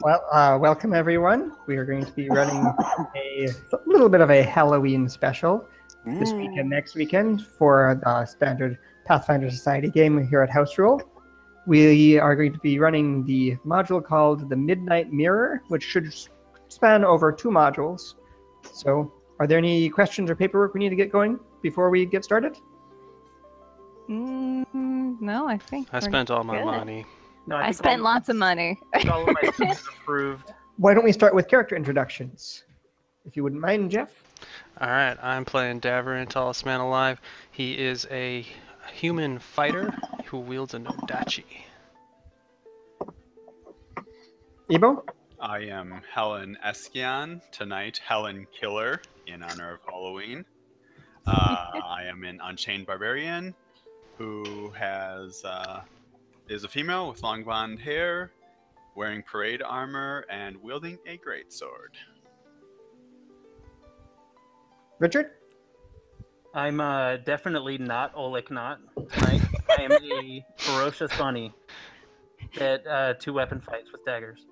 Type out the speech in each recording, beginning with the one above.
Well, welcome everyone. We are going to be running a little bit of a Halloween special this weekend, next weekend, for the standard Pathfinder Society game here at House Rule. We are going to be running the module called the Midnight Mirror, which should span over 2 modules. So, are there any questions or paperwork we need to get going before we get started? No, I think I spent all my money. No, I spent lots of money. All of my students approved. Why don't we start with character introductions? If you wouldn't mind, Jeff. All right, I'm playing Davarin, tallest man alive. He is a human fighter who wields a nodachi. Ebo? I am Helen Eskian, tonight Helen Killer, in honor of Halloween. I am an Unchained Barbarian who is a female with long blonde hair, wearing parade armor, and wielding a greatsword. Richard? I'm definitely not Oleg Knott. I am a ferocious bunny that 2-weapon fights with daggers.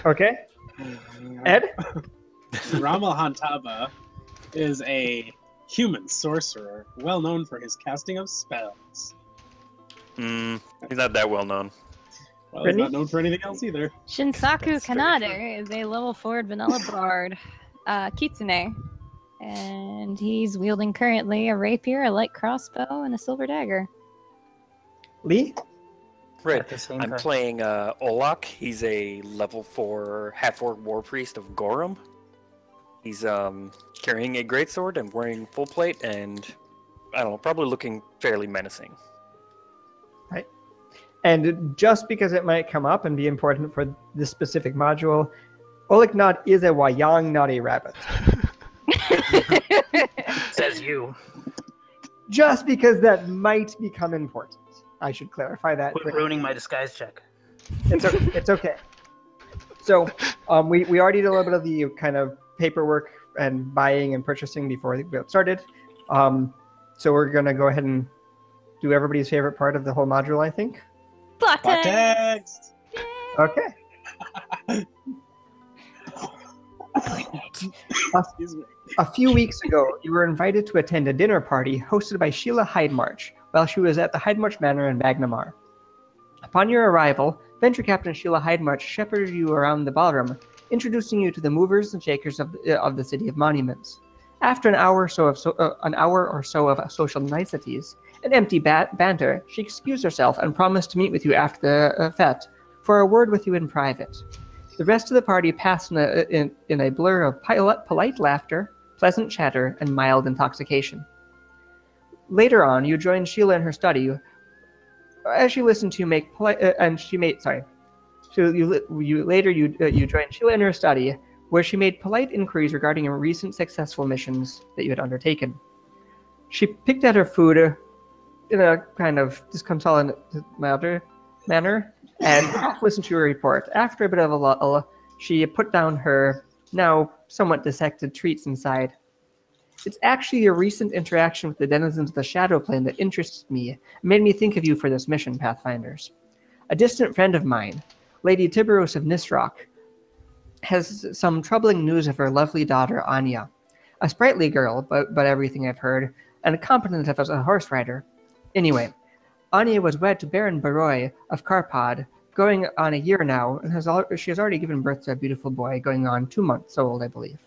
Okay. Ed? Ramal Hantaba is a human sorcerer, well known for his casting of spells. He's not that well known. Well, he's not known for anything else either. Shinsaku Kanade is a level 4 vanilla bard, Kitsune. And he's wielding currently a rapier, a light crossbow, and a silver dagger. Lee? Right. I'm playing Olak. He's a level 4 half-orc war priest of Gorum. He's carrying a greatsword and wearing full plate and, I don't know, probably looking fairly menacing. Right. And just because it might come up and be important for this specific module, Oliknod is a Wayang, not a rabbit. Says you. Just because that might become important. I should clarify that. Quit ruining my disguise check. It's okay. So we already did a little bit of the kind of paperwork and buying and purchasing before we got started. So we're going to go ahead and do everybody's favorite part of the whole module, I think. Block text! Okay. A few weeks ago, you were invited to attend a dinner party hosted by Sheila Hydemarch while she was at the Hydemarch Manor in Magnamar. Upon your arrival, Venture Captain Sheila Hydemarch shepherded you around the ballroom, introducing you to the movers and shakers of the City of Monuments. After an hour or so of social niceties and empty banter, she excused herself and promised to meet with you after the fete for a word with you in private. The rest of the party passed in a blur of polite laughter, pleasant chatter, and mild intoxication. Later on, you joined Sheila in her study as she listened to you make you joined Sheila in her study, where she made polite inquiries regarding recent successful missions that you had undertaken. She picked at her food in a kind of disconsolate manner and listened to your report. After a bit of a lull, she put down her now somewhat dissected treats inside. It's actually your recent interaction with the denizens of the Shadow Plane that interested me and made me think of you for this mission, Pathfinders. A distant friend of mine, Lady Tiberos of Nisrock, has some troubling news of her lovely daughter, Anya. A sprightly girl, but everything I've heard, and competent as a horse rider. Anyway, Anya was wed to Baron Baroy of Karpad, going on a year now, and she has already given birth to a beautiful boy, going on 2 months old, I believe.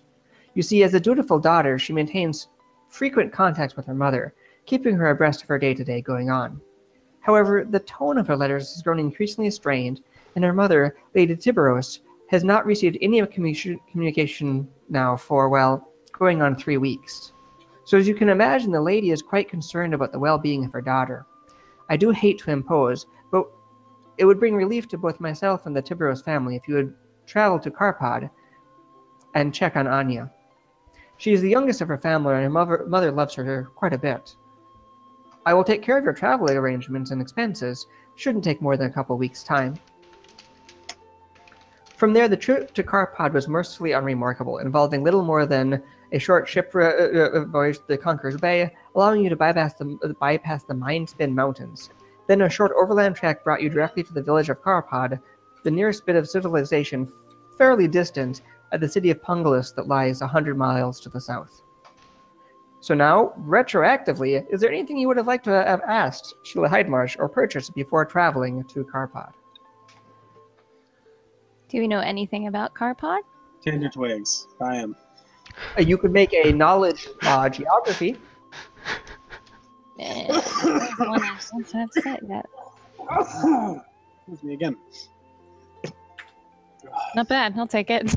You see, as a dutiful daughter, she maintains frequent contacts with her mother, keeping her abreast of her day-to-day going on. However, the tone of her letters has grown increasingly strained, and her mother, Lady Tiberos, has not received any communication now for, well, going on 3 weeks. So as you can imagine, the lady is quite concerned about the well-being of her daughter. I do hate to impose, but it would bring relief to both myself and the Tiberos family if you would travel to Karpad and check on Anya. She is the youngest of her family, and her mother loves her quite a bit. I will take care of your travel arrangements and expenses. Shouldn't take more than a couple weeks' time. From there, the trip to Karpad was mercifully unremarkable, involving little more than a short ship voyage to the Conqueror's Bay, allowing you to bypass the Mindspin Mountains. Then a short overland track brought you directly to the village of Karpad, the nearest bit of civilization, fairly distant, at the city of Pungalus that lies 100 miles to the south. So now, retroactively, is there anything you would have liked to have asked Sheila Hydemarsh or purchased before traveling to Karpad? Do we know anything about Karpad? Tender twigs. I am. You could make a knowledge geography. Let's have to say that. Excuse me again. Not bad. I'll take it.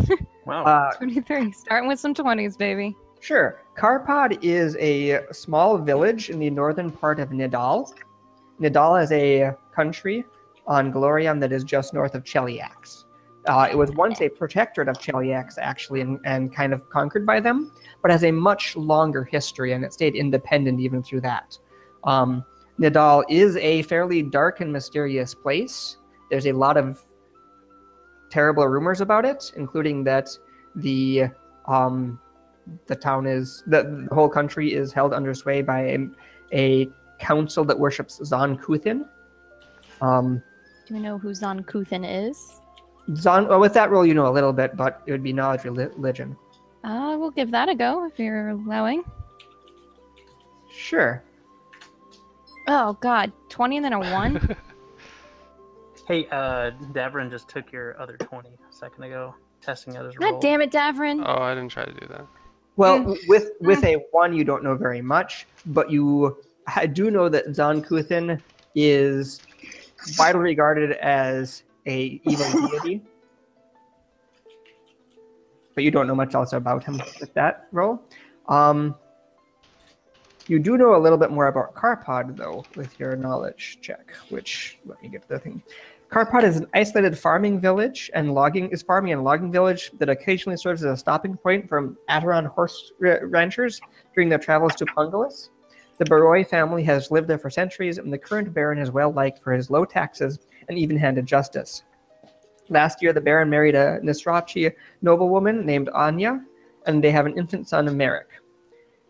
Wow. 23. Starting with some 20s, baby. Sure. Karpad is a small village in the northern part of Nidal. Nidal is a country on Glorium that is just north of Cheliax. It was once a protectorate of Cheliax, actually, and kind of conquered by them, but has a much longer history, and it stayed independent even through that. Nidal is a fairly dark and mysterious place. There's a lot of terrible rumors about it, including that the town is the whole country is held under sway by a council that worships Zon Kuthin. Do we know who Zon Kuthin is? With that role, you know a little bit, but it would be knowledge religion. We'll give that a go if you're allowing. Sure. Oh God, 20 and then a 1. Hey, Davrin just took your other 20 a second ago, testing out his God roll. damn it, Davrin. Oh, I didn't try to do that. Well, with a 1, you don't know very much, but you do know that Zon Kuthin is widely regarded as a evil deity. But you don't know much else about him with that role. You do know a little bit more about Karpad, though, with your knowledge check, which, let me get to the thing. Karpad is an isolated farming and logging village that occasionally serves as a stopping point for Ataran horse ranchers during their travels to Pungalus. The Baroi family has lived there for centuries, and the current Baron is well liked for his low taxes and even-handed justice. Last year, the Baron married a Nisrachi noblewoman named Anya, and they have an infant son, Merrick.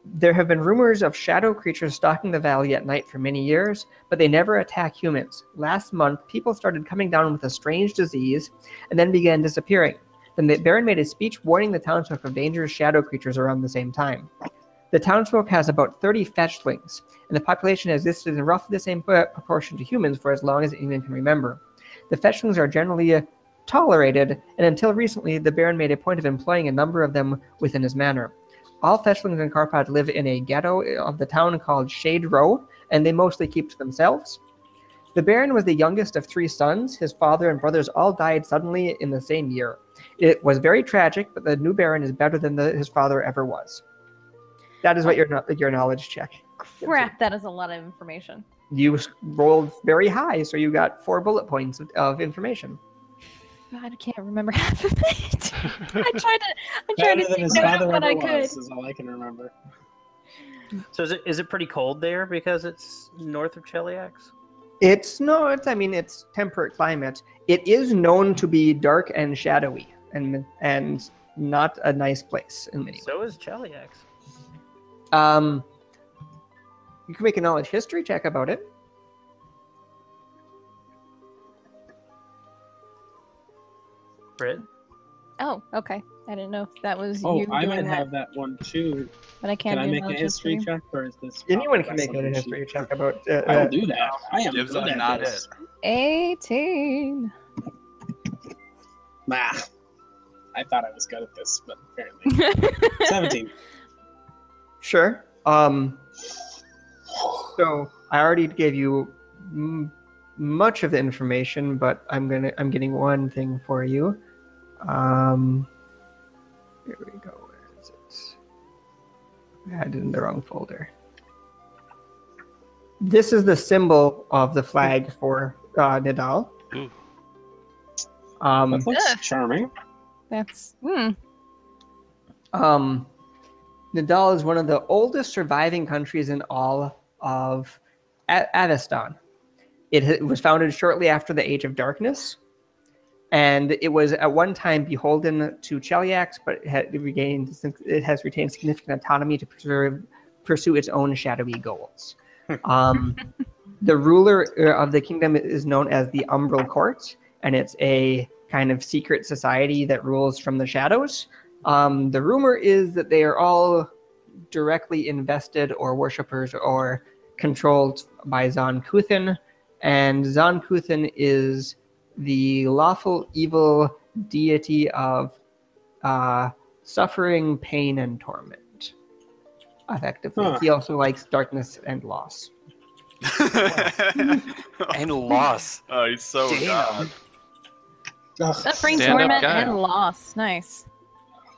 There have been rumors of shadow creatures stalking the valley at night for many years, but they never attack humans. Last month, people started coming down with a strange disease and then began disappearing. Then the Baron made a speech warning the townsfolk of dangerous shadow creatures around the same time. The townsfolk has about 30 fetchlings, and the population has existed in roughly the same proportion to humans for as long as England can remember. The fetchlings are generally tolerated, and until recently, the Baron made a point of employing a number of them within his manor. All fetchlings in Karpad live in a ghetto of the town called Shade Row, and they mostly keep to themselves. The Baron was the youngest of 3 sons. His father and brothers all died suddenly in the same year. It was very tragic, but the new Baron is better than his father ever was. That is what your knowledge check. Crap, that is a lot of information. You rolled very high, so you got 4 bullet points of information. God, I can't remember half of it. I tried to Than his think father of what ever I could. was, is all I can remember. So is it pretty cold there because it's north of Cheliax? It's temperate climate. It is known to be dark and shadowy and not a nice place in many ways. So is Cheliax. You can make a knowledge history check about it. Britt? Oh, okay. I didn't know if that was Oh, you I doing might that, have that one too. but I can't Can I do make a knowledge history check, or is this? Anyone can make a history check about. I will do that. I am Dibs good on at not this. 18. Nah. I thought I was good at this, but apparently 17. Sure. So I already gave you much of the information, but I'm getting one thing for you. Here we go. Where is it? I had it in the wrong folder. This is the symbol of the flag for Nidal. That looks charming. That's Nidal is one of the oldest surviving countries in all of Avestan. It was founded shortly after the Age of Darkness, and it was at one time beholden to Cheliax, but it has retained significant autonomy to pursue its own shadowy goals. The ruler of the kingdom is known as the Umbral Court, and it's a kind of secret society that rules from the shadows. The rumor is that they are all directly invested or worshippers or controlled by Zon Kuthin, and Zon Kuthin is the lawful evil deity of suffering, pain, and torment. Effectively, he also likes darkness and loss. And loss. Oh, he's so god. Suffering, Stand-up torment, guy. and loss. Nice.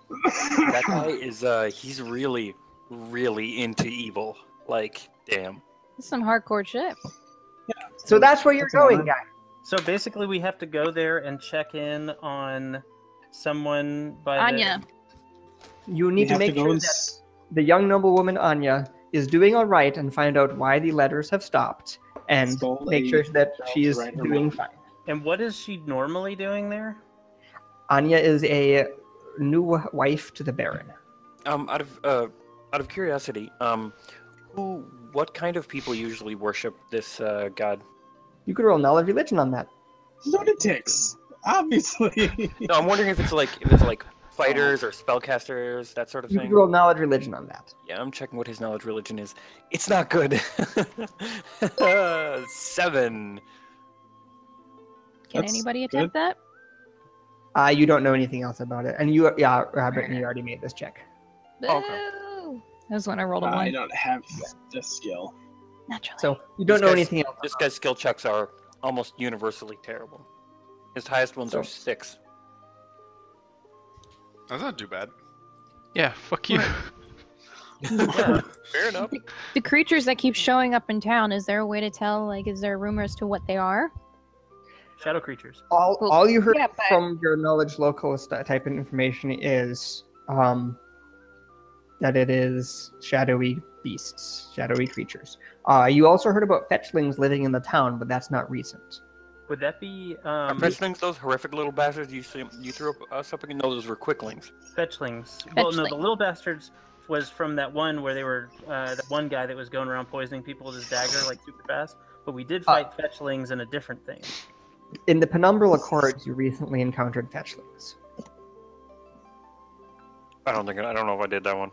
That guy is he's really, really into evil. Like, damn. That's some hardcore shit. So that's where you're going, guys. So basically, we have to go there and check in on someone by Anya. You need to make sure that the young noblewoman Anya is doing all right and find out why the letters have stopped and make sure that she's doing fine. And what is she normally doing there? Anya is a new wife to the Baron. Out of curiosity, what kind of people usually worship this god? You could roll knowledge religion on that. Lunatics, obviously. No, I'm wondering if it's like fighters or spellcasters, that sort of You thing. could roll knowledge religion on that. Yeah, I'm checking what his knowledge religion is. It's not good. 7. Can That's anybody attempt that? You don't know anything else about it, and Robert, you already made this check. Boo! Okay. That was when I rolled a I 1. don't have the skill. Naturally. So you don't know anything else. This guy's skill checks are almost universally terrible. His highest ones are 6. That's not too bad. Yeah, fuck you. Yeah. Fair enough. The creatures that keep showing up in town, is there a way to tell, like, is there a rumor as to what they are? Shadow creatures. All you heard yeah, but- from your knowledge localist type of information is that it is shadowy beasts, shadowy creatures. You also heard about fetchlings living in the town, but that's not recent. Would that be Are fetchlings those horrific little bastards you threw us up against? No, those were quicklings. fetchlings? Well, no, Fetchling. the little bastards was from that one where they were that one guy that was going around poisoning people with his dagger like super fast. But we did fight fetchlings in a different thing. In the Penumbral Accords, you recently encountered fetchlings. I don't know if I did that one.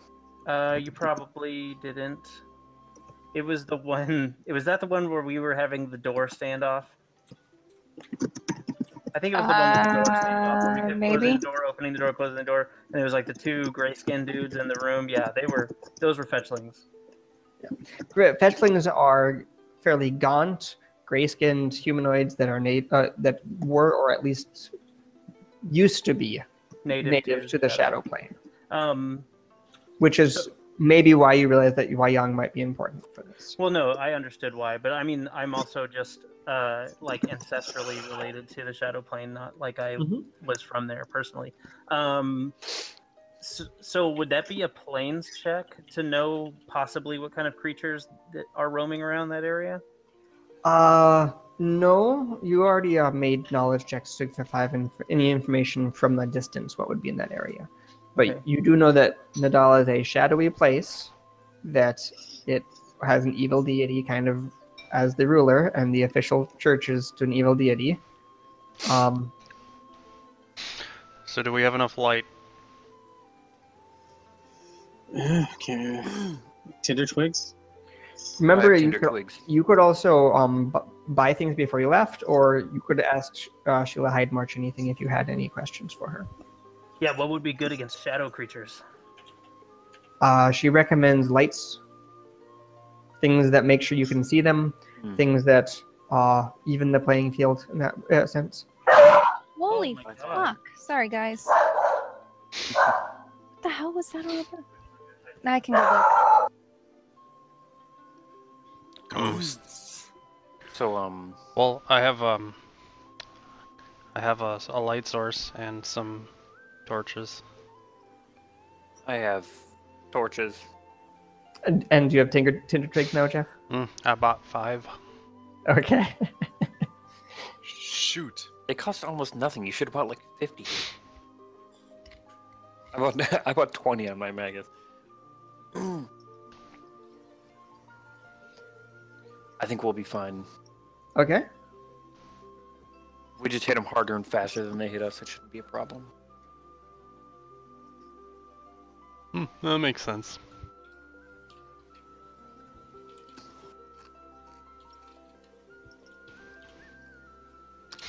You probably didn't. It was the one. Was that the one where we were having the door standoff? I think it was the one with the door standoff where we kept maybe. closing the door, opening the door, closing the door, and there was like the 2 gray-skinned dudes in the room. Yeah, those were fetchlings. Fetchlings are fairly gaunt, gray-skinned humanoids that are that were, or at least used to be, native to the Shadow Plane. Which is maybe why you realize that Young might be important for this. Well, no, I understood why, but I mean, I'm also just like ancestrally related to the Shadow Plane, not like I was from there personally. So would that be a planes check to know possibly what kind of creatures that are roaming around that area? No, you already made knowledge checks to verify any information from the distance what would be in that area. But Okay. you do know that Nadal is a shadowy place, that it has an evil deity kind of as the ruler, and the official church is to an evil deity. So do we have enough light? Okay. Tinder twigs? Remember, Tinder twigs. you could also buy things before you left, or you could ask Sheila Hydemarch anything if you had any questions for her. Yeah, what would be good against shadow creatures? She recommends lights, things that make sure you can see them, things that even the playing field in that sense. Holy my God. fuck. Sorry, guys. What the hell was that all about? Now I can go back. Ghosts. So, Well, I have a light source and some torches. I have torches. And do you have Tinder twigs now, Jeff? I bought 5. Okay. Shoot. They cost almost nothing. You should have bought like 50. I bought 20 on my maggots. I think we'll be fine. Okay. We just hit them harder and faster than they hit us. It shouldn't be a problem. That makes sense.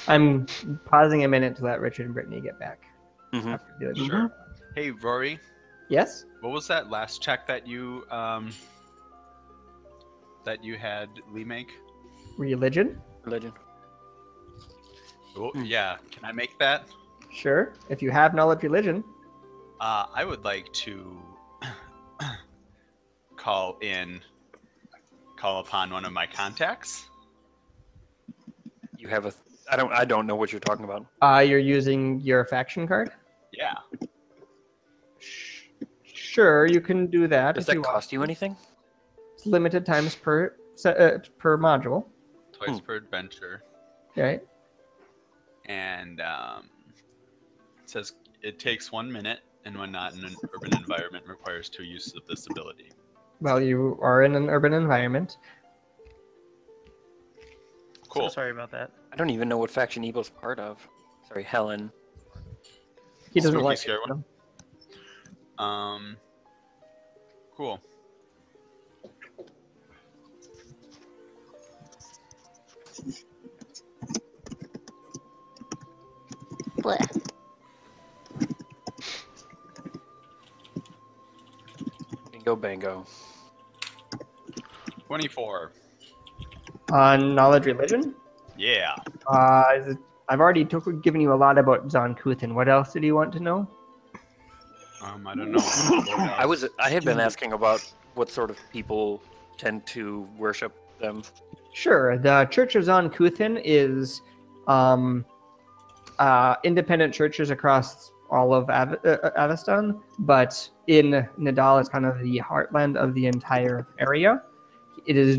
I'm pausing a minute to let Richard and Brittany get back. Mhm. After doing Sure. that. Hey, Rory, Yes? what was that last check that you had Lee make? Religion? Legend. Oh, yeah, can I make that? Sure. If you have knowledge religion. I would like to call upon one of my contacts. You have a. I don't know what you're talking about. You're using your faction card? Yeah. Sure, you can do that. Does if that you want. cost you anything? It's limited times per module, Twice per adventure. right? And it says it takes 1 minute, and when not in an urban environment, requires 2 uses of this ability. Well, you are in an urban environment. Cool. So sorry about that. I don't even know what faction Evo's part of. Sorry, Helen. He doesn't Spooky like scare it. one. Cool. Blech. Bingo bango. 24. On knowledge religion? Yeah. I've already given you a lot about Zon Kuthin. What else did you want to know? I don't know. I had been asking about what sort of people tend to worship them. Sure. The Church of Zon Kuthin is independent churches across all of Avestan, but in Nidal, it's kind of the heartland of the entire area. It is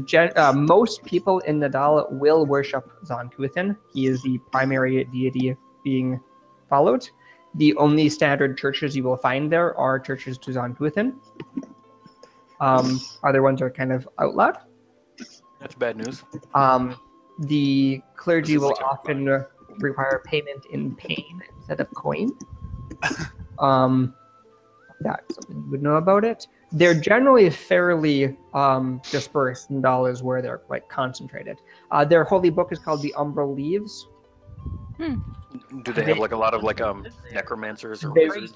most people in Nidal will worship Zon Kuthin. He is the primary deity being followed. The only standard churches you will find there are churches to Zon Kuthin. Other ones are kind of outlawed. That's bad news. The clergy will This is like a often require payment in pain instead of coin. That's something you would know about it. They're generally fairly dispersed in dollars where they're like concentrated. Their holy book is called the Umbral Leaves. Do they have like a lot of like necromancers or They- wizards?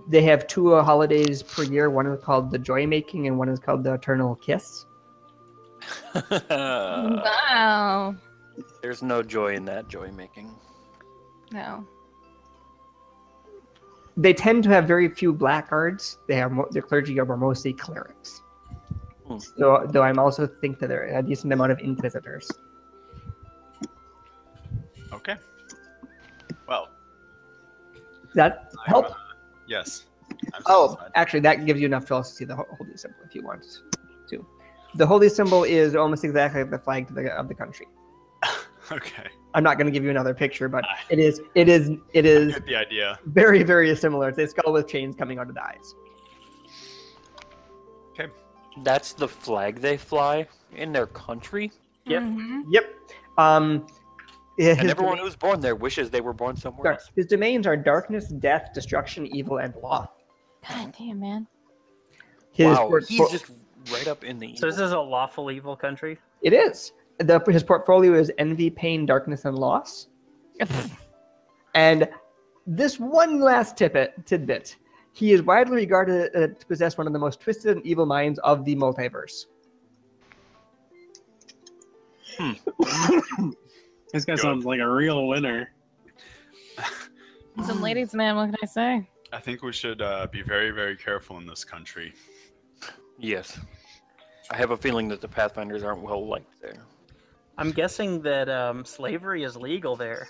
They have 2 holidays per year. One is called the Joy Making and one is called the Eternal Kiss. Wow. There's no joy in that joy making. No. They tend to have very few blackguards. They have the clergy are mostly clerics. Though I'm also think that there are a decent amount of inquisitors. Okay. Well, Does that help? yes. I'm Oh, satisfied. actually, that gives you enough to also see the holy symbol if you want to. The holy symbol is almost exactly like the flag of the country. Okay. I'm not going to give you another picture, but I it is get the idea. very, very similar. It's a skull with chains coming out of the eyes. Okay. That's the flag they fly in their country? Yep. Mhm. Yep. And everyone who's born there wishes they were born somewhere else. His domains are darkness, death, destruction, evil, and law. God damn, man. Wow, he's just right up in the So evil. this is a lawful evil country? It is. His portfolio is envy, pain, darkness, and loss. And this one last tidbit. He is widely regarded to possess one of the most twisted and evil minds of the multiverse. This guy Good. sounds like a real winner. He's a ladies' man, what can I say? I think we should be very, very careful in this country. Yes. I have a feeling that the Pathfinders aren't well liked there. I'm guessing that slavery is legal there.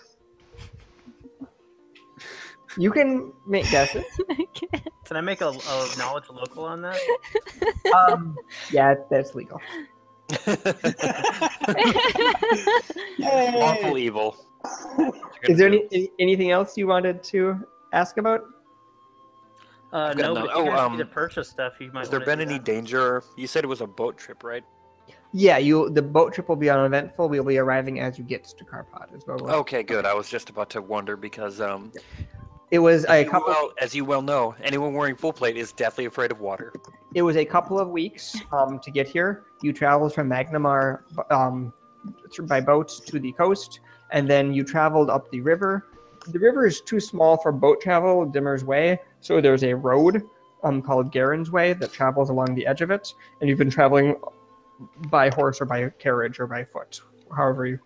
You can make guesses. Can I make a knowledge local on that? Yeah, that's legal. Awful evil. Is there anything else you wanted to ask about? No, but if you guys need to purchase stuff, you might. Has there been any danger? You said it was a boat trip, right? Yeah, the boat trip will be uneventful. We'll be arriving as you get to Karpat as well. Okay, good. I was just about to wonder because it was as you well know, anyone wearing full plate is deathly afraid of water. It was a couple of weeks to get here. You traveled from Magnamar by boat to the coast, and then you traveled up the river. The river is too small for boat travel, Dimmer's Way, so there's a road called Garen's Way that travels along the edge of it, and you've been traveling by horse or by carriage or by foot, however you,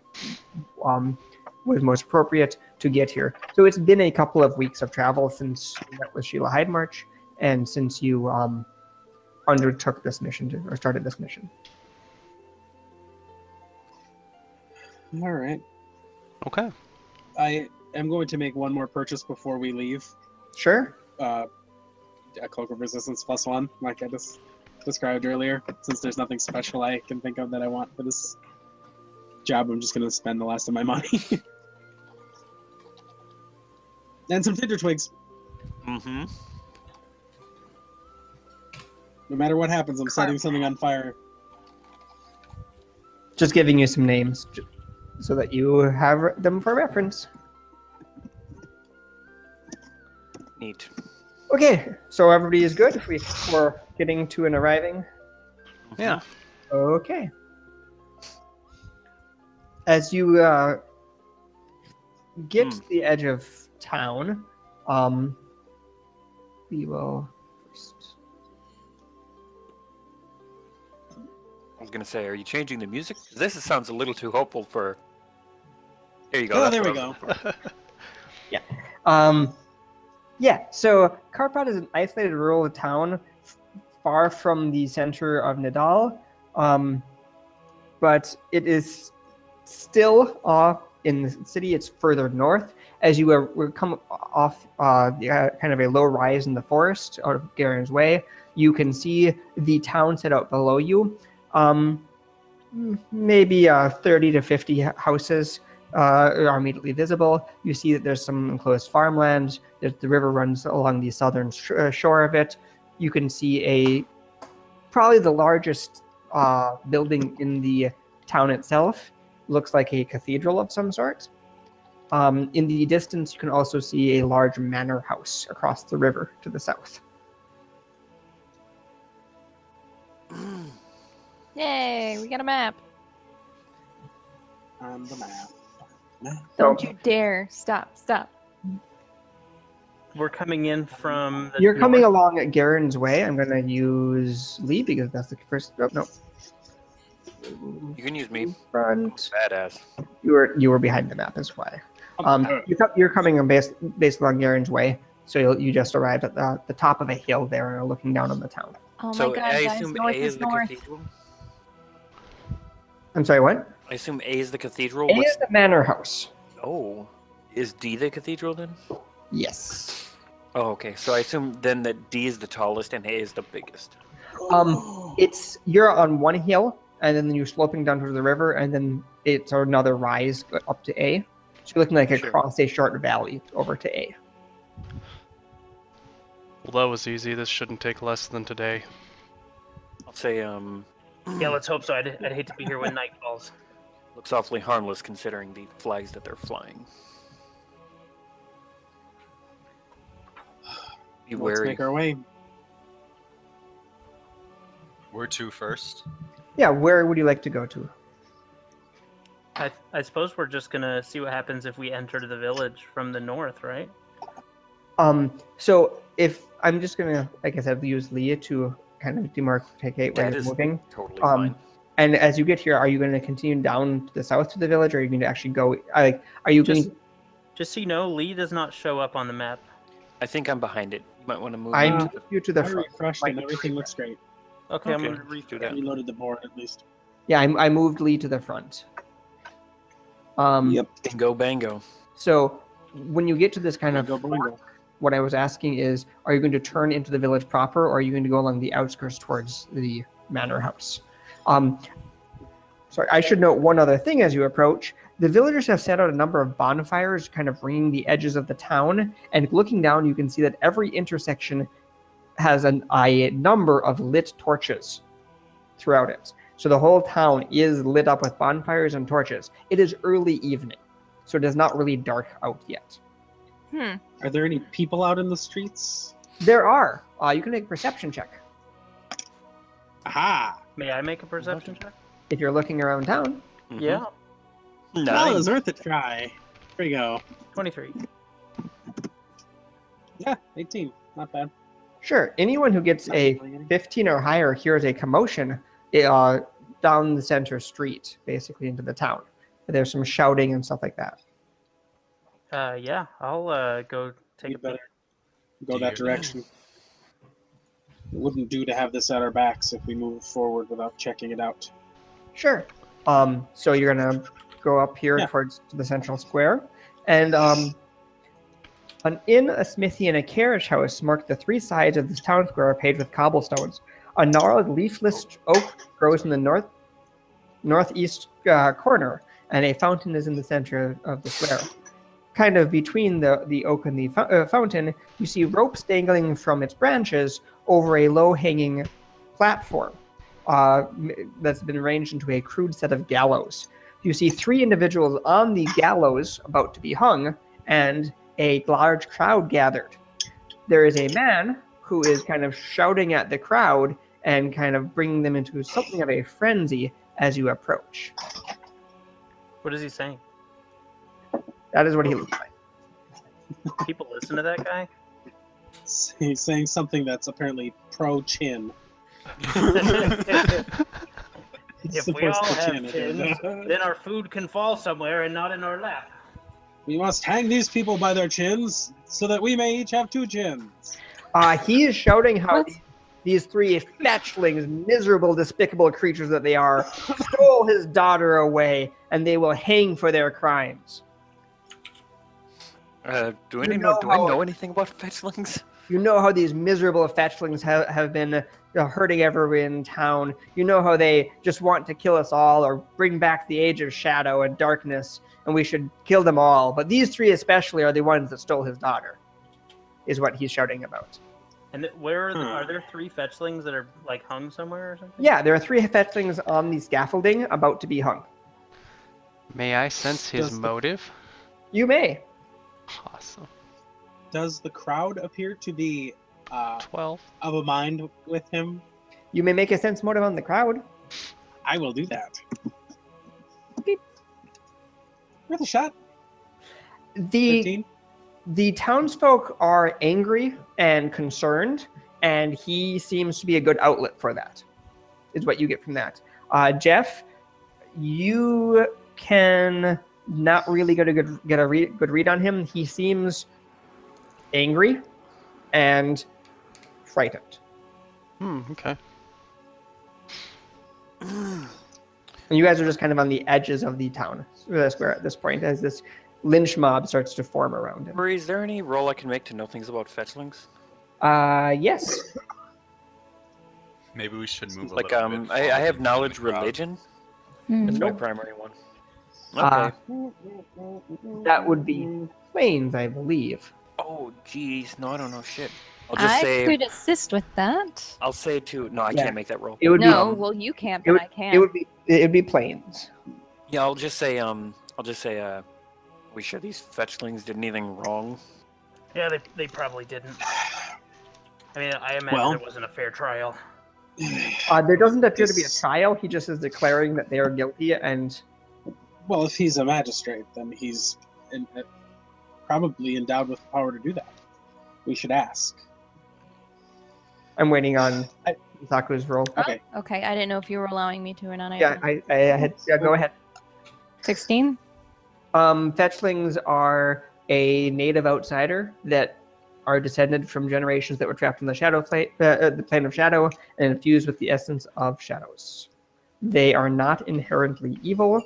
was most appropriate to get here. So it's been a couple of weeks of travel since you met with Sheila Hydemarch and since you undertook this mission or started this mission. All right. Okay. I am going to make one more purchase before we leave. Sure. A cloak of resistance +1, like I just described earlier. Since there's nothing special I can think of that I want for this job, I'm just going to spend the last of my money. And some tinder twigs. Mm-hmm. No matter what happens, I'm setting something on fire. Just giving you some names so that you have them for reference. Neat. Okay, so everybody is good. We're getting to and arriving. Yeah. Okay. As you get to the edge of town, we will first. I was gonna say, are you changing the music? This sounds a little too hopeful for. There you go. Oh, that's there we what go. Yeah. Yeah, so Karpat is an isolated rural town far from the center of Nidal, but it is still in the city. It's further north. As you come off kind of a low rise in the forest out of Garen's Way, you can see the town set out below you. Maybe 30 to 50 houses are immediately visible. You see that there's some enclosed farmland. The river runs along the southern shore of it. You can see probably the largest building in the town itself. Looks like a cathedral of some sort. In the distance, you can also see a large manor house across the river to the south. Yay, we got a map. On the map. Don't you dare. Stop. We're coming in from the You're coming north. along at Garen's Way. I'm going to use Lee because that's the first. Oh, no. You can use me. Front. Badass. You were behind the map, is why. You're coming based along Garen's Way, so you just arrived at the top of a hill there and are looking down on the town. Oh my So god, I guys, assume north A is is the north. cathedral. I'm sorry, what? I assume A is the cathedral. A is the manor house. Oh, is D the cathedral then? Yes. Oh, okay. So I assume then that D is the tallest and A is the biggest. You're on one hill, and then you're sloping down towards the river, and then it's another rise up to A. So you're looking like across a short valley over to A. Well, that was easy. This shouldn't take less than today. I'll say Yeah, let's hope so. I'd hate to be here when night falls. looks awfully harmless considering the flags that they're flying. Be Let's wary. make our way. Where to first? Yeah, where would you like to go to? I suppose we're just gonna see what happens if we enter the village from the north, right? So if I'm just gonna, like I said, use Leah to kind of demarcate where That you're is moving. Totally fine. And as you get here, are you going to continue down to the south to the village, or are you going to actually go? Are you Just, going? just so you know, Lee does not show up on the map. I think I'm behind it. You might want to move. I me moved you to the I front. refreshed and everything looks great. Okay, I'm Okay. gonna read through I that. reloaded the board at least. Yeah, I moved Lee to the front. Yep. Bingo bango. So when you get to this kind of, Go boingo. what I was asking is, are you going to turn into the village proper, or are you going to go along the outskirts towards the manor house? Sorry, I should note one other thing as you approach. The villagers have set out a number of bonfires kind of ringing the edges of the town, and looking down you can see that every intersection has a number of lit torches throughout it. So the whole town is lit up with bonfires and torches. It is early evening, so it is not really dark out yet. Are there any people out in the streets? There are. You can make a perception check. Aha! May I make a perception check? If you're looking around town. Yeah. Well, it was worth a try. Here we go. 23. Yeah, 18. Not bad. Sure. Anyone who gets a 15 or higher hears a commotion down the center street, basically into the town. There's some shouting and stuff like that. Yeah, I'll go take We a better peek. go that direction. It wouldn't do to have this at our backs if we move forward without checking it out. Sure. So you're gonna go up here towards the central square, and an inn, a smithy, and a carriage house mark the three sides of this town square paved with cobblestones. A gnarled, leafless oak grows in the northeast corner, and a fountain is in the center of the square. Kind of between the oak and the fountain, you see ropes dangling from its branches over a low-hanging platform that's been arranged into a crude set of gallows. You see three individuals on the gallows about to be hung, and a large crowd gathered. There is a man who is kind of shouting at the crowd and kind of bringing them into something of a frenzy as you approach. What is he saying? That is what he looks like. People listen to that guy? He's saying something that's apparently pro-chin. If we all have chins, then our food can fall somewhere and not in our lap. We must hang these people by their chins so that we may each have two chins. He is shouting how these three fetchlings, miserable, despicable creatures that they are, stole his daughter away, and they will hang for their crimes. Do I know anything about fetchlings? You know how these miserable fetchlings have been hurting everyone in town. You know how they just want to kill us all or bring back the age of shadow and darkness, and we should kill them all. But these three especially are the ones that stole his daughter, is what he's shouting about. And where are there three fetchlings that are like hung somewhere or something? Yeah, there are three fetchlings on the scaffolding about to be hung. May I sense his motive? You may. Awesome. Does the crowd appear to be 12 of a mind with him? You may make a sense motive on the crowd. I will do that. Beep. Worth a shot. 15? The townsfolk are angry and concerned, and he seems to be a good outlet for that, is what you get from that. Jeff, you can not really get a good read on him. He seems angry and frightened. Okay. And you guys are just kind of on the edges of the town square at this point, as this lynch mob starts to form around him. Rory, is there any roll I can make to know things about fetchlings? Yes. Maybe we should move a like, little bit. I have knowledge religion. That's my primary one. Okay. That would be planes, I believe. Oh, jeez. No, I don't know shit. I could assist with that. I'll say two. No, I can't make that roll. It would well, you can't, but I can. It would be planes. Yeah, I'll just say, we sure these fetchlings did anything wrong? Yeah, they probably didn't. I mean, I imagine it wasn't a fair trial. There doesn't appear to be a trial. He just is declaring that they are guilty, and... Well, if he's a magistrate, then he's probably endowed with the power to do that. We should ask. I'm waiting on Misaku's roll. Okay. Okay, I didn't know if you were allowing me to or not. Yeah, I had. Yeah, go ahead. 16? Fetchlings are a native outsider that are descended from generations that were trapped in the shadow the plane of shadow and infused with the essence of shadows. They are not inherently evil,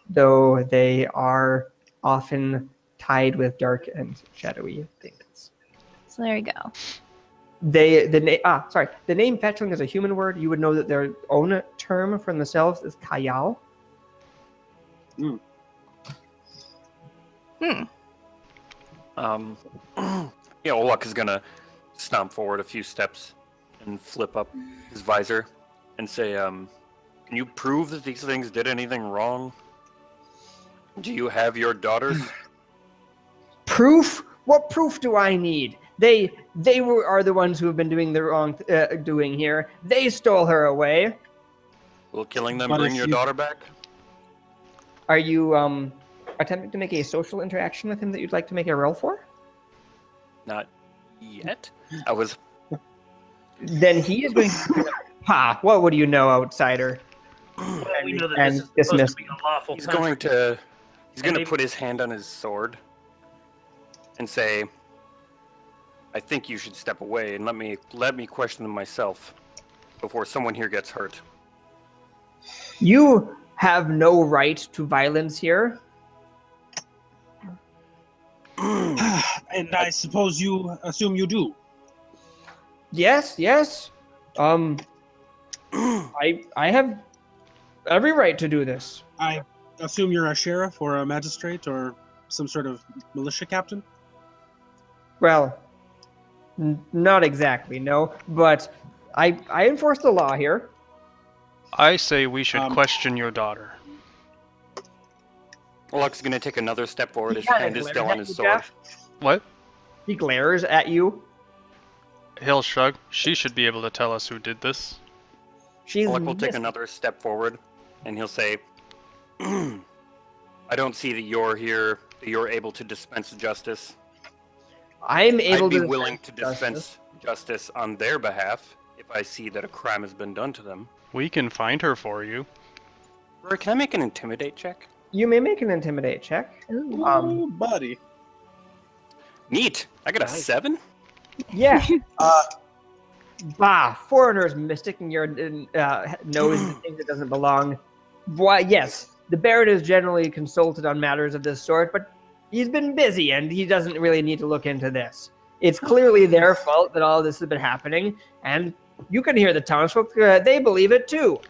though they are often tied with dark and shadowy things. So there you go. The name fetchling is a human word. You would know that their own term for themselves is kayal, Olak is gonna stomp forward a few steps and flip up his visor and say, can you prove that these things did anything wrong? Do you have your daughters? Proof? What proof do I need? They are the ones who have been doing the wrong doing here. They stole her away. Will killing them bring your daughter back? Are you attempting to make a social interaction with him that you'd like to make a roll for? Not yet. I was. Then he is going to. Ha! What would you know, outsider? Well, we know that this is supposed to be a lawful He's country. going to put his hand on his sword and say, I think you should step away and let me question them myself before someone here gets hurt. You have no right to violence here. And I suppose you assume you do. Yes. I have every right to do this. I assume you're a sheriff or a magistrate or some sort of militia captain? Well, not exactly, no. But I enforce the law here. I say we should question your daughter. Olak's going to take another step forward. His hand is still on his sword. Jeff. What? He glares at you. He'll shrug. She should be able to tell us who did this. Olak will take another step forward, and he'll say, I don't see that you're here, that you're able to dispense justice. I'm able I'd be to willing to dispense justice on their behalf if I see that a crime has been done to them. We can find her for you. Rory, can I make an intimidate check? You may make an intimidate check. Ooh, buddy. Neat. I got a 7? Yeah. Foreigner's mystic in your nose and thinks it doesn't belong. Why, yes, the Baron is generally consulted on matters of this sort, but he's been busy and he doesn't really need to look into this. It's clearly their fault that all this has been happening, and you can hear the townsfolk, they believe it too.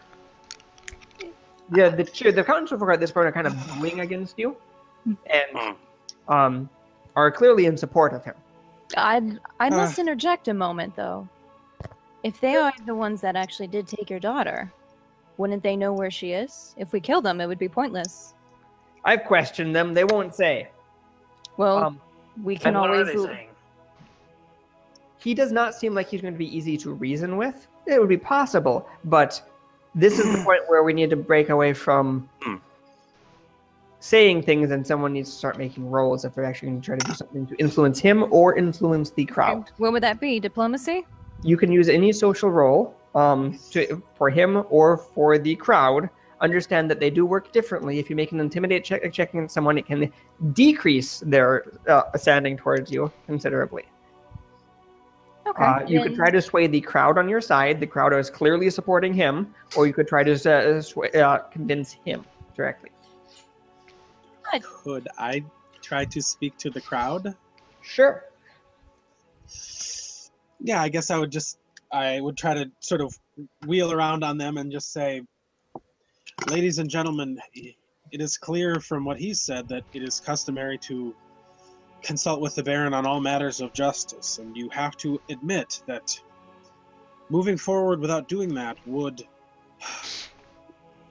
Yeah, the townsfolk at this point are kind of booing against you, and are clearly in support of him. I must interject a moment, though. If they are the ones that actually did take your daughter, wouldn't they know where she is? If we kill them, it would be pointless. I've questioned them. They won't say. Well, we can And what are always... they saying? He does not seem like he's going to be easy to reason with. It would be possible, but this is the point where we need to break away from saying things, and someone needs to start making rolls if they're actually going to try to do something to influence him or influence the crowd. What would that be? Diplomacy? You can use any social role for him or for the crowd. Understand that they do work differently. If you make an intimidate check against someone, it can decrease their standing towards you considerably. Okay. You could try to sway the crowd on your side. The crowd is clearly supporting him, or you could try to convince him directly. Could I try to speak to the crowd? Sure. Yeah, I guess I would try to sort of wheel around on them and just say, ladies and gentlemen, it is clear from what he said that it is customary to consult with the Baron on all matters of justice, and you have to admit that moving forward without doing that would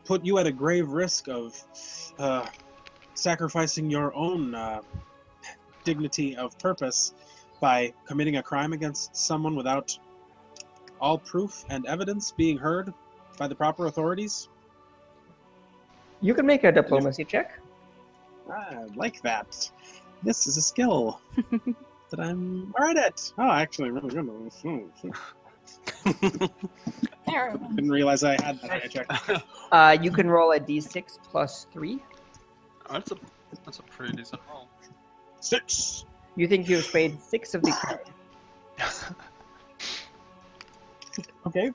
put you at a grave risk of sacrificing your own dignity of purpose by committing a crime against someone without all proof and evidence being heard by the proper authorities. You can make a diplomacy check. I like that. This is a skill that I'm alright at. Oh, actually, really good. Didn't realize I had that. I checked. You can roll a d6 plus 3. Oh, that's a pretty decent roll. 6. You think you've swayed 6 of the crowd. Okay.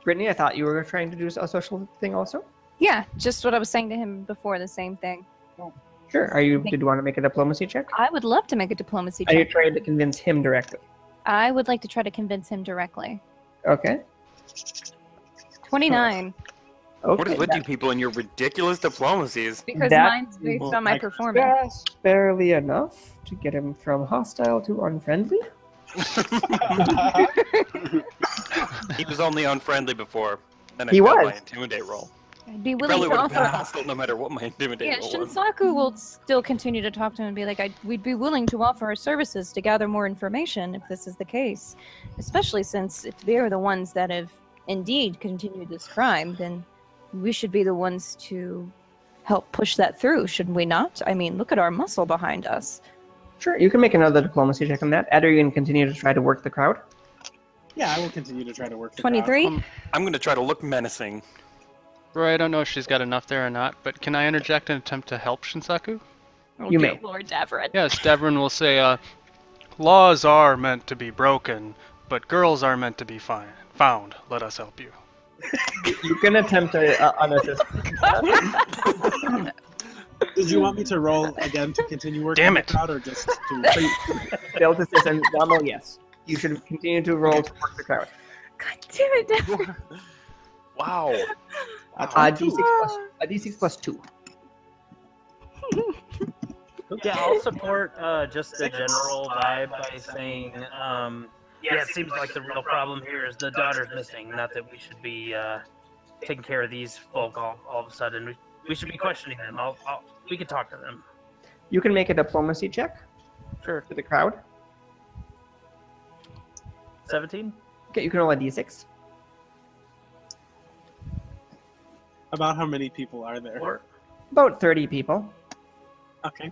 Brittany, I thought you were trying to do a social thing also. Yeah, just what I was saying to him before, the same thing. Sure. Did you want to make a diplomacy check? I would love to make a diplomacy Are you check. trying to convince him directly? I would like to try to convince him directly. Okay. 29. Okay. What is with you people and your ridiculous diplomacies? Because That mine's based is on my like- performance. Just barely enough to get him from hostile to unfriendly. He was only unfriendly before. Then I He failed was. my intimidate roll. I'd be He willing probably to would have been offer. hostile no matter what my intimidate Yeah, roll was. Shinsaku will still continue to talk to him and be like, we'd be willing to offer our services to gather more information if this is the case. Especially since if they're the ones that have indeed continued this crime, then we should be the ones to help push that through, shouldn't we not? I mean, look at our muscle behind us. Sure, you can make another diplomacy check on that. Ed, are you going to continue to try to work the crowd? Yeah, I will continue to try to work the 23? I'm going to try to look menacing. Rory, I don't know if she's got enough there or not, but can I interject and attempt to help Shinsaku? Oh, You dear may. Lord Davrin. Yes, Devrin will say, laws are meant to be broken, but girls are meant to be found. Let us help you. You can attempt to unassist. Did you want me to roll again to continue working Damn the it. crowd, or just to... Failed assist and normal, yes. You should continue to roll to work the crowd. God damn it, Davrin. Wow. D6 plus 2. Yeah, I'll support just the general vibe by saying, yeah, it seems like the real problem here is the daughter's missing. Not that we should be taking care of these folk all of a sudden. We should be questioning them. We could talk to them. You can make a diplomacy check Sure. to the crowd. 17? Okay, you can roll a D6. About how many people are there? Or About 30 people. Okay.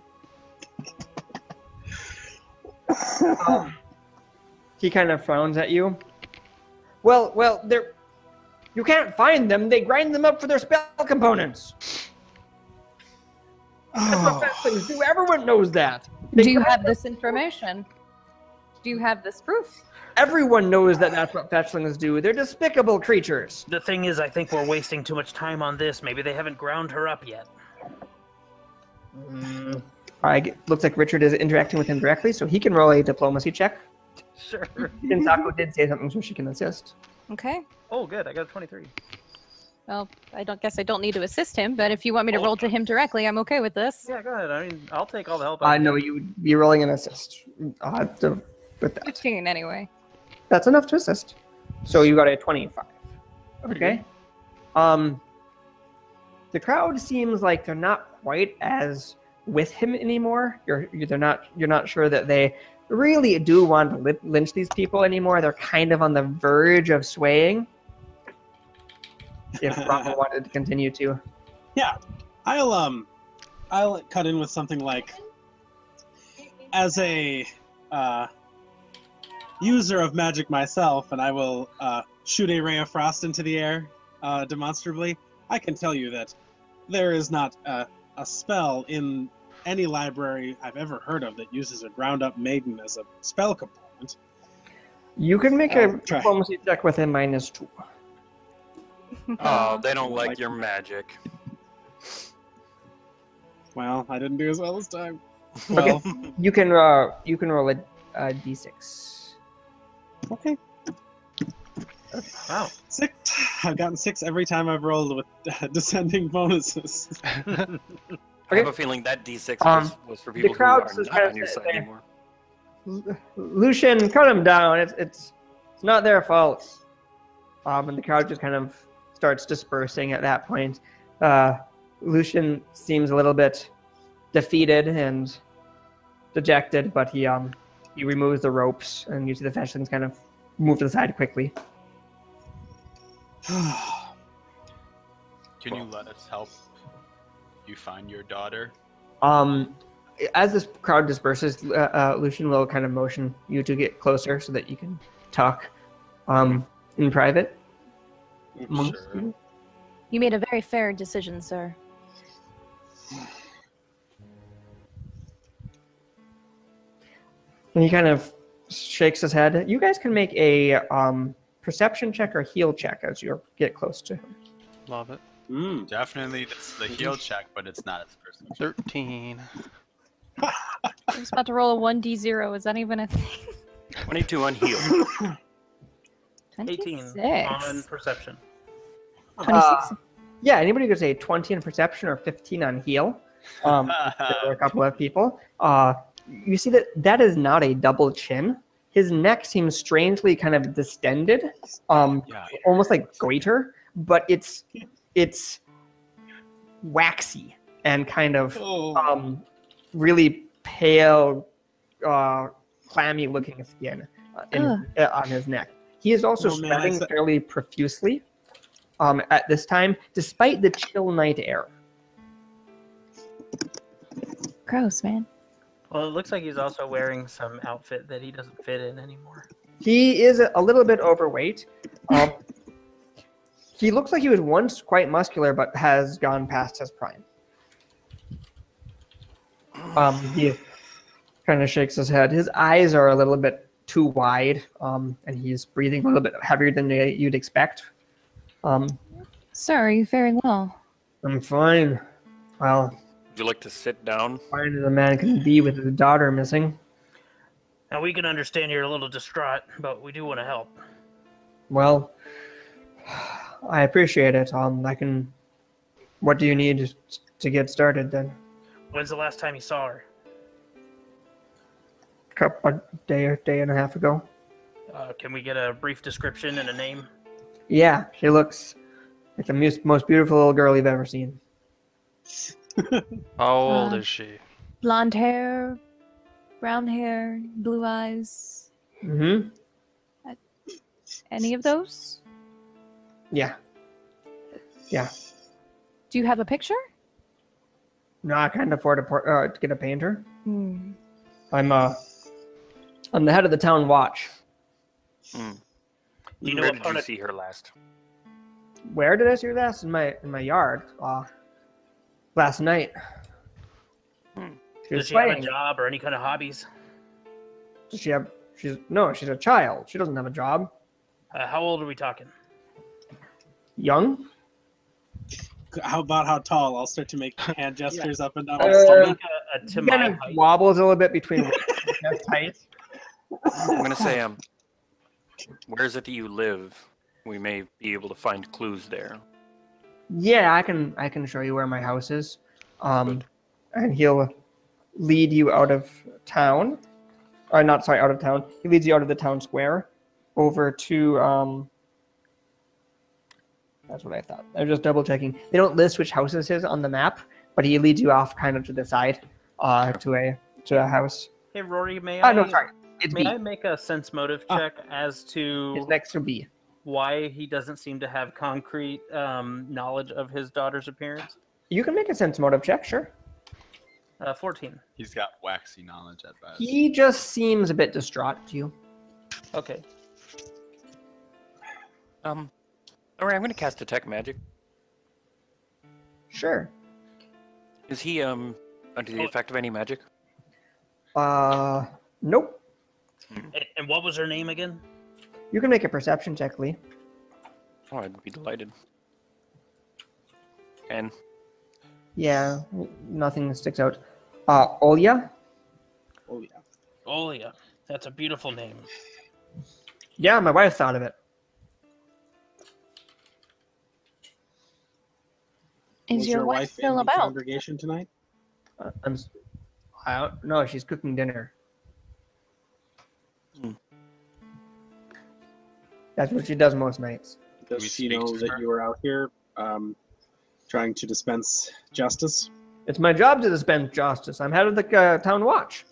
He kind of frowns at you. Well, they're... You can't find them. They grind them up for their spell components. That's what fetchlings do. Everyone knows that. Do you have this information? Do you have this proof? Everyone knows that that's what fetchlings do. They're despicable creatures. the thing is, I think we're wasting too much time on this. Maybe they haven't ground her up yet. Looks like Richard is interacting with him directly, so he can roll a diplomacy check. Sure. Shinsaku did say something, so she can assist. Okay. Oh, good. I got a 23. Well, I don't need to assist him, but if you want me to roll to him directly, I'm okay with this. Yeah, go ahead. I mean, I'll take all the help. I No, you would be rolling an assist. With that. 15 anyway. That's enough to assist. So you got a 25. Okay. The crowd seems like they're not quite as with him anymore. You're not sure that they really do want to lynch these people anymore. They're kind of on the verge of swaying. If Rama wanted to continue to. Yeah, I'll cut in with something like, as a user of magic myself, and I will shoot a ray of frost into the air demonstrably. I can tell you that there is not a spell in any library I've ever heard of that uses a ground-up maiden as a spell component. You can make a Try. diplomacy check with a -2. Oh, they don't like your magic. Well, I didn't do as well this time. Well, You can roll a d6. okay. Wow. 6. I've gotten 6 every time I've rolled with descending bonuses. I have a feeling that D6 was for the people who crowd are says not on your that side they're- anymore. Lucian, cut them down. It's not their fault. And the crowd just kind of starts dispersing at that point. Lucian seems a little bit defeated and dejected, but he removes the ropes, and you see the fetchlings kind of move to the side quickly. Can you let us help you find your daughter? As this crowd disperses, Lucian will kind of motion you to get closer so that you can talk in private. Sure. You made a very fair decision, sir. And he kind of shakes his head. You guys can make a perception check or heal check as you get close to him. Love it. Definitely the heal check, but it's not its person. 13. I was about to roll a 1d0. Is that even a thing? 22 on heal. 18 26. on perception. 26. Yeah, anybody could say 20 on perception or 15 on heal. There were a couple of people. You see that is not a double chin. His neck seems strangely kind of distended, almost like goiter, but it's waxy and kind of really pale, clammy looking skin on his neck. He is also sweating fairly profusely at this time, despite the chill night air. Gross, man. Well, it looks like he's also wearing some outfit that he doesn't fit in anymore. He is a little bit overweight. He looks like he was once quite muscular, but has gone past his prime. He kind of shakes his head. His eyes are a little bit too wide, and he's breathing a little bit heavier than you'd expect. Sir, are you faring well? I'm fine. Well, would you like to sit down? fine as a man can be with his daughter missing. Now, we can understand you're a little distraught, but we do want to help. Well, I appreciate it. What do you need to get started then? When's the last time you saw her? A day and a half ago. Can we get a brief description and a name? Yeah, she looks like the most beautiful little girl you've ever seen. How old is she? Blonde hair, brown hair, blue eyes. Mm-hmm. Any of those? Yeah. Yeah. Do you have a picture? No, I can't afford to get a painter. Hmm. I'm the head of the town watch. You know Where what did you see her last? Where did I see her last? In my yard. Last night. She was Does she have a playing. job or any kind of hobbies? Does she have? She's a child. She doesn't have a job. How old are we talking? Young. How about how tall? I'll start to make hand gestures up and down. I'll make a to She my kind of height. wobbles a little bit between chest height. I'm gonna say, where is it that you live? We may be able to find clues there. Yeah, I can show you where my house is. And he'll lead you out of town. Or not, sorry, out of town. He leads you out of the town square over to that's what I thought. I was just double checking. They don't list which house this is on the map, but he leads you off kind of to the side to a house. Hey, Rory, may No, sorry. It's B. I make a sense motive check as to It's next to B. why he doesn't seem to have concrete knowledge of his daughter's appearance? You can make a sense motive check, sure. 14. He's got waxy knowledge at best. He just seems a bit distraught to you. Okay. Alright, I'm gonna cast Detect Magic. Sure. Is he under the effect of any magic? Nope. And what was her name again? You can make a perception check, Lee. Oh, I'd be delighted. And Yeah, nothing sticks out. Olya? Oh yeah. Olia. That's a beautiful name. Yeah, my wife thought of it. Is Was your wife still in the about? congregation tonight? I don't know. She's cooking dinner. That's what she does most nights. Does we she speak know to that her? you were out here trying to dispense justice? It's my job to dispense justice. I'm head of the town watch.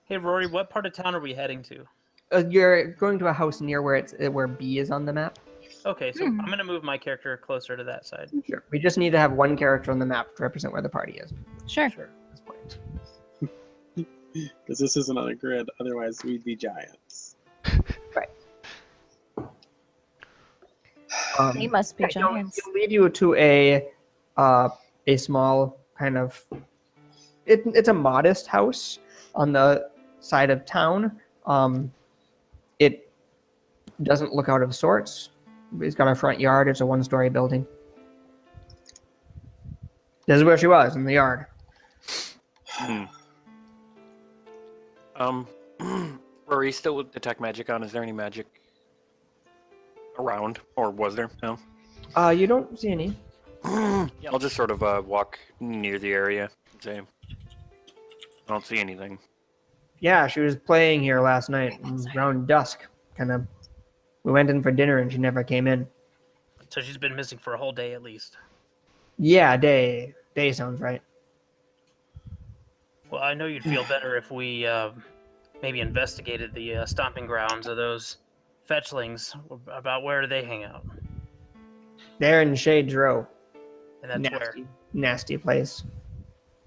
Hey, Rory, what part of town are we heading to? You're going to a house near where B is on the map. Okay, so I'm going to move my character closer to that side. Sure. We just need to have one character on the map to represent where the party is. Sure. Sure. At this point. Because this isn't on a grid, otherwise we'd be giants. Right. They must be giants. It'll lead you to a small kind of. It's a modest house on the side of town. It doesn't look out of sorts. It's got a front yard. It's a one-story building. This is where she was, in the yard. Rory, still with Detect Magic on. Is there any magic around, or was there? No. You don't see any. I'll just sort of walk near the area. And say, I don't see anything. Yeah, she was playing here last night around dusk. We went in for dinner and she never came in. So she's been missing for a whole day at least. Yeah, day sounds right. Well, I know you'd feel better if we maybe investigated the stomping grounds of those fetchlings. About where do they hang out? They're in Shades Row. And that's where? Nasty place.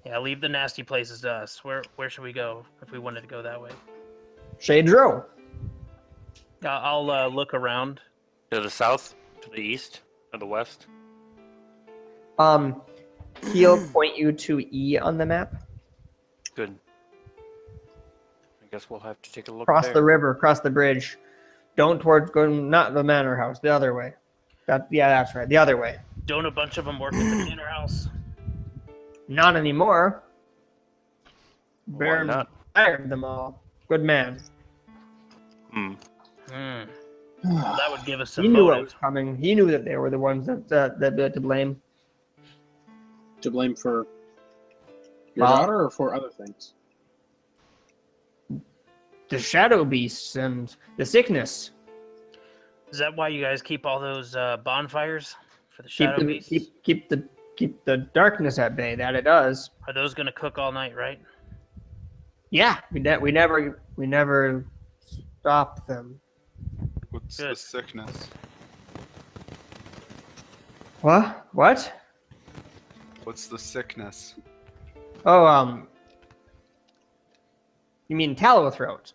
Yeah, leave the nasty places to us. Where should we go if we wanted to go that way? Shades Row. I'll look around. To the south, to the east, to the west. He'll point you to E on the map. Good. I guess we'll have to take a look Cross there. the river, cross the bridge. Don't go not the manor house, the other way. That's right, the other way. Don't a bunch of them work at the manor house? Not anymore. Why Baron not? fired them all. Good man. Well, that would give us some He knew what motive. was coming. He knew that they were the ones that to blame. To blame for your Well- daughter or for other things? The shadow beasts and the sickness. Is that why you guys keep all those bonfires for the shadow beasts? Keep the darkness at bay. That it does. Are those going to cook all night, right? Yeah, we never stop them. What's Good. the sickness? What? What's the sickness? Oh, you mean tallow throat?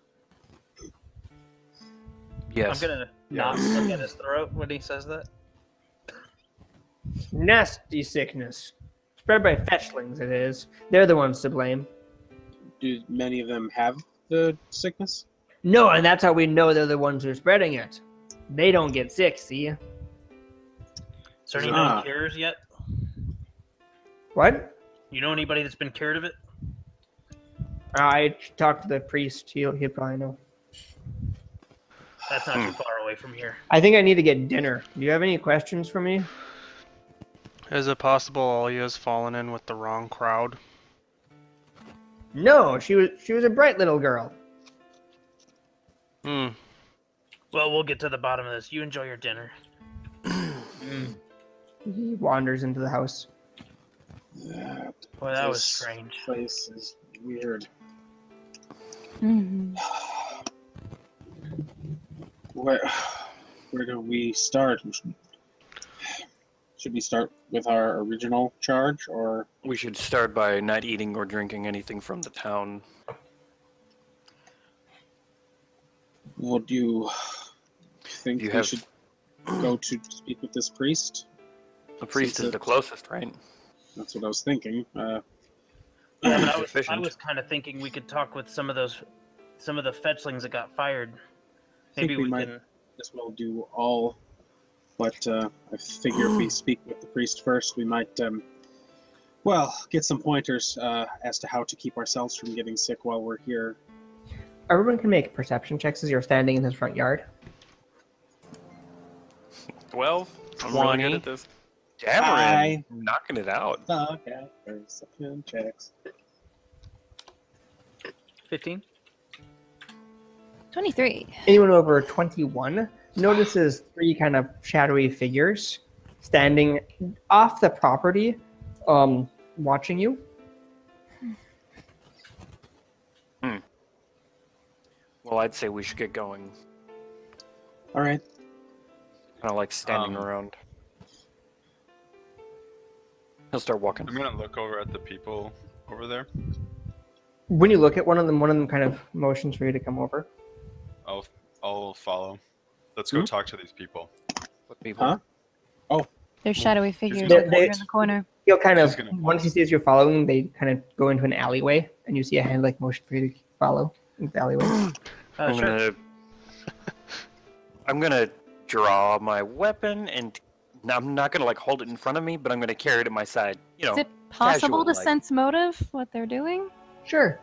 Yes. I'm going to not look at his throat when he says that. Nasty sickness. Spread by fetchlings, it is. They're the ones to blame. Do many of them have the sickness? No, and that's how we know they're the ones who are spreading it. They don't get sick, see? Is there any Ah. known cures yet? What? You know anybody that's been cured of it? I talked to the priest. He'd probably know. That's not too far away from here. I think I need to get dinner. Do you have any questions for me? Is it possible Alia has fallen in with the wrong crowd? No, she was a bright little girl. Hmm. Well, we'll get to the bottom of this. You enjoy your dinner. He wanders into the house. Boy, that was This strange. place is weird. Mhm. Where do we start? Should we start with our original charge, or We should start by not eating or drinking anything from the town. would you think You we have- should go to speak with this priest? The priest Since is the it- closest, right? That's what I was thinking. Yeah, but I was Sufficient. kind of thinking we could talk with some of the fetchlings that got fired. I think Maybe we we might can. as well do all, but I figure if we speak with the priest first, we might, get some pointers as to how to keep ourselves from getting sick while we're here. Everyone can make perception checks as you're standing in his front yard. 12. I'm really 20. good at this. Dameron, I- knocking it out. Okay, perception checks. 15? 23. Anyone over 21 notices three kind of shadowy figures standing off the property, watching you. Well, I'd say we should get going. All right. Kind of like standing around. He'll start walking. I'm gonna look over at the people over there. When you look at one of them kind of motions for you to come over. I'll follow. Let's go talk to these people. What people? Huh? They're shadowy figures They- over they- in the corner. He'll kind of, She's gonna once he sees you following, they kind of go into an alleyway, and you see a hand like motion for you to follow into the alleyway. Sure. I'm gonna draw my weapon, and I'm not gonna like hold it in front of me, but I'm gonna carry it at my side. You know, Is it possible to casual, like- sense motive, what they're doing? Sure.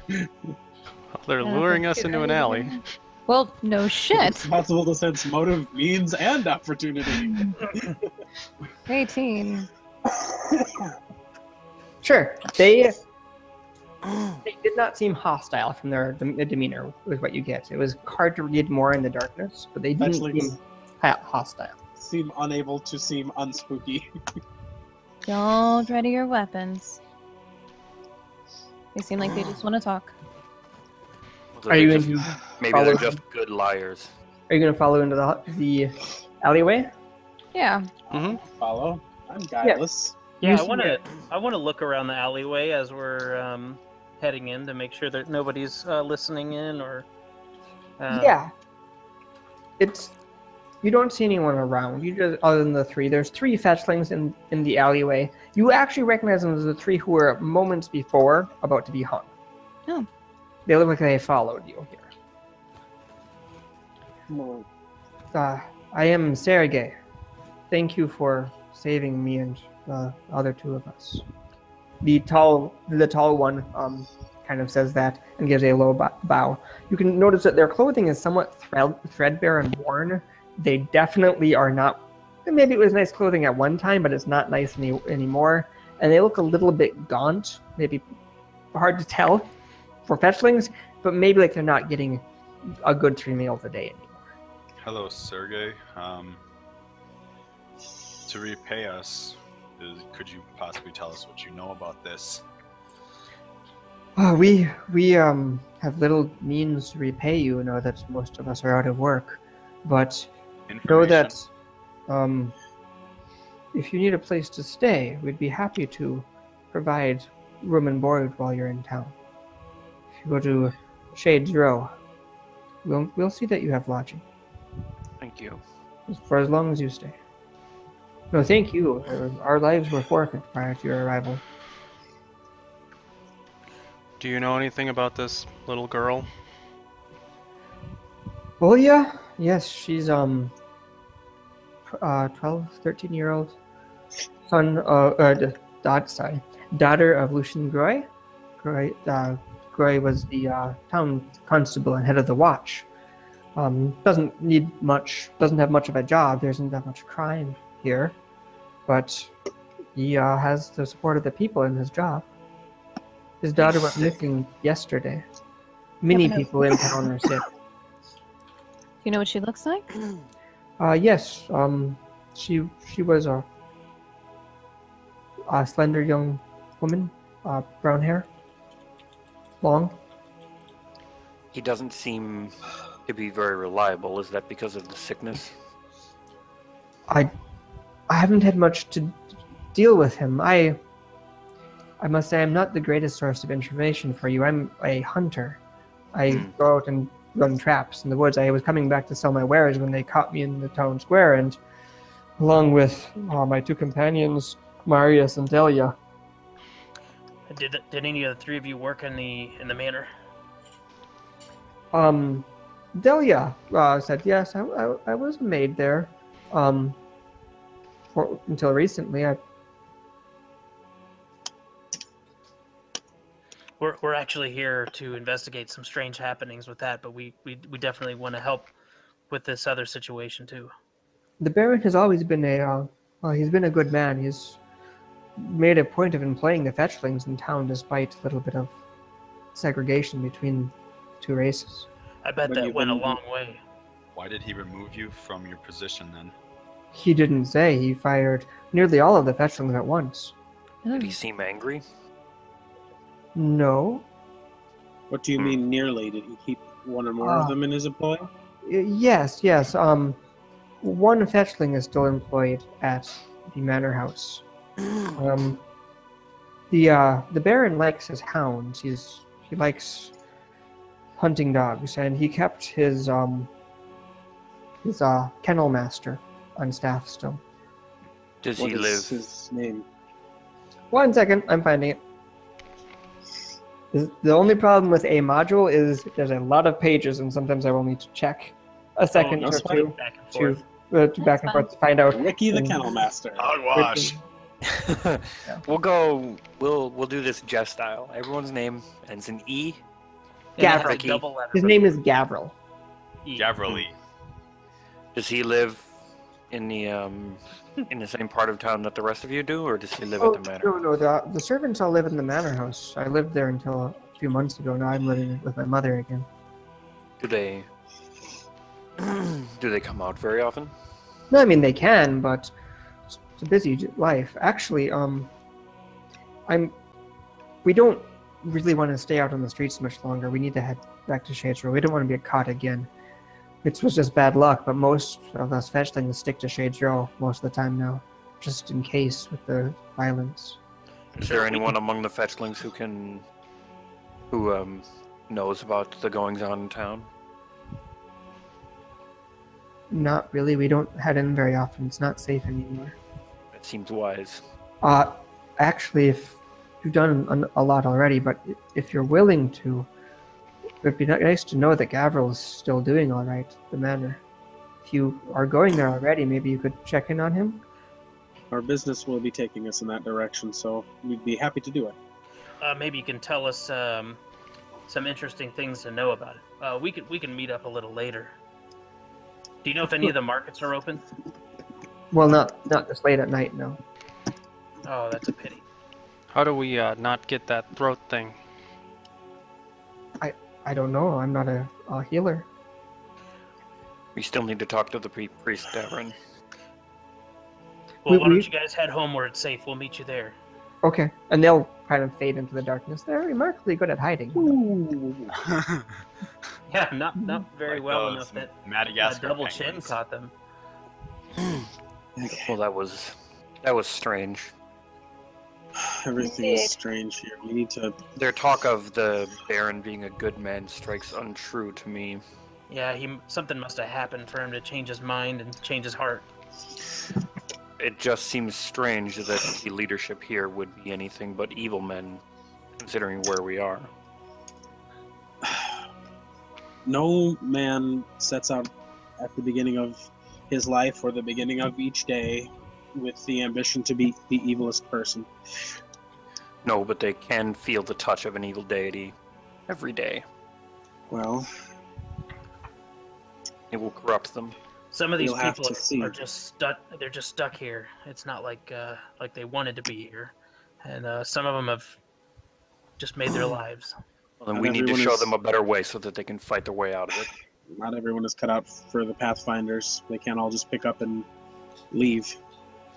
They're Yeah, luring but- us into an alley. Well, no shit. It's possible to sense motive, means, and opportunity. 18. Sure. They did not seem hostile from their demeanor, was what you get. It was hard to read more in the darkness, but they didn't seem hostile. Seem unable to seem unspooky. Don't ready your weapons. They seem like they just want to talk. Are you going to Maybe they're just good liars. Are you going to follow into the alleyway? Yeah. Follow. I'm guileless. Yeah, I want to look around the alleyway as we're heading in to make sure that nobody's listening in or. Yeah. You don't see anyone around. You just other than the three. There's 3 fetchlings in the alleyway. You actually recognize them as the 3 who were moments before about to be hung. Oh. They look like they followed you here. I am Sergei. Thank you for saving me and the other 2 of us. The tall one kind of says that and gives a low bow. You can notice that their clothing is somewhat threadbare and worn. They definitely are not. Maybe it was nice clothing at one time, but it's not nice anymore. And they look a little bit gaunt. Maybe hard to tell for fetchlings, but maybe like they're not getting a good 3 meals a day anymore. Hello, Sergey. To repay us, could you possibly tell us what you know about this? We have little means to repay you. Know that most of us are out of work, but know that if you need a place to stay, we'd be happy to provide room and board while you're in town. If you go to Shades Row, we'll see that you have lodging. Thank you. For as long as you stay. No, thank you. Our lives were forfeit prior to your arrival. Do you know anything about this little girl? Well, yeah. Yes, she's 12, 13-year-old daughter of Lucian Groy. Groy was the town constable and head of the watch. Doesn't have much of a job. There isn't that much crime here, but he has the support of the people in his job. His daughter went missing yesterday. Many people in town are sick. Do you know what she looks like? Yes. She was a slender young woman, brown hair, long. He doesn't seem to be very reliable. Is that because of the sickness? I haven't had much to deal with him. I must say I'm not the greatest source of information for you. I'm a hunter. I go out and run traps in the woods. I was coming back to sell my wares when they caught me in the town square, and along with my 2 companions, Marius and Delia. Did any of the 3 of you work in the manor? Delia said yes. I was a maid there. Until recently. We're actually here to investigate some strange happenings with that, but we definitely want to help with this other situation too. The Baron has always been he's been a good man. He's made a point of employing the fetchlings in town despite a little bit of segregation between 2 races. I bet that went a long way. Why did he remove you from your position then? He didn't say. He fired nearly all of the fetchlings at once. Did he seem angry? No. What do you mean nearly? Did he keep 1 or more of them in his employ? Yes. One fetchling is still employed at the manor house. The Baron likes his hounds. He likes hunting dogs, and he kept his kennel master on staff still. Does What he is live? his name? 1 second, I'm finding it. The only problem with a module is there's a lot of pages, and sometimes I will need to check a second or 2 back and to forth. back and forth to find out. Ricky the Kennel Master. Hogwash. We'll do this Jeff style. Everyone's name ends in E. Gavril. It's a double letter. His name is Gavril. Gavrili. Does he live in the same part of town that the rest of you do, or does he live at the manor? No. The servants all live in the manor house. I lived there until a few months ago. Now I'm living with my mother again. Do they come out very often? No, I mean they can, but it's a busy life. Actually, we don't really want to stay out on the streets much longer. We need to head back to Shades Row. We don't want to get caught again. It was just bad luck, but most of us fetchlings stick to Shades Row most of the time now, just in case with the violence. Is there anyone among the fetchlings who knows about the goings on in town? Not really. We don't head in very often. It's not safe anymore. That seems wise. Actually, if you've done a lot already, but if you're willing to, it'd be nice to know that Gavril is still doing all right at the manor. If you are going there already, maybe you could check in on him. Our business will be taking us in that direction, so we'd be happy to do it. Maybe you can tell us some interesting things to know about it. We can meet up a little later. Do you know if any of the markets are open? Well, not this late at night, no. Oh, that's a pity. How do we not get that throat thing? I don't know. I'm not a healer. We still need to talk to the priest, Davrin. Well, why don't you guys head home where it's safe? We'll meet you there. Okay. And they'll kind of fade into the darkness. They're remarkably good at hiding. Yeah, not very Like well those enough that Madagascar double chin penguins. caught them. Well, that was strange. Everything is strange here. We need to... Their talk of the Baron being a good man strikes untrue to me. Yeah, something must have happened for him to change his mind and change his heart. It just seems strange that the leadership here would be anything but evil men, considering where we are. No man sets out at the beginning of his life or the beginning of each day with the ambition to be the evilest person. No, but they can feel the touch of an evil deity every day. Well, it will corrupt them. Some of these We'll have people to see. are just stuck. They're just stuck here. It's not like they wanted to be here, and some of them have just made their lives. Well, then Not we need to everyone show is- them a better way so that they can fight their way out of it. not everyone is cut out for the Pathfinders. They can't all just pick up and leave.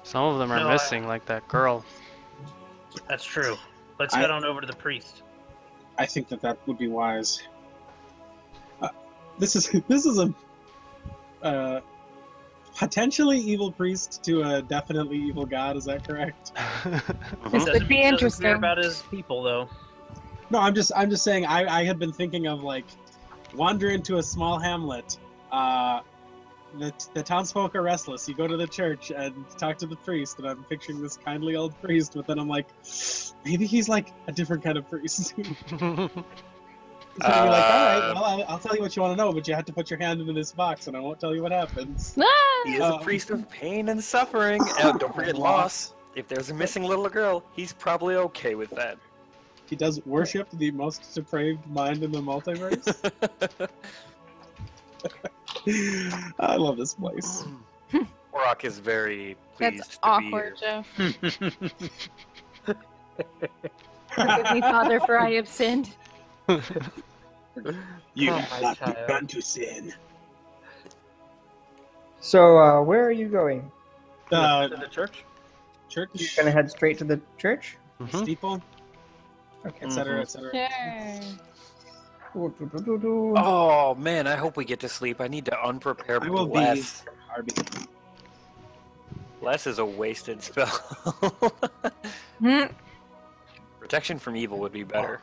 Some of them are No, missing, like that girl. That's true. Let's head on over to the priest. I think that would be wise. This is a potentially evil priest to a definitely evil god. Is that correct? This would be interesting. About his people, though. No, I'm just saying. I had been thinking of like wander into a small hamlet. The townsfolk are restless. You go to the church and talk to the priest, and I'm picturing this kindly old priest. But then I'm like, maybe he's like a different kind of priest. So you're like, all right, well, I'll tell you what you want to know, but you have to put your hand into this box, and I won't tell you what happens. He is a priest of pain and suffering. Don't forget loss. If there's a missing little girl, he's probably okay with that. He does worship the most depraved mind in the multiverse. I love this place. Rock is very pleased That's to awkward, be here. Jeff. Forgive me, Father, for I have sinned. You Oh, have my not child. begun to sin. So, where are you going? To the church? Church, You're gonna head straight to the church? Mhm. steeple, Okay. etc., etc. Sure. Oh man, I hope we get to sleep. I need to unprepare I will be Bless. RB. Bless is a wasted spell. Hmm. Protection from evil would be better.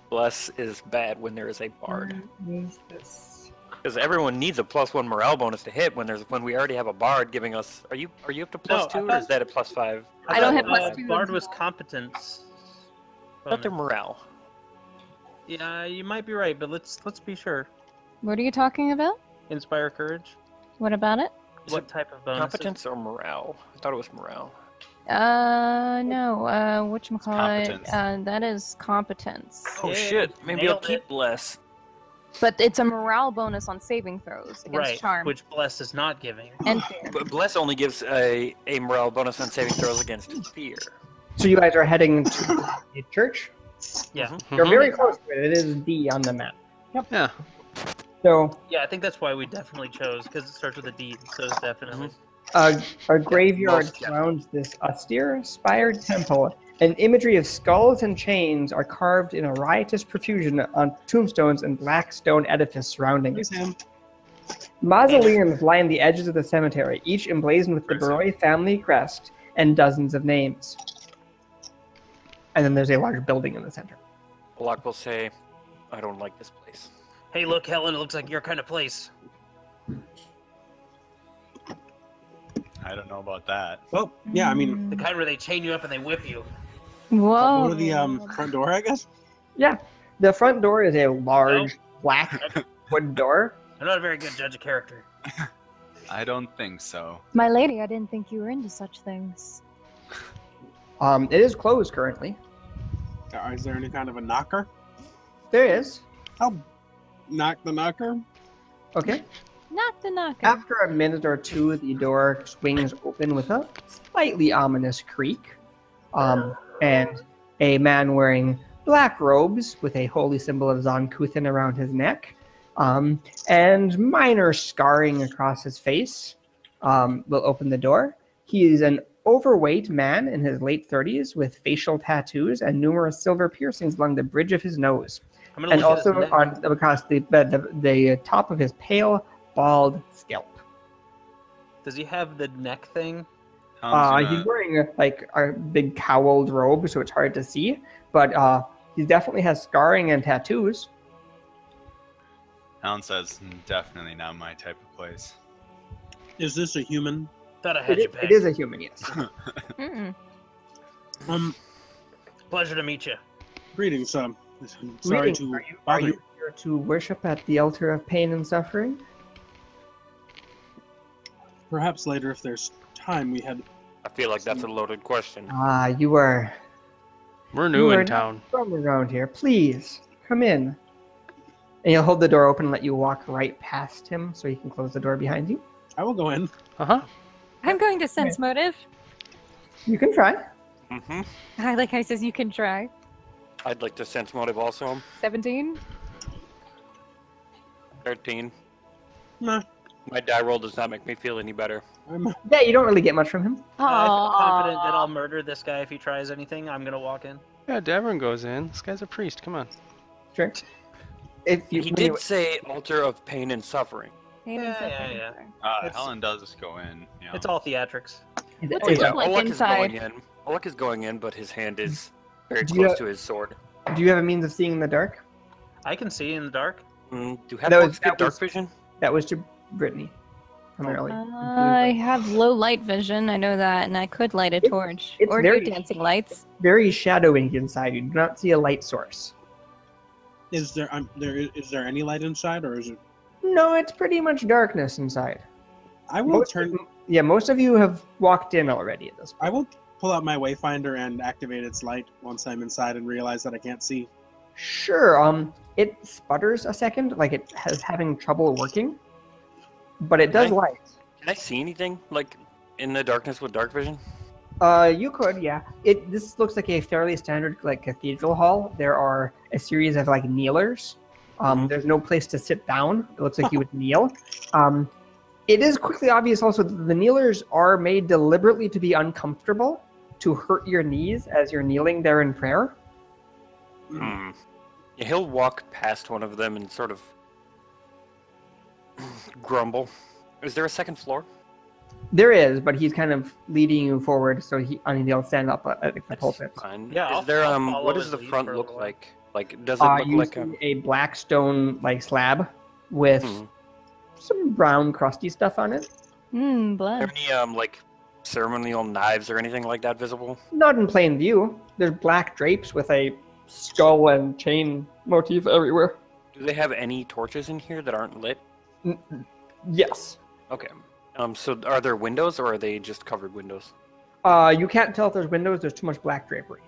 Bless is bad when there is a bard. What is this? Because everyone needs a +1 morale bonus to hit when we already have a bard giving us. Are you up to +2 I or thought- is that a +5? I don't have thought, +2 Bard as was well. competence. I thought they're morale. Yeah, you might be right, but let's be sure. What are you talking about? Inspire courage. What about it? Is What it type of bonus? Competence or morale? I thought it was morale. No, whatchamacallit? Competence. That is competence. Oh Yeah, shit! Maybe I'll nailed keep it. Bless. But it's a morale bonus on saving throws against Right, charm which Bless is not giving. and fear. But Bless only gives a morale bonus on saving throws against fear. So you guys are heading to the church? Yeah. Mm-hmm. You're very close to it. It is D on the map. Yeah. So Yeah, I think that's why we definitely chose, because it starts with a D, so it's definitely. a graveyard most surrounds this austere, spired temple, and imagery of skulls and chains are carved in a riotous profusion on tombstones and black stone edifice surrounding it. Here's him. Mausoleums line the edges of the cemetery, each emblazoned with the Rory family crest and dozens of names. And then there's a large building in the center. Olak will say, I don't like this place. Hey, look, Helen, it looks like your kind of place. I don't know about that. Well, yeah, I mean, The kind where they chain you up and they whip you. Whoa. go to the front door, I guess. Yeah, the front door is a large black wood door. I'm not a very good judge of character. I don't think so. My lady, I didn't think you were into such things. It is closed currently. Is there any kind of a knocker? There is. I'll knock the knocker. Okay. Not the knocker. After a minute or two, the door swings open with a slightly ominous creak. And a man wearing black robes with a holy symbol of Zonkuthin around his neck, and minor scarring across his face, will open the door. He is an overweight man in his late 30s with facial tattoos and numerous silver piercings along the bridge of his nose, I'm gonna and look at his also neck. across the top of his pale, bald scalp. Does he have the neck thing? He's wearing like a big cowled robe, so it's hard to see, but he definitely has scarring and tattoos. Alan says, definitely not my type of place. Is this a human? Thought I had you pegged. It is a human, yes. Mm-mm. Pleasure to meet you. Greetings. Sorry Greetings. to Are bother you here to worship at the altar of pain and suffering? Perhaps later, if there's time, we had. I feel like that's a loaded question. You are We're new You are in town. from around here. Please, come in. And he'll hold the door open and let you walk right past him so he can close the door behind you. I will go in. Uh-huh. I'm going to sense motive. You can try. Mm-hmm. I like how he says you can try. I'd like to sense motive also. 17. 13. Nah, My die roll does not make me feel any better. Yeah, you don't really get much from him. I feel confident that I'll murder this guy if he tries anything. I'm gonna walk in. Yeah, Davern goes in. This guy's a priest. Come on. Sure. If you, He did say altar of pain and suffering. Yeah. Helen does just go in. You know. It's all theatrics. What's Oh, it yeah. look like Olak inside? is going in. Olak is going in, but his hand is very Do you close have- to his sword. Do you have a means of seeing in the dark? I can see in the dark. Do have That orcs was- get that dark was- vision? That was to Brittany. Primarily. I have low light vision. I know that, and I could light a torch it's or very- do dancing lights. Very shadowy inside. You do not see a light source. is there any light inside, or is it? No, it's pretty much darkness inside. I will Most of you have walked in already at this point. I will pull out my Wayfinder and activate its light once I'm inside and realize that I can't see. Sure. It sputters a second, like it has having trouble working, but it does Okay. light. Can I see anything, like, in the darkness with dark vision? You could, yeah. This looks like a fairly standard like cathedral hall. There are a series of like kneelers. There's no place to sit down. It looks like you would kneel. It is quickly obvious also that the kneelers are made deliberately to be uncomfortable, to hurt your knees as you're kneeling there in prayer. Yeah, he'll walk past one of them and sort of grumble. Is there a second floor? There is, but he's kind of leading you forward, so he'll stand up at the That's pulpit. fine. Yeah, Is there I'll follow what does his the lead front for a look little like? Like, does it look You like see a black stone like slab with some brown crusty stuff on it. Are there Blood. any like ceremonial knives or anything like that visible? Not in plain view. There's black drapes with a skull and chain motif everywhere. Do they have any torches in here that aren't lit? Yes. Okay. So are there windows or are they just covered windows? You can't tell if there's windows. There's too much black drapery.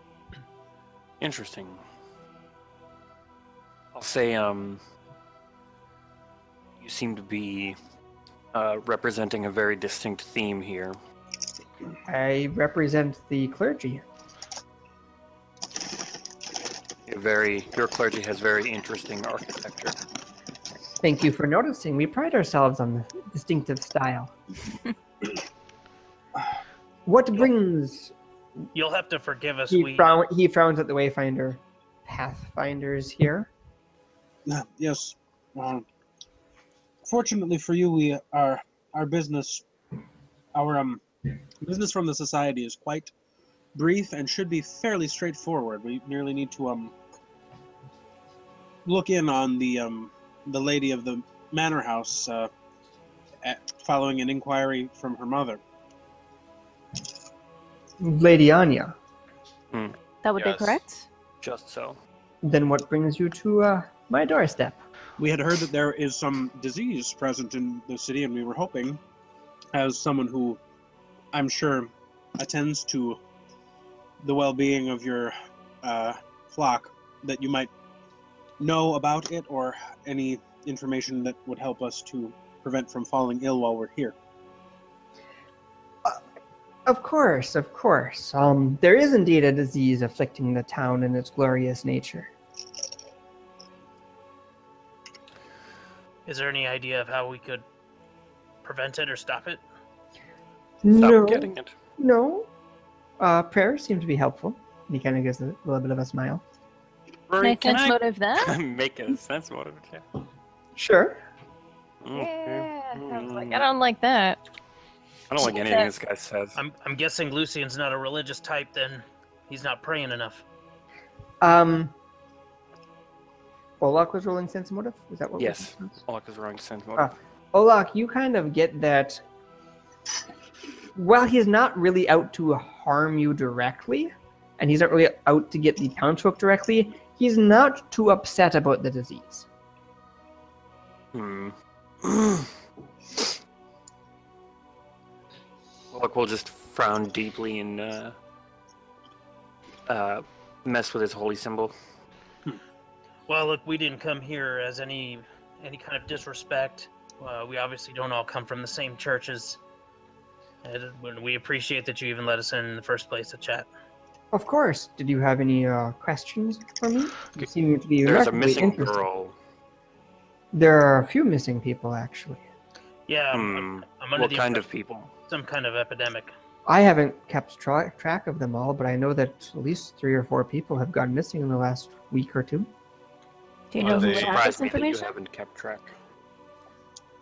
Interesting. I'll say, You seem to be representing a very distinct theme here. I represent the clergy. Your clergy has very interesting architecture. Thank you for noticing. We pride ourselves on the distinctive style. What brings... You'll have to forgive us. He frowns at the Wayfinder. Pathfinders here? Yes. Fortunately for you, our business from the society is quite brief and should be fairly straightforward. We merely need to look in on the lady of the manor house following an inquiry from her mother. Lady Anya. That would be Yes. correct. Just so. Then what brings you to my doorstep? We had heard that there is some disease present in the city, and we were hoping, as someone who I'm sure attends to the well-being of your flock, that you might know about it or any information that would help us to prevent from falling ill while we're here. Of course, of course. There is indeed a disease afflicting the town in its glorious nature. Is there any idea of how we could prevent it or stop it? No, getting it. no. Prayers seem to be helpful. He kind of gives a little bit of a smile. Rory, Can I sense motive that? make a sense motive? Yeah. Sure. Okay. Yeah. I was like, I don't like that. I don't like anything this guy says. I'm guessing Lucian's not a religious type, then he's not praying enough. Olak was rolling sense motive? Is that what? Yes. Olak is wrong sense motive. Olak, you kind of get that. Well, he's not really out to harm you directly, and he's not really out to get the townsfolk directly. He's not too upset about the disease. Olak will just frown deeply and mess with his holy symbol. Well, look, we didn't come here as any kind of disrespect. We obviously don't all come from the same churches. And we appreciate that you even let us in the first place to chat. Of course. Did you have any questions for me? You seem to be There's a remarkably missing interested. girl. There are a few missing people, actually. Yeah, I'm under What the kind of impression people? some kind of epidemic. I haven't kept track of them all, but I know that at least 3 or 4 people have gone missing in the last week or 2. Do you Well, know who they would have Surprised this me that you information? haven't kept track.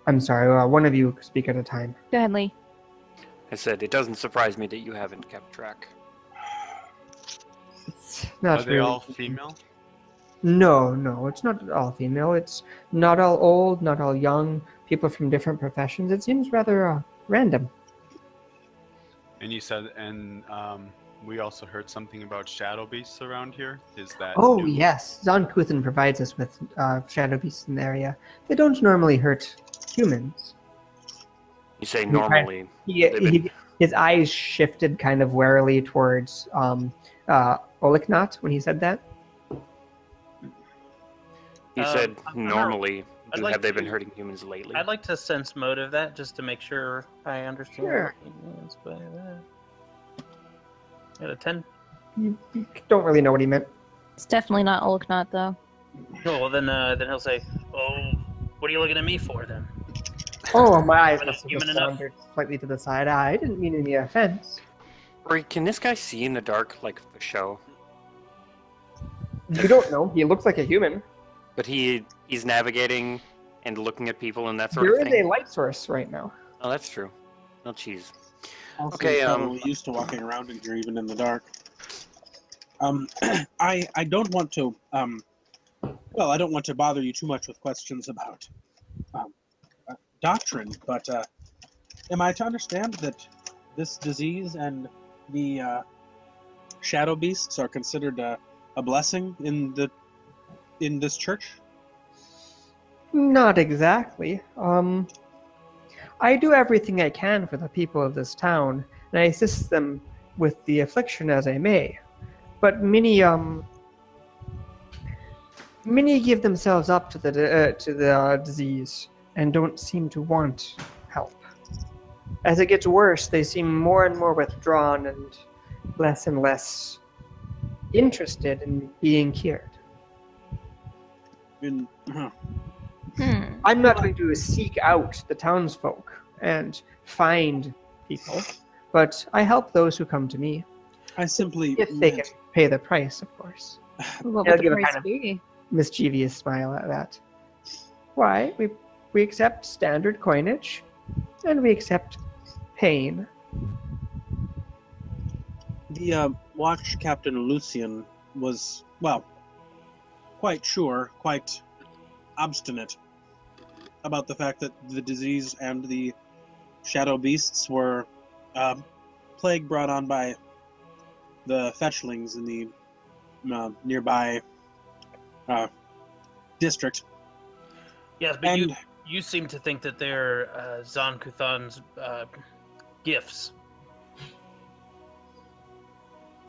I'm sorry, one of you speak at a time. Go ahead, Lee. I said it doesn't surprise me that you haven't kept track. It's not Are they really... all female? No, it's not all female. It's not all old, not all young, people from different professions. It seems rather random. And you said, and we also heard something about shadow beasts around here. Is that? Oh, new? yes. Zonkuthan provides us with shadow beasts in the area. They don't normally hurt humans. You say normally. His eyes shifted kind of warily towards Oliknot when he said that. You said I'm not- normally. I'd like Have they been to- hurting humans lately? I'd like to sense motive that just to make sure I understand. Sure. What he means by that. Out of 10. You don't really know what he meant. It's definitely not Olknot, though. Oh, well, then he'll say, "Oh, what are you looking at me for then?" Oh, my eyes must have Human just enough. wandered slightly to the side. I didn't mean any offense. Rory, can this guy see in the dark like the show? You don't know. He looks like a human. But he's navigating and looking at people and that sort There of is thing. a light source right now. Oh, that's true. No cheese. Also, Okay, probably used to walking around in here even in the dark. I don't want to well, I don't want to bother you too much with questions about doctrine, but am I to understand that this disease and the shadow beasts are considered a blessing in this church? Not exactly. I do everything I can for the people of this town, and I assist them with the affliction as I may. But many give themselves up to the disease and don't seem to want help. As it gets worse, they seem more and more withdrawn and less interested in being cured. I'm not going to seek out the townsfolk and find people, but I help those who come to me. I simply If they can pay the price, of course. What I'll would the give a price kind of be? mischievous smile at that. Why? We accept standard coinage, and we accept pain. The watch captain Lucian was, well, quite sure, quite obstinate about the fact that the disease and the shadow beasts were plague brought on by the fetchlings in the nearby district. Yes, but you seem to think that they're Zon Kuthan's gifts.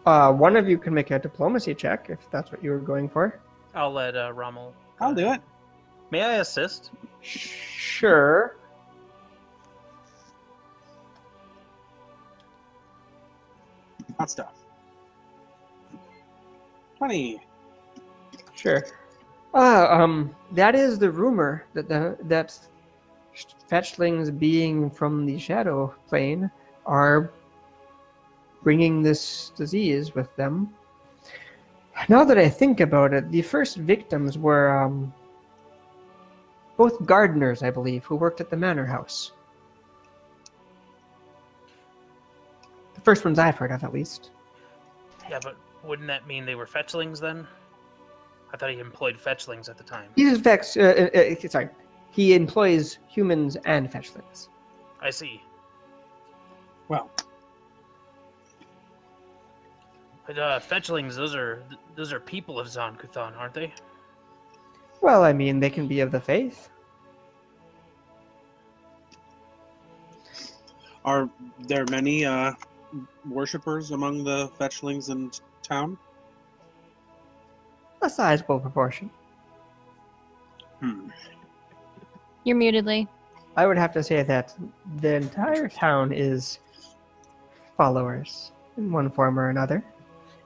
One of you can make a diplomacy check if that's what you were going for. I'll let Rommel. I'll do it. May I assist? Sure. Hot stuff. 20. Sure. That is the rumor that fetchlings being from the shadow plane are bringing this disease with them. Now that I think about it, the first victims were both gardeners, I believe, who worked at the manor house. The first ones I've heard of, at least. Yeah, but wouldn't that mean they were fetchlings then? I thought he employed fetchlings at the time. He employs humans and fetchlings. I see. Well, But fetchlings, those are people of Zon Kuthan, aren't they? Well, I mean, they can be of the faith. are there many worshippers among the fetchlings in town? A sizable proportion. You're muted, Lee. I would have to say that the entire town is followers in one form or another.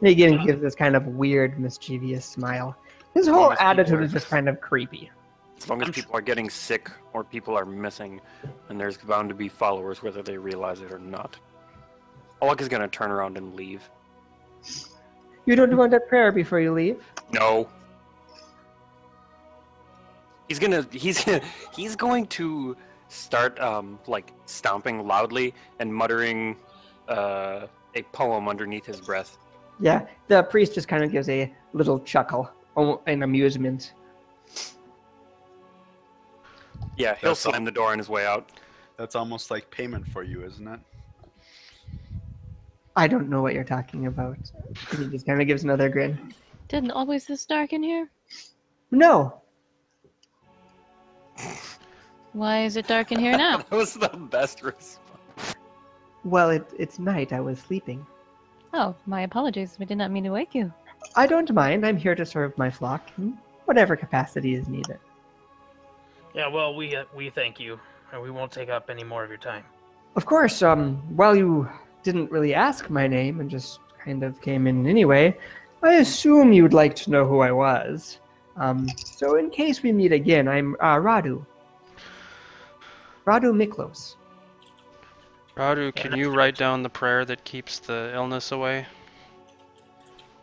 And again, gives this kind of weird, mischievous smile. His whole attitude is just kind of creepy. As long as people are getting sick or people are missing, then there's bound to be followers whether they realize it or not. Olak is going to turn around and leave. You don't want a prayer before you leave? No. He's going to start like stomping loudly and muttering a poem underneath his breath. Yeah, the priest just kind of gives a little chuckle in amusement. Yeah, he'll slam the door on his way out. That's almost like payment for you, isn't it? I don't know what you're talking about. He just kind of gives another grin. Didn't always this dark in here? No. Why is it dark in here now? That was the best response. Well, it's night. I was sleeping. Oh, my apologies. We did not mean to wake you. I don't mind. I'm here to serve my flock in whatever capacity is needed. Yeah, well, we thank you, and we won't take up any more of your time. Of course, while you didn't really ask my name and just kind of came in anyway, I assume you'd like to know who I was. So in case we meet again, I'm Radu. Radu Miklos. Radu, can you write down the prayer that keeps the illness away?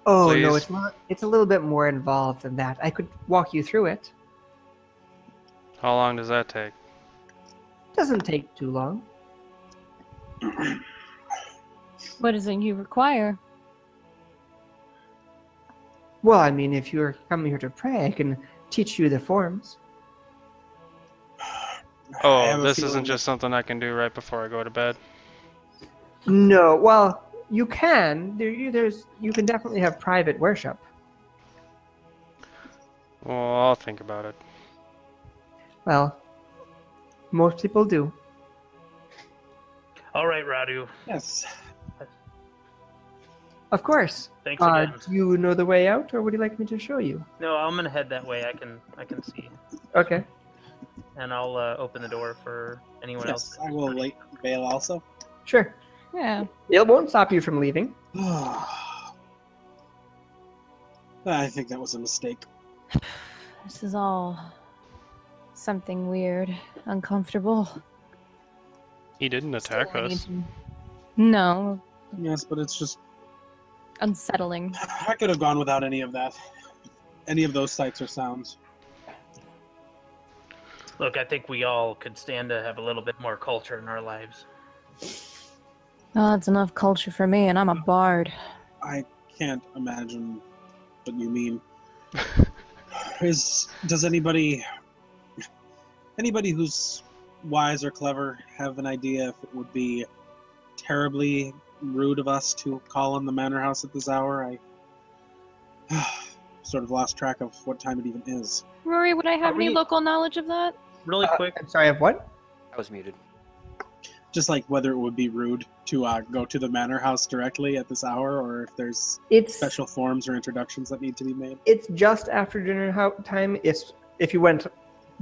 Oh, Please? no, it's not. It's a little bit more involved than that. I could walk you through it. How long does that take? Doesn't take too long. What is it you require? Well, I mean, if you're coming here to pray, I can teach you the forms. Oh, this isn't just something I can do right before I go to bed? No, well, you can. You can definitely have private worship. Well, I'll think about it. Well, most people do. All right, Radu. Yes. Of course. Thanks again. Do you know the way out, or would you like me to show you? No, I'm gonna head that way. I can see. Okay. and I'll open the door for anyone else. Yes, I will late bail also. Sure. Yeah. It won't stop you from leaving. I think that was a mistake. This is all something weird, uncomfortable. He didn't attack Still, I need us. to- No, Yes, but it's just unsettling. I could have gone without any of that. Any of those sights or sounds. Look, I think we all could stand to have a little bit more culture in our lives. Oh, that's enough culture for me, and I'm a bard. I can't imagine what you mean. Does anybody who's wise or clever have an idea if it would be terribly rude of us to call on the manor house at this hour? I sort of lost track of what time it even is. Rory, would I have any we- local knowledge of that? Really quick, I'm sorry, of what? I was muted. Just like whether it would be rude to go to the manor house directly at this hour, or if there's It's special forms or introductions that need to be made. it's just after dinner time. If you went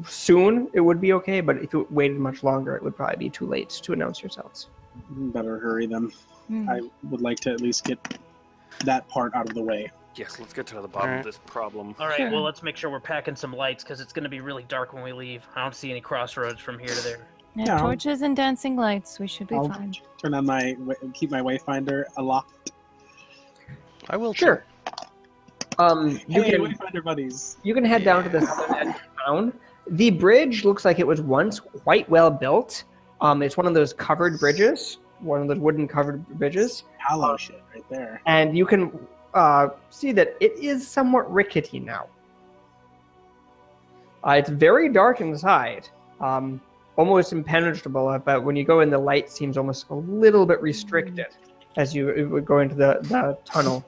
soon, it would be okay, but if you waited much longer, it would probably be too late to announce yourselves. Better hurry then. Hmm. I would like to at least get that part out of the way. Yes, let's get to the bottom of this problem. all right. Sure. Well, let's make sure we're packing some lights because it's going to be really dark when we leave. I don't see any crossroads from here to there. Yeah, Yeah. torches and dancing lights. We should be I'll fine. turn on keep my wayfinder aloft. I will. Sure. You Hey, can wayfinder buddies. you can head down to the southern end of town. The bridge looks like it was once quite well built. It's one of those covered bridges, one of those wooden covered bridges, Hollow shit right there. and you can see that it is somewhat rickety now. It's very dark inside, almost impenetrable, but when you go in, the light seems almost a little bit restricted as you would go into the tunnel.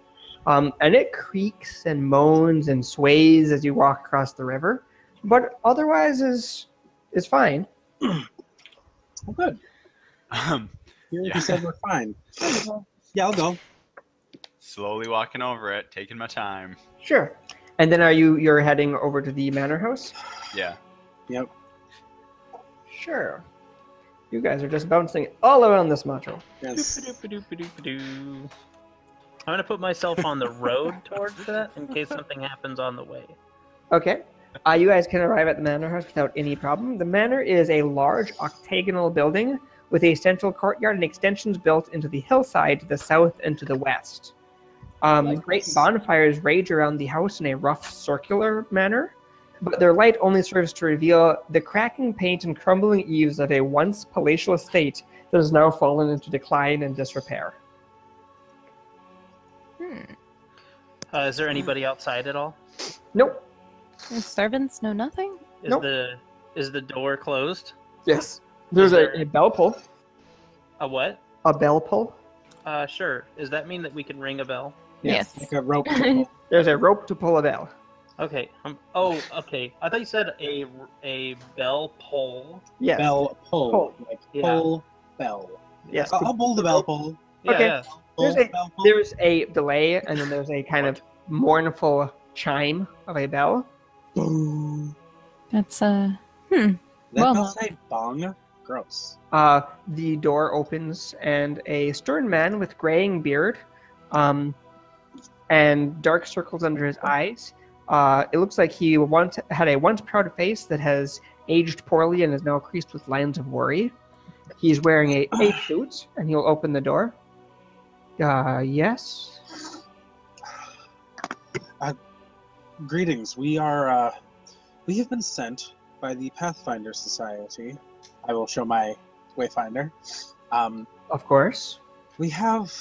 And it creaks and moans and sways as you walk across the river, but otherwise is fine. Oh, good. You Yeah. said we're fine. Yeah, I'll go. Slowly walking over it, taking my time. Sure. And then you're heading over to the manor house? Yeah. Yep. Sure. You guys are just bouncing all around this macho. Yes. I'm going to put myself on the road towards that in case something happens on the way. Okay. You guys can arrive at the manor house without any problem. The manor is a large octagonal building with a central courtyard and extensions built into the hillside to the south and to the west. Great bonfires rage around the house in a rough circular manner, but their light only serves to reveal the cracking paint and crumbling eaves of a once palatial estate that has now fallen into decline and disrepair. Is there anybody outside at all? Nope. No servants, no nothing? Is Nope. is the door closed? Yes. There's there- a bell pull. A what? A bell pull. Sure. Does that mean that we can ring a bell? Yes. Like a rope. to pull. There's a rope to pull a bell. Okay. Oh, okay. I thought you said a bell pull. Yes. Bell pull. Pull. Like Yeah. pull bell. Yes. I'll pull the bell pull. Yeah, Okay. yeah. Pull, There's bell pull. There's a delay, and then there's a kind of mournful chime of a bell. Boom. That's That Well bell say bong? Gross. The door opens, and a stern man with graying beard, and dark circles under his eyes. It looks like he once had a once proud face that has aged poorly and is now creased with lines of worry. He's wearing a suit, and he'll open the door. Yes. Greetings. We have been sent by the Pathfinder Society. I will show my wayfinder. Of course. We have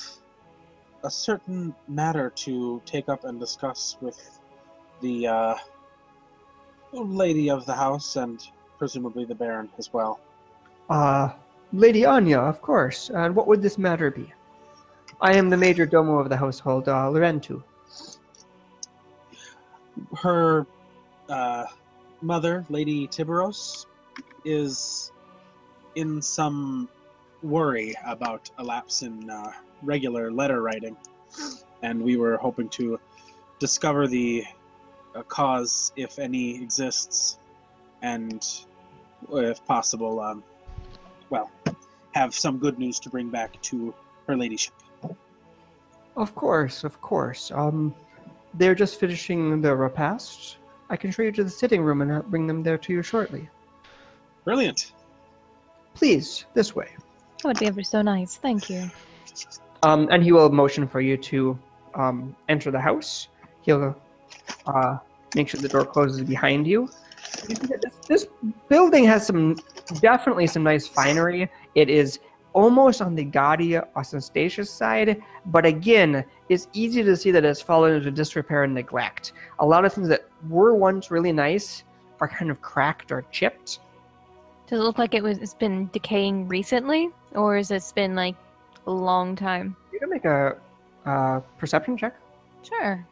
a certain matter to take up and discuss with the lady of the house and presumably the Baron as well. Lady Anya, of course. And what would this matter be? I am the major domo of the household, Lorentu. Her mother, Lady Tiberos, is in some worry about a lapse in regular letter writing, and we were hoping to discover the cause, if any, exists, and if possible, have some good news to bring back to her ladyship. Of course, of course. They're just finishing the repast. I can show you to the sitting room and bring them there to you shortly. Brilliant. Please, this way. That would be ever so nice. Thank you. And he will motion for you to enter the house. He'll make sure the door closes behind you. You see that this building has definitely some nice finery. It is almost on the gaudy, ostentatious side, but again, it's easy to see that it's fallen into disrepair and neglect. A lot of things that were once really nice are kind of cracked or chipped. Does it look like it's been decaying recently, or has it been like a long time? You can make a perception check. Sure.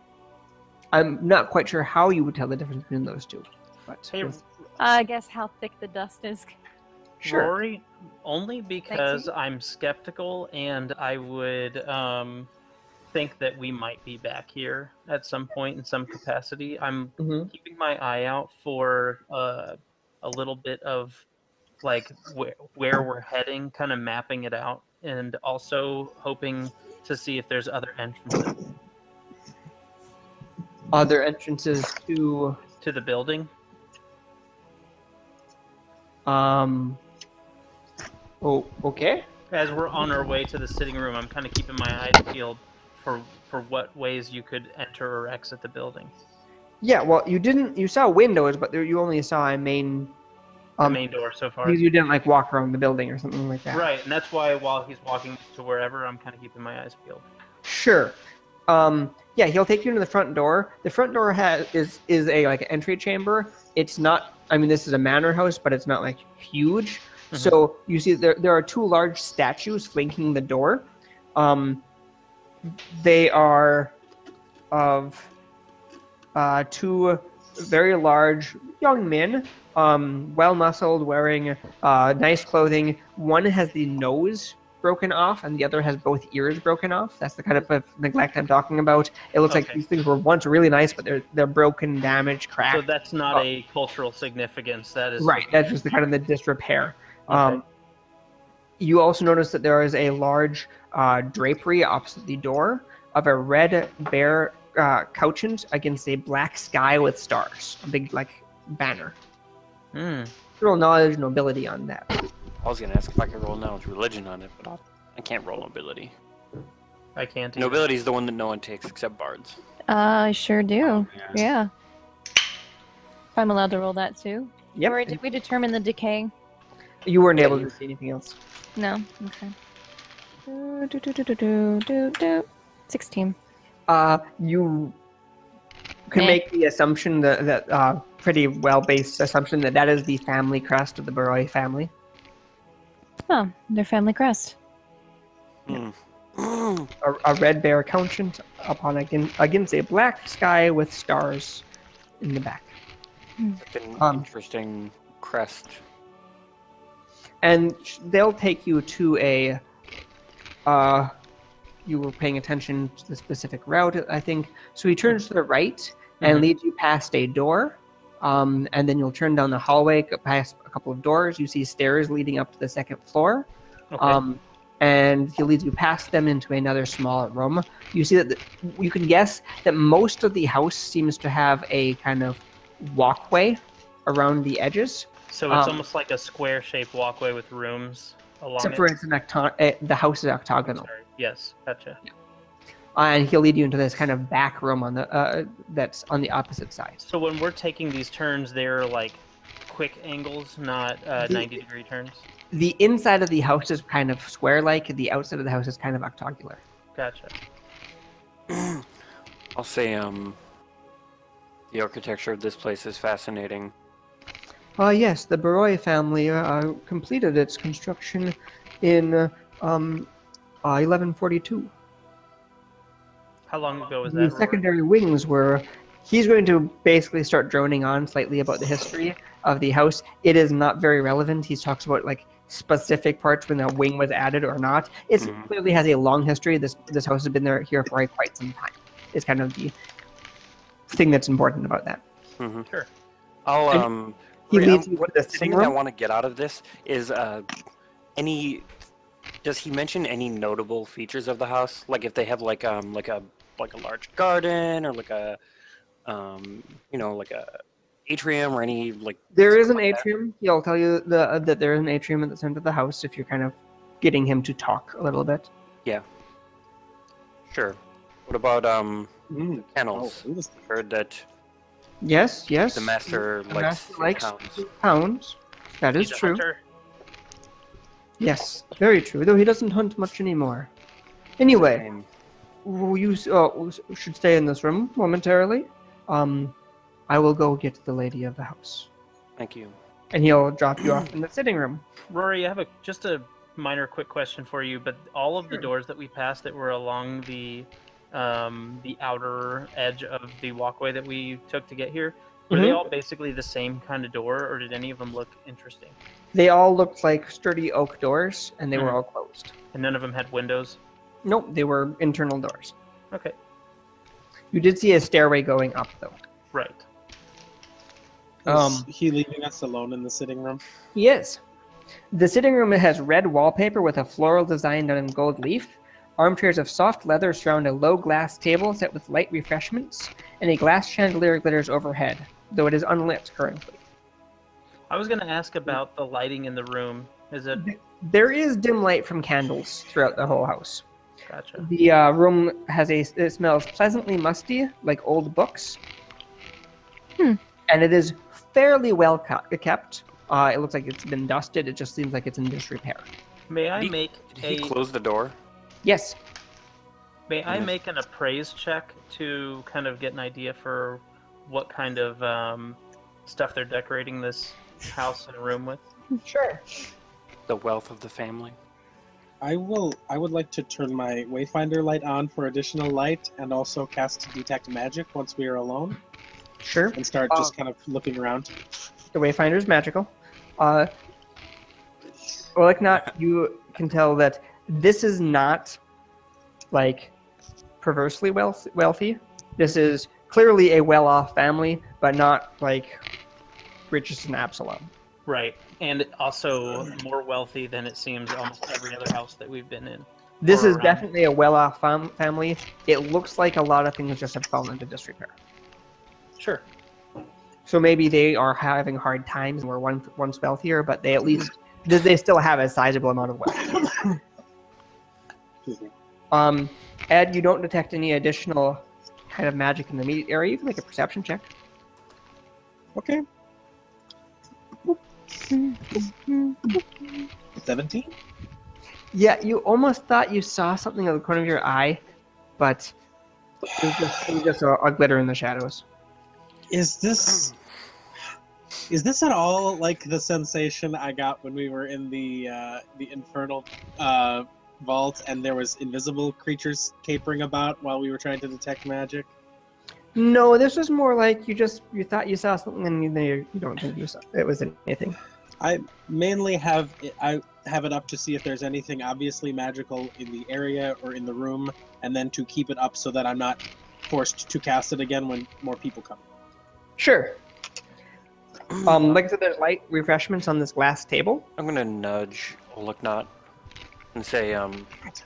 I'm not quite sure how you would tell the difference between those two, but Hey, I guess how thick the dust is. sure. Rory, only because I'm skeptical and I would think that we might be back here at some point in some capacity. I'm keeping my eye out for a little bit of like where we're heading, kind of mapping it out, and also hoping to see if there's other entrances. Other entrances to the building? Oh, okay. As we're on our way to the sitting room, I'm kind of keeping my eyes peeled for what ways you could enter or exit the building. Yeah, well, you saw windows, but you only saw a main... the main door so far. Because you didn't, like, walk around the building or something like that. Right, and that's why while he's walking to wherever, I'm kind of keeping my eyes peeled. Sure. Yeah, he'll take you into the front door. The front door is a like entry chamber. It's not. I mean, this is a manor house, but it's not like huge. Mm-hmm. So you see, there are two large statues flanking the door. They are of two very large young men, well muscled, wearing nice clothing. One has the nose broken off, and the other has both ears broken off. That's the kind of neglect I'm talking about. It looks like these things were once really nice, but they're broken, damaged, cracked. So that's not a cultural significance. That is right. That's just the kind of the disrepair. Okay. You also notice that there is a large drapery opposite the door of a red bear couchant against a black sky with stars. A big like banner. Real knowledge, nobility on that. I was gonna ask if I could roll knowledge religion on it, but I can't roll nobility. I can't. Nobility is the one that no one takes except bards. I sure do. Oh, yeah. If I'm allowed to roll that too. Yep. Or did we determine the decay? You weren't able to see anything else. No. Okay. 16. You can make the assumption that pretty well-based assumption that is the family crest of the Rory family. Oh, their family crest. A red bear couchant against a black sky with stars in the back. An interesting crest. And they'll take you to a... you were paying attention to the specific route, I think. So he turns to the right and leads you past a door. And then you'll turn down the hallway, past a couple of doors. You see stairs leading up to the second floor. Okay. And he leads you past them into another smaller room. You see that you can guess that most of the house seems to have a kind of walkway around the edges. So it's almost like a square-shaped walkway with rooms along except for it's the house is octagonal. Sorry. Yes, gotcha. Yeah. And he'll lead you into this kind of back room on the that's on the opposite side. So when we're taking these turns, they're like quick angles, not 90-degree turns? The inside of the house is kind of square-like. The outside of the house is kind of octagonal. Gotcha. I'll say the architecture of this place is fascinating. Yes, the Baroy family completed its construction in 1142. How long ago was that? The secondary wings were... He's going to basically start droning on slightly about the history of the house. It is not very relevant. He talks about like specific parts when the wing was added or not. It clearly has a long history. This house has been here for quite some time. It's kind of the thing that's important about that. Sure. I'll He Wait, leads you to the sitting something I room. want to get out of this is does he mention any notable features of the house? Like if they have like a large garden or like a like a atrium or any like. There is an like that? atrium. He'll tell you that there is an atrium at the center of the house if you're kind of getting him to talk a little bit. Yeah. Sure. What about kennels? Oh, Heard that Yes. the master The likes master likes hounds. hounds. That is He's a true. hunter. Yes, very true. Though he doesn't hunt much anymore. Anyway, you should stay in this room momentarily. I will go get the lady of the house, Thank you. and he'll drop you off in the sitting room. Rory, I have just a minor quick question for you. But all of the Sure. doors that we passed that were along the outer edge of the walkway that we took to get here, were they all basically the same kind of door, or did any of them look interesting? They all looked like sturdy oak doors, and they were all closed. And none of them had windows? Nope, they were internal doors. Okay, You did see a stairway going up, though. right. Is he leaving us alone in the sitting room? Yes. The sitting room has red wallpaper with a floral design done in gold leaf. Armchairs of soft leather surround a low glass table set with light refreshments, and a glass chandelier glitters overhead, though it is unlit currently. I was going to ask about the lighting in the room. Is it... There is dim light from candles throughout the whole house. Gotcha. The room it smells pleasantly musty, like old books. And it is fairly well kept. It looks like it's been dusted. It just seems like it's in disrepair. May I Did make he close the door? Yes. May I make an appraise check to kind of get an idea for what kind of stuff they're decorating this house and room with? Sure. The wealth of the family. I would like to turn my Wayfinder light on for additional light, and also cast Detect Magic once we are alone, Sure. and start just kind of looking around. The Wayfinder is magical. Well, like not, you can tell that this is not like perversely wealthy. This is clearly a well-off family, but not like richest in Absalom. Right. And also more wealthy than it seems almost every other house that we've been in. This Or is around. definitely a well-off family. It looks like a lot of things just have fallen into disrepair. Sure. So maybe they are having hard times and were once wealthier, but they at least they still have a sizable amount of wealth. Ed, you don't detect any additional kind of magic in the immediate area. You can make a perception check. Okay. 17? Yeah, you almost thought you saw something at the corner of your eye, but it was just a glitter in the shadows. Is this at all like the sensation I got when we were in the infernal vault and there was invisible creatures capering about while we were trying to detect magic? No, this was more like you thought you saw something and you don't think you saw it was anything. I mainly have it up to see if there's anything obviously magical in the area or in the room, and then to keep it up so that I'm not forced to cast it again when more people come. Sure. Like I said, there's light refreshments on this glass table. I'm gonna nudge Olaknot and say, it's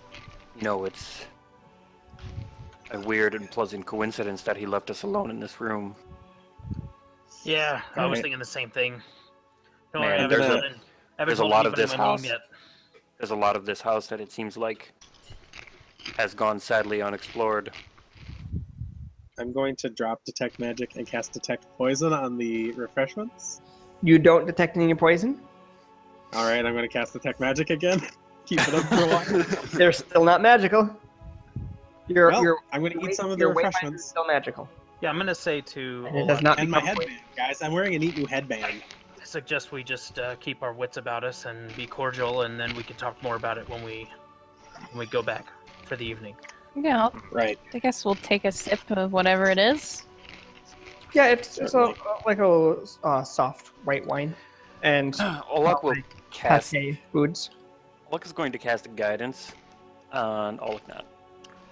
a weird and pleasant coincidence that he left us alone in this room. Yeah, I was Right. thinking the same thing. Don't Man, worry, I there's haven't a told lot of anybody this my name house. yet. There's a lot of this house that it seems like has gone sadly unexplored. I'm going to drop Detect Magic and cast Detect Poison on the refreshments. You don't detect any poison. Alright, I'm going to cast Detect Magic again. Keep it up for a while. They're still not magical. Your I'm going to eat some of the your Wayfinder is refreshments. still magical. Yeah, I'm gonna say to And it does not And my become headband, guys. I'm wearing a neat new headband. I suggest we just keep our wits about us and be cordial, and then we can talk more about it when we go back for the evening. Yeah, Right. I guess we'll take a sip of whatever it is. Yeah, it's like a soft white wine, and Olak will cast. pate foods. Olak is going to cast guidance on Olaknot.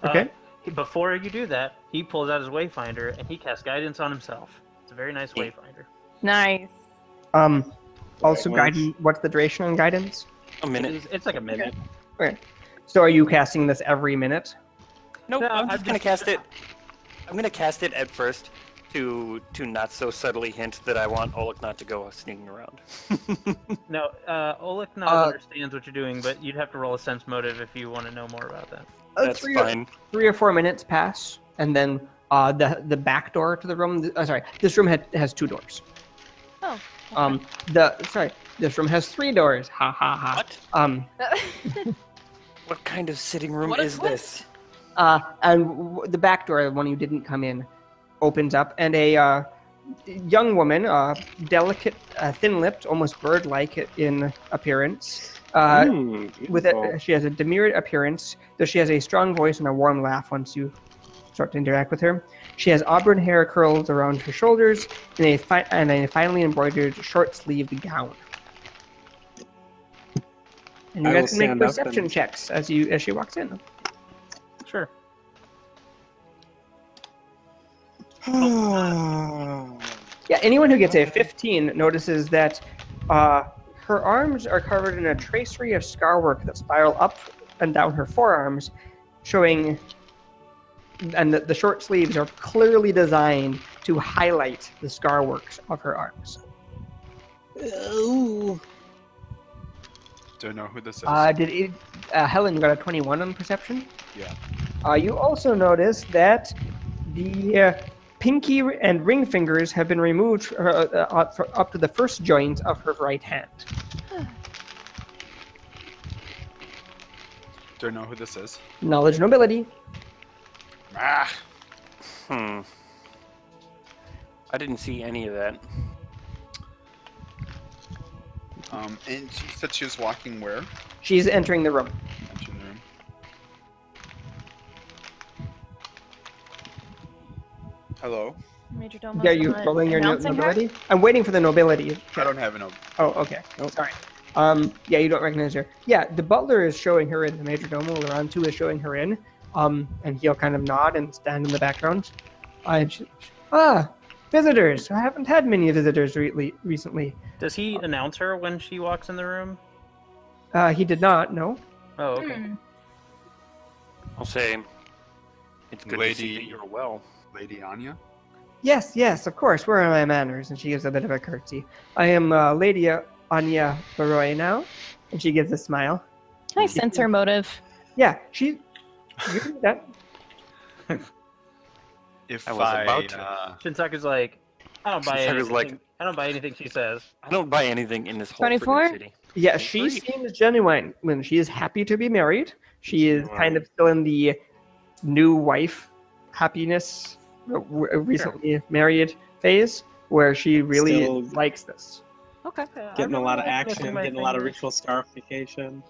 Okay. Before you do that, he pulls out his Wayfinder and he casts guidance on himself. It's a very nice Wayfinder. Nice. Also, Well- guidance. What's the duration on guidance? A minute. It's like a minute. Okay. So are you casting this every minute? Nope, No, I'm I'm just gonna just- cast it. I'm gonna cast it at first to not so subtly hint that I want Oleg not to go sneaking around. No, Oleg not understands what you're doing, but you'd have to roll a sense motive if you want to know more about that. That's fine. 3 or 4 minutes pass, and then the back door to the room. Sorry, this room has 2 doors. Oh. This room has 3 doors. Ha ha ha. What? What kind of sitting room What a is this? And the back door, the one you didn't come in, opens up, and a young woman, delicate, thin-lipped, almost bird-like in appearance. She has a demure appearance, though she has a strong voice and a warm laugh once you start to interact with her. She has auburn hair curled around her shoulders and a finely embroidered short-sleeved gown. And you I will guys can make stand up perception and- checks as she walks in. Sure. Yeah, anyone who gets a 15 notices that her arms are covered in a tracery of scarwork that spiral up and down her forearms, showing, and the short sleeves are clearly designed to highlight the scarworks of her arms. Ooh. Don't know who this is. Helen got a 21 on perception? Yeah. You also notice that the pinky and ring fingers have been removed up to the first joint of her right hand. Don't know who this is. Knowledge nobility. Ah. I didn't see any of that. And she said she was walking where? She's entering the room. Entering the room. Hello. Major Domo. Are you rolling your nobility? I'm waiting for the nobility. I don't have an. Oh, okay. Sorry. Yeah, you don't recognize her. Yeah, the butler is showing her in. The major domo, Laurent 2 is showing her in. And he'll kind of nod and stand in the background. Visitors. I haven't had many visitors recently. Does he announce her when she walks in the room? He did not, no. Oh, okay. I'll say it's good to see Lady- that you're well. Lady Anya? Yes, of course. Where are my manners? And she gives a bit of a curtsy. I am Lady Anya Baroy now. And she gives a smile. Can I sense her motive? Yeah, you can do that. If I was about to. Shinsaku's like, I don't buy Shinsaku's anything. like- I don't buy anything she says. I don't buy anything in this whole 24? friggin' city. Yeah, she seems genuine. When she is happy to be married, she is kind of still in the new wife happiness, recently married phase, where she really Still- likes this. Okay. Getting a lot of Missing action, my getting a lot of fingers. ritual scarification.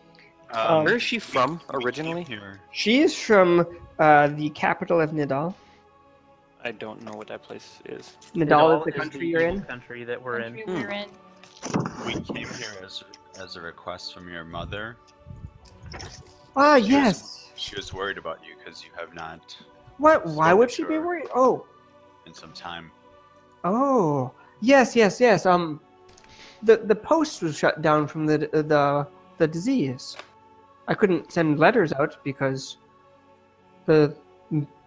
Where is she from originally? Here. She is from the capital of Nidal. I don't know what that place is. Nidal is the country you're in. Country that we're in. Country we're in. We came here as a request from your mother. Ah, She was- yes. She was worried about you because you have not What? Why would she be Sure. worried? Oh, in some time. yes. The post was shut down from the disease. I couldn't send letters out because the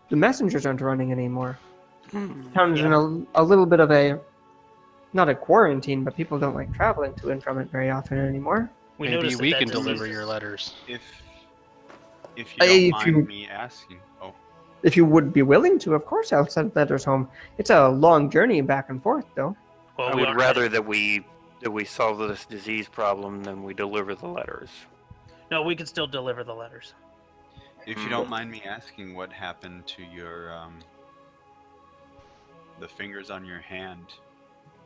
messengers aren't running anymore. Town's in a little bit of not a quarantine, but people don't like traveling to and from it very often anymore. We Maybe noticed we that can disease deliver is- your letters. If you If don't you- mind me asking. Oh, If you would be willing to, of course, I'll send letters home. It's a long journey back and forth, though. Well, I we would are- rather that we solve this disease problem than we deliver the letters. No, we can still deliver the letters. if you don't mind me asking, what happened to your the fingers on your hand?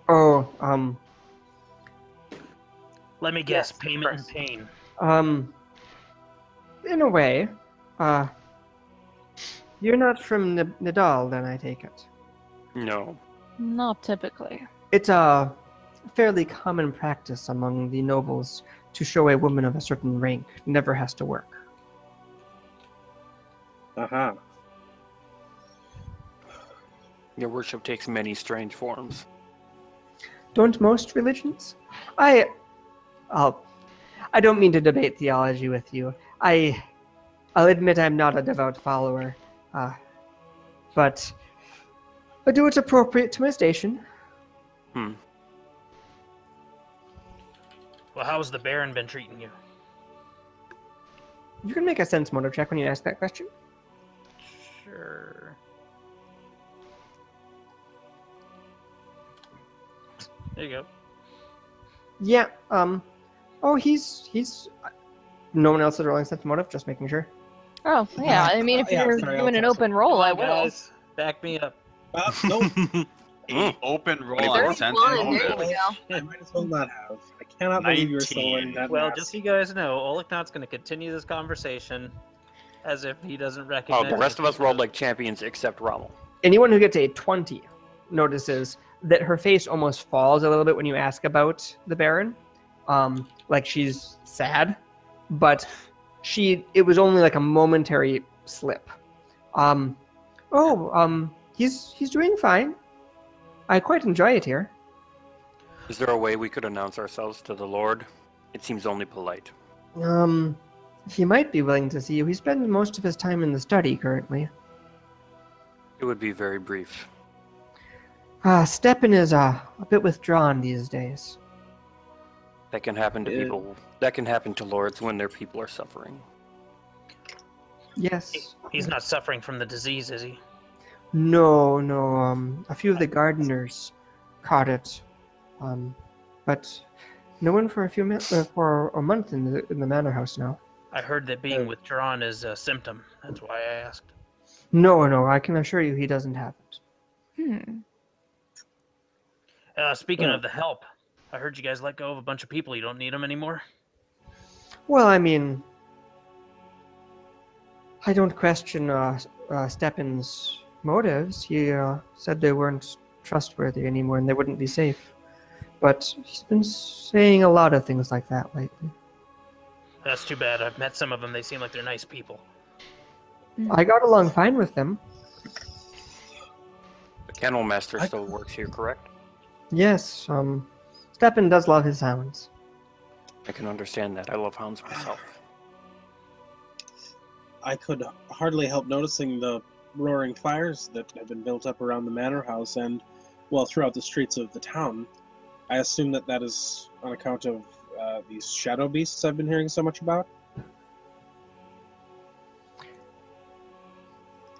Oh, Let me guess. Yes, Payment of and pain. in a way, you're not from Nidal, then I take it. No. Not typically. It's a fairly common practice among the nobles to show a woman of a certain rank never has to work. Uh-huh. Your worship takes many strange forms. Don't most religions? I don't mean to debate theology with you. I'll admit I'm not a devout follower, but I do what's appropriate to my station. Hmm. Well, how's the Baron been treating you? You can make a sense motive check when you ask that question. Sure. There you go. Yeah. Oh, he's. No one else is rolling sense motive. Just making sure. Oh, yeah. I mean, if you're doing an open roll, I will. Guys, back me up. Nope. A open roll There on is sense one, motive. there you go. I might as well not have. I cannot believe you're still 19. wearing that Well, mask. just so you guys know, Oliknot's going to continue this conversation as if he doesn't recognize. Oh, the rest of us rolled like champions except Rommel. Anyone who gets a 20 notices that her face almost falls a little bit when you ask about the Baron. Like she's sad, but it was only like a momentary slip. He's doing fine. I quite enjoy it here. Is there a way we could announce ourselves to the Lord? It seems only polite. He might be willing to see you. He spends most of his time in the study currently. It would be very brief. Steppen is a bit withdrawn these days. That can happen to people. That can happen to lords when their people are suffering. Yes. He's not suffering from the disease, is he? No. A few of the gardeners caught it, but no one for for a month in the manor house now. I heard that being withdrawn is a symptom. That's why I asked. No, I can assure you he doesn't have it. Speaking of the help, I heard you guys let go of a bunch of people. You don't need them anymore? Well, I mean, I don't question Steppen's motives. He said they weren't trustworthy anymore and they wouldn't be safe. But he's been saying a lot of things like that lately. That's too bad. I've met some of them. They seem like they're nice people. I got along fine with them. The kennel master still works here, correct? Yes, Steppen does love his hounds. I can understand that. I love hounds myself. I could hardly help noticing the roaring fires that have been built up around the manor house and, well, throughout the streets of the town. I assume that is on account of these shadow beasts I've been hearing so much about?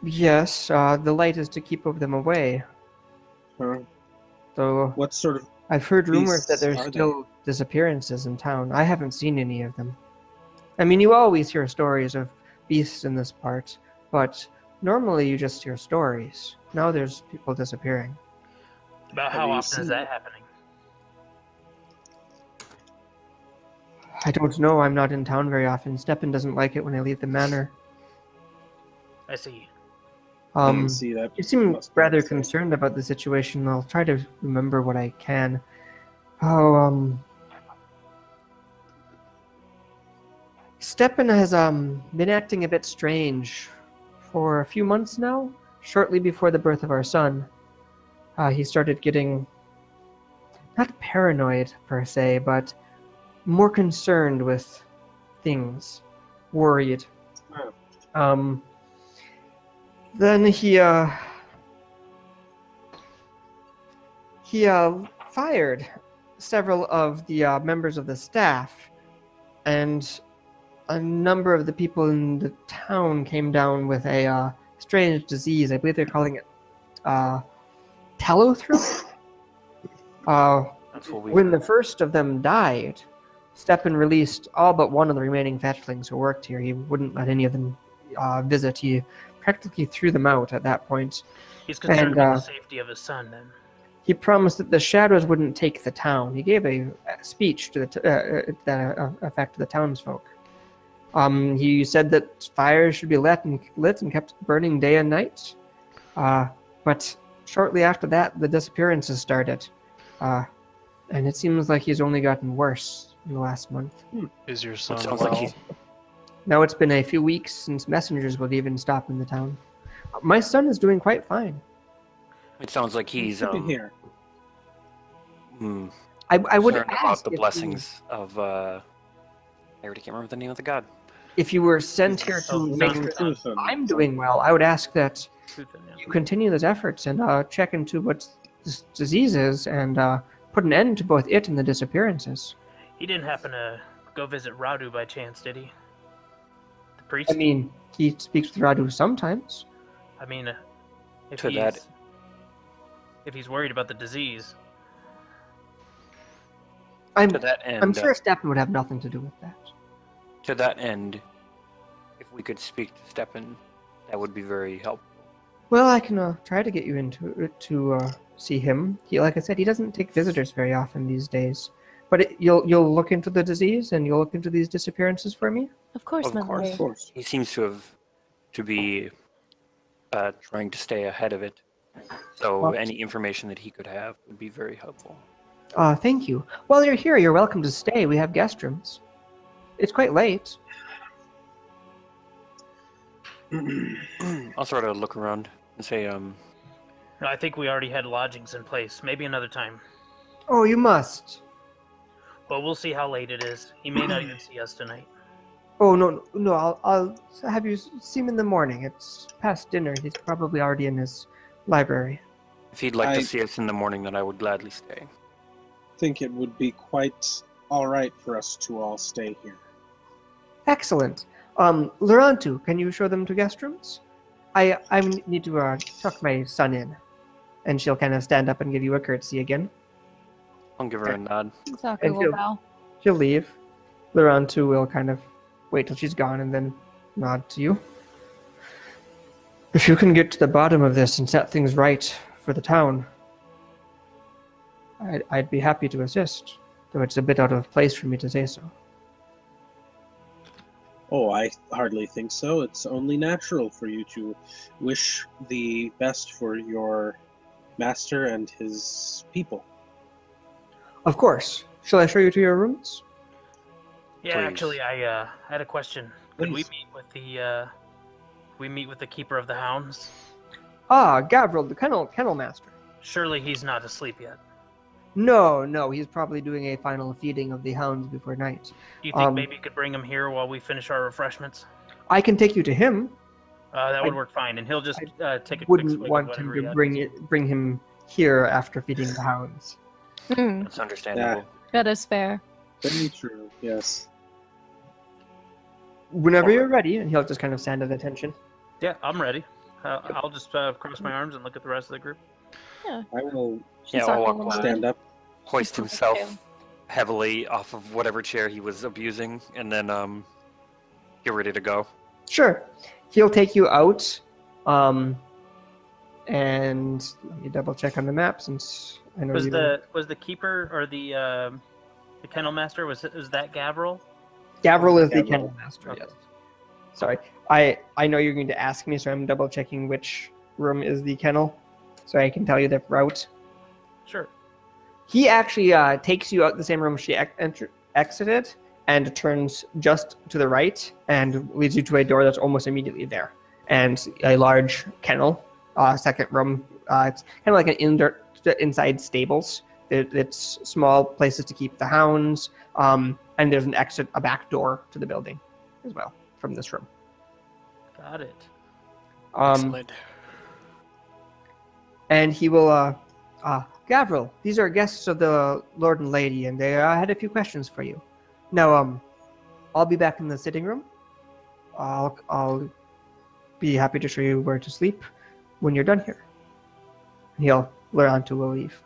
Yes, the light is to keep them away. So what sort of I've heard rumors that there's are still disappearances in town. I haven't seen any of them. I mean, you always hear stories of beasts in this part, but normally you just hear stories. Now there's people disappearing. About how often is that happening? I don't know. I'm not in town very often. Steppen doesn't like it when I leave the manor. I see. see that. You seem rather concerned about the situation. I'll try to remember what I can. Steppen has been acting a bit strange for a few months now. Shortly before the birth of our son, he started getting not paranoid per se, but more concerned with things, worried. Then he fired several of the members of the staff, and a number of the people in the town came down with a strange disease. I believe they're calling it tallow-throat. When the first of them died, Steppen released all but one of the remaining fetchlings who worked here. He wouldn't let any of them visit. He practically threw them out at that point. He's concerned about the safety of his son, then. He promised that the shadows wouldn't take the town. He gave a speech to that affected the townsfolk. He said that fires should be lit and kept burning day and night. But shortly after that, the disappearances started. And it seems like he's only gotten worse in the last month. Is your son Sounds well? like Now it's been a few weeks since messengers would even stop in the town. My son is doing quite fine. It sounds like he's here. I would concerned ask about the if blessings of. I already can't remember the name of the god. if you were sent here to make sure that Truthun. I'm doing well, I would ask that Truthun, yeah. you continue those efforts and check into what this disease is and put an end to both it and the disappearances. He didn't happen to go visit Radu by chance, did he? The priest? I mean, he speaks with Radu sometimes. I mean, if To that- he's worried about the disease, I'm To that end, I'm sure Stepan would have nothing to do with that. To that end, if we could speak to Stepan, that would be very helpful. Well, I can try to get you into to see him. He, like I said, he doesn't take visitors very often these days. But you'll look into the disease and you'll look into these disappearances for me. Of course, Of my course. lord. Of course. He seems to be trying to stay ahead of it. So Well- any information that he could have would be very helpful. Thank you. While you're here, you're welcome to stay. We have guest rooms. It's quite late. I'll sort of look around and say, no, I think we already had lodgings in place. Maybe another time. Oh, you must. But we'll see how late it is. He may not even see us tonight. Oh, no, I'll have you see him in the morning. It's past dinner. He's probably already in his library. if he'd like I- to see us in the morning, then I would gladly stay. Think it would be quite all right for us to all stay here. Excellent. Larantu, can you show them to guest rooms? I need to tuck my son in. And she'll kind of stand up and give you a curtsy again. I'll give her a nod. Exactly, And will bow. She'll leave. Larantu will kind of wait till she's gone and then nod to you. If you can get to the bottom of this and set things right for the town, I'd be happy to assist, though it's a bit out of place for me to say so. Oh, I hardly think so. It's only natural for you to wish the best for your master and his people. Of course. Shall I show you to your rooms? Yeah, Please. actually, I had a question. Could we Please. meet with the keeper of the hounds? Ah, Gabriel, the kennel master. Surely he's not asleep yet. No, he's probably doing a final feeding of the hounds before night. Do you think Um, maybe you could bring him here while we finish our refreshments? I can take you to him. That would I- work fine, and he'll just take a quick Wouldn't swig of want whatever him he to had. bring him here after feeding the hounds. That's understandable. That is fair. Very true, yes. Whenever you're ready, and he'll just kind of stand at attention. Yeah, I'm ready. I'll just cross my arms and look at the rest of the group. I will Yeah, She's I'll talking walk to by. stand up. Hoist Perfect, himself too. heavily off of whatever chair he was abusing, and then get ready to go. Sure. He'll take you out. And let me double check on the map since I know Was you. the keeper or the kennel master was that Gavril? Gavril is the Gavril. kennel master. Okay. Yes. Sorry, I know you're going to ask me, so I'm double checking which room is the kennel, so I can tell you the route. Sure. He actually takes you out the same room she exited, and turns just to the right, and leads you to a door that's almost immediately there, and a large kennel. Second room. It's kind of like an inside stables. It's small places to keep the hounds, and there's an exit, a back door to the building, as well from this room. Got it. Excellent. And he will, Gavril, these are guests of the Lord and Lady, and they had a few questions for you. Now, I'll be back in the sitting room. I'll be happy to show you where to sleep when you're done here. And he'll Larantu will leave.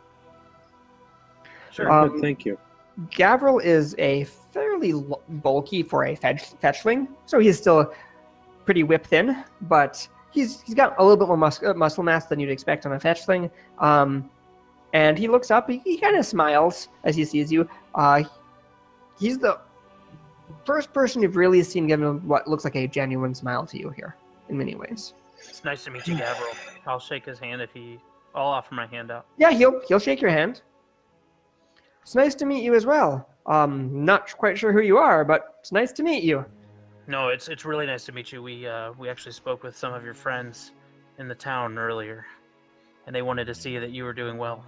Sure. Very good, thank you. Gavril is a fairly bulky for a fetchling, so he's still pretty whip thin, but he's got a little bit more muscle mass than you'd expect on a fetchling. And he looks up, he kind of smiles as he sees you. He's the first person you've really seen give him what looks like a genuine smile to you here, in many ways. It's nice to meet you, Gavril. I'll shake his hand I'll offer my hand out. Yeah, he'll shake your hand. It's nice to meet you as well. Not quite sure who you are, but it's nice to meet you. No, it's really nice to meet you. We actually spoke with some of your friends in the town earlier, and they wanted to see that you were doing well.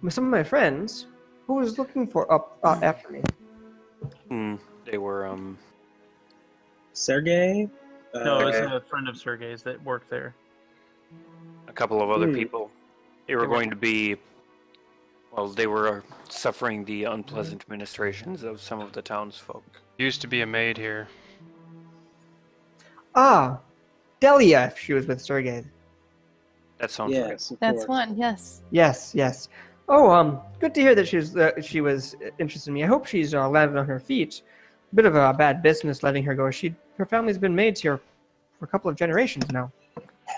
with some of my friends who was looking for up after me. They were Sergey? No, it's a friend of Sergei's that worked there. a couple of other people. They were going to be. Well, they were suffering the unpleasant ministrations of some of the townsfolk. Used to be a maid here. Ah, Delia, if she was with Sergey. That sounds right. Yes, of That's course. one, yes. Yes. Oh, good to hear that she was interested in me. I hope she's landed on her feet. Bit of a bad business letting her go. Her family's been maids here for a couple of generations now.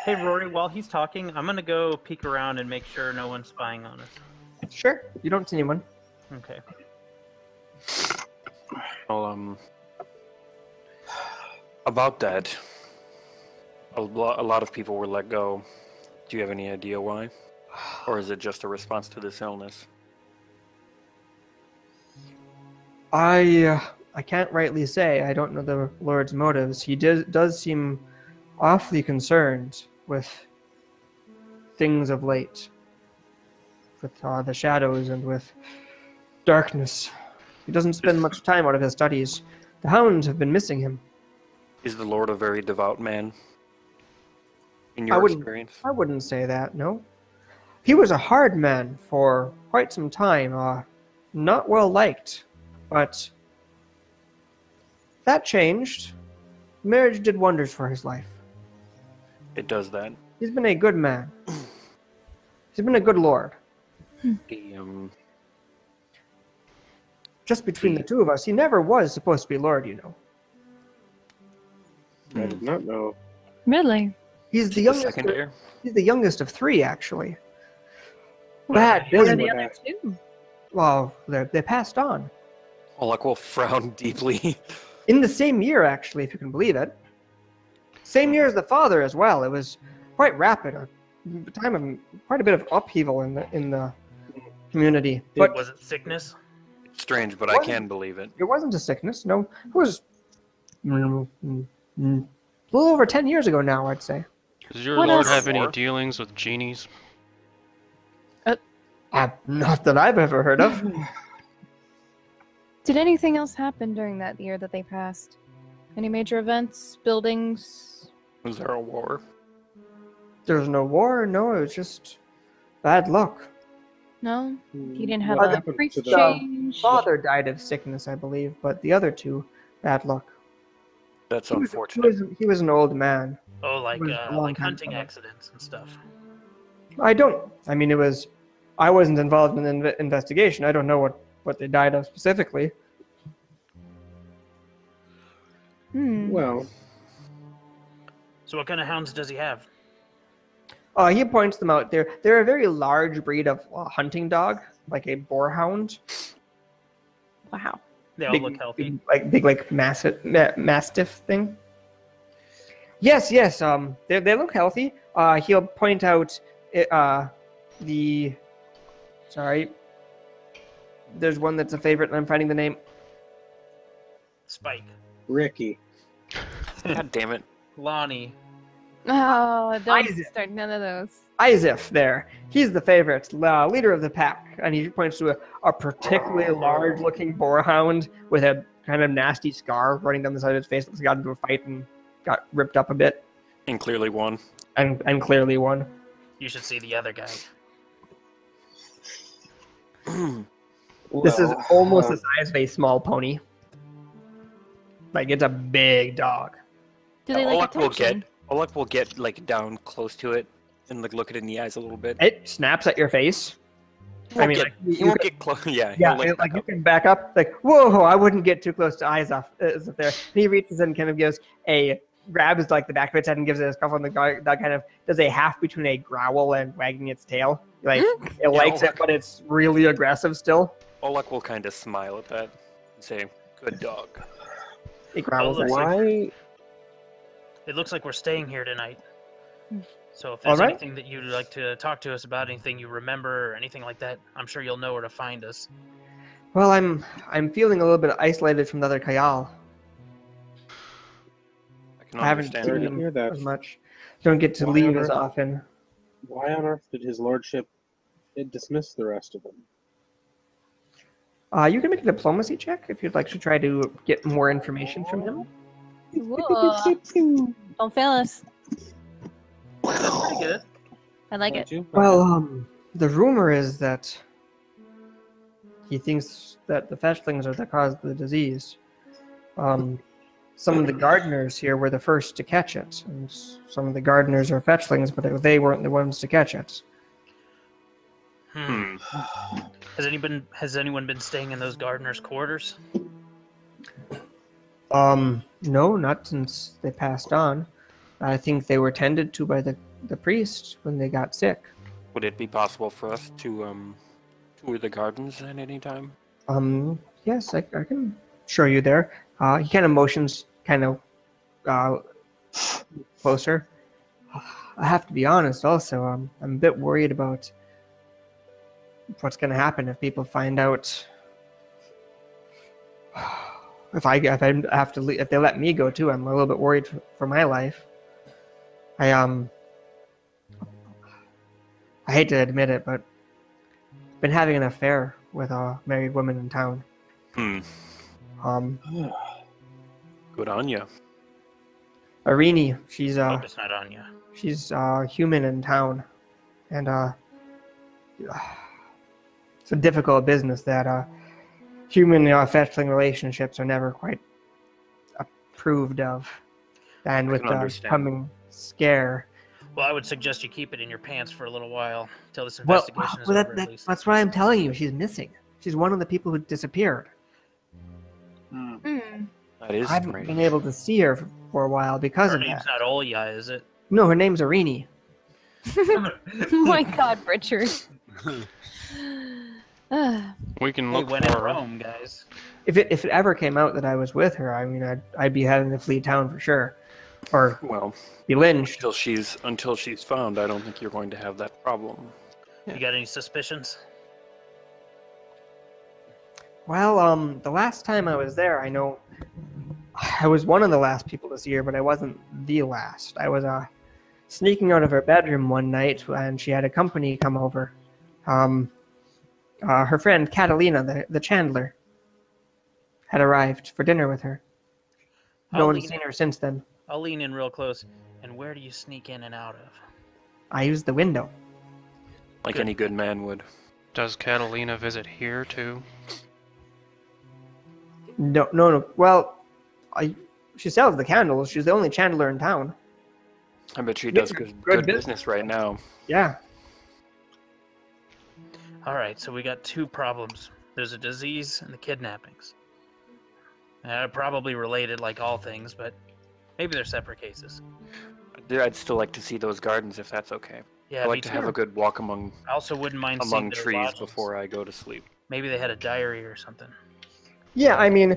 Hey, Rory, while he's talking, I'm going to go peek around and make sure no one's spying on us. Sure, you don't see anyone. Okay. Well, about that, a lot of people were let go. Do you have any idea why? Or is it just a response to this illness? I can't rightly say. I don't know the Lord's motives. He does seem awfully concerned with things of late. With the shadows and with darkness. He doesn't spend much time out of his studies. The hounds have been missing him. Is the Lord a very devout man? In your experience? I wouldn't say that, no. He was a hard man for quite some time. Not well liked. But that changed. Marriage did wonders for his life. It does that. He's been a good man. He's been a good lord. Just between the two of us, he never was supposed to be lord, you know. I did not know. Really? He's the youngest. Second heir? He's the youngest of three, actually. Where Bad are business. the other two? Well, they passed on Olak will frown deeply. in the same year, actually, if you can believe it. Same year as the father as well. It was quite rapid. A time of quite a bit of upheaval in the community. But Was it sickness? It's strange, but I can believe it. it wasn't a sickness. No, it was a little over 10 years ago now, I'd say. Does your What lord else? have any dealings with genies? Not that I've ever heard of. Did anything else happen during that year that they passed? Any major events, buildings? Was there a war? There was no war. No, it was just bad luck. No? He didn't have What a happened priest to the- change? Father died of sickness, I believe, but the other two, bad luck. That's He unfortunate. was an old man. Oh, like It was a long time hunting ago. accidents and stuff. I wasn't involved in the investigation. I don't know what they died of specifically. Well, So what kind of hounds does he have? He points them out. They're a very large breed of hunting dog, like a boarhound. Wow. They all look healthy. Big mastiff thing. Yes. They look healthy. He'll point out Sorry. There's one that's a favorite, and I'm finding the name. Spike. Ricky. God damn it. Lonnie. Oh, don't Isaac. start none of those. Isaac there. He's the favorite, leader of the pack, and he points to a particularly large-looking boarhound with a kind of nasty scar running down the side of his face. Looks like he got into a fight and got ripped up a bit, And clearly won. and clearly won. You should see the other guy. This is almost the size of a small pony. Like, it's a big dog. Do they like attention? Olak will get like down close to it and like look it in the eyes a little bit. It snaps at your face. He won't like, he won't get close. Yeah, Yeah, he'll, like back you up. can back up. Like, whoa! I wouldn't get too close to eyes off as if there. And he reaches in and kind of grabs like the back of its head and gives it a scuff on the dog. That kind of does a half between a growl and wagging its tail. Like it likes it, but it's really aggressive still. Olak will kind of smile at that and say, "Good dog." It growls. Oh, at you. Why? It looks like we're staying here tonight. So if All there's right. anything that you'd like to talk to us about, anything you remember or anything like that, I'm sure you'll know where to find us. Well, I'm feeling a little bit isolated from the other Kayal. I can I haven't understand Sorry seen to that. him hear that. as much. Don't get to Why leave on as earth? often. Why on earth did his lordship dismiss the rest of them. You can make a diplomacy check if you'd like to try to get more information from him. Whoa. Don't fail us. Pretty good. I like Don't it. you? Well, the rumor is that he thinks that the fetchlings are the cause of the disease. Some of the gardeners here were the first to catch it, and some of the gardeners are fetchlings, but they weren't the ones to catch it. Has anyone been staying in those gardeners' quarters? No, not since they passed on. I think they were tended to by the priest when they got sick. Would it be possible for us to tour the gardens at any time? Yes, I can show you there. He kind of motions closer. I have to be honest also, I'm a bit worried about what's going to happen if people find out. If I have to leave, if they let me go too, I'm a little bit worried for my life. I hate to admit it, but I've been having an affair with a married woman in town. Good on you. Arini, she's Hope it's not on you. she's human in town, and it's a difficult business that human fetchling relationships are never quite approved of, and with the coming scare. Well, I would suggest you keep it in your pants for a little while until this investigation is over, at least. That's what I'm telling you. She's missing. She's one of the people who disappeared. That is I haven't been able to see her for a while because Her of name's that. not Olya, is it? No, her name's Arini. Oh my God, Richard. We can Hey, look when in for her. Rome, guys. If it ever came out that I was with her, I mean, I'd be having to flee town for sure, or Well, be lynched. until she's found, I don't think you're going to have that problem. You got any suspicions? Well, the last time I was there, I know I was one of the last people to see her, but I wasn't the last. I was sneaking out of her bedroom one night, and she had a company come over. Her friend Catalina, the chandler, had arrived for dinner with her. No one's seen her since then. I'll lean in real close. And where do you sneak in and out of? I used the window. Like any good man would. Does Catalina visit here too? No. Well, she sells the candles. She's the only chandler in town. I bet she does good business right now. Yeah. All right, so we got two problems. There's a disease and the kidnappings. Probably related like all things, but maybe they're separate cases. I'd still like to see those gardens if that's okay. Yeah, I'd me like to too. have a good walk among I also wouldn't mind seeing their trees lodgings. before I go to sleep. Maybe they had a diary or something. Yeah, I mean,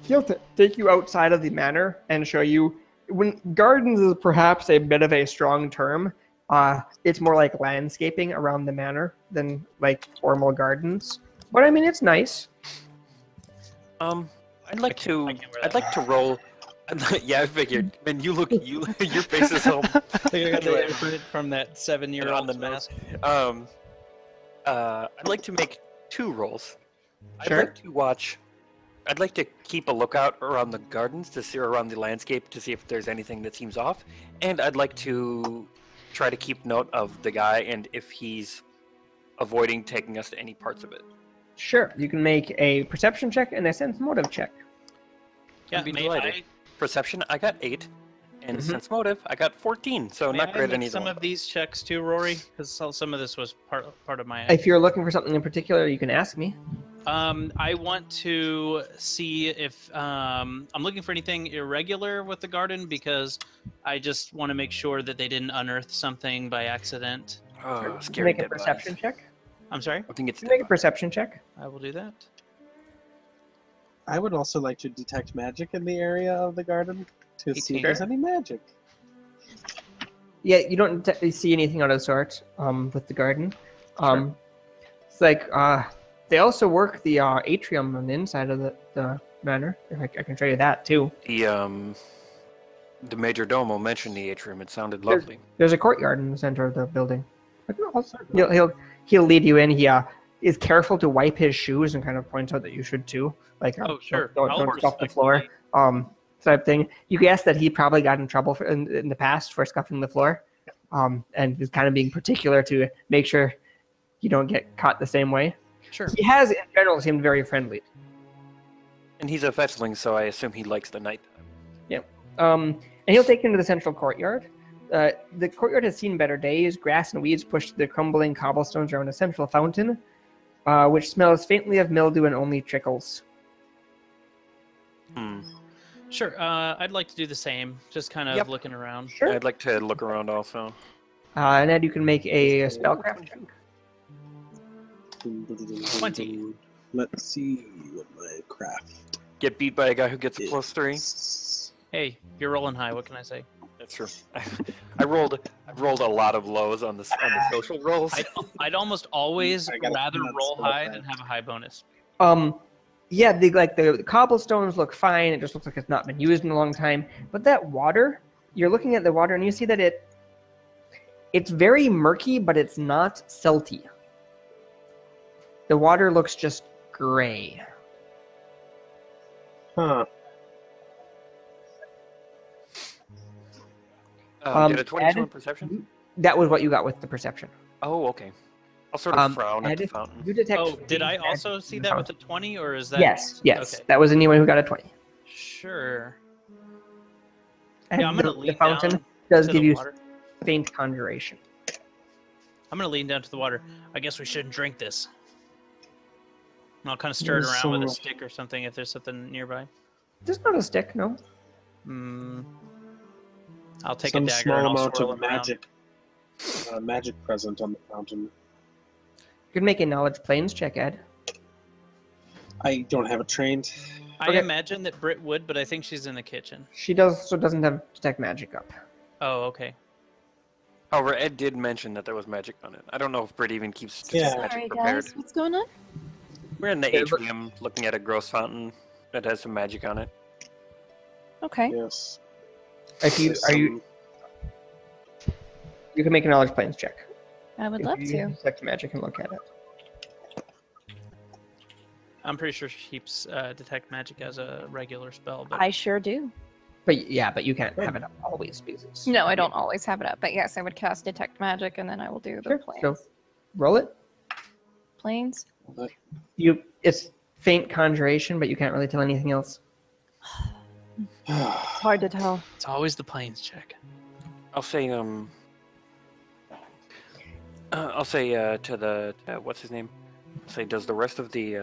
he'll take you outside of the manor and show you. When gardens is perhaps a bit of a strong term, it's more like landscaping around the manor than like formal gardens. But I mean, it's nice. I'd like to roll. Yeah, I figured. Man, your face is home. I got the imprint from that 7-year-old mask. I'd like to make 2 rolls. Sure. I'd like to keep a lookout around the gardens to see around the landscape to see if there's anything that seems off, and I'd like to try to keep note of the guy and if he's avoiding taking us to any parts of it. Sure, you can make a perception check and a sense motive check. Yeah, I'd be may delighted. I, Perception, I got 8, and sense motive, I got 14. So may not I great make on either some one. of these checks too, Rory? Because some of this was part of my. If you're looking for something in particular, you can ask me. I want to see if I'm looking for anything irregular with the garden because I just want to make sure that they didn't unearth something by accident. Oh, scary Make a dead perception bodies. check. I'm sorry. I think it's Make a perception check. I will do that. I would also like to detect magic in the area of the garden to see 18. if there's any magic. Yeah, you don't see anything out of the sort with the garden. Sure. It's like they also work the atrium on the inside of the manor. I can show you that too. The major domo mentioned the atrium. It sounded lovely. There's a courtyard in the center of the building. Like, no, he'll lead you in. He is careful to wipe his shoes and kind of points out that you should too. Like, Oh, sure. don't stuff the floor. Type thing. You guess that he probably got in trouble in the past for scuffing the floor, and is kind of being particular to make sure you don't get caught the same way. Sure. He has, in general, seemed very friendly. And he's a fetchling, so I assume he likes the night. Yep. And he'll take you into the central courtyard. The courtyard has seen better days. Grass and weeds push the crumbling cobblestones around a central fountain, which smells faintly of mildew and only trickles. Sure. I'd like to do the same. Just kind of looking around. Sure. I'd like to look around also. And then you can make a spellcraft check. 20. Let's see what my craft. Get beat by a guy who gets a +3. Hey, you're rolling high. What can I say? That's true. I rolled a lot of lows on the social rolls. I'd almost always I gotta rather put on roll spell high craft. than have a high bonus. Yeah, the cobblestones look fine. It just looks like it's not been used in a long time. But that water, you're looking at the water and you see that it's very murky, but it's not salty. The water looks just gray. Huh. Did a 22 on perception? That was what you got with the perception. Oh, okay. I'll sort of frown at the Ed, fountain. You detect. Oh, did I also see that with a 20, or is that? Yes. Okay. That was anyone who got a 20. Sure. And Yeah, I'm gonna the lean fountain down does to give the you water. faint conjuration. I'm gonna lean down to the water. I guess we shouldn't drink this. And I'll kind of stir it There's around with a some- stick or something if there's something nearby. There's not a stick, no. I'll take Some a dagger small and I'll amount swirl of it around. magic present on the fountain. You can make a knowledge planes check, Ed. I don't have it trained. I Okay. imagine that Britt would, but I think she's in the kitchen. She doesn't have detect magic up. Oh, okay. However, Ed did mention that there was magic on it. I don't know if Britt even keeps Yeah. magic Sorry, prepared. guys. What's going on? We're in the Yeah, but- atrium looking at a gross fountain that has some magic on it. Okay. Yes. If you There's you can make a knowledge planes check. I would If love you to. detect magic and look at it. I'm pretty sure she keeps detect magic as a regular spell. But I sure do. But you can't have it up always because it's No, I don't always have it up, but yes, I would cast detect magic, and then I will do the Sure. planes. So roll it. Planes. It's faint conjuration, but you can't really tell anything else. It's hard to tell. it's always the planes check. I'll say to the what's his name? Say, does the rest of the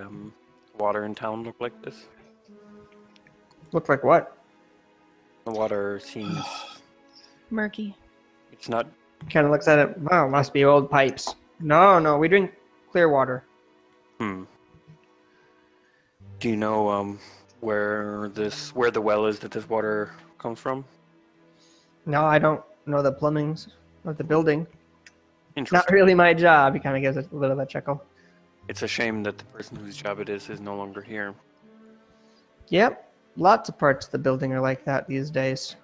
water in town look like this? Look like what? The water seems Murky. it's not. Kind of looks at it. Wow, must be old pipes. No, we drink clear water. Do you know where the well is that this water comes from? No, I don't know the plumbings of the building. Not Interesting. really my job. He kind of gives a little of a chuckle. It's a shame that the person whose job it is no longer here. Yep, lots of parts of the building are like that these days.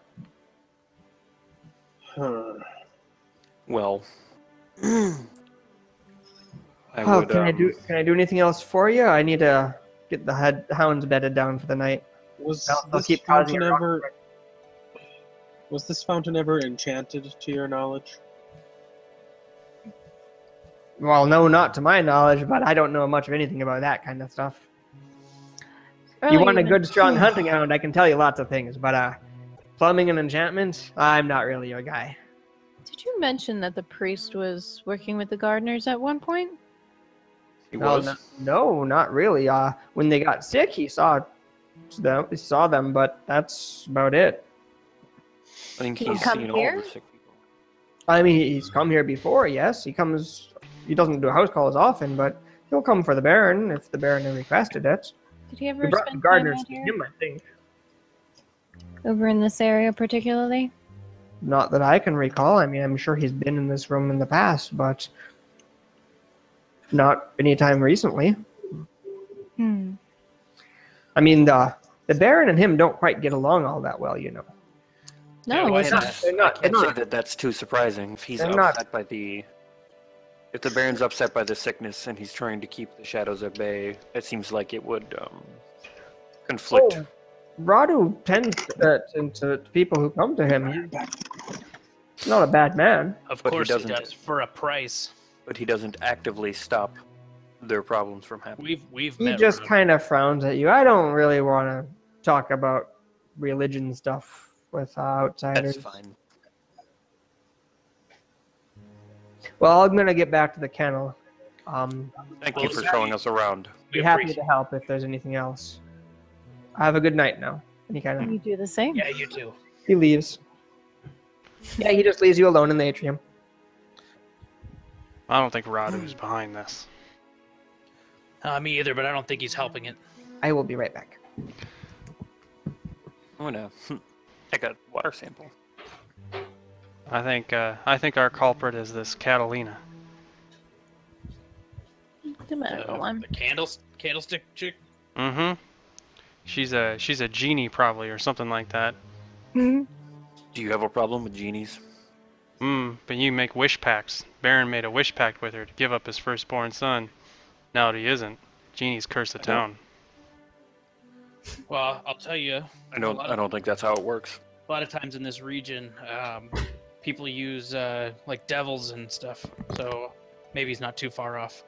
Well, Can I do anything else for you? I need to get the hounds bedded down for the night. Was They'll this keep causing fountain a ever? Was this fountain ever enchanted, to your knowledge? Well, no, not to my knowledge, but I don't know much of anything about that kind of stuff. You want a good, strong hunting hound, I can tell you lots of things, but plumbing and enchantment, I'm not really your guy. Did you mention that the priest was working with the gardeners at one point? He was. No, not really. When they got sick, he saw them, but that's about it. I think Did he he's come seen all here? the sick people. I mean, he's come here before, yes. He doesn't do house calls often, but he'll come for the Baron if the Baron requested it. Did he ever We brought the spend time gardeners out to here? him, I think. Over in this area particularly? Not that I can recall. I mean, I'm sure he's been in this room in the past, but not anytime recently. I mean, the Baron and him don't quite get along all that well, you know. No, Yeah, it's why not. They're not. I can't say that that's too surprising if he's They're not- upset by the If the Baron's upset by the sickness and he's trying to keep the shadows at bay, it seems like it would conflict. Oh, Radu tends to people who come to him. He's not a bad man. Of But he course he doesn't- does, for a price. But he doesn't actively stop their problems from happening. We've He met just Radu. kind of frowns at you. I don't really want to talk about religion stuff with outsiders. That's fine. Well, I'm gonna get back to the kennel. Thank Well, you for it's- showing us around. Be We happy appreciate- to help if there's anything else. Have a good night now. And he kind of You do the same. Yeah, you too. he leaves. Yeah, he just leaves you alone in the atrium. I don't think Radu's behind this. Me either, but I don't think he's helping it. I will be right back. I'm gonna take a water sample. I think our culprit is this Catalina. The medical one. The candlestick chick. Mm-hmm. She's a genie probably or something like that. Mhm. Do you have a problem with genies? But you make wish pacts. Baron made a wish pact with her to give up his firstborn son. Now that he isn't, genies curse the town. Well, I'll tell you. I don't think that's how it works. A lot of times in this region, people use like devils and stuff. So maybe he's not too far off.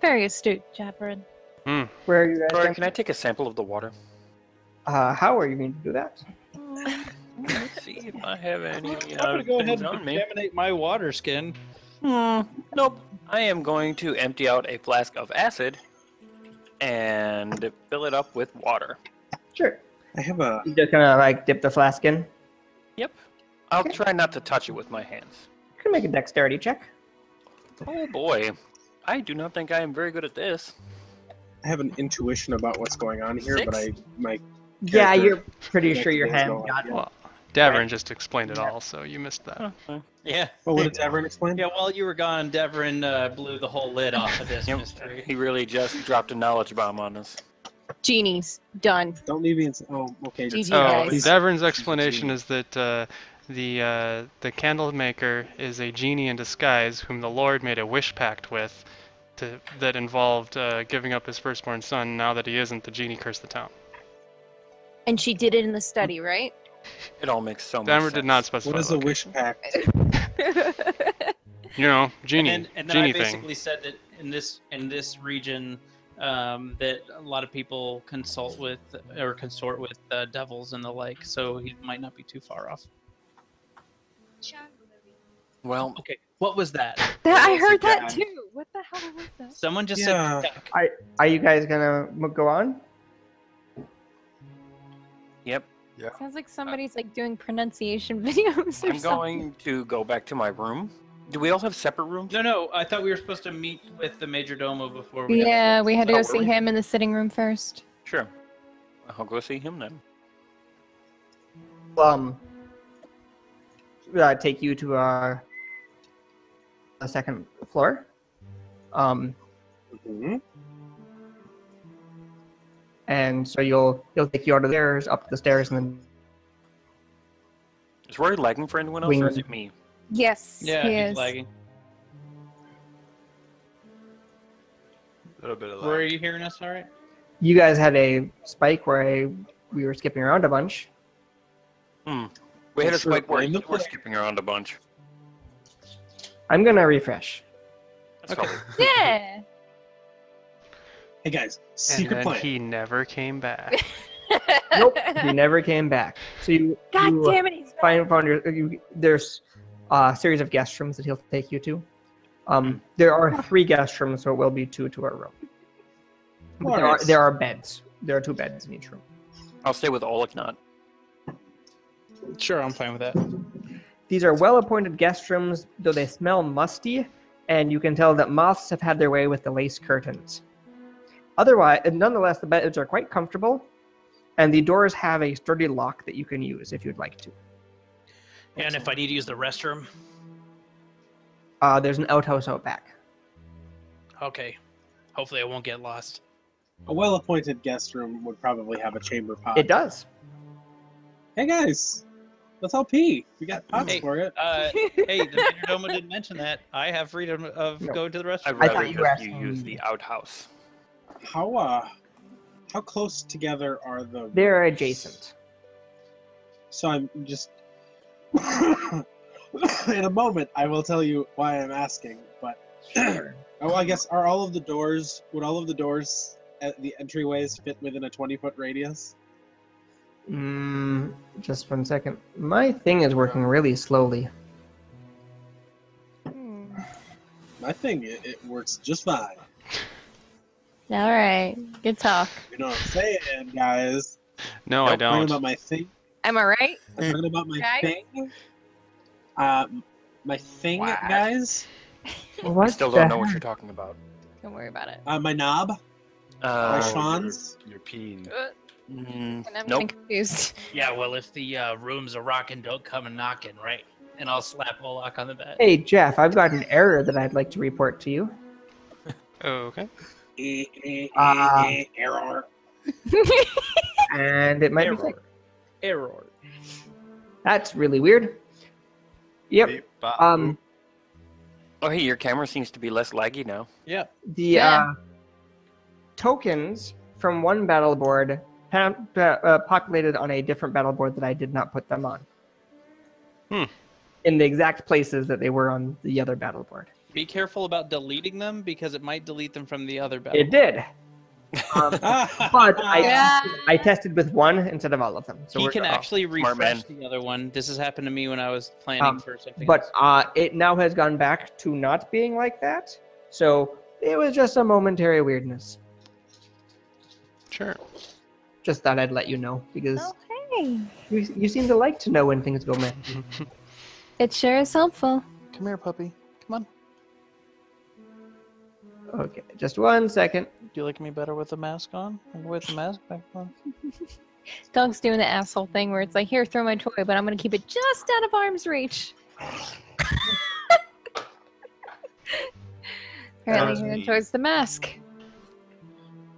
Very astute, Javerin. Where are you guys? Rory, going? can I take a sample of the water? How are you going to do that? Let's see if I have any I'm gonna go ahead things and on me. contaminate my water skin. Nope. I am going to empty out a flask of acid and fill it up with water. Sure. I have a. You just gonna like dip the flask in. Yep. I'll try not to touch it with my hands. You can make a dexterity check. Oh boy. I do not think I am very good at this. I have an intuition about what's going on here, but Six? my Yeah, character you're pretty sure your has hand no got idea. it. Well, Davern just explained it all, so you missed that. Yeah. Well, what did Tavern explain? Yeah, while you were gone, Devrin blew the whole lid off of this Yep. mystery. He really just dropped a knowledge bomb on us. Genies. Done. Don't leave me in. Oh, okay. GG, Oh, guys. Davern's explanation is that the candle maker is a genie in disguise whom the Lord made a wish pact with that involved giving up his firstborn son. Now that he isn't, the genie cursed the town. And she did it in the study, right? It all makes so much Davern sense. did not specify. What is a location. wish pact? You know, genie, And then genie I thing. basically said that in this region, that a lot of people consult with or consort with devils and the like, so he might not be too far off. Well, Okay, what was that? I heard that too. What the hell was that? Someone just Yeah. said duck. Are you guys gonna go on? yep. Sounds like somebody's like doing pronunciation videos or I'm something. going to go back to my room. Do we all have separate rooms? No, I thought we were supposed to meet with the Major Domo before we. Yeah, we had to Oh, go were see we? him in the sitting room first. Sure. I'll go see him then. Take you to a second floor. Mhm. And so he'll take you out of there, up the stairs, and then Is Rory lagging for anyone else, or is it me? Yes, Yeah, he he's is. lagging. A little bit of Where are lag. you hearing us? All right. you guys had a spike where we were skipping around a bunch. We had a Sure, spike where blame you the were player. skipping around a bunch. I'm gonna refresh. That's Okay. probably- Yeah. Hey guys, And secret then plan. he never came back. Nope, he never came back. So you God you damn it, he's back. there's a series of guest rooms that he'll take you to. There are 3 guest rooms, so it will be 2 to our room. But Alright. there are beds. There are 2 beds in each room. I'll stay with Oleg, not. Sure, I'm fine with that. These are well-appointed guest rooms, though they smell musty, and you can tell that moths have had their way with the lace curtains. Otherwise, nonetheless, the beds are quite comfortable, and the doors have a sturdy lock that you can use if you'd like to. And if I need to use the restroom, There's an outhouse out back. okay. Hopefully, I won't get lost. A well-appointed guest room would probably have a chamber pot. It does. Hey guys, Let's all pee. We got pots Hey, for it. Hey, the Majordomo didn't mention that. I have freedom of No. going to the I'd restroom. I rather thought you were just you asking use me. the outhouse. How close together are the? They're adjacent. So I'm just. In a moment, I will tell you why I'm asking. But Sure. I guess would all of the doors at the entryways fit within a 20-foot radius? Just 1 second. My thing is working really slowly. My thing, it works just fine. All right, good talk. You know what I'm saying, guys? No, I I'm talking don't. about my thing. Am I right? I'm talking about my Guys? thing. My thing, What? guys. What I still the don't know what heck? you're talking about. Don't worry about it. My knob. My Uh, schwanz. You're peeing. And I'm nope. getting confused. Yeah, well, if the room's a rockin', don't come and knocking, right? And I'll slap Olak on the back. Hey, Jeff, I've got an error that I'd like to report to you. Okay. Error. And it might be fixed. Error. That's really weird. Yep. Beep, bop, Um, Oh, hey, your camera seems to be less laggy now. Yep. the Yeah. tokens from one battle board populated on a different battle board that I did not put them on. In the exact places that they were on the other battle board. Be careful about deleting them because it might delete them from the other battle. It did. But I tested with one instead of all of them. So He we're- can actually Smart refresh the other one. This has happened to me when I was planning for something But else. it now has gone back to not being like that. So it was just a momentary weirdness. Sure. Just thought I'd let you know because Okay. you seem to like to know when things go mad. It sure is helpful. Come here, puppy. Come on. Okay, just 1 second. Do you like me better with the mask on? With the mask back on? Dog's doing the asshole thing where it's like, here, throw my toy, but I'm going to keep it just out of arm's reach. Apparently, he me. enjoys the mask.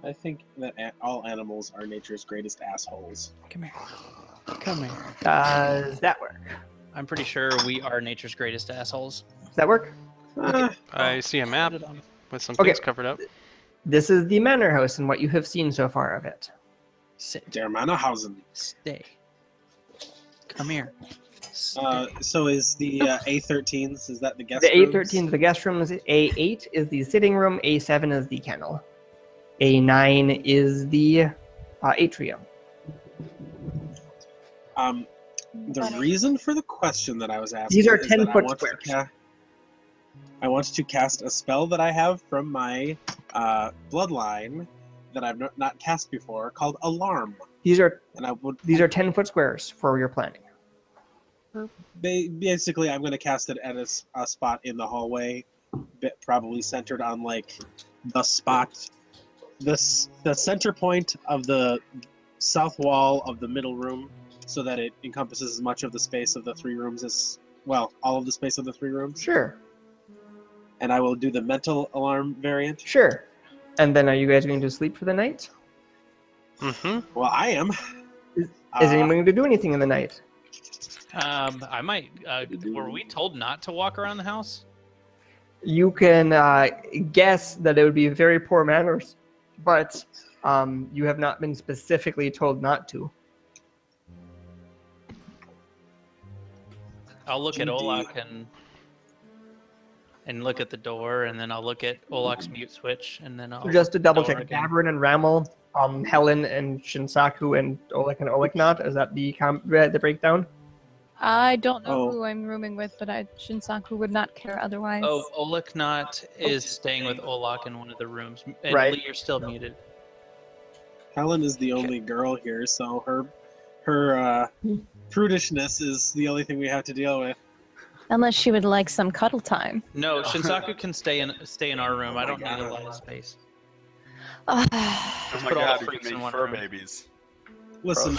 I think that all animals are nature's greatest assholes. Come here. Come here. Does that work? I'm pretty sure we are nature's greatest assholes. Does that work? I see a map Put it on. with some Okay. things covered up. This is the manor house and what you have seen so far of it. Sit. Der Mannerhausen. Stay. Come here. Stay. So is the A13s? Is that the guest The rooms? A13 is the guest rooms, A8 is the sitting room, A7 is the kennel, A9 is the atrium. The reason for the question that I was asking These are is that 10-foot I want squares. I want to cast a spell that I have from my bloodline that I've not cast before called Alarm. These are And I would 10-foot squares for your planning. basically I'm going to cast it at a spot in the hallway, probably centered on like the spot, the center point of the south wall of the middle room, so that it encompasses as much of the space of the three rooms as well, all of the space of the three rooms. Sure, And I will do the mental alarm variant. sure. And then are you guys going to sleep for the night? Mm-hmm. Well, I am. Is anyone going to do anything in the night? I might. Were we told not to walk around the house? You can guess that it would be very poor manners, but you have not been specifically told not to. I'll look at Indeed. Olak and look at the door, and then I'll look at Olak's mute switch, and then I'll Just to double tell check, her again. Davern and Ramel, Helen and Shinsaku and Oleg and Olegnaut, is that the breakdown? I don't know Oh. who I'm rooming with, but Shinsaku would not care otherwise. Oh, Olaknaut is staying with Olak in one of the rooms. And Right. Lee, you're still muted. Helen is the only girl here, so her prudishness is the only thing we have to deal with. Unless she would like some cuddle time. No, Shinsaku can stay in our room. I don't need a lot of space. Oh Let's my put all god, the we freaks can in make one fur room. babies. Listen,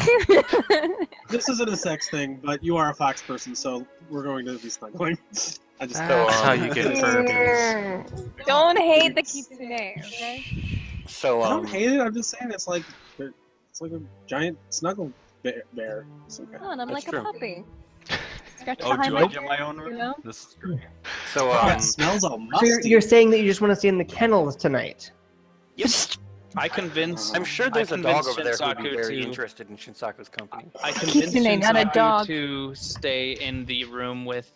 this isn't a sex thing, but you are a fox person, so we're going to be snuggling. I just That's how you get furbies. Don't hate the kitsune, okay? So, I don't hate it. I'm just saying it's like a giant snuggle bear. It's okay. Come on, I'm That's like true. a puppy. Scratch Oh, behind do my I get my own room? you know? This is great. So, It smells all So musty. you're saying that you just want to stay in the kennels tonight? yes, I convinced. I'm sure there's I a dog convinced over there who would be Shinsaku very to- interested in Shinsaku's company. I convinced Kitsune, not a Shinsaku dog. to stay in the room with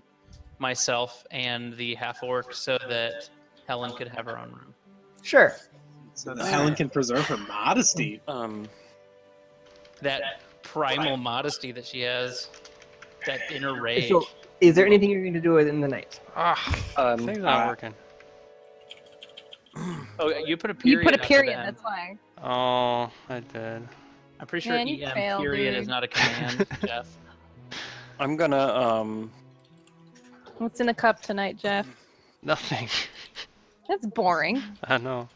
myself and the half orc so that Helen could have her own room. Sure. So that Helen can preserve her modesty. That primal modesty that she has, that inner rage. So, is there anything you're going to do in the night? Things not working. Oh, you put a You period. put a after period, the N. that's why. Oh, I did. I'm pretty sure Man, you EM failed, period dude. is not a command, Jeff. I'm gonna What's in the cup tonight, Jeff? Nothing. That's boring. I know.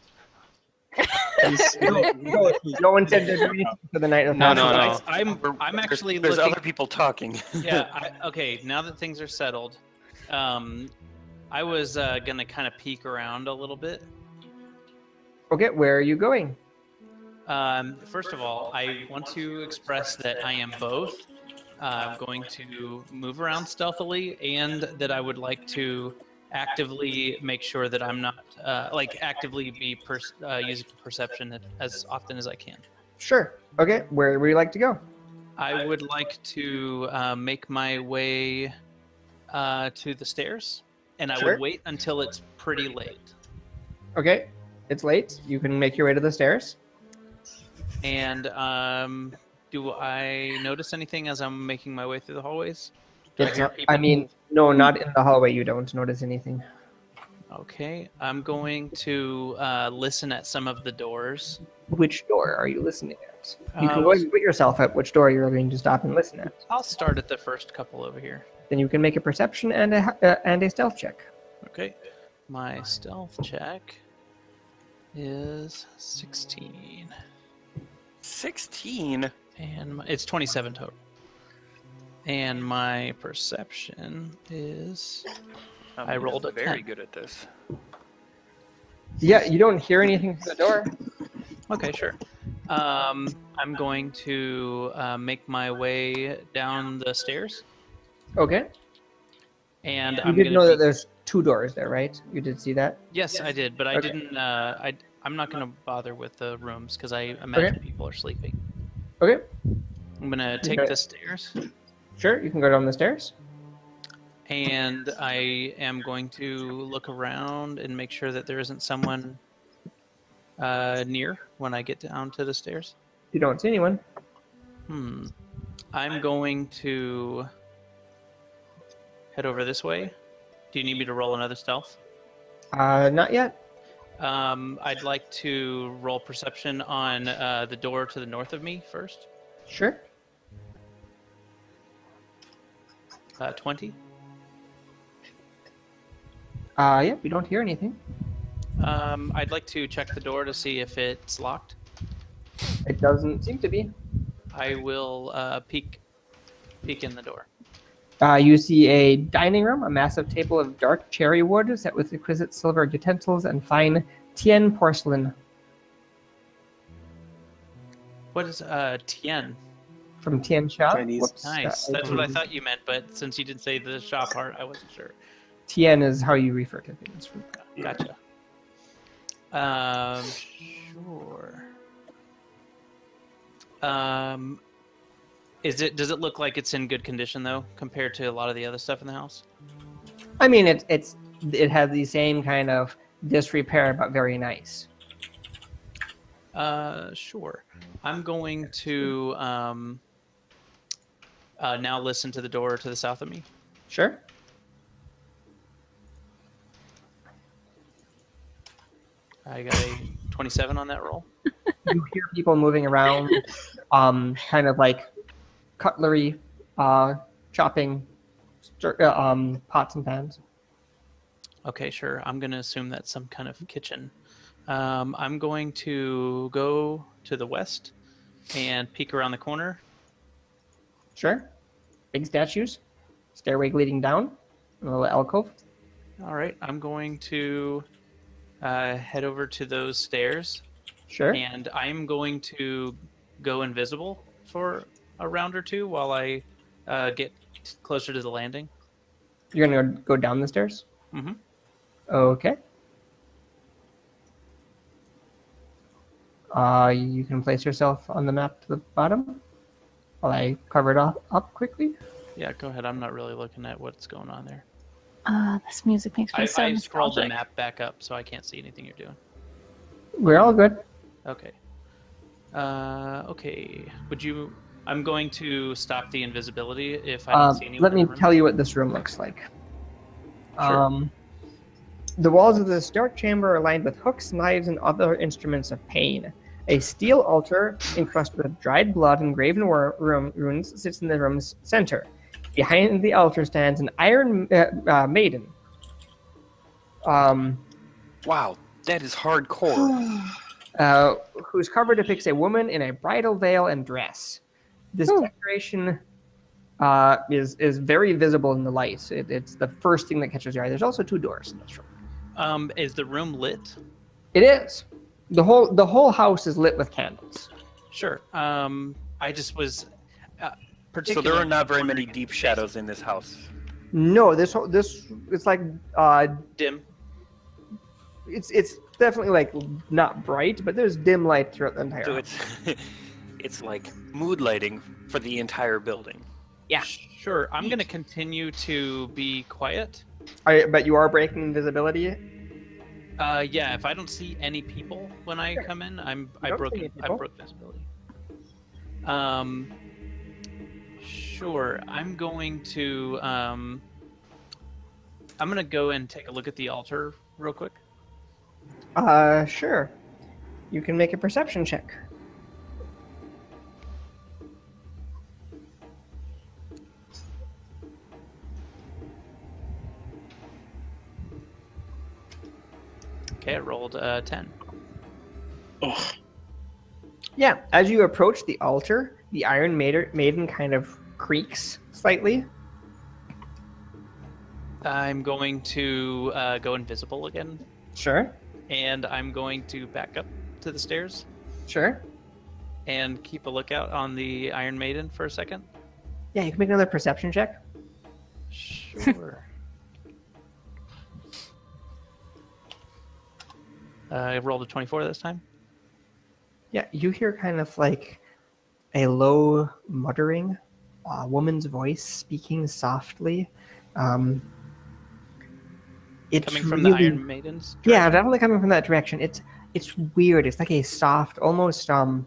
No one said there's anything for the night. of No, Passover. no. I'm actually there's looking. other people talking. Yeah. Okay. Now that things are settled, I was gonna kind of peek around a little bit. Okay, where are you going? First of all, I want to express that I am both going to move around stealthily, and that I would like to actively make sure that I'm not actively be using perception as often as I can. Sure. Okay, where would you like to go? I would like to make my way to the stairs, and I Sure. would wait until it's pretty late. Okay, it's late. You can make your way to the stairs. And do I notice anything as I'm making my way through the hallways? Do It's hear not, people? I mean, no, not in the hallway. You don't notice anything. Okay, I'm going to listen at some of the doors. Which door are you listening at? You can Uh, go ahead and put yourself at which door you're going to stop and listen at. I'll start at the first couple over here. Then you can make a perception and a stealth check. Okay, my stealth check is 16, 16. and it's 27 total. And my perception is I rolled a very 10. good at this. Yeah, you don't hear anything through the door. Okay, sure. I'm going to make my way down the stairs, Okay. and You I'm did gonna know that peek- there's two doors there, right? You did see that? Yes, I did, but I Okay. didn't. I'm not going to bother with the rooms because I imagine Okay. people are sleeping. Okay. I'm going to take Okay. the stairs, Sure, you can go down the stairs. and I am going to look around and make sure that there isn't someone near when I get down to the stairs. You don't see anyone. I'm going to head over this way. Do you need me to roll another stealth? Not yet. I'd like to roll perception on the door to the north of me first. Sure. 20. Yep, you don't hear anything. I'd like to check the door to see if it's locked. It doesn't seem to be. I will peek in the door. You see a dining room, a massive table of dark cherry wood set with exquisite silver utensils and fine Tien porcelain What is Tien? from Tien Shop. Chinese. Whoops. Nice. That's what I thought you meant, but since you didn't say the shop part, I wasn't sure. Tien is how you refer to things. Gotcha. Sure. Does it look like it's in good condition though, compared to a lot of the other stuff in the house? I mean, it has the same kind of disrepair, but very nice. Sure. I'm going to now listen to the door to the south of me. Sure. I got a 27 on that roll. You hear people moving around, kind of like cutlery, chopping, pots and pans. Okay, sure. I'm going to assume that's some kind of kitchen. I'm going to go to the west and peek around the corner. Sure. Big statues, stairway leading down, a little alcove. All right, I'm going to head over to those stairs, Sure. and I'm going to go invisible for a round or two while I get closer to the landing. You're gonna go down the stairs? Mm-hmm. Okay. You can place yourself on the map to the bottom while I cover it up quickly. Yeah, go ahead. I'm not really looking at what's going on there. This music makes me so I scrolled the nostalgic. map back up, so I can't see anything you're doing. We're all good. Okay. Okay. Would you... I'm going to stop the invisibility if I don't see anyone Let in me the room. tell you what this room looks like. Sure. The walls of this dark chamber are lined with hooks, knives, and other instruments of pain. A steel altar encrusted with dried blood and graven runes sits in the room's center. Behind the altar stands an iron maiden. Wow, that is hardcore. Whose cover depicts a woman in a bridal veil and dress. This decoration is very visible in the light. It's the first thing that catches your eye. There's also 2 doors in this room. Is the room lit? It is. The whole house is lit with candles. Sure. I just was So particularly... there are not very many deep shadows in this house. No, this it's like dim. it's definitely like not bright, but there's dim light throughout the entire So house. it's like mood lighting for the entire building. Yeah. Sure. I'm going to continue to be quiet. But you are breaking invisibility. Yeah, if I don't see any people when I come in, I broke visibility. Sure. I'm going to go and take a look at the altar real quick. Sure. You can make a perception check. Okay, I rolled 10. Oh, Yeah. As you approach the altar, the Iron Maiden kind of creaks slightly. I'm going to go invisible again, Sure. and I'm going to back up to the stairs Sure. and keep a lookout on the Iron Maiden for a second. Yeah, you can make another perception check. Sure. I rolled a 24 this time. Yeah, you hear kind of like a low muttering, woman's voice speaking softly. It's Coming from the Iron Maidens? Yeah, definitely coming from that direction. It's weird. It's like a soft, almost like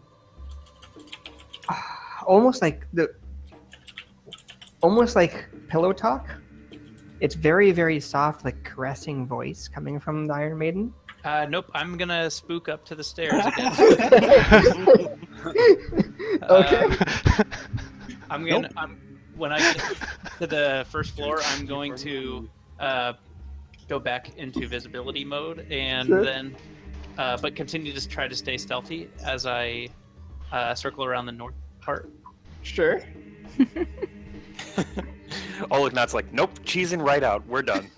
pillow talk. It's very, very soft, like caressing voice coming from the Iron Maiden. Nope, I'm gonna spook up to the stairs again. Okay. When I get to the first floor, I'm going to go back into visibility mode and then, but continue to try to stay stealthy as I circle around the north part. Sure. Olaknot's like, nope, cheesing right out. We're done.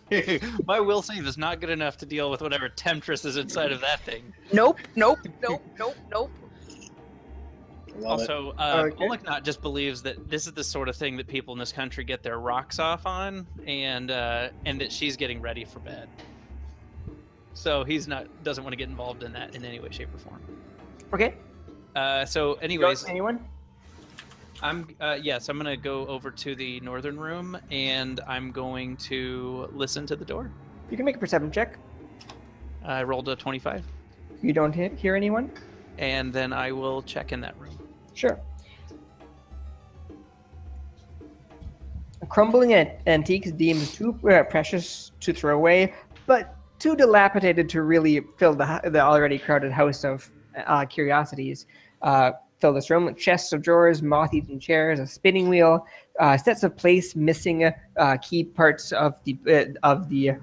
My will save is not good enough to deal with whatever temptress is inside of that thing. Nope. Also, Okay. Olaknot just believes that this is the sort of thing that people in this country get their rocks off on, and that she's getting ready for bed. So doesn't want to get involved in that in any way, shape, or form. Okay. So, anyways, Anyone? I'm gonna go over to the northern room, and I'm going to listen to the door. You can make a perception check. I rolled a 25, You don't hear anyone? and then I will check in that room. Sure. Crumbling antiques deemed too precious to throw away, but too dilapidated to really fill the already crowded house of curiosities. Fill this room with chests of drawers, moth-eaten chairs, a spinning wheel, sets of place missing key parts of the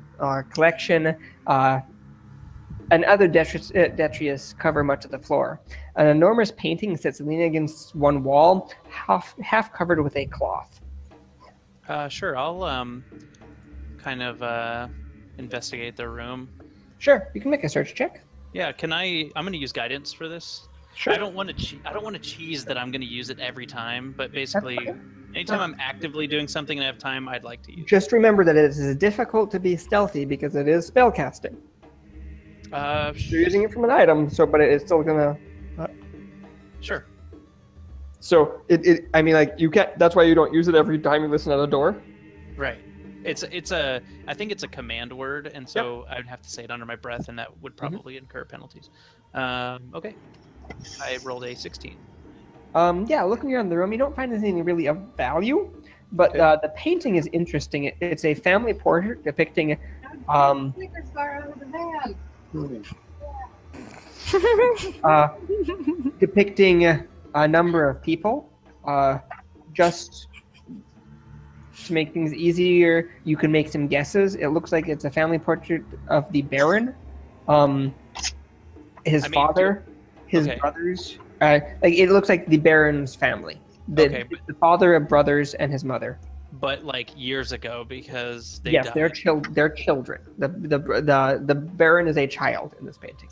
collection, and other detritus cover much of the floor. An enormous painting sits leaning against one wall, half covered with a cloth. Sure, I'll kind of investigate the room. Sure, you can make a search check. Yeah, I'm going to use guidance for this. Sure. I don't want to cheese that I'm going to use it every time, but basically, Anytime I'm actively doing something and I have time, I'd like to use. Just remember that it is difficult to be stealthy because it is spellcasting. You're using it from an item, but it's still gonna. Sure. So I mean, like, you can't. That's why you don't use it every time you listen at a door. Right. I think it's a command word, and so I would have to say it under my breath, and that would probably incur penalties. Okay. I rolled a 16. Yeah, looking around the room, you don't find anything really of value, but the painting is interesting. It's a family portrait depicting depicting a number of people. Just to make things easier, you can make some guesses. It looks like it's a family portrait of the Baron, his father, his brothers. It looks like the Baron's family. The father of brothers and his mother. But like years ago, because they died. They're children. The Baron is a child in this painting.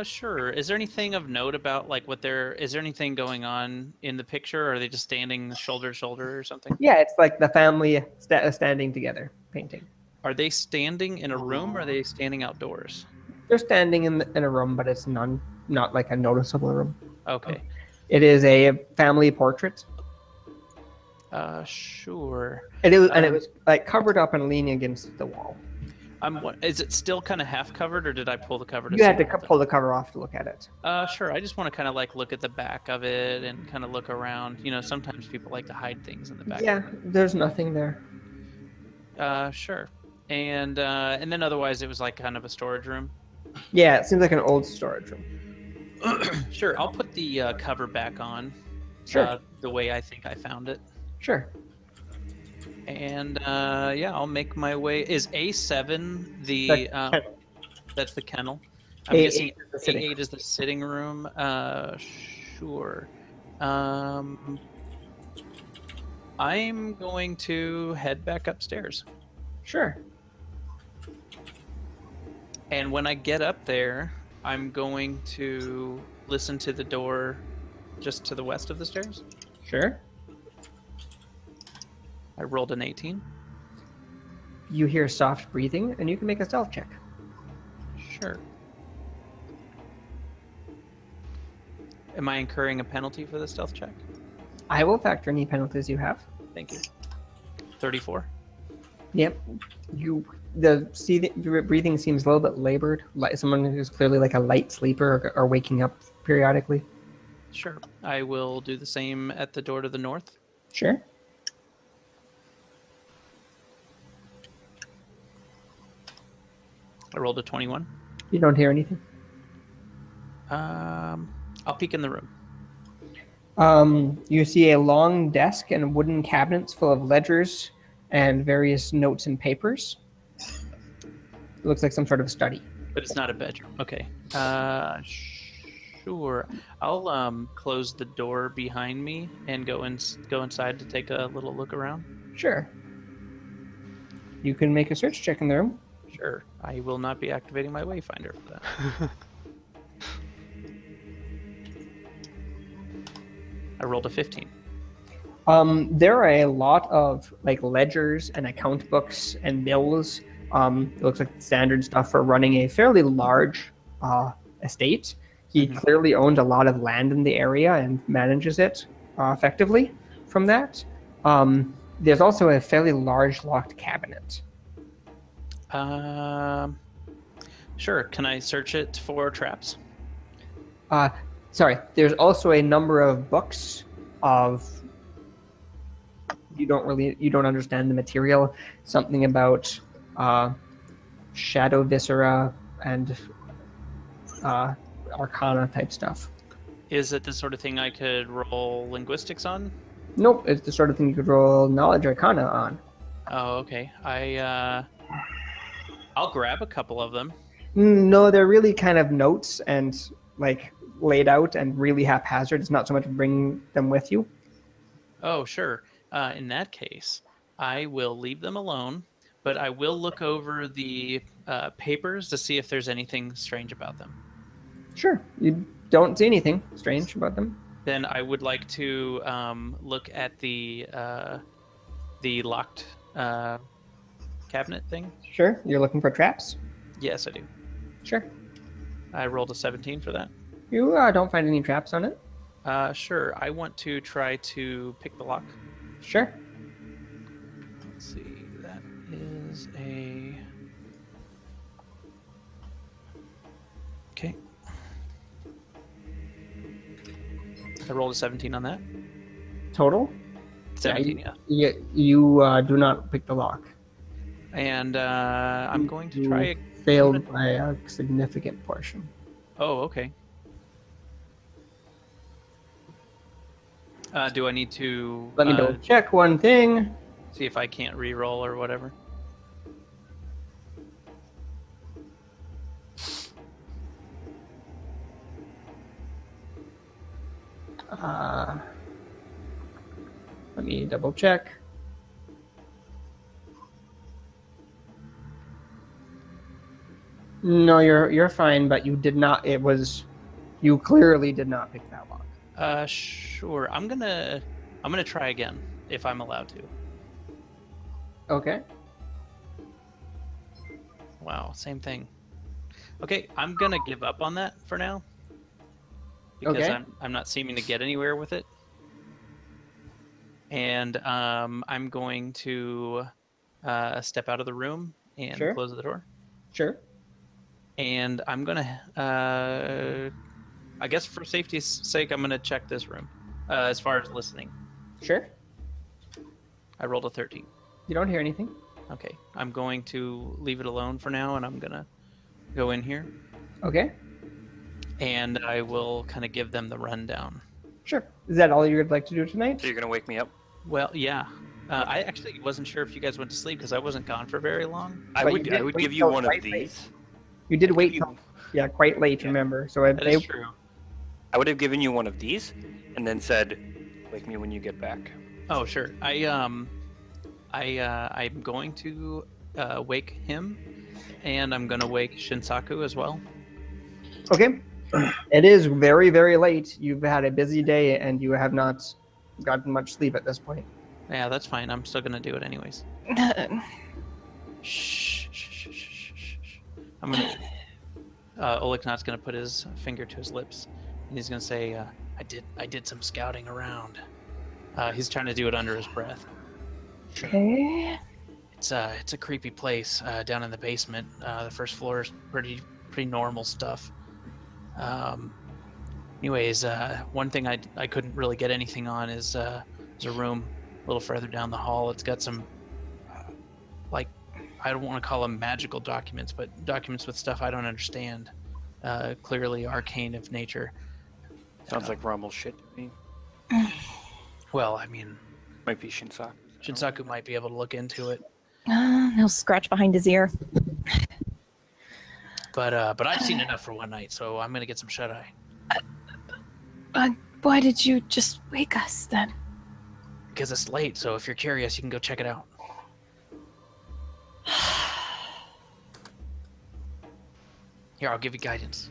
Sure. Is there anything of note about like is there anything going on in the picture, or are they just standing shoulder to shoulder or something? Yeah, it's like the family standing together painting. Are they standing in a room, or are they standing outdoors? They're standing in a room, but it's not like a noticeable room. Okay. It is a family portrait. Sure. It was like covered up and leaning against the wall. Is it still kind of half covered, or did I pull the cover? You had to pull the cover off to look at it. Sure. I just want to kind of like look at the back of it and kind of look around. You know, sometimes people like to hide things in the back. Yeah, there's nothing there. Sure. And then otherwise it was like kind of a storage room. Yeah, it seems like an old storage room. Sure. I'll put the cover back on. Sure. The way I think I found it. Sure. And I'll make my way. Is A7 the that's the kennel? I'm guessing A8 is the sitting room. Sure. I'm going to head back upstairs. Sure. And when I get up there, I'm going to listen to the door just to the west of the stairs. Sure. I rolled an 18. You hear soft breathing, and you can make a stealth check. Sure. Am I incurring a penalty for the stealth check? I will factor any penalties you have. Thank you. 34. Yep. The breathing seems a little bit labored, like someone who's clearly like a light sleeper or waking up periodically. Sure. I will do the same at the door to the north. Sure. I rolled a 21. You don't hear anything? I'll peek in the room. You see a long desk and wooden cabinets full of ledgers and various notes and papers. It looks like some sort of study. But it's not a bedroom. Okay. Sure. I'll close the door behind me and go inside to take a little look around. Sure. You can make a search check in the room. Sure. I will not be activating my Wayfinder for that. I rolled a 15. There are a lot of like ledgers and account books and bills. It looks like standard stuff for running a fairly large estate. He clearly owns a lot of land in the area and manages it effectively from that. There's also a fairly large locked cabinet. Sure. Can I search it for traps? Sorry. There's also a number of books of you don't understand the material. Something about shadow viscera and arcana type stuff. Is it the sort of thing I could roll linguistics on? Nope. It's the sort of thing you could roll knowledge arcana on. Oh, okay. I'll grab a couple of them. No, they're really kind of notes and like laid out and really haphazard. It's not so much bring them with you. Oh, sure. In that case, I will leave them alone, but I will look over the papers to see if there's anything strange about them. Sure. You don't see anything strange about them. Then I would like to look at the locked cabinet thing. Sure. You're looking for traps? Yes, I do. Sure. I rolled a 17 for that. You don't find any traps on it? Sure. I want to try to pick the lock. Sure. Let's see. That is a... Okay. I rolled a 17 on that. Total? 17, yeah. You do not pick the lock. And I'm going to try... Failed by a significant portion. Oh, okay. Do I need to... Let me double check one thing. See if I can't re-roll or whatever. Let me double check. No, you're fine, but you did not. You clearly did not pick that lock. Sure. I'm gonna try again if I'm allowed to. Okay. Wow, same thing. Okay, I'm gonna give up on that for now because Okay. I'm not seeming to get anywhere with it, and I'm going to step out of the room and Sure. close the door. Sure. And I'm gonna, I guess for safety's sake, I'm gonna check this room as far as listening. Sure. I rolled a 13. You don't hear anything. Okay, I'm going to leave it alone for now, and I'm gonna go in here, Okay. and I will kind of give them the rundown. Sure. Is that all you'd like to do tonight? So you're gonna wake me up? Well, yeah. I actually wasn't sure if you guys went to sleep because I wasn't gone for very long. I But would you did give wait you till one of quite late. these. You did wait you- till quite late. Yeah. Remember, so That is true. I would have given you one of these, and then said, "Wake me when you get back." Oh, sure. I'm going to wake him, and I'm gonna wake Shinsaku as well. Okay. It is very, very late. You've had a busy day, and you have not gotten much sleep at this point. Yeah, that's fine. I'm still gonna do it anyways. Shh, shh, shh, shh, shh, shh. I'm gonna. Olignot's gonna put his finger to his lips, and he's gonna say, "I did some scouting around." He's trying to do it under his breath. Okay. It's a creepy place down in the basement. The first floor is pretty normal stuff. Anyways, one thing I couldn't really get anything on is a room a little further down the hall. It's got some I don't want to call them magical documents, but documents with stuff I don't understand. Clearly arcane of nature. Sounds like Rommel shit to me. Well, I mean, Might be Shinsaku. Shinsaku might be able to look into it, He'll scratch behind his ear. but I've seen enough for one night, so I'm gonna get some shut eye. Why did you just wake us then? Because it's late, so if you're curious, you can go check it out. Here, I'll give you guidance.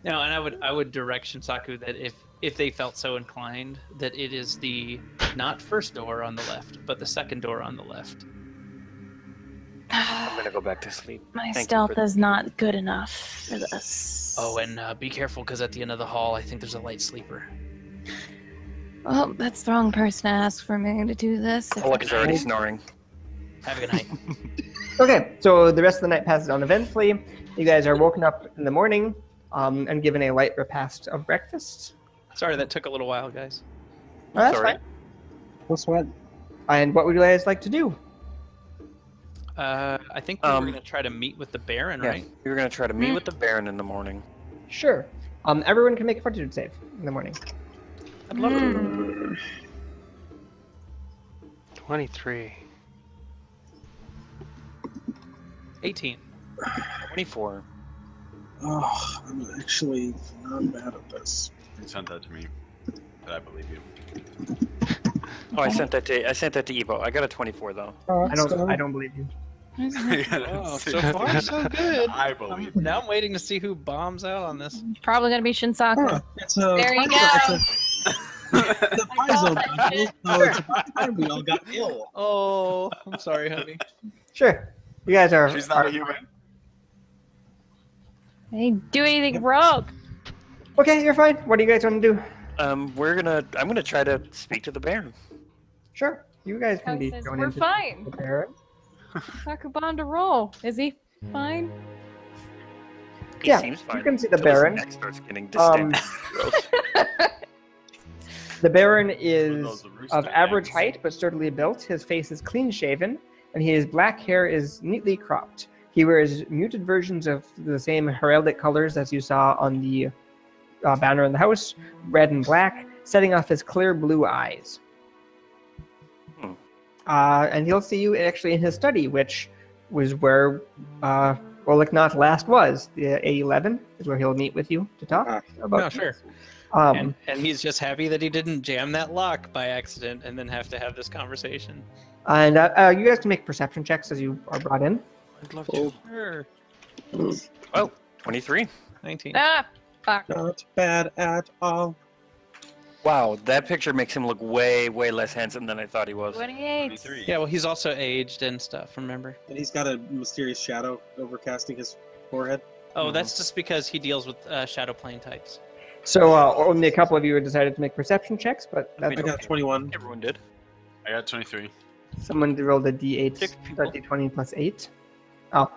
No, and I would direct Shinsaku that if they felt so inclined, that it is the not first door on the left, but the second door on the left. I'm gonna go back to sleep. My Thank you stealth for- is not good enough for this. Oh, and be careful, because at the end of the hall, I think there's a light sleeper. Well, that's the wrong person to ask for me to do this. Oh, look, he's already snoring. Have a good night. Okay, so the rest of the night passes uneventfully. You guys are woken up in the morning and given a light repast of breakfast. Sorry that took a little while, guys. That's Sorry. fine. No sweat. And what would you guys like to do? I think we were going to try to meet with the Baron, Yeah, right? we were gonna try to meet with the Baron in the morning. Sure. Everyone can make a fortitude save in the morning. I'd love to. 23. 18. 24. Oh, I'm actually not bad at this. You sent that to me, but I believe you. Oh, I sent that to Evo. I got a 24 though. Oh, I don't believe you. Oh, so far so good. I believe. Now I'm waiting to see who bombs out on this. Probably gonna be Shinsaku. Huh, it's a There you Paizo- go. It's a Paizo battle, so it's about time we all got ill. Oh, I'm sorry, honey. Sure. You guys are. She's not a human. I didn't do anything wrong. Okay, you're fine. What do you guys want to do? I'm gonna try to speak to the Baron. Sure. You guys can be Says, going we're into fine. the Baron. Sakubon to roll. Is he fine? He Yeah, seems fine. you can see the Till his Baron. neck starts getting Um, distended. The Baron Those is are rooster of average eggs. height but sturdily built. His face is clean shaven, and his black hair is neatly cropped. He wears muted versions of the same heraldic colors as you saw on the banner in the house, red and black, setting off his clear blue eyes. Hmm. And he'll see you actually in his study, which was where Oliknot last was. The A11 is where he'll meet with you to talk about. Oh, sure. Um, And he's just happy that he didn't jam that lock by accident and then have to have this conversation. and you guys can make perception checks as you are brought in. I'd love to. Sure. Oh, 23. 19. Ah, fuck. Not bad at all. Wow, that picture makes him look way, way less handsome than I thought he was. 28. 23. Yeah, well, he's also aged and stuff, remember? And he's got a mysterious shadow overcasting his forehead. Oh, that's just because he deals with shadow plane types. So only a couple of you had decided to make perception checks, but I that's got 21. Everyone did. I got 23. someone rolled a d8, Six people. d20 plus 8. Oh,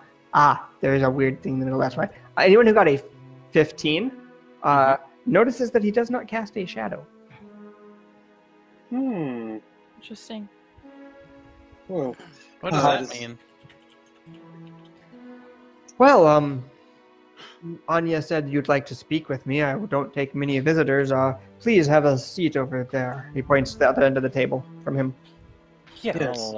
there's a weird thing in the middle. That's why. Anyone who got a 15 notices that he does not cast a shadow. Interesting. Whoa. What does that mean? Well, Anya said you'd like to speak with me. I don't take many visitors. Please have a seat over there. He points to the other end of the table from him. Yeah. Yes.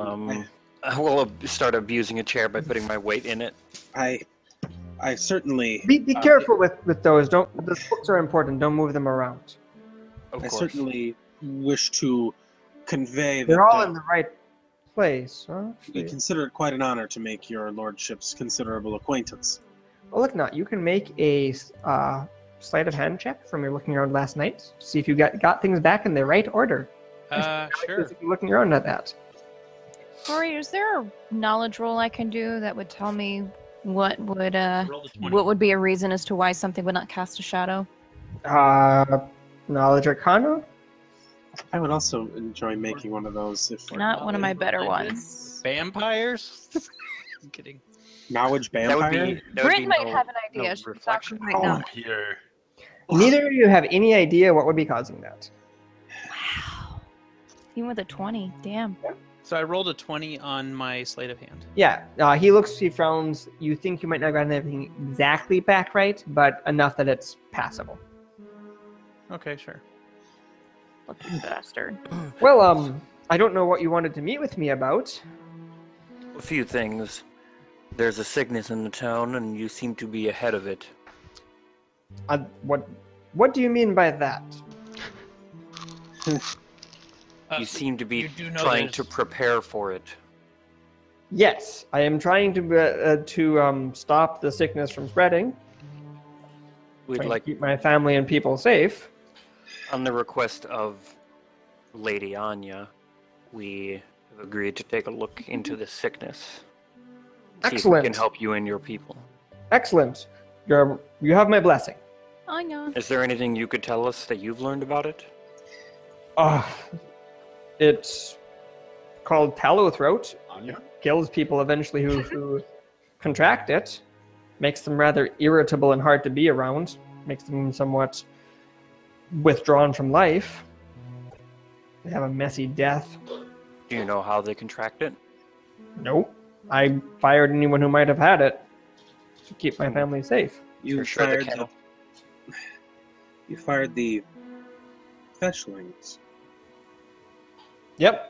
I will start abusing a chair by putting my weight in it. I certainly. Be careful with those. The books are important. Don't move them around. Of I course. certainly wish to convey that They're all in the right place. we consider it quite an honor to make your lordship's considerable acquaintance. Well, look, not. You can make a sleight of hand check from your looking around last night to see if you got things back in the right order. Sure. If you're looking around at that. Rory, is there a knowledge roll I can do that would tell me what would Roll the 20. what would be a reason as to why something would not cast a shadow? Knowledge Arcana? I would also enjoy making one of those if Not one of my better Religion? ones. Vampires? I'm kidding. knowledge That would vampire. be. That would Brent be might no- have an no idea. She's reflection. talking right now. Here. Neither of you have any idea what would be causing that. Wow. Even with a 20, damn. So I rolled a 20 on my sleight of hand. Yeah, he looks, he frowns. You think you might not have gotten everything exactly back right, but enough that it's passable. Okay, sure. Fucking bastard. Well, I don't know what you wanted to meet with me about. A few things. There's a sickness in the town, and you seem to be ahead of it. What do you mean by that? You seem to be you do know trying there's- to prepare for it. Yes, I am trying to stop the sickness from spreading. We'd Trying like, to keep my family and people safe. on the request of Lady Anya, we have agreed to take a look into this sickness. See if we Excellent. can help you and your people. Excellent. You have my blessing. I know. Is there anything you could tell us that you've learned about it? It's called tallow throat. Anya? Kills people eventually who contract it. Makes them rather irritable and hard to be around. Makes them somewhat withdrawn from life. They have a messy death. Do you know how they contract it? Nope. I fired anyone who might have had it to keep my family safe. You For sure, the fired kennel. you fired the fetchlings. Yep.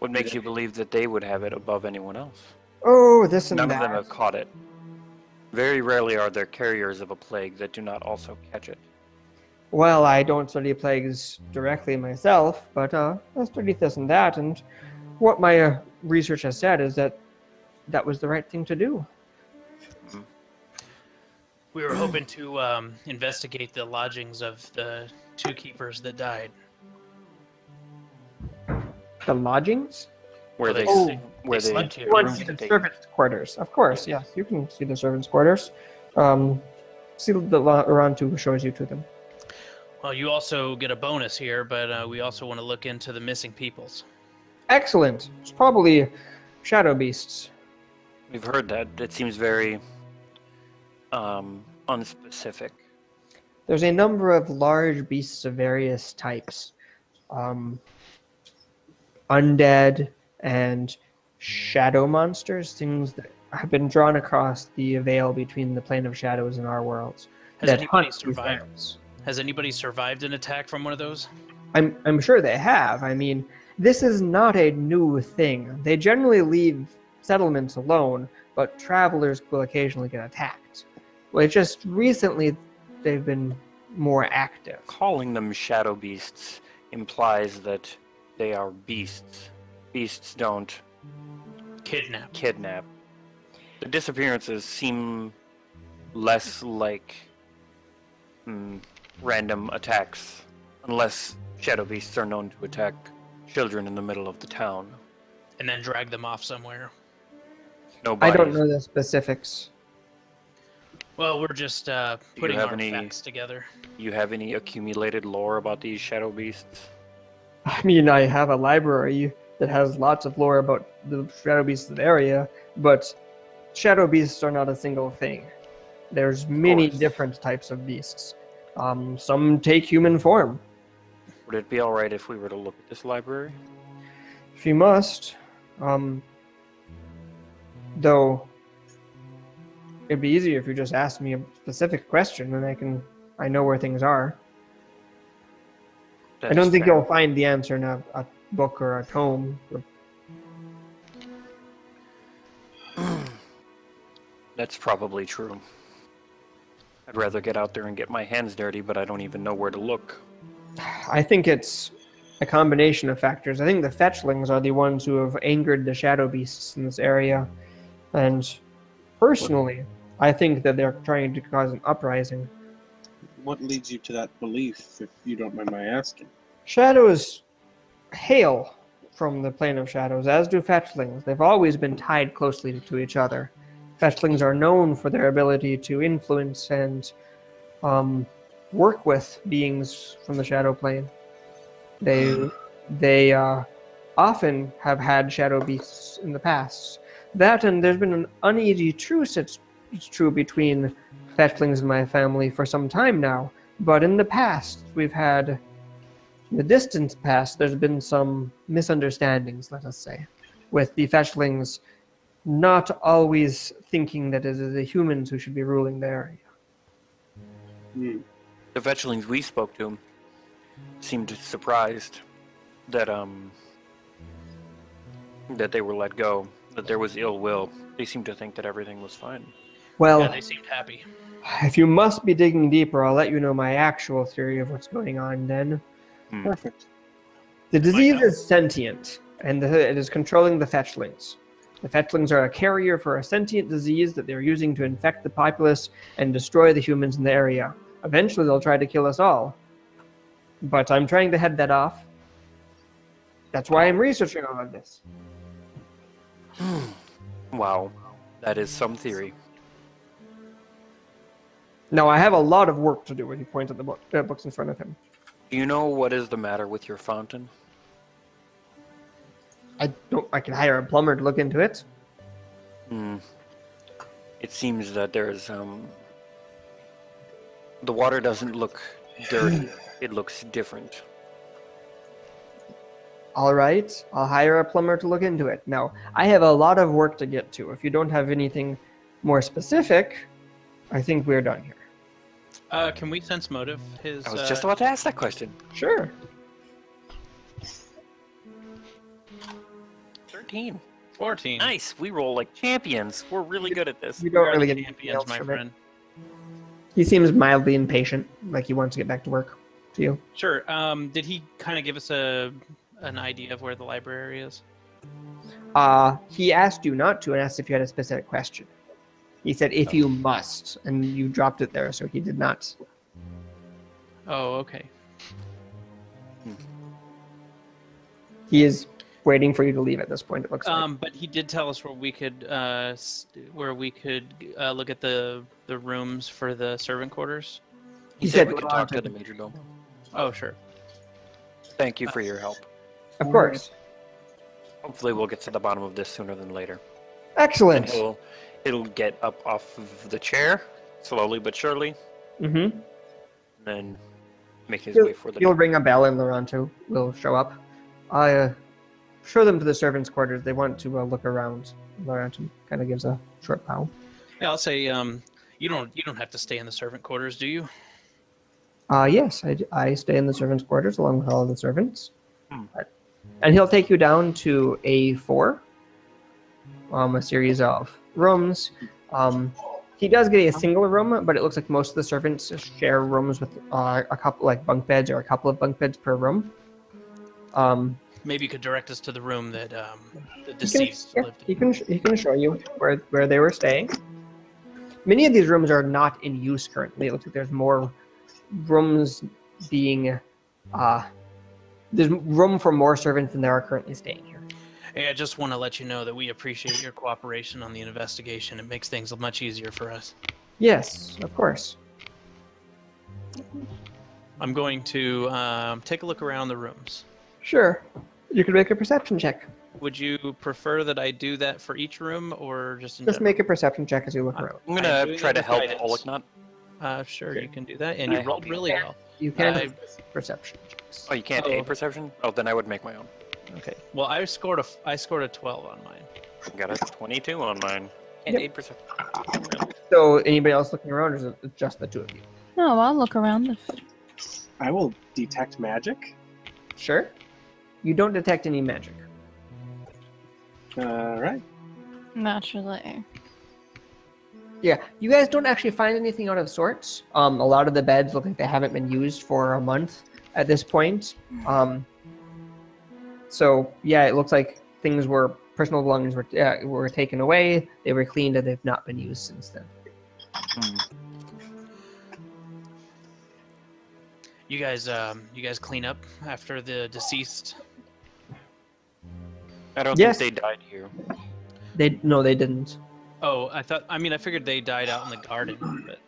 What makes you believe that they would have it above anyone else? Oh, this and None that. of them have caught it. Very rarely are there carriers of a plague that do not also catch it. Well, I don't study plagues directly myself, but I study this and that, and what my research has said is that that was the right thing to do. We were hoping to investigate the lodgings of the 2 keepers that died. The lodgings? Where they slept here. You want to see the servants' quarters? Of course, yes. You can see the servants' quarters. See the around who shows you to them. Well, you also get a bonus here, but we also want to look into the missing peoples. Excellent. It's probably shadow beasts. We've heard that. It seems very unspecific. There's a number of large beasts of various types. Undead and shadow monsters, things that have been drawn across the veil between the plane of shadows and our worlds. Has anybody survived? Has anybody survived an attack from one of those? I'm sure they have. I mean, this is not a new thing. They generally leave settlements alone, but travelers will occasionally get attacked. Well, just recently they've been more active. Calling them shadow beasts implies that they are beasts. Beasts don't kidnap. The disappearances seem less like random attacks, unless shadow beasts are known to attack children in the middle of the town. And then drag them off somewhere. No I bodies. don't know the specifics. Well, we're just putting our facts together. You have any accumulated lore about these shadow beasts? I mean, I have a library that has lots of lore about the shadow beasts of the area, but shadow beasts are not a single thing. There's many different types of beasts. Some take human form. Would it be alright if we were to look at this library? If you must. Though, it'd be easier if you just asked me a specific question, and I know where things are. I don't think you'll find the answer in a book or a tome. That's probably true. I'd rather get out there and get my hands dirty, but I don't even know where to look. I think it's a combination of factors. I think the fetchlings are the ones who have angered the shadow beasts in this area. And personally, I think that they're trying to cause an uprising. What leads you to that belief, if you don't mind my asking? Shadows hail from the plane of shadows, as do fetchlings. They've always been tied closely to each other. Fetchlings are known for their ability to influence and work with beings from the shadow plane. They often have had shadow beasts in the past. That, and there's been an uneasy truce, it's true, between fetchlings and my family for some time now. But in the past, in the distant past, there's been some misunderstandings, let us say, with the fetchlings not always thinking that it is the humans who should be ruling the area. The fetchlings we spoke to seemed surprised that that they were let go, that there was ill will. They seemed to think that everything was fine. Well, Yeah, they seemed happy. if you must be digging deeper, I'll let you know my actual theory of what's going on then. Perfect. The disease is sentient, and it is controlling the fetchlings. The fetchlings are a carrier for a sentient disease that they're using to infect the populace and destroy the humans in the area. Eventually, they'll try to kill us all. But I'm trying to head that off. That's why I'm researching all of this. Wow, that is some theory. Now, I have a lot of work to do when he points at the books in front of him. Do you know what is the matter with your fountain? I can hire a plumber to look into it. It seems that there's the water doesn't look dirty. It looks different. All right, I'll hire a plumber to look into it. Now, I have a lot of work to get to. If you don't have anything more specific, I think we're done here. Can we sense motive? I was just about to ask that question. Sure. 13. 14. Nice. We roll like champions. We're really good at this. You don't really the get anything champions, else my from it. friend. He seems mildly impatient, like he wants to get back to work. To you. Sure. Did he kind of give us an idea of where the library is? He asked you not to and asked if you had a specific question. He said, if you must, and you dropped it there, so he did not. Oh, okay. He is waiting for you to leave at this point, it looks like. But he did tell us where we could look at the rooms for the servant quarters. He said we could talk to the major domo. Oh, sure. Thank you for your help. Of course. Hopefully we'll get to the bottom of this sooner than later. Excellent. And it'll get up off of the chair, slowly but surely. Mm-hmm. And then make his way for the You'll ring a bell and Loranto will show up. Show them to the servants' quarters. They want to look around. Loranto kind of gives a short bow. Yeah, I'll say, you don't have to stay in the servant quarters, do you? Yes, I stay in the servants' quarters along with all of the servants. And he'll take you down to A4, a series of rooms. He does get a single room, but it looks like most of the servants share rooms with a couple, like bunk beds or a couple of bunk beds per room. Maybe you could direct us to the room that the deceased lived in. He can show you where they were staying. Many of these rooms are not in use currently. It looks like there's more rooms being... there's room for more servants than there are currently staying here. Hey, I just want to let you know that we appreciate your cooperation on the investigation. It makes things much easier for us. Yes, of course. I'm going to take a look around the rooms. Sure. You can make a perception check. Would you prefer that I do that for each room or just in Just general? make a perception check as you look around. I'm going to try to help Olaknot. Sure, you can do that. And you rolled really well. You can do perception checks. Oh, you can't aid perception? Oh, then I would make my own. Okay. Well, I scored a 12 on mine. I got a 22 on mine. And aid perception. So, anybody else looking around, or is it just the two of you? No, I'll look around. I will detect magic. Sure. You don't detect any magic. All right. Naturally. Yeah, you guys don't actually find anything out of sorts. A lot of the beds look like they haven't been used for a month at this point. So yeah, it looks like personal belongings were taken away. They were cleaned and they've not been used since then. You guys clean up after the deceased? I don't think they died here. No, they didn't. Oh, I figured they died out in the garden, but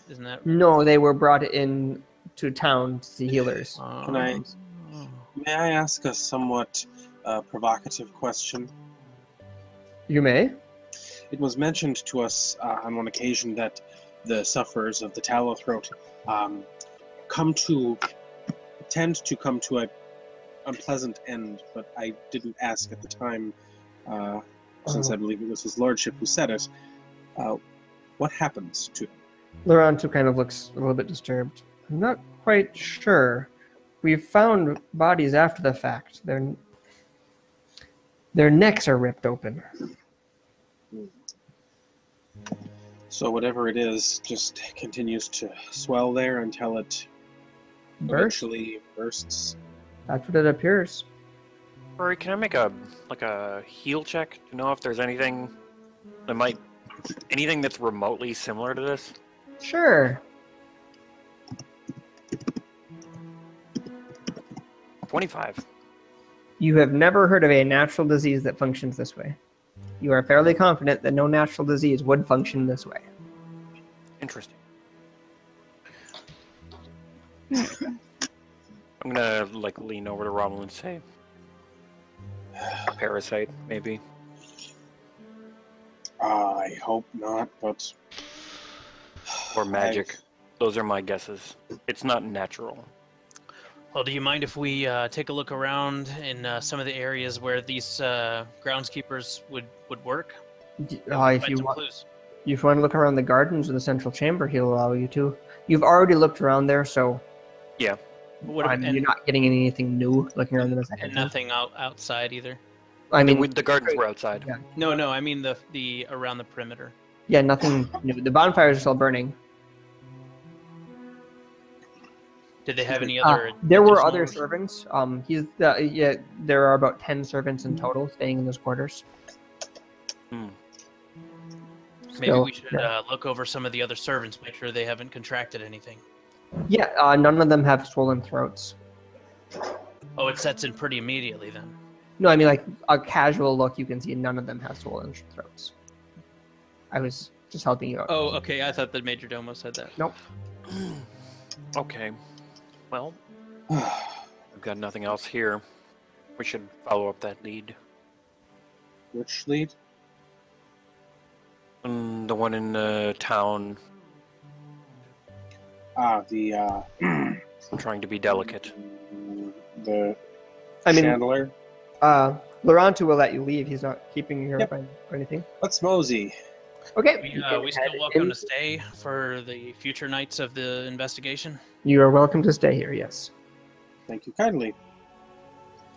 isn't that? No, they were brought in to town to see healers. May I ask a somewhat provocative question? You may. It was mentioned to us on one occasion that the sufferers of the tallow throat tend to come to a unpleasant end, but I didn't ask at the time, since I believe it was his lordship who said it. What happens to them? Loranto kind of looks a little bit disturbed. I'm not quite sure. We've found bodies after the fact. Their necks are ripped open. So whatever it is just continues to swell there until it eventually bursts. That's what it appears. Rory, can I make a heal check to know if there's anything that's remotely similar to this? Sure. 25. You have never heard of a natural disease that functions this way. You are fairly confident that no natural disease would function this way. Interesting. I'm gonna lean over to Rommel and say, parasite, maybe. I hope not, but... Or magic. Those are my guesses. It's not natural. Well, do you mind if we take a look around in some of the areas where these groundskeepers would work? If you want to look around the gardens or the central chamber, he'll allow you to. You've already looked around there, so... Yeah. You're not getting anything new looking around them. And nothing outside either? I mean... The gardens were outside. Yeah. No, I mean the around the perimeter. Yeah, nothing new. The bonfires are still burning. Did they have any other? There were additional- other servants. There are about 10 servants in total staying in those quarters. Hmm. Maybe Still, we should yeah. look over some of the other servants, make sure they haven't contracted anything. Yeah, none of them have swollen throats. Oh, it sets in pretty immediately then. No, I mean like a casual look. You can see none of them have swollen throats. I was just helping you out. Oh, okay. I thought the Major Domo said that. Nope. Okay. Well, I've got nothing else here. We should follow up that lead. Which lead? The one in the town. The I'm trying to be delicate. the I mean, chandler. Laurent will let you leave. He's not keeping you here Yep. or anything. Let's mosey. Okay. We, you can we head still welcome in. to stay for the future nights of the investigation. You are welcome to stay here. Yes. Thank you kindly.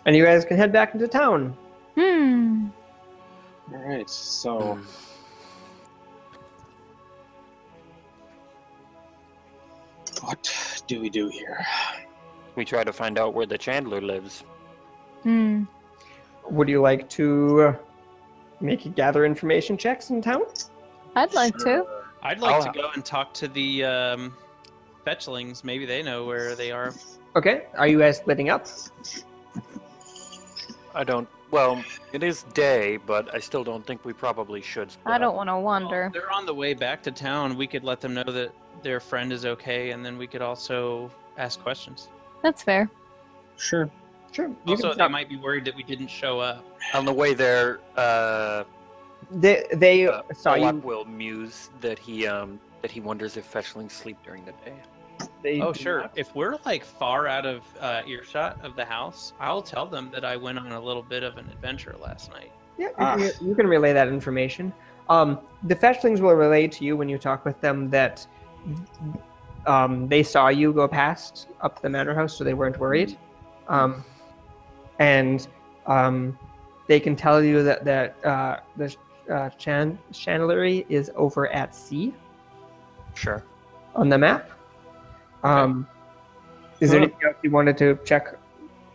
And you guys can head back into town. All right. So, what do we do here? We try to find out where the Chandler lives. Would you like to make gather information checks in town? I'd like to. I'd like I'll- to go and talk to the fetchlings. Maybe they know where they are. Okay. Are you guys splitting up? I don't. Well, it is day, but I still don't think we probably should. Split I don't up. want to wander. They're on the way back to town. We could let them know that their friend is okay, and then we could also ask questions. That's fair. Sure. Sure. You Also, can they stop. might be worried that we didn't show up. On the way there, They saw Olaf you. will muse that he wonders if fetchlings sleep during the day. They Oh, do sure. not. If we're like far out of earshot of the house, I'll tell them that I went on a little bit of an adventure last night. Yeah, you can relay that information. The fetchlings will relay to you when you talk with them that they saw you go past up to the manor house, so they weren't worried. And they can tell you that the chandlery is over at sea Sure. on the map. Is there anything else you wanted to check?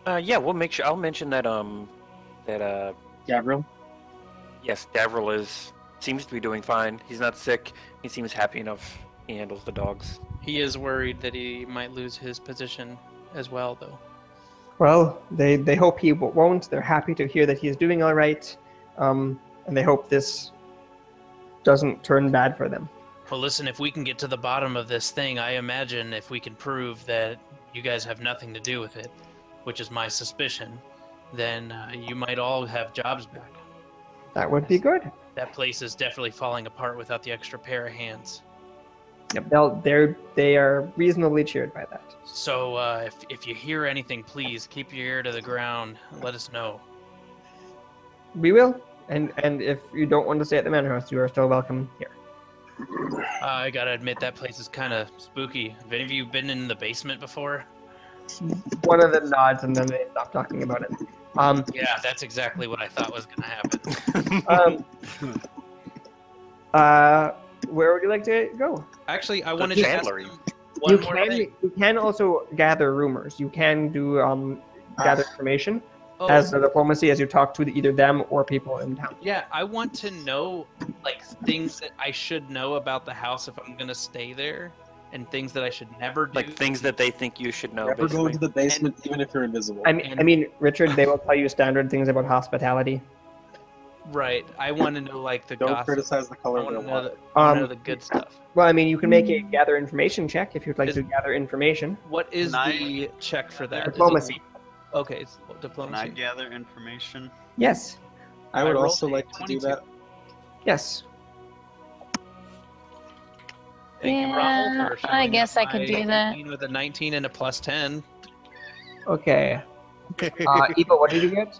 Yeah, we'll make sure. I'll mention that Gabriel? yes, Davril seems to be doing fine. He's not sick. He seems happy enough. He handles the dogs. He is worried that he might lose his position as well, though. Well, they hope he won't. They're happy to hear that he's doing all right, and they hope this doesn't turn bad for them. Well, listen, if we can get to the bottom of this thing, I imagine if we can prove that you guys have nothing to do with it, which is my suspicion, then you might all have jobs back. That would be good. That place is definitely falling apart without the extra pair of hands. Yep, they are reasonably cheered by that. So if you hear anything, please keep your ear to the ground. Let us know. We will, and if you don't want to stay at the manor house, you are still welcome here. I gotta admit, that place is kind of spooky. Have any of you been in the basement before? One of them nods, and then they stop talking about it. Yeah, that's exactly what I thought was gonna happen. Where would you like to go? Actually, I wanted to ask chandlery. you one more thing. You can also gather rumors. You can do gather information Oh, as a diplomacy as you talk to either them or people in town. yeah, I want to know like things that I should know about the house if I'm gonna stay there, and things that I should never do. Like things that they think you should know. Never go basically. into the basement, even if you're invisible. I mean, Richard, they will tell you standard things about hospitality. Right. I want to know like the Don't gossip. criticize the I color of want their to know water. the, I wanna know the good stuff. Well, I mean, you can make a gather information check if you'd like to gather information. What is Can I- the check for that? Is it- Diplomacy. Okay, it's Can I diplomacy. gather information? Yes. I would rolled also a like to do 22. that. Yes. Thank you, Yeah, Ronald, for I showing guess up I could my do that. 18 with a 19 and a plus 10. Okay. Eva, what did you get?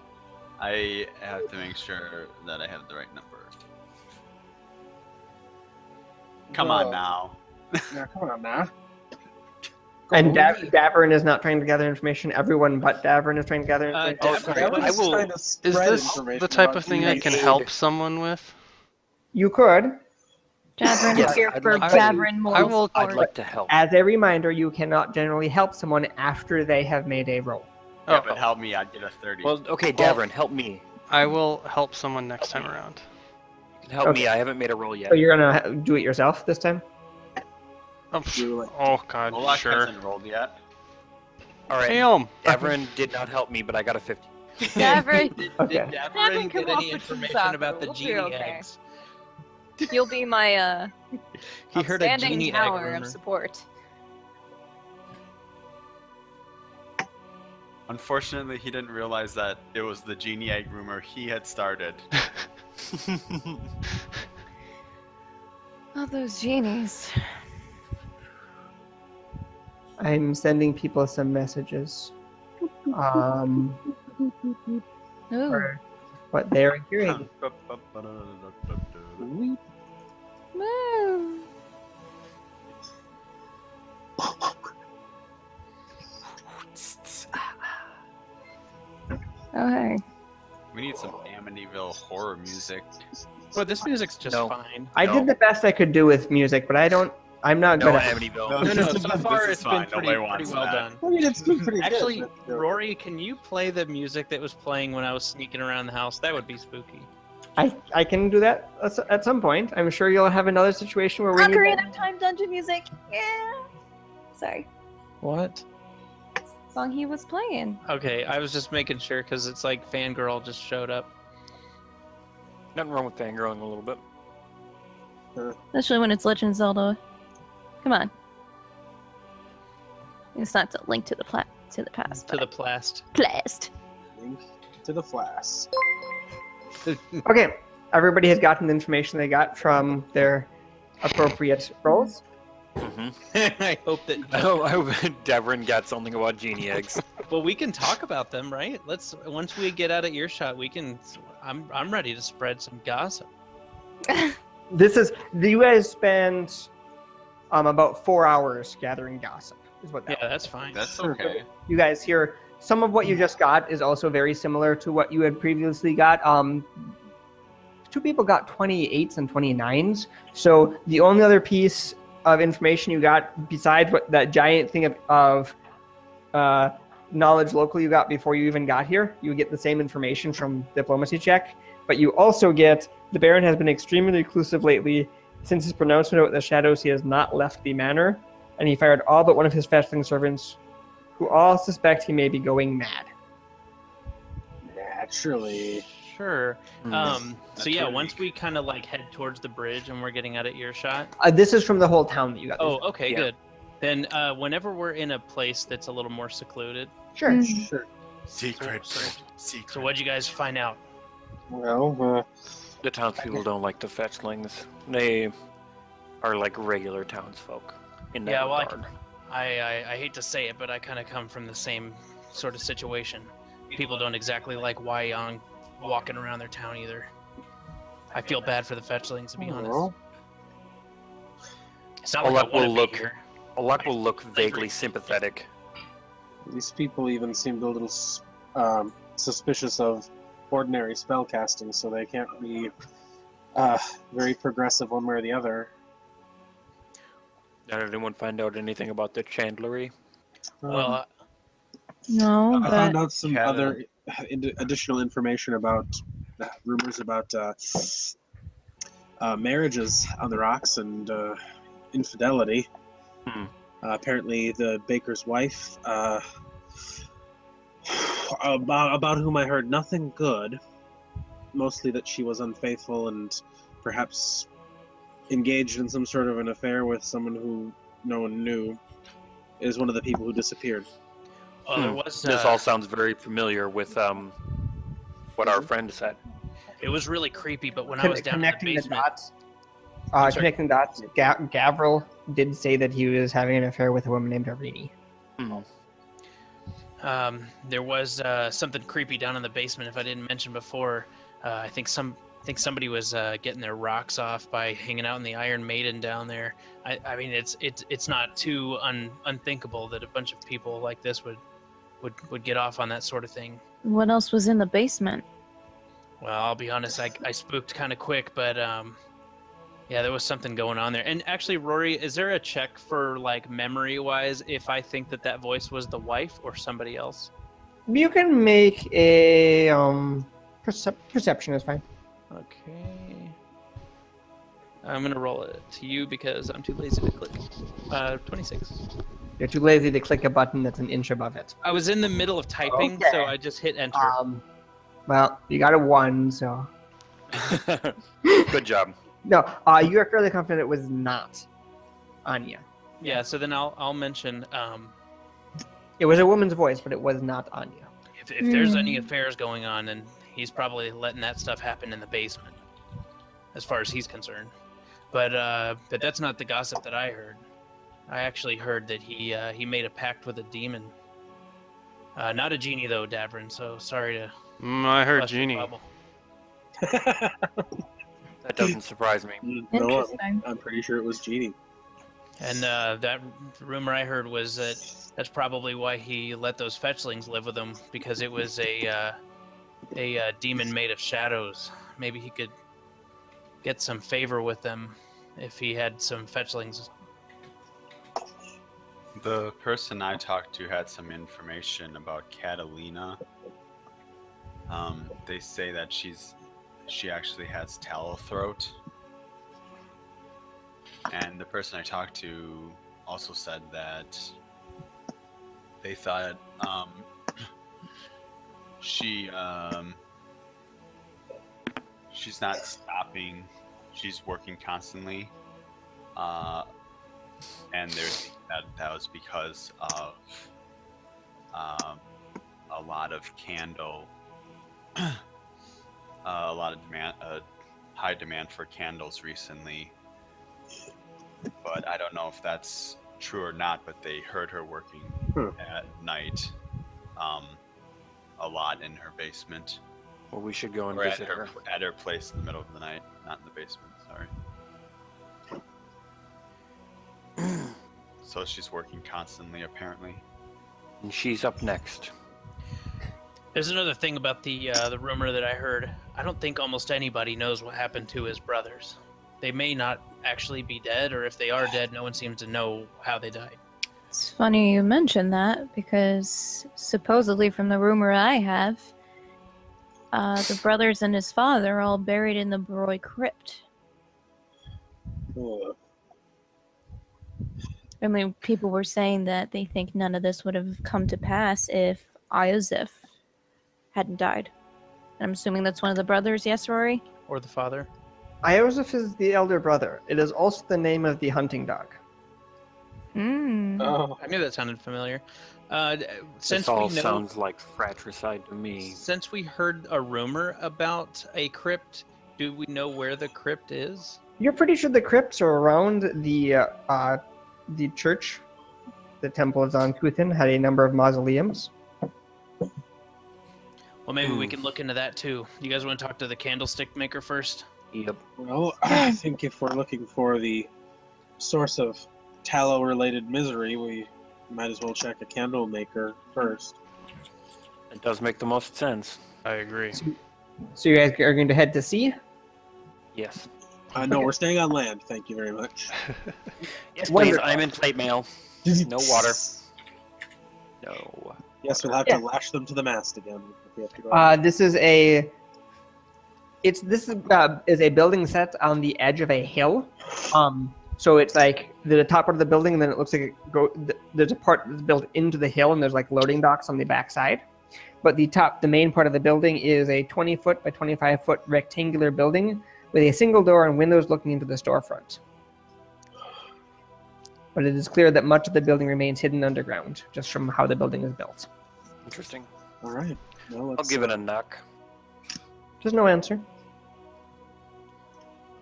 I have to make sure that I have the right number. Come on Whoa. now. Yeah, come on now. And Davern is not trying to gather information. Everyone but Davern is trying to gather information. Oh, Sorry, sorry, I I was will- trying to Is spread this information the type about of thing you I guys. can help someone with? You could. Davrin Yes, is here I'd for like to- Davrin more I will- support. I'd like to help. As a reminder, you cannot generally help someone after they have made a roll. Yeah, but help me, I'd get a 30. Well, okay, Well- Davrin, help me. I will help someone next time around. You can help Okay. me. I haven't made a roll yet. So you're gonna do it yourself this time? Oh, You like- oh God, Olak sure. hasn't rolled yet. All right. Damn. Davrin did not help me, but I got a 50. Davrin, Okay. Did Davrin Davrin can get walk any with some information soccer. about the We'll be genie okay. eggs? you'll be my He heard a outstanding genie egg tower rumor. of support. Unfortunately, he didn't realize that it was the genie egg rumor he had started. Oh, those genies. I'm sending people some messages. Ooh. For what they're hearing. Woo. Oh, hey. We need some Amityville horror music. Well, this music's just No. fine. I did the best I could do with music, but I'm not No good at Amityville. No, no. So far, This is it's fine. been pretty, Nobody wants well that. done. I mean, it's been pretty Actually, good. but, Rory, can you play the music that was playing when I was sneaking around the house? That would be spooky. I can do that at some point. I'm sure you'll have another situation where we need Ocarina that. of Time dungeon music. Yeah. Sorry. What? Song he was playing. Okay, I was just making sure because it's like Fangirl just showed up. Nothing wrong with fangirling a little bit. Especially when it's Legend of Zelda. Come on. It's not to link to the past. To the plast. Plast. Link to the flask. Okay, everybody has gotten the information they got from their appropriate roles. Mm-hmm. I hope that. I hope Davrin got something about genie eggs. Well, we can talk about them, right? Once we get out of earshot, we can. I'm ready to spread some gossip. You guys spend about 4 hours gathering gossip. Is what that Yeah, that's fine. That's okay. you guys hear. Some of what you just got is also very similar to what you had previously got. Two people got 28s and 29s. So the only other piece of information you got besides what that giant thing of knowledge local you got before you even got here, you get the same information from diplomacy check. But you also get the Baron has been extremely reclusive lately. Since his pronouncement about the shadows, he has not left the manor, and he fired all but one of his fetchling servants, who all suspect he may be going mad. Naturally. Sure. Hmm. So yeah, once we kind of like head towards the bridge and we're getting out of earshot. This is from the whole town that you got. Oh, okay, Yeah. good. Then whenever we're in a place that's a little more secluded. Sure. Sure. Secret. So- Secret. So what'd you guys find out? Well, The townspeople don't like the fetchlings. They are like regular townsfolk in that Yeah, well, regard. I hate to say it, but I kind of come from the same sort of situation. People don't exactly like Wyong walking around their town either. I feel bad for the fetchlings, to be honest. well, It's not like I Olak will want to look- be here. Olak will look vaguely sympathetic. these people even seemed a little suspicious of ordinary spell casting, so they can't be very progressive one way or the other. Did anyone find out anything about the chandlery? Well, No, I found but out some Canada. other additional information about rumors about marriages on the rocks and infidelity. Hmm. Apparently, the baker's wife, about whom I heard nothing good, mostly that she was unfaithful and perhaps engaged in some sort of an affair with someone who no one knew, is one of the people who disappeared. there was. This all sounds very familiar with what our friend said. It was really creepy, but when I was down in the Connecting the basement, dots. I'm sorry. Connecting the dots. Gavril did say that he was having an affair with a woman named Irene. there was something creepy down in the basement. If I didn't mention before, I think somebody was getting their rocks off by hanging out in the Iron Maiden down there. I mean, it's not too unthinkable that a bunch of people like this would get off on that sort of thing. what else was in the basement? Well, I'll be honest, I spooked kind of quick, but Yeah, there was something going on there. And actually, Rory, is there a check for, like, memory-wise if I think that voice was the wife or somebody else? You can make a perception is fine. Okay. I'm going to roll it to you because I'm too lazy to click. 26. You're too lazy to click a button that's an inch above it. I was in the middle of typing, Okay. so I just hit enter. Well, you got a 1, so... Good job. No, you are fairly confident it was not Anya. Yeah, so then I'll mention It was a woman's voice, but it was not Anya. if there's any affairs going on, then he's probably letting that stuff happen in the basement, as far as he's concerned. But that's not the gossip that I heard. I actually heard that he made a pact with a demon. Not a genie though, Davrin. So sorry to. I heard bust your genie. bubble. That doesn't surprise me. No, Interesting. I'm pretty sure it was Genie. And that rumor I heard was that that's probably why he let those fetchlings live with him, because it was a demon made of shadows. Maybe he could get some favor with them if he had some fetchlings. The person I talked to had some information about Catalina. They say that she actually has tallow throat. And the person I talked to also said that they thought she's not stopping. She's working constantly. And there's that was because of a lot of a lot of demand, high demand for candles recently. But I don't know if that's true or not. But they heard her working at night, a lot in her basement. Well, we should go and Or visit her. at her place in the middle of the night, not in the basement. Sorry. So she's working constantly, apparently. And she's up next. There's another thing about the rumor that I heard. I don't think almost anybody knows what happened to his brothers. They may not actually be dead, or if they are dead, no one seems to know how they died. It's funny you mention that, because supposedly from the rumor I have, the brothers and his father are all buried in the Roy crypt. I mean, people were saying that they think none of this would have come to pass if Iosif hadn't died. I'm assuming that's one of the brothers, yes, Rory? Or the father. Iosif is the elder brother. It is also the name of the hunting dog. Hmm. Oh, I knew that sounded familiar. Since This all we know, sounds like fratricide to me. since we heard a rumor about a crypt, do we know where the crypt is? You're pretty sure the crypts are around the church. The Temple of Zankuthin had a number of mausoleums. Well, maybe we can look into that too. You guys want to talk to the candlestick maker first? Yep. well, I think if we're looking for the source of tallow-related misery, we might as well check a candle maker first. It does make the most sense. I agree. So you guys are going to head to sea? Yes. No, we're staying on land. Thank you very much. Yes, please. Wonderful. I'm in plate mail. No water. No. Yes, we'll have Yeah. to lash them to the mast again. If we have to go This is a a building set on the edge of a hill. So it's like the top part of the building, and then it looks like there's a part that's built into the hill, and there's like loading docks on the backside. But the main part of the building is a 20-foot by 25-foot rectangular building with a single door and windows looking into the storefront. But it is clear that much of the building remains hidden underground, just from how the building is built. Interesting. All right. Well, I'll let's, give it a knock. There's no answer.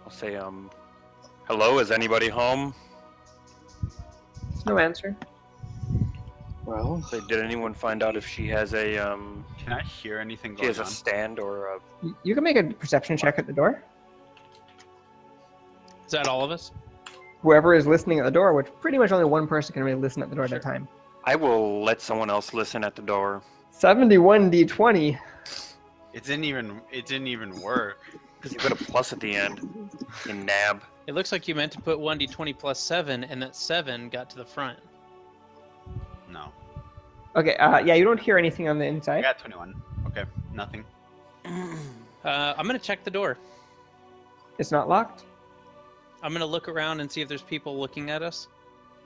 I'll say, hello, is anybody home? There's no answer. Well, Say, did anyone find out if she has a, Can I hear anything she going has a on? stand or a... You can make a perception check at the door. Is that all of us? Whoever is listening at the door, which pretty much only one person can really listen at the door at a time. I will let someone else listen at the door. 71 D20. It didn't even work. Because you put a plus at the end. You nab. It looks like you meant to put 1d20 plus 7, and that 7 got to the front. No. Okay, yeah, you don't hear anything on the I inside. got 21. Okay, nothing. I'm gonna check the door. It's not locked. I'm gonna look around and see if there's people looking at us.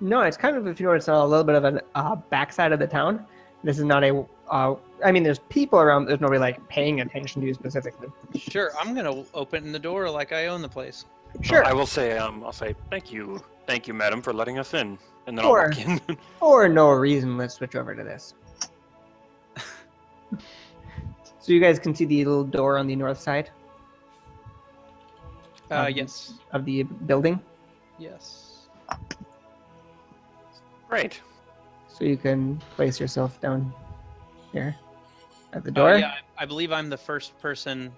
No, it's kind of, if you notice, a little bit of a backside of the town. This is not a, I mean, there's people around, there's nobody, like, paying attention to you specifically. Sure, I'm gonna open the door like I own the place. Sure. I will say, I'll say, thank you, madam, for letting us in. And then Sure. I'll walk in. For no reason, let's switch over to this. So you guys can see the little door on the north side Yes. of the building. Yes. Right. So you can place yourself down here at the door. Yeah, I believe I'm the first person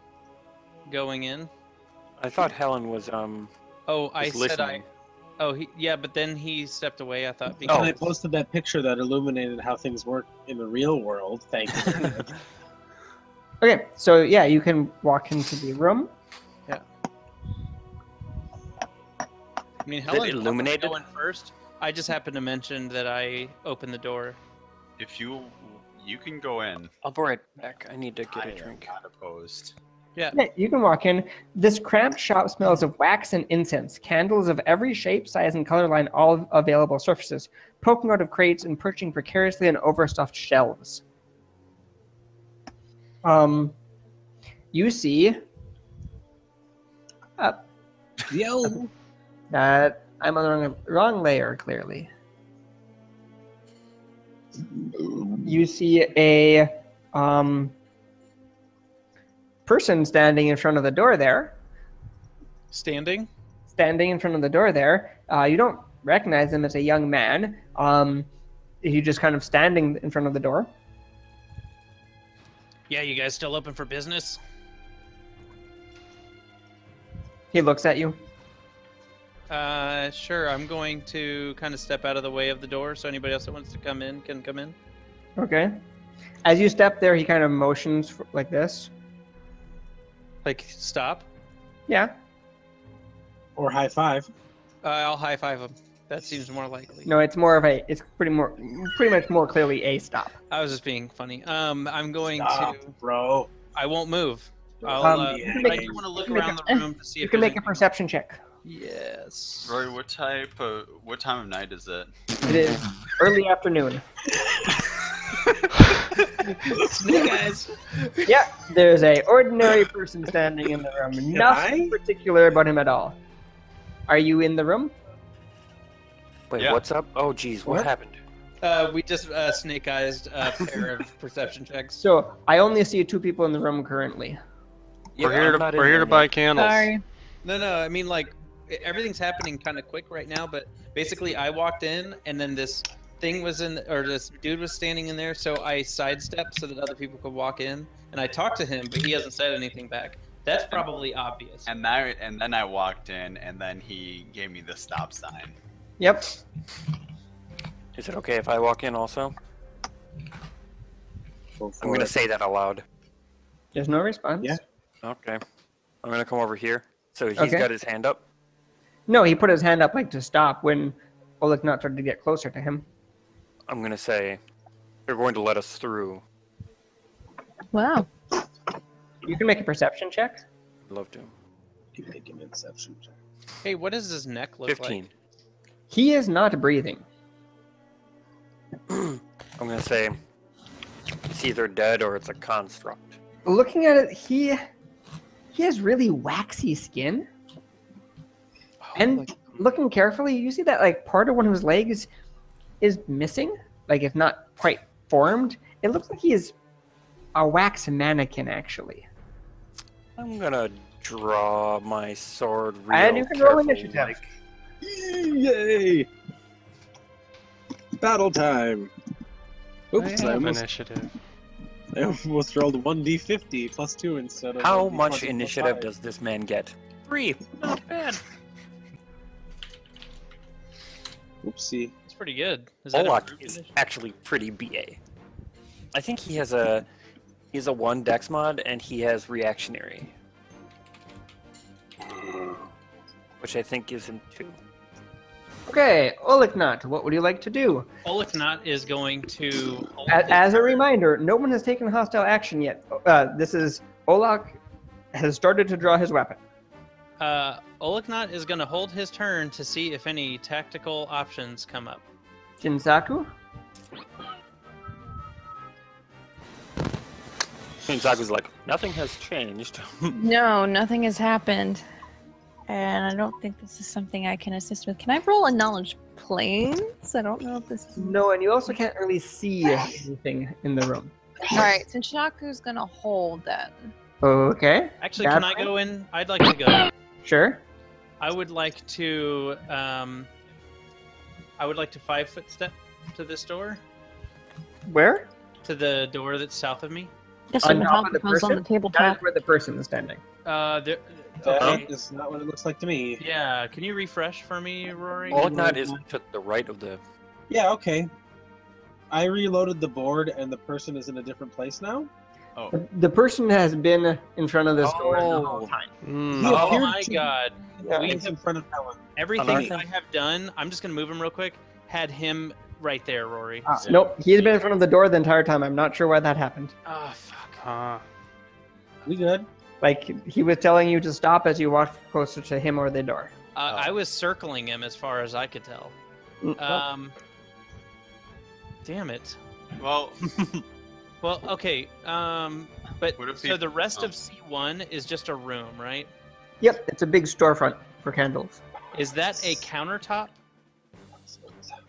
going in. I thought Helen was, Oh, I was said listening. yeah, but then he stepped away, I thought. And Because... I posted that picture that illuminated how things work in the real world. Thank you. Okay, so yeah, you can walk into the room. I mean, it Helen illuminated? going first. I just happened to mention that I opened the door. If you can go in. I'll be right back. I need to get I a am drink. not opposed. Yeah. Yeah, you can walk in. This cramped shop smells of wax and incense, candles of every shape, size, and color line all available surfaces, poking out of crates and perching precariously on overstuffed shelves. You see Yo. that I'm on the wrong layer, clearly. You see a person standing in front of the door there. Standing? Standing in front of the door there. You don't recognize him as a young man. He's just kind of standing in front of the door. Yeah, you guys still open for business? He looks at you. Sure. I'm going to kind of step out of the way of the door so anybody else that wants to come in can come in. Okay. As you step there, he kind of motions like this. Like, stop? Yeah. Or high five. I'll high five him. That seems more likely. No, it's more of a. It's pretty much more clearly a stop. I was just being funny. I'm going Stop, to. bro. I won't move. I'll. I you can do make- want to look you can around make the room to see You if can there's make a perception check. Yes. Rory, what time of night is it? It is early afternoon. Snake eyes. Yeah, there's a ordinary person standing in the room. Nothing particular about him at all. Are you in the room? Wait, Yeah. what's up? Oh, geez, what happened? We just snake eyes a pair of perception checks. So I only see 2 people in the room currently. We're Yeah, here I'm not to in we're here there to buy yet. candles. No, I mean, like, everything's happening kind of quick right now, but basically I walked in and then this thing was this dude was standing in there, so I sidestepped so that other people could walk in, and I talked to him, but he hasn't said anything back. That's probably obvious. And then I walked in, and then he gave me the stop sign. Yep. Is it okay if I walk in also? Go for I'm gonna it. say that aloud. There's no response. Yeah. Okay. I'm gonna come over here. So he's Okay. got his hand up. No, he put his hand up like to stop when Oleg not started to get closer to him. I'm gonna say, they're going to let us through. Wow. You can make a perception check. I'd love to. You make an inception check. Hey, what does his neck look 15. like? He is not breathing. I'm gonna say, it's either dead or it's a construct. Looking at it, he has really waxy skin. And looking carefully, you see that like part of one of his legs is missing. Like it's not quite formed. It looks like he is a wax mannequin, actually. I'm gonna draw my sword real And you can roll careful, initiative. like- Yay! Battle time. Oops, I almost, Initiative. I almost rolled 1d50 plus 2 instead of How 1d20 much plus initiative 5. does this man get? 3. Not bad. Oopsie. It's pretty good. Is that Olak improved is initiative? actually pretty BA. I think he has a 1 dex mod and he has reactionary. which I think gives him 2. Okay, Oliknot, what would you like to do? Oliknot is going to. As a reminder, no one has taken hostile action yet. This is Olak has started to draw his weapon. Oliknot is going to hold his turn to see if any tactical options come up. Jinsaku? Jinsaku's like, nothing has changed. No, nothing has happened. And I don't think this is something I can assist with. Can I roll a knowledge planes? I don't know if this is... No, and you also can't really see anything in the room. Alright, Jinsaku's gonna hold then. Okay. Actually, can I go in? I'd like to go. Sure. I would like to 5-foot step to this door. Where? To the door that's south of me. Guess On the top of the microphone's on the person? That tabletop. is where the person is standing. There, That okay. is not what it looks like to me. Yeah, can you refresh for me, Rory? Oliknot is to the right of the... Yeah, okay. I reloaded the board and the person is in a different place now? Oh, The person has been in front of this door the whole time. Hmm. He Oh appeared my to- god. Yeah, We It's in front of Helen. Everything Another I have done, I'm just going to move him real quick, had him right there, Rory. Nope, he's been in front of the door the entire time. I'm not sure why that happened. Oh, fuck. We good? Like, he was telling you to stop as you walked closer to him or the door. I was circling him as far as I could tell. Damn it. well, Well, okay, but What if so he- the rest of C1 is just a room, right? Yep, it's a big storefront for candles. Is that a countertop?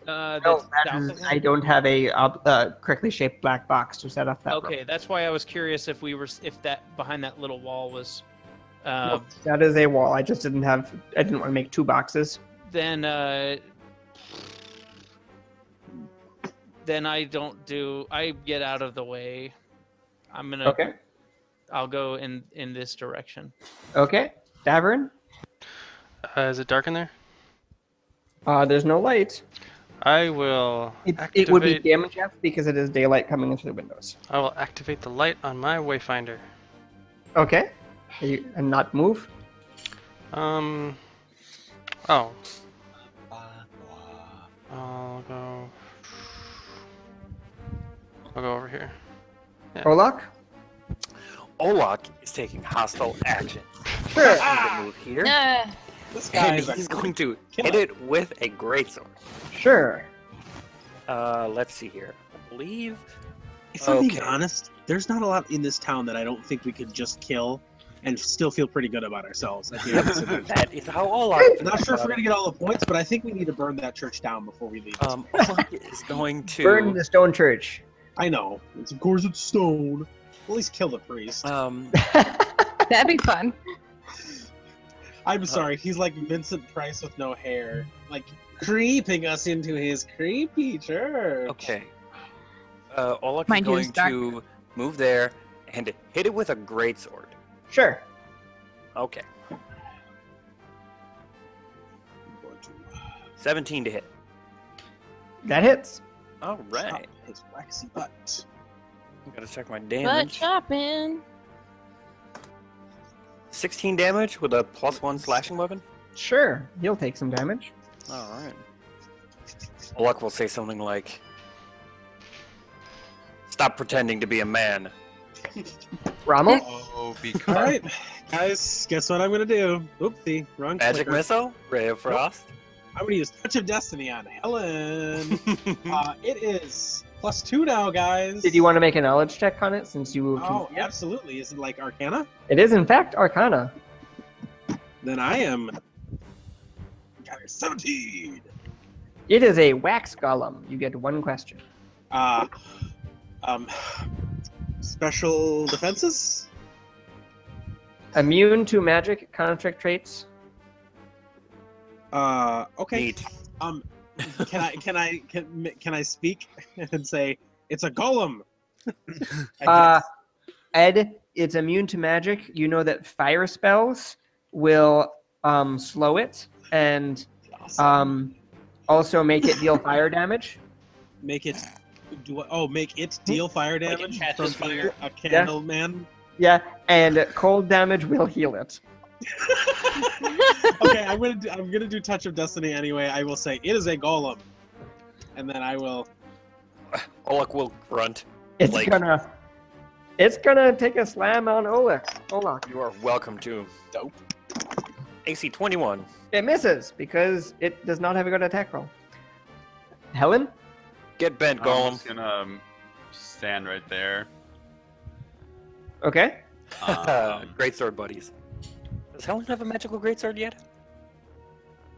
No, That's that south is, of I him? don't have a correctly shaped black box to set up that room. Okay, that's why I was curious if that behind that little wall was. Nope, that is a wall. I just didn't have. I didn't want to make 2 boxes. Then I get out of the way. I'm gonna. Okay. I'll go in this direction. Okay. Davern. Is it dark in there? There's no light. I will It would be activate. dim, Jeff, because it is daylight coming into the windows. I will activate the light on my wayfinder. Okay. And not move. Oh. I'll go over here. Yeah. Olak. Olak is taking hostile action. Sure. He's going to move here, This guy and is he's going to kill hit it. it with a greatsword. Sure. Let's see here. I believe... If I'm being Okay. honest, there's not a lot in this town that I don't think we could just kill and still feel pretty good about ourselves. At the end of this adventure. That is how Olak... I'm not sure if we're gonna get all the points, but I think we need to burn that church down before we leave. Olak is going to... Burn the stone church. I know. Of course it's stone. At least kill the priest. That'd be fun. I'm sorry, he's like Vincent Price with no hair. Like, creeping us into his creepy church. Okay. Olak is Mind you, it's going dark. to move there and hit it with a greatsword. Sure. Okay. 17 to hit. That hits. All right. Stop his waxy butt. Gotta check my Butt damage. chopping. 16 damage with a +1 slashing weapon. Sure. He'll take some damage. All right. Olak will say something like, "Stop pretending to be a man." Rommel. oh, because Alright, guys, guess what I'm gonna do? Oopsie, wrong Magic clicker. missile, ray of frost. I'm gonna use Touch of Destiny on Helen. It is +2 now, guys. Did you want to make a knowledge check on it since you can Oh, see it? absolutely. Is it like Arcana? It is, in fact, Arcana. Then I am. Got a 17. It is a wax golem. You get 1 question. Special defenses? Immune to magic, contract traits. Okay. Neat. Can I speak and say it's a golem? Ed, it's immune to magic. You know that fire spells will slow it and also make it deal fire damage. Make it make it deal fire Like it damage catches from fire. a candle man. Yeah, and cold damage will heal it. Okay, I'm gonna do Touch of Destiny anyway. I will say it is a golem, and then I will. Olak will grunt. It's Like- gonna take a slam on Olak. You are welcome to. Dope. AC 21. It misses because it does not have a good attack roll. Helen? Get bent, I'm golem. just gonna stand right there. Okay. Greatsword buddies. Does Helen have a magical greatsword yet?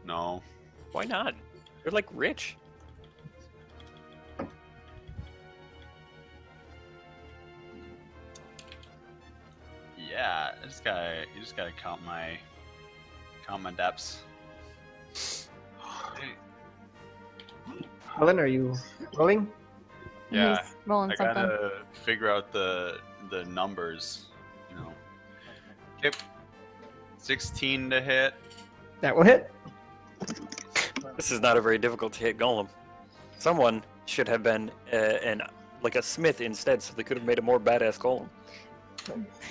No. Why not? They're like rich. Yeah, you just gotta count my depths. Helen, are you rolling? Yeah, He's rolling I something. gotta figure out the numbers, you know. Okay. 16 to hit. That will hit. This is not a very difficult to hit golem. Someone should have been like a smith instead, so they could have made a more badass golem.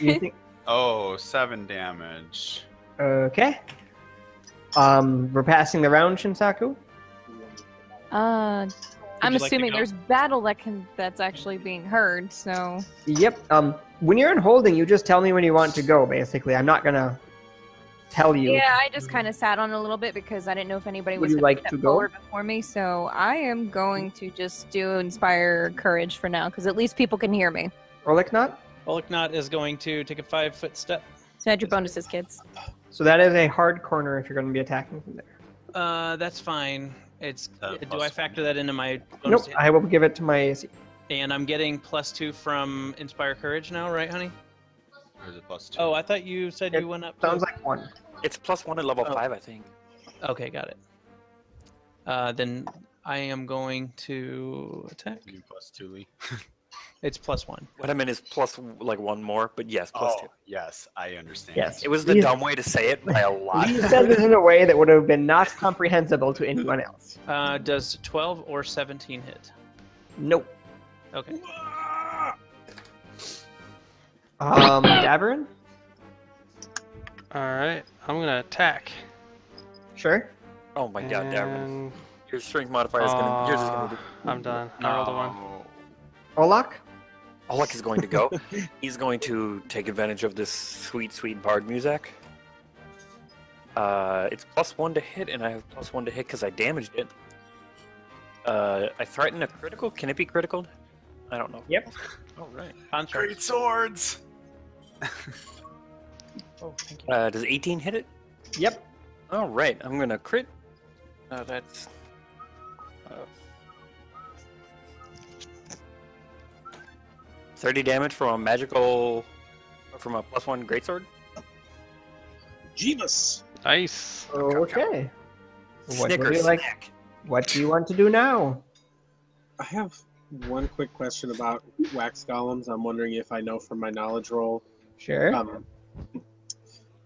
You think? Oh, 7 damage. Okay. We're passing the round, Shinsaku. I'm you like to assuming go? there's battle that's actually being heard. So Yep. When you're in holding, you just tell me when you want to go. Basically, I'm not gonna tell you. yeah, I just kind of sat on it a little bit because I didn't know if anybody Would was you going like step to go? forward before me. So I am going to just do inspire courage for now because at least people can hear me. Orliknot? Olaknot is going to take a 5-foot step. So add your bonuses, kids. So that is a hard corner if you're going to be attacking from there. That's fine. It's do plus I factor that into my Nope. bonus? I will give it to my AC. And I'm getting +2 from Inspire Courage now, right, honey? Or is it +2? Oh, I thought you said It you went up. Sounds like 1. It's +1 at level Oh. 5, I think. Okay, got it. Then I am going to attack. You +2, Lee. It's +1. What I meant is plus like 1 more, but yes, +2. Oh, yes, I understand. Yes. It was the Lee- dumb way to say it by a lot. Lee said this in a way that would have been not comprehensible to anyone else. Does 12 or 17 hit? Nope. Okay. Daverin? Alright, I'm gonna attack. Sure. Oh my god, Darren. And Your strength modifier is gonna. Yours is gonna do. I'm done. I rolled a 1. Olak? Olak is going to go. He's going to take advantage of this sweet, sweet bard music. It's +1 to hit, and I have +1 to hit because I damaged it. I threaten a critical. Can it be critical? I don't know. Yep. All right. Contract. Great swords! Oh, thank you. Does 18 hit it? Yep. All right. I'm gonna crit. That's. 30 damage from a magical, from a +1 greatsword. Jeebus! Nice. Okay. What would Snickers you like? snack. What do you want to do now? I have one quick question about wax golems. I'm wondering if I know from my knowledge roll. Sure.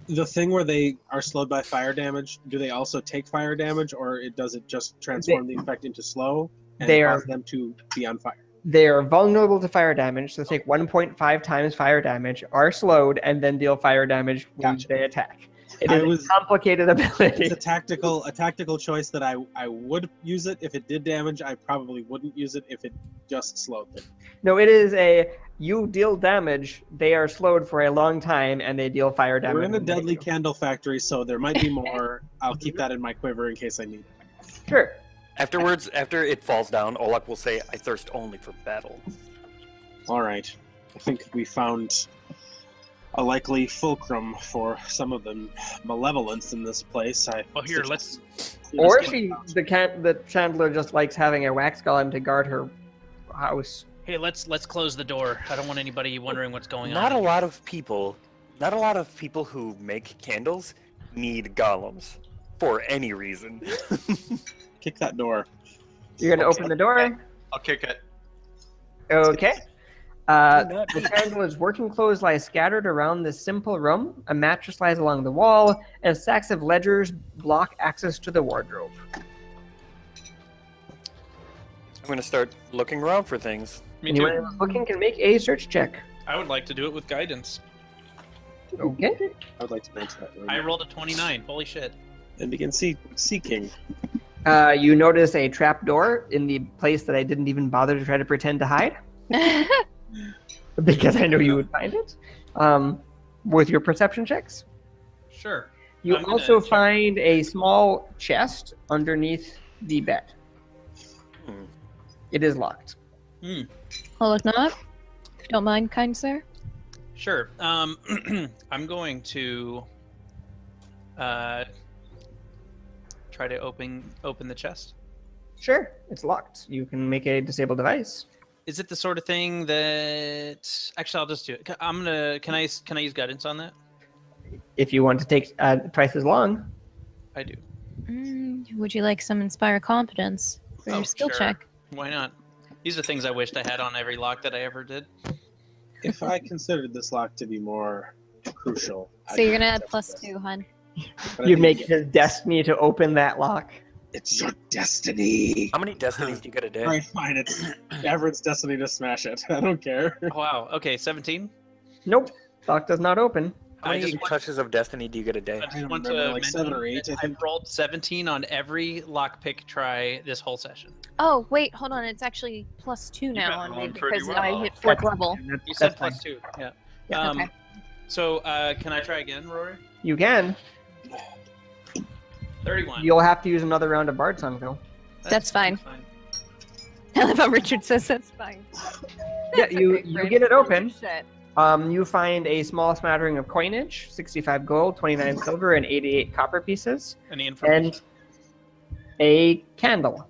The thing where they are slowed by fire damage, do they also take fire damage, or does it just transform the effect into slow and They cause are- them to be on fire? They are vulnerable to fire damage, so they take 1.5 times fire damage, are slowed, and then deal fire damage when Gotcha. they attack. It I is was- a complicated ability. It's a tactical choice that I would use it if it did damage. I probably wouldn't use it if it just slowed them. No, it is a you deal damage, they are slowed for a long time, and they deal fire damage. We're in a when they deadly do. candle factory, so there might be more. I'll keep that in my quiver in case I need it. Sure. Afterwards, after it falls down, Olak will say, "I thirst only for battle." All right. I think we found a likely fulcrum for some of the malevolence in this place. Well, here, let's. Or get- the Chandler just likes having a wax golem to guard her house. Hey, let's close the door. I don't want anybody wondering what's going Not on. a lot of people who make candles need golems for any reason. kick that door. You're gonna open the door. I'll kick it. Okay. The candle's working clothes lie scattered around this simple room. A mattress lies along the wall, and stacks of ledgers block access to the wardrobe. I'm gonna start looking around for things. Me Anyone too. who's looking can make a search check. I would like to do it with guidance. Okay. I would like to enter that room I rolled a 29. Holy shit. and begin seeking. You notice a trap door in the place that I didn't even bother to try to pretend to hide, because I knew you would find it. With your perception checks. Sure. You I'm gonna also check. find a small chest underneath the bed. It is locked. I'll look not. If you don't mind, kind sir. Sure. I'm going to try to open the chest. Sure, it's locked. You can make a disable device. Is it the sort of thing that? Actually, I'll just do it. I'm gonna. Can I use guidance on that? If you want to take twice as long. I do. Would you like some inspire competence for your skill sure. check? Why not? These are things I wished I had on every lock that I ever did. If I considered this lock to be more crucial, So you're gonna add +2, hun. But You I make think it his destiny to open that lock. it's your destiny. How many destinies do you get a day? All right, fine. It's Everett's destiny to smash it. I don't care. Wow. Okay, 17. Nope, lock does not open. How many I just want- touches of destiny do you get a day? I just don't want remember, to like mention 7 or 8, that I think. I've rolled 17 on every lockpick try this whole session. Oh wait, hold on. It's actually +2 now been on me rolling pretty because well. I hit 4th level. You said That's fine. +2. Yeah. Yeah, okay. So can I try again, Rory? You can. 31. You'll have to use another round of Bard Song, though. That's fine. I love how Richard says that's fine. Yeah, That's you okay, you Fred. get it open. Shit. You find a small smattering of coinage, 65 gold, 29 silver, and 88 copper pieces, Any information? and a candle.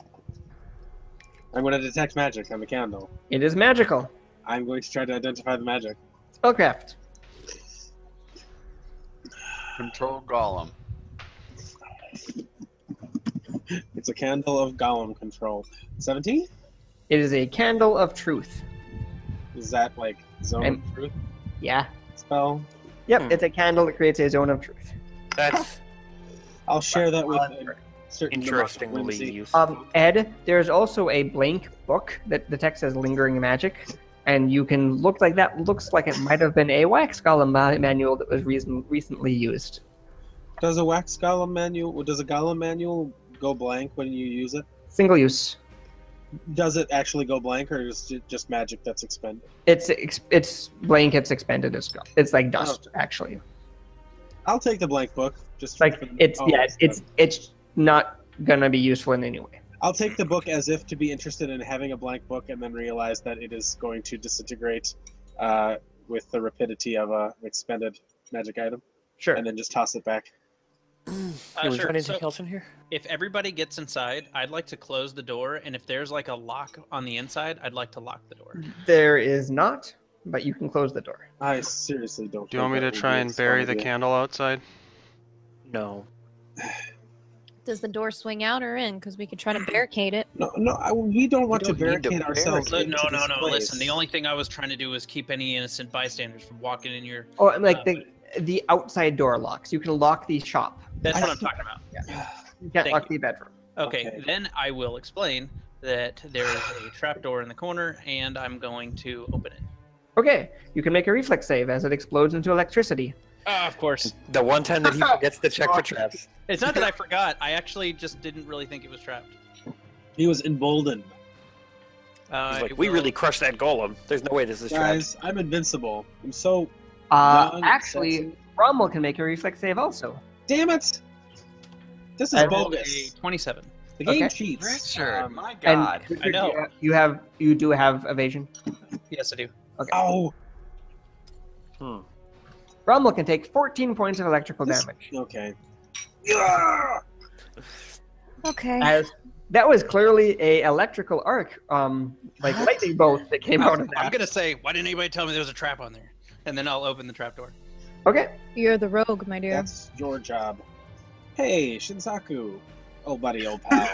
I'm going to detect magic on the candle. It is magical. I'm going to try to identify the magic. Spellcraft. Control golem. It's a candle of golem control. 17? It is a candle of truth. Is that like zone And- of truth Yeah. spell? Yep, it's a candle that creates a zone of truth. That's I'll share that with a certain amount of interestingly whimsy. useful. Ed, there's also a blank book that the text says lingering magic, and you can look like that. Looks like it might have been a wax golem manual that was recently used. Does a wax golem manual? Does a golem manual go blank when you use it? Single use. Does it actually go blank, or is it just magic that's expended? It's blank. It's expended as it's like dust actually. I'll take the blank book. Just Like for the- it's oh, yeah. stuff. It's not gonna be useful in any way. I'll take the book as if to be interested in having a blank book, and then realize that it is going to disintegrate with the rapidity of an expended magic item, Sure. and then just toss it back. Can we Sure. find anything So else in here? if everybody gets inside, I'd like to close the door, and if there's like a lock on the inside, I'd like to lock the door. There is not, but you can close the door. I seriously don't. Do you want me to try and bury the candle outside? No. Does the door swing out or in? Because we could try to barricade it. No, we don't want to don't need to barricade ourselves. barricade. into No. this place. Listen, the only thing I was trying to do was keep any innocent bystanders from walking in your. Oh, and like the outside door locks. You can lock the shop. That's what I'm talking about. You can't Thank lock you. the bedroom. Okay, then I will explain that there is a trapdoor in the corner, and I'm going to open it. Okay, you can make a reflex save as it explodes into electricity. Of course. The one time that he forgets to check for traps. It's not that I forgot. I actually just didn't really think it was trapped. He was emboldened. He's like, we really crushed that golem. There's no way this is trapped. Guys, I'm invincible. I'm so young and Actually, sexy. Rommel can make a reflex save also. Damn it! This is I rolled bogus. a 27. The game Okay. cheats. Richard, my And God. I know. you do have evasion. Yes, I do. Oh, Rommel can take 14 points of electrical This- damage. okay. Okay. As that was clearly a electrical arc, like lightning bolt that came out of I'm that. gonna say, why didn't anybody tell me there was a trap on there? And then I'll open the trapdoor. Okay, You're the rogue, my dear. That's your job. Hey, Shinsaku. Oh, buddy, old pal.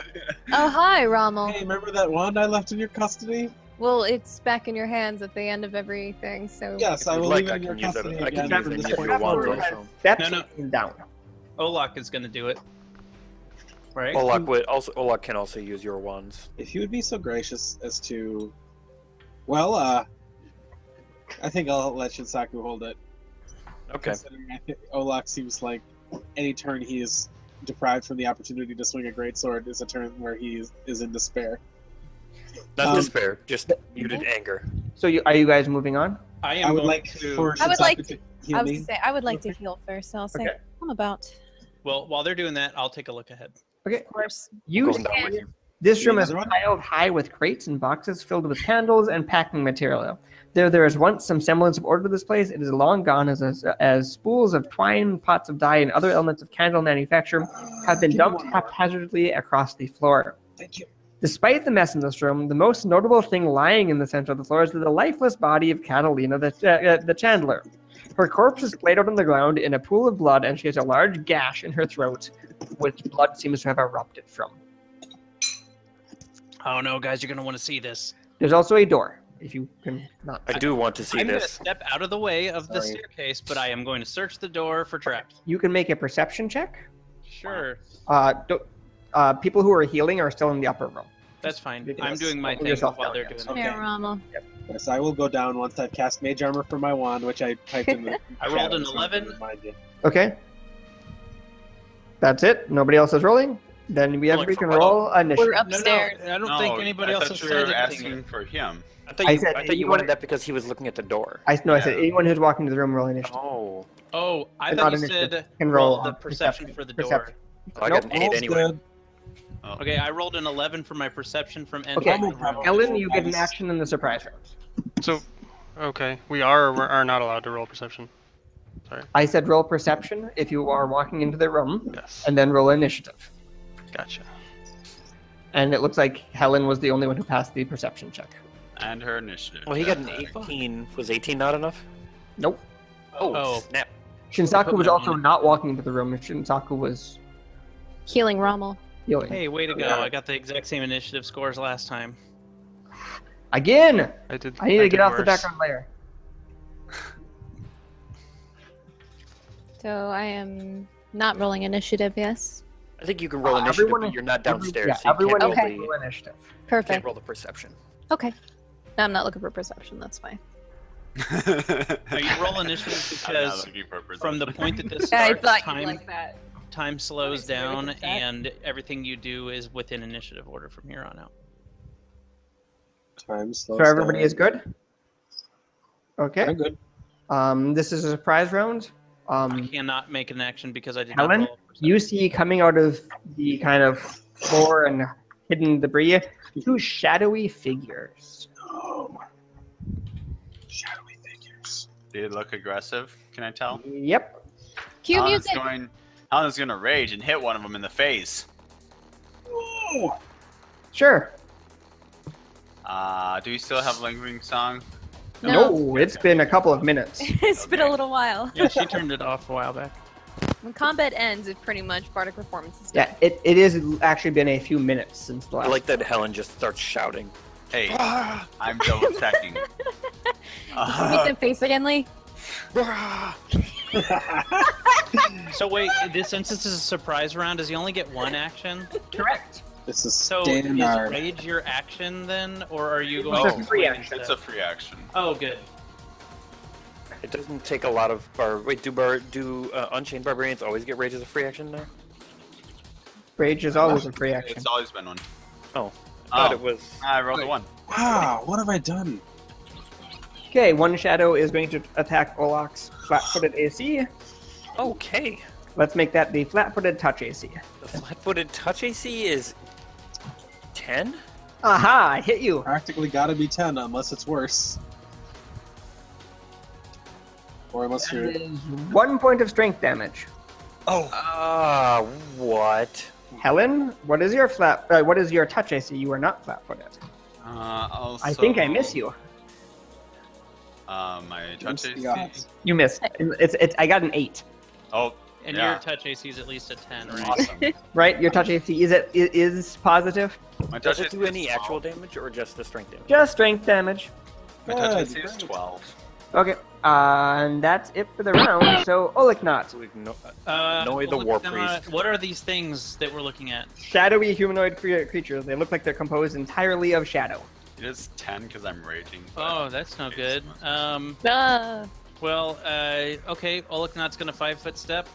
Oh, hi, Rommel. Hey, remember that wand I left in your custody? Well, it's back in your hands at the end of everything, so... Yes, I If will you'd leave like, it in I your can use it. custody I can again use from any this of point your wands forward. also. that's No. down. Olak is gonna do it. Right? Olak can also use your wands. If you would be so gracious as to... Well, I think I'll let Shinsaku hold it. Okay. Considering I think Olak seems like any turn he is deprived from the opportunity to swing a greatsword is a turn where he is in despair. Not despair, just muted anger. So are you guys moving on? I would like for I would like Shinsaku to. heal I was me. gonna say I would like to heal first. So I'll say Okay. I'm about. Well, while they're doing that, I'll take a look ahead. Okay. Of course. You Going down with see you. this room is Another one? piled high with crates and boxes filled with candles and packing material. There is once some semblance of order to this place. It is long gone as spools of twine, pots of dye, and other elements of candle manufacture have been Give me dumped one more. haphazardly across the floor. Thank you. Despite the mess in this room, the most notable thing lying in the center of the floor is the lifeless body of Catalina, the Chandler. Her corpse is laid out on the ground in a pool of blood, and she has a large gash in her throat, which blood seems to have erupted from. Oh no, guys, you're gonna want to see this. There's also a door, if you can not. I do want to see I'm gonna this. step out of the way of the Sorry. staircase, but I am going to search the door for traps. You can make a perception check. Sure, People who are healing are still in the upper room. that's fine. Yes. I'm doing my Put thing yourself while down, they're yes. doing Okay. it. Yeah, Rama. Yes, I will go down once I've cast Mage Armor from my wand, which I typed in the I rolled an chat, so I can 11. remind you. Okay. That's it. Nobody else is rolling. Then we Rolling we for can what? roll initiative. We're upstairs. No, I don't think anybody I else thought has you said were anything. asking for him. I thought I you, said I thought you anyone- wanted that because he was looking at the door. I said Yeah. anyone who's walking to the room roll initiative. Oh. Oh, I Not thought you initiative. said Can roll the perception for the door. Perception. I got an Nope. 8 All's anyway. good. Okay, I rolled an 11 for my perception from entering Okay, the room. Ellen, you get an action in the surprise round. So, okay, we are or we are not allowed to roll perception. Sorry. I said roll perception if you are walking into the room, Yes. and then roll initiative. Gotcha. And it looks like Helen was the only one who passed the perception check. And her initiative. Well, he got an That's 18. Was 18 not enough? Nope. Oh. Snap. Shinsaku Put was my also own- not walking into the room. Shinsaku was Healing Rommel. healing. Hey, way to go. Yeah. I got the exact same initiative scores last time. Again! I did. I need to did get off the worse. background layer. So I am not rolling initiative. Yes. I think you can roll initiative, everyone but you're not downstairs, Yeah, so you everyone can't, is Okay. roll initiative. can't Perfect. roll the perception. Okay. No, I'm not looking for perception. That's fine. No, you roll initiative I'm not because looking for perception. from the point that this I starts, thought time, you'd like that. time slows Nice, really down, good set. and everything you do is within initiative order from here on out. Time slows So everybody down. is good? Okay. I'm good. This is a surprise round. I cannot make an action because I did Helen, not roll. you see coming out of the kind of floor and hidden debris, two shadowy figures. Oh. Shadowy figures. They look aggressive. Can I tell? Yep. Cue Helen's music. Helen's gonna rage and hit one of them in the face. Oh. Sure. Do we still have lingering song? No, it's been a couple of minutes. It's been a little while. Yeah, she turned it off a while back. When combat ends, it pretty much bardic performance is done. Yeah, it is actually been a few minutes since the I last. like that Helen just starts shouting. Hey, I'm double checking. Can you make the face again, Lee? So wait, since this is a surprise round, does he only get one action? Correct. This is So standard. is rage your action then, or are you It's going a to free wait action. It's a free action. Oh, good. It doesn't take a lot of. Wait, do Unchained Barbarians always get rage as a free action there? Rage is always a free action. It's always been one. Oh, I thought Oh, it was. I rolled a 1. Wow, what have I done? Okay, one shadow is going to attack Olak's flat-footed AC. Okay. Let's make that the flat-footed touch AC. The flat-footed touch AC is 10. Aha! I hit you. Practically gotta be 10 unless it's worse. Or unless That you're... is 1 point of strength damage. Oh. What? Helen, what is your what is your touch AC? You are not flat-footed. Also, I think I miss you. My touch What's AC. the odds? You missed. It's. I got an 8. Oh, And yeah. your touch AC is at least a 10, right? Awesome. Right? Your touch AC is positive. My Does touch it AC do is any 12. actual damage or just the strength damage? Just strength damage. My touch Good, AC is great. 12. Okay. And that's it for the round. So Oliknot, Noi the look War at Priest. What are these things that we're looking at? shadowy humanoid creatures. They look like they're composed entirely of shadow. It is 10 because I'm raging. but- Oh, that's no good. Well, okay, Olaknot's gonna 5-foot step,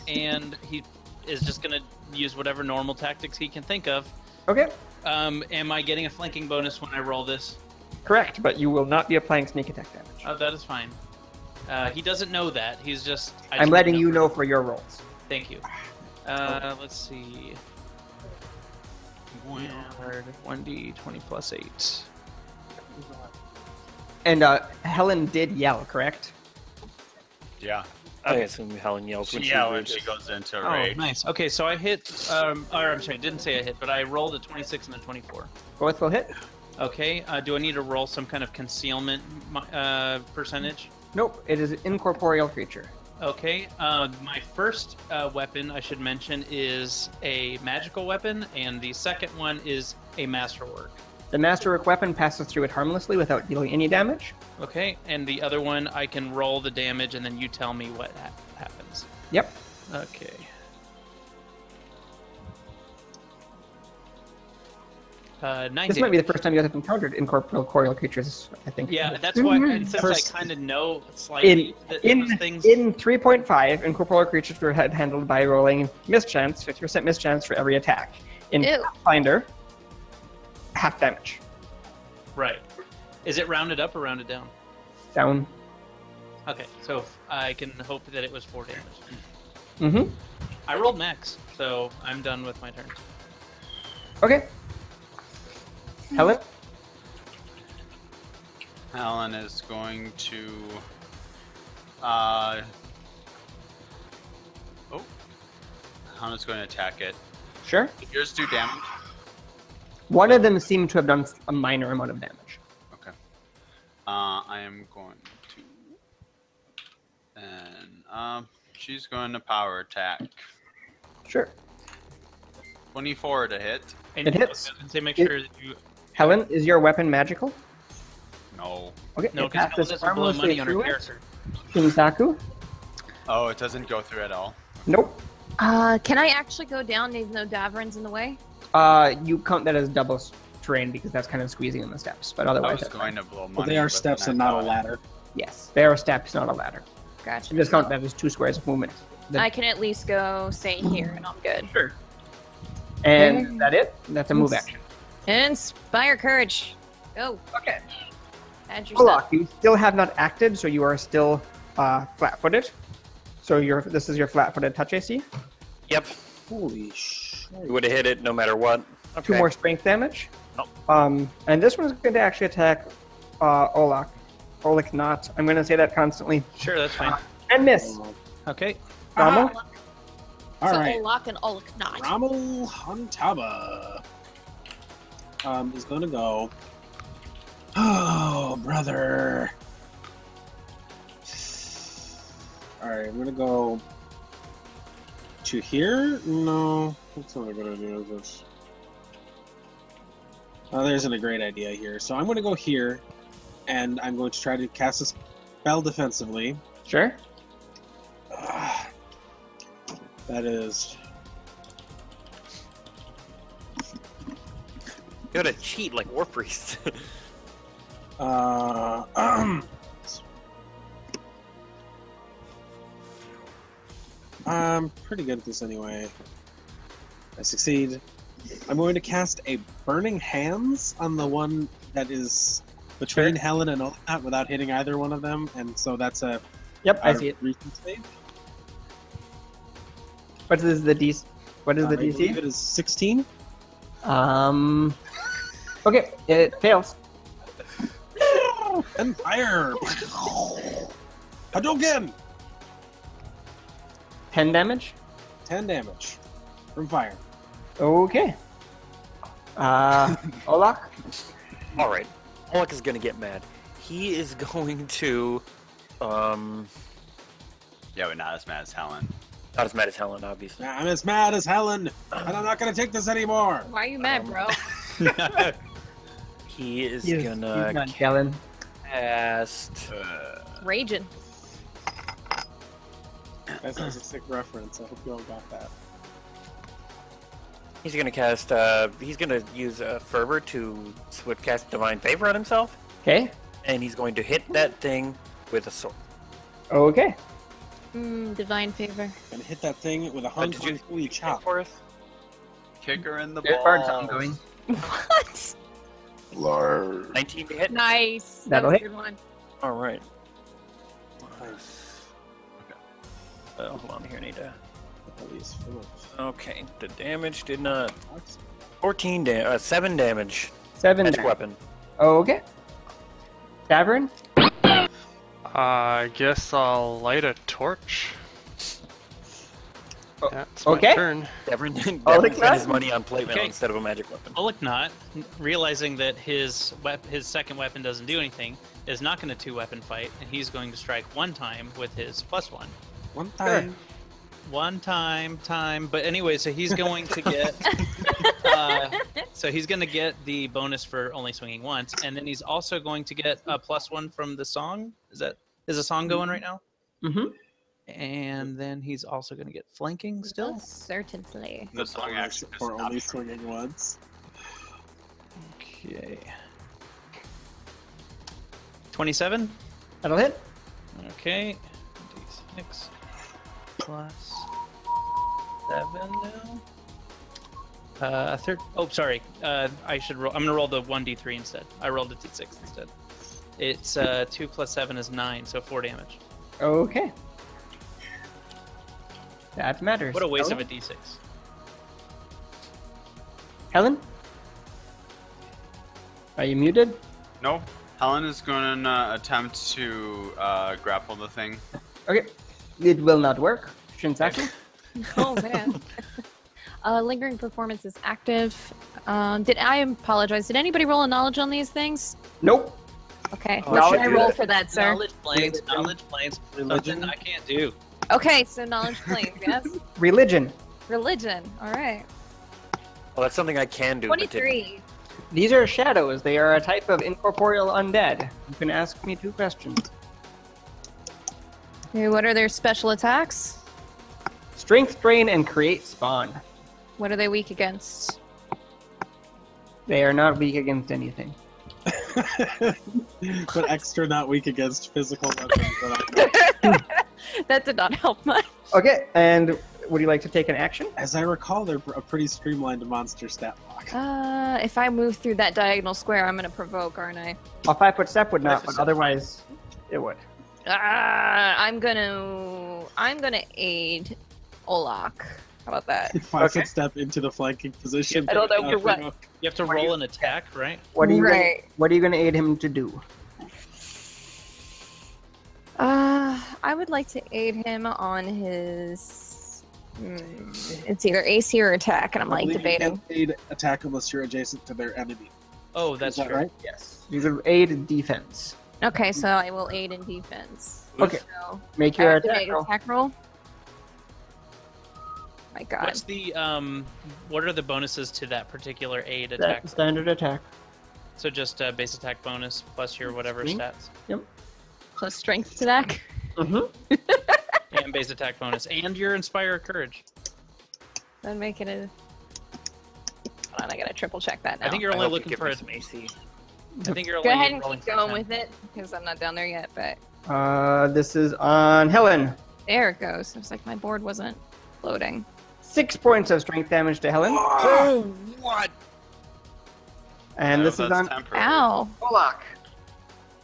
and he is just gonna use whatever normal tactics he can think of. Okay. Am I getting a flanking bonus when I roll this? Correct, but you will not be applying sneak attack damage. Oh, that is fine. He doesn't know that. He's just... I'm letting you know for your rolls. Thank you. Let's see. 1d20 plus 8. And Helen did yell, correct? Yeah. I assume Helen yells when When she goes into Oh, rage. nice. Okay, so I hit... or I'm sorry, I didn't say I hit, but I rolled a 26 and a 24. Both will hit? Okay, do I need to roll some kind of concealment percentage? Nope, it is an incorporeal creature. Okay, my first weapon, I should mention, is a magical weapon, and the second one is a masterwork. The masterwork weapon passes through it harmlessly without dealing any damage. Okay, and the other one, I can roll the damage, and then you tell me what happens. Yep. Okay. This might be the first time you guys have encountered incorporeal creatures, I think. Yeah, that's why, and since I kind of know slightly that those things... In 3.5, incorporeal creatures were handled by rolling mischance, 50% mischance for every attack. In Pathfinder, half damage. Right. Is it rounded up or rounded down? Down. Okay, so I can hope that it was 4 damage. Mm-hmm. I rolled max, so I'm done with my turn. Okay. Helen? Helen is going to... Helen's going to attack it. Sure. Yours do damage? One of them seemed to have done a minor amount of damage. Okay. I am going to... And, she's going to power attack. Sure. 24 to hit. And It hits. Say make sure that you... Helen, is your weapon magical? No. Okay. No, it because Helen passes doesn't blow harmlessly money on her through it. character. Kinsaku? Oh, it doesn't go through at all. Nope. Can I actually go down even though Davrin's in the way? You count that as double terrain because that's kind of squeezing in the steps, but I otherwise was that's going fine. to blow money. But they are but steps then and I not a thought- ladder. Yes, they are steps, not a ladder. Gotcha. Just count that as 2 squares of movement. I can at least go stay here and I'm good. Sure. And is that it? That's a move action. Inspire courage. Go. Okay. Add your Olak, stuff. you still have not acted, so you are still flat-footed. So this is your flat-footed touch AC. Yep. Holy shit. You would have hit it no matter what. Okay. 2 more strength damage. Nope. And this one is going to actually attack Olak. Olak not. I'm going to say that constantly. Sure, that's fine. And miss. Okay. Ramo? All so right. Olak and Olak not. Rommel Huntaba is gonna go. Oh, brother. All right, I'm gonna go to here. No, that's not a good idea. Is this? Oh, there isn't a great idea here. So I'm gonna go here, and I'm going to try to cast a spell defensively. Sure. That is. You gotta cheat like War Priest. I'm pretty good at this anyway. I succeed. I'm going to cast a Burning Hands on the one that is between Helen and Olak without hitting either one of them, and so that's a Yep, I see it. recent save. What is the DC? What is the I believe DC? it is 16. Okay, it fails. And fire! Hadouken! 10 damage. 10 damage from fire. Okay. Olak? Alright. Olak is gonna get mad. He is going to Yeah, but not as mad as Helen. not as mad as Helen, obviously. I'm as mad as Helen, and I'm not gonna take this anymore. Why are you mad, bro? He is He's gonna not yelling. cast Raging. That sounds a sick reference. I hope you all got that. he's gonna cast he's gonna use fervor to swift cast divine favor on himself. Okay. And he's going to hit that thing with a sword. Okay. Divine favor. And hit that thing with a hung chop. For us? Kick her in the There's balls. Bard's ongoing. What? Large. 19 to hit. Nice. That'll That's a hit. good one. All right. Okay. Hold on here, I need to. Okay, the damage did not. 7 damage. 7 Magic damage. weapon. Okay. Tavern? I guess I'll light a torch. That's okay. my turn. Devin spent Oliknot? his money on plate mail Okay. instead of a magic weapon. Oliknot, realizing that his second weapon doesn't do anything, is not going to 2-weapon fight, and he's going to strike 1 time with his +1. One time. One time. But anyway, so he's going to get. He's going to get the bonus for only swinging once, and then he's also going to get a +1 from the song. Is the song going right now? Mm-hmm. And then he's also going to get flanking still. Certainly. The song actually For does only not swinging once. Okay. 27. That'll hit. Okay. D6 plus 7 now. Sorry. I should roll. I'm gonna roll the 1d3 instead. I rolled a d6 instead. It's 2 plus 7 is 9, so 4 damage. Okay. That matters. What a waste Helen? of a d6. Helen? Are you muted? No. Helen is going to attempt to grapple the thing. Okay. It will not work. Shinsaku? Oh man. Lingering performance is active. I apologize? Did anybody roll a knowledge on these things? Nope. Okay. Oh, What should shit. I roll for that, sir? Knowledge planes. Something I can't do. Okay, so knowledge planes, yes. Religion. Religion. All right. Well, that's something I can do. but didn't. 23. These are shadows. They are a type of incorporeal undead. You can ask me 2 questions. Okay, what are their special attacks? Strength drain and create spawn. What are they weak against? They are not weak against anything. But extra not weak against physical weapons. That did not help much. Okay, and would you like to take an action? As I recall, they're a pretty streamlined monster stat block. If I move through that diagonal square, I'm gonna provoke, aren't I? A 5-foot step would not, 5-foot but step. otherwise it would. I'm gonna aid Olak. How about that? 5-foot step into the flanking position. I don't know for what. You have to roll an attack, right? What are you Right. what are you gonna aid him to do? I would like to aid him on his. It's either AC or attack, and I'm I like believe you debating. can't aid attack unless you're adjacent to their enemy. Oh, that's Is that true. right? Yes. You could aid in defense. Okay, so I will aid in defense. Okay. So Make I your have to attack make roll. attack roll. My God. What's the what are the bonuses to that particular aid That attack? standard attack. So just base attack bonus plus your whatever Strength? stats. Plus strength attack. Mm-hmm. And base attack bonus. And your inspire courage. Then make it a. Hold on, I gotta triple check that now. I think you're I only hope you looking give for me a some AC. I think you're Go only ahead and rolling keep for a going 10. with it because I'm not down there yet. But This is on Helen. there it goes. It was like my board wasn't loading. 6 points of strength damage to Helen. Oh, what? And this is on temporary. Ow! Olak.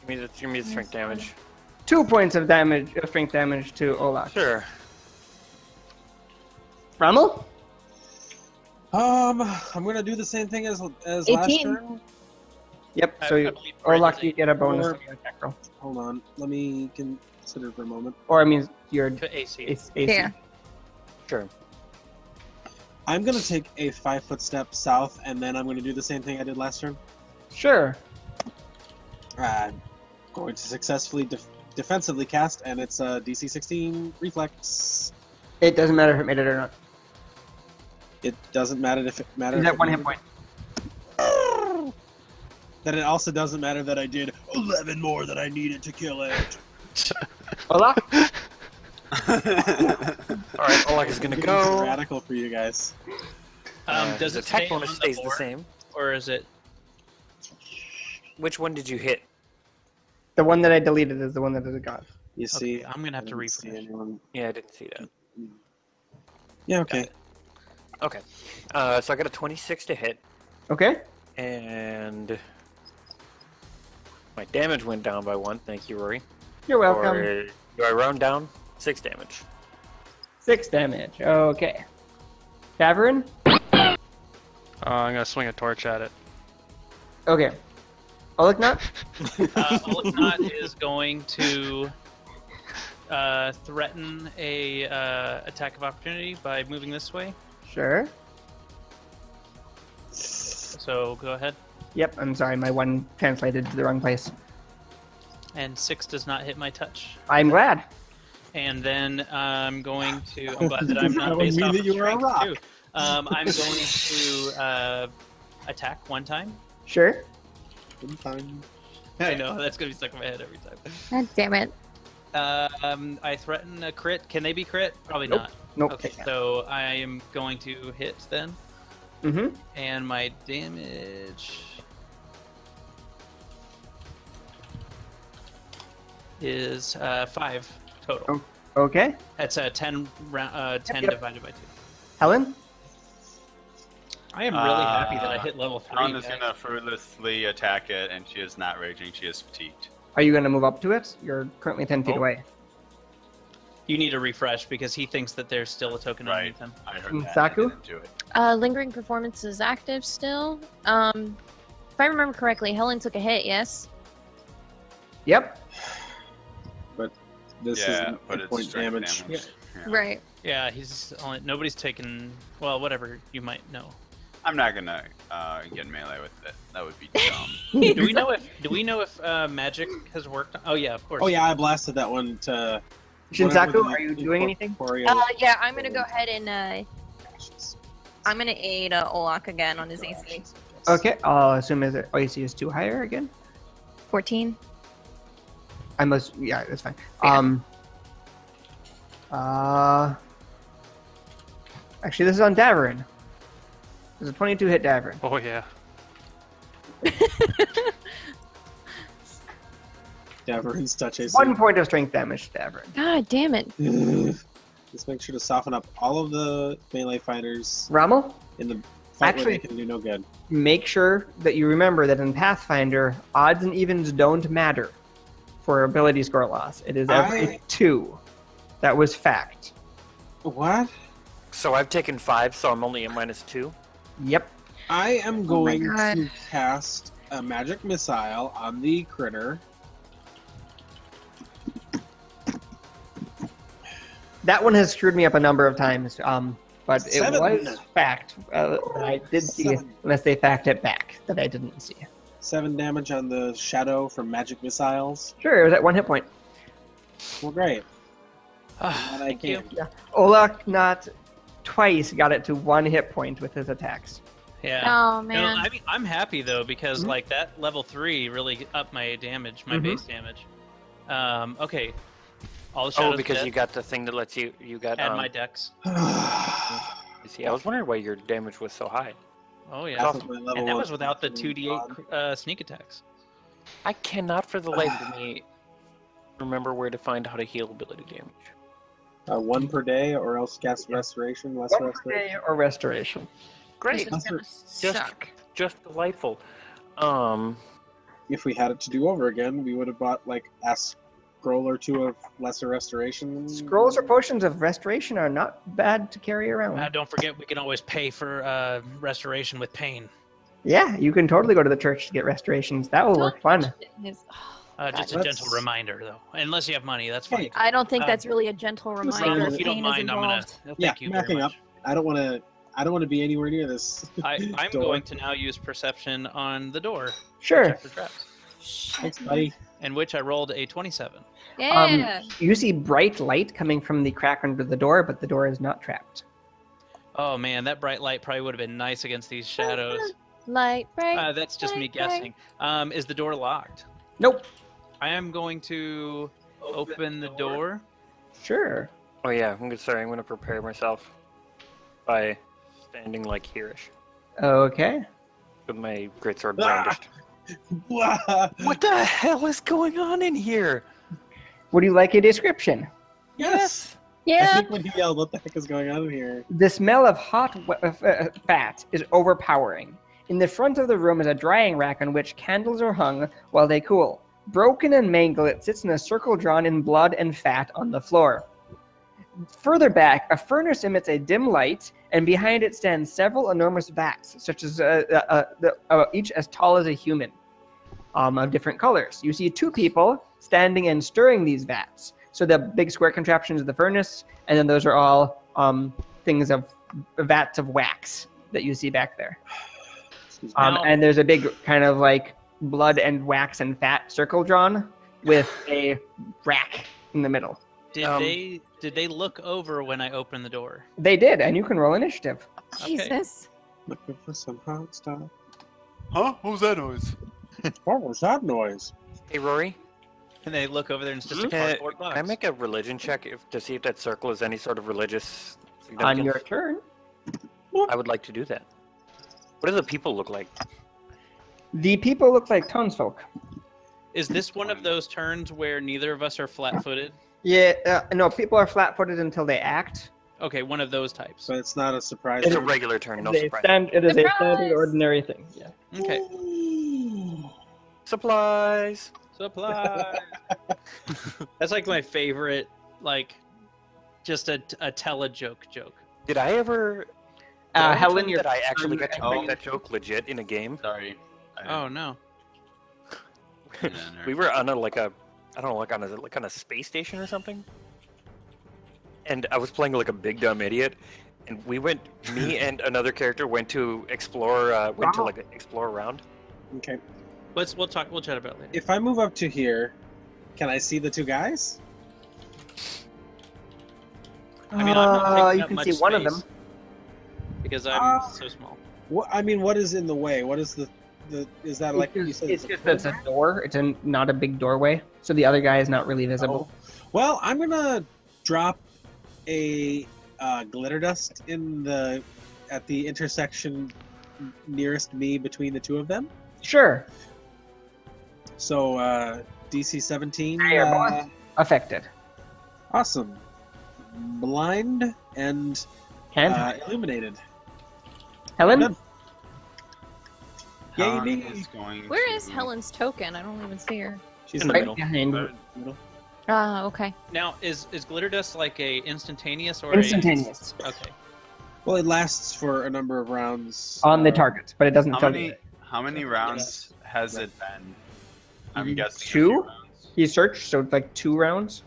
Give me the strength damage. 2 points of damage, of strength damage to Olak. Sure. Rommel? I'm gonna do the same thing as last 18. turn. Yep. I So you, believe Brandon's Olak, you get a bonus Or- on your attack roll. Hold on, let me consider for a moment. Or I mean your to AC. AC. Yeah. Sure. I'm gonna take a 5-foot step south, and then I'm gonna do the same thing I did last turn. Sure. I'm going to successfully defensively cast, and it's a DC 16 reflex. It doesn't matter if it made it or not. It doesn't matter if it matters. He's at 1 hit point. Then it also doesn't matter that I did 11 more than I needed to kill it. Olak? Alright, Olak is gonna It's go. radical for you guys. Does his it attack stay bonus on stays the the board, same. or is it? Which one did you hit? The one that I deleted is the one that is gone. You see? Okay, I'm gonna have to I didn't see refresh. anyone. Yeah, I didn't see that. Yeah, okay. Okay. So I got a 26 to hit, Okay. and my damage went down by 1. Thank you, Rory. You're welcome. Or do I round down? 6 damage. 6 damage. Okay. Tavern? I'm gonna swing a torch at it. Okay. Oliknot? Oliknot is going to threaten a attack of opportunity by moving this way. Sure. So go ahead. Yep, I'm sorry, my 1 translated to the wrong place. And 6 does not hit my touch. I'm glad. And then I'm going to. I'm glad that I'm That not would based mean off that of you were a strength rock. too. I'm going to attack 1 time. Sure. Good time. I know that's gonna be stuck in my head every time. God damn it. I threaten a crit. Can they be crit? Probably Nope. not. Nope. Okay, so I am going to hit then, Mm-hmm. and my damage is 5 total. Oh. Okay. That's 10 10 Yep. divided by 2. Helen? I am really happy that I hit level 3. Helen is guys. gonna fruitlessly attack it, and she is not raging. She is fatigued. Are you going to move up to it? You're currently 10 feet Oh. away. You need a refresh because he thinks that there's still a token Right. underneath him. I heard that. Saku? I didn't do it. Lingering performance is active still. If I remember correctly, Helen took a hit, yes? Yep. This Yeah, is but hit it's point strength damage. damage. Yeah. Right. Yeah, he's only, nobody's taken. Well, whatever you might know. I'm not gonna get melee with it. That would be dumb. Do we know if magic has worked? Oh yeah, of course. Oh yeah, I blasted that one to. Shinsaku, whatever the are you doing anything? corporeal Yeah, I'm gonna go ahead and I'm gonna aid Olak again on his AC. Okay, I'll assume his AC is 2 higher again. 14. I must, yeah, that's fine. Yeah. Actually, this is on Davarin. There's a 22 hit Davarin. Oh yeah. Davarin's touch AC. 1 point of strength damage to Davarin. God damn it. Just make sure to soften up all of the melee fighters Rommel, in the fight where Actually- they can do no good. make sure that you remember that in Pathfinder, odds and evens don't matter for ability score loss. It is every 2. That was fact. What? So I've taken 5, so I'm only at -2. Yep. I am going God. to cast a magic missile on the critter. That one has screwed me up a number of times, but it 7. was fact. I did see, 7. unless they fact it back, that I didn't see. 7 damage on the shadow from magic missiles. Sure, it was at 1 hit point. Well, great. Ah, Glad I thank you. can. Yeah. Olak not twice got it to 1 hit point with his attacks. Yeah. Oh No, man. I mean, I'm happy though because Mhm. like that level 3 really upped my damage, my Mhm. base damage. Okay. All the shadows Oh, because dead. you got the thing that lets you got. Add my dex. See, I was wondering why your damage was so high. Oh yeah. Half of my level And that one was without the is 2d8 sneak attacks. I cannot, for the life of me, remember where to find how to heal ability damage. 1 per day, or else cast restoration, less 1 per restoration. day or restoration. Great, This is gonna just suck. just delightful. If we had it to do over again, we would have bought like a scroll or 2 of lesser restoration. Scrolls or potions of restoration are not bad to carry around. Don't forget, we can always pay for restoration with pain. Yeah, you can totally go to the church to get restorations. That will work fun. His- Just a Let's- gentle reminder, though. Unless you have money, that's fine. Hey, I don't think Uh, that's really a gentle Ron, reminder. if you don't Pain is mind, I'm gonna. involved. Thank Yeah, you very backing much. up. I don't want to be anywhere near this. I'm door. going to now use perception on the door. Sure. Check for traps. Thanks, buddy. In which I rolled a 27. Yeah. You see bright light coming from the crack under the door, but the door is not trapped. Oh man, that bright light probably would have been nice against these shadows. Light, bright. That's just me Right, guessing. Is the door locked? Nope. I am going to open the door. Sure. Oh yeah, I'm gonna prepare myself by standing like here-ish Okay. with my greatsword Ah! brandished. What the hell is going on in here? Would you like a description? Yes. I Yeah. think when he yelled, "What the heck is going on in here?" The smell of hot fat is overpowering. In the front of the room is a drying rack on which candles are hung while they cool. Broken and mangled, it sits in a circle drawn in blood and fat on the floor. Further back, a furnace emits a dim light, and behind it stand several enormous vats, such as each as tall as a human, of different colors. You see two people standing and stirring these vats. So the big square contraptions of the furnace, and then those are all things of vats of wax that you see back there. And there's a big kind of like blood and wax and fat circle drawn with a rack in the middle. Did they look over when I opened the door? They did, and you can roll initiative. Jesus. Looking for some hot stuff. Huh? What was that noise? What was that noise? Hey, Rory. And they look over there and it's just a Can cardboard box. I make a religion check to see if that circle is any sort of religious On significance? your turn, I would like to do that. What do the people look like? the people look like townsfolk. Is this one of those turns where neither of us are flat-footed? Yeah, no, people are flat-footed until they act. Okay, one of those types. So it's not a surprise. It's a regular turn, no It is surprise. it is a Surprise! standard, ordinary thing. Yeah. Okay. Supplies. Supply. That's like my favorite, like, just a tell a joke. Did I ever? did I Helen, tell you you're that I actually got to Oh. make that joke legit in a game. Sorry. Oh no. We were on on a space station or something, and I was playing like a big dumb idiot, and me and another character went to explore explore around. Okay. We'll chat about it later. If I move up to here, can I see the two guys? I mean, I'm not taking you up can much see one of them. space because I'm so small. What I mean, what is in the way? What is the? Is that like you said? It's just that it's a door. It's not a big doorway, so the other guy is not really visible. Well, I'm gonna drop a glitter dust at the intersection nearest me between the two of them. Sure. So DC 17. They are both affected. Awesome. Blind and And illuminated. Helen? Done. Yay, Helen me. is going Where is to- Helen's token? I don't even see her. She's In the Right middle. behind. middle. Ah, okay. Now, is glitter dust like a instantaneous or Instantaneous. Okay. Well, it lasts for a number of rounds. On the target, but it doesn't How tell many? you. How many rounds has it been? I'm guessing a Two? few rounds. He searched, so it's like 2 rounds.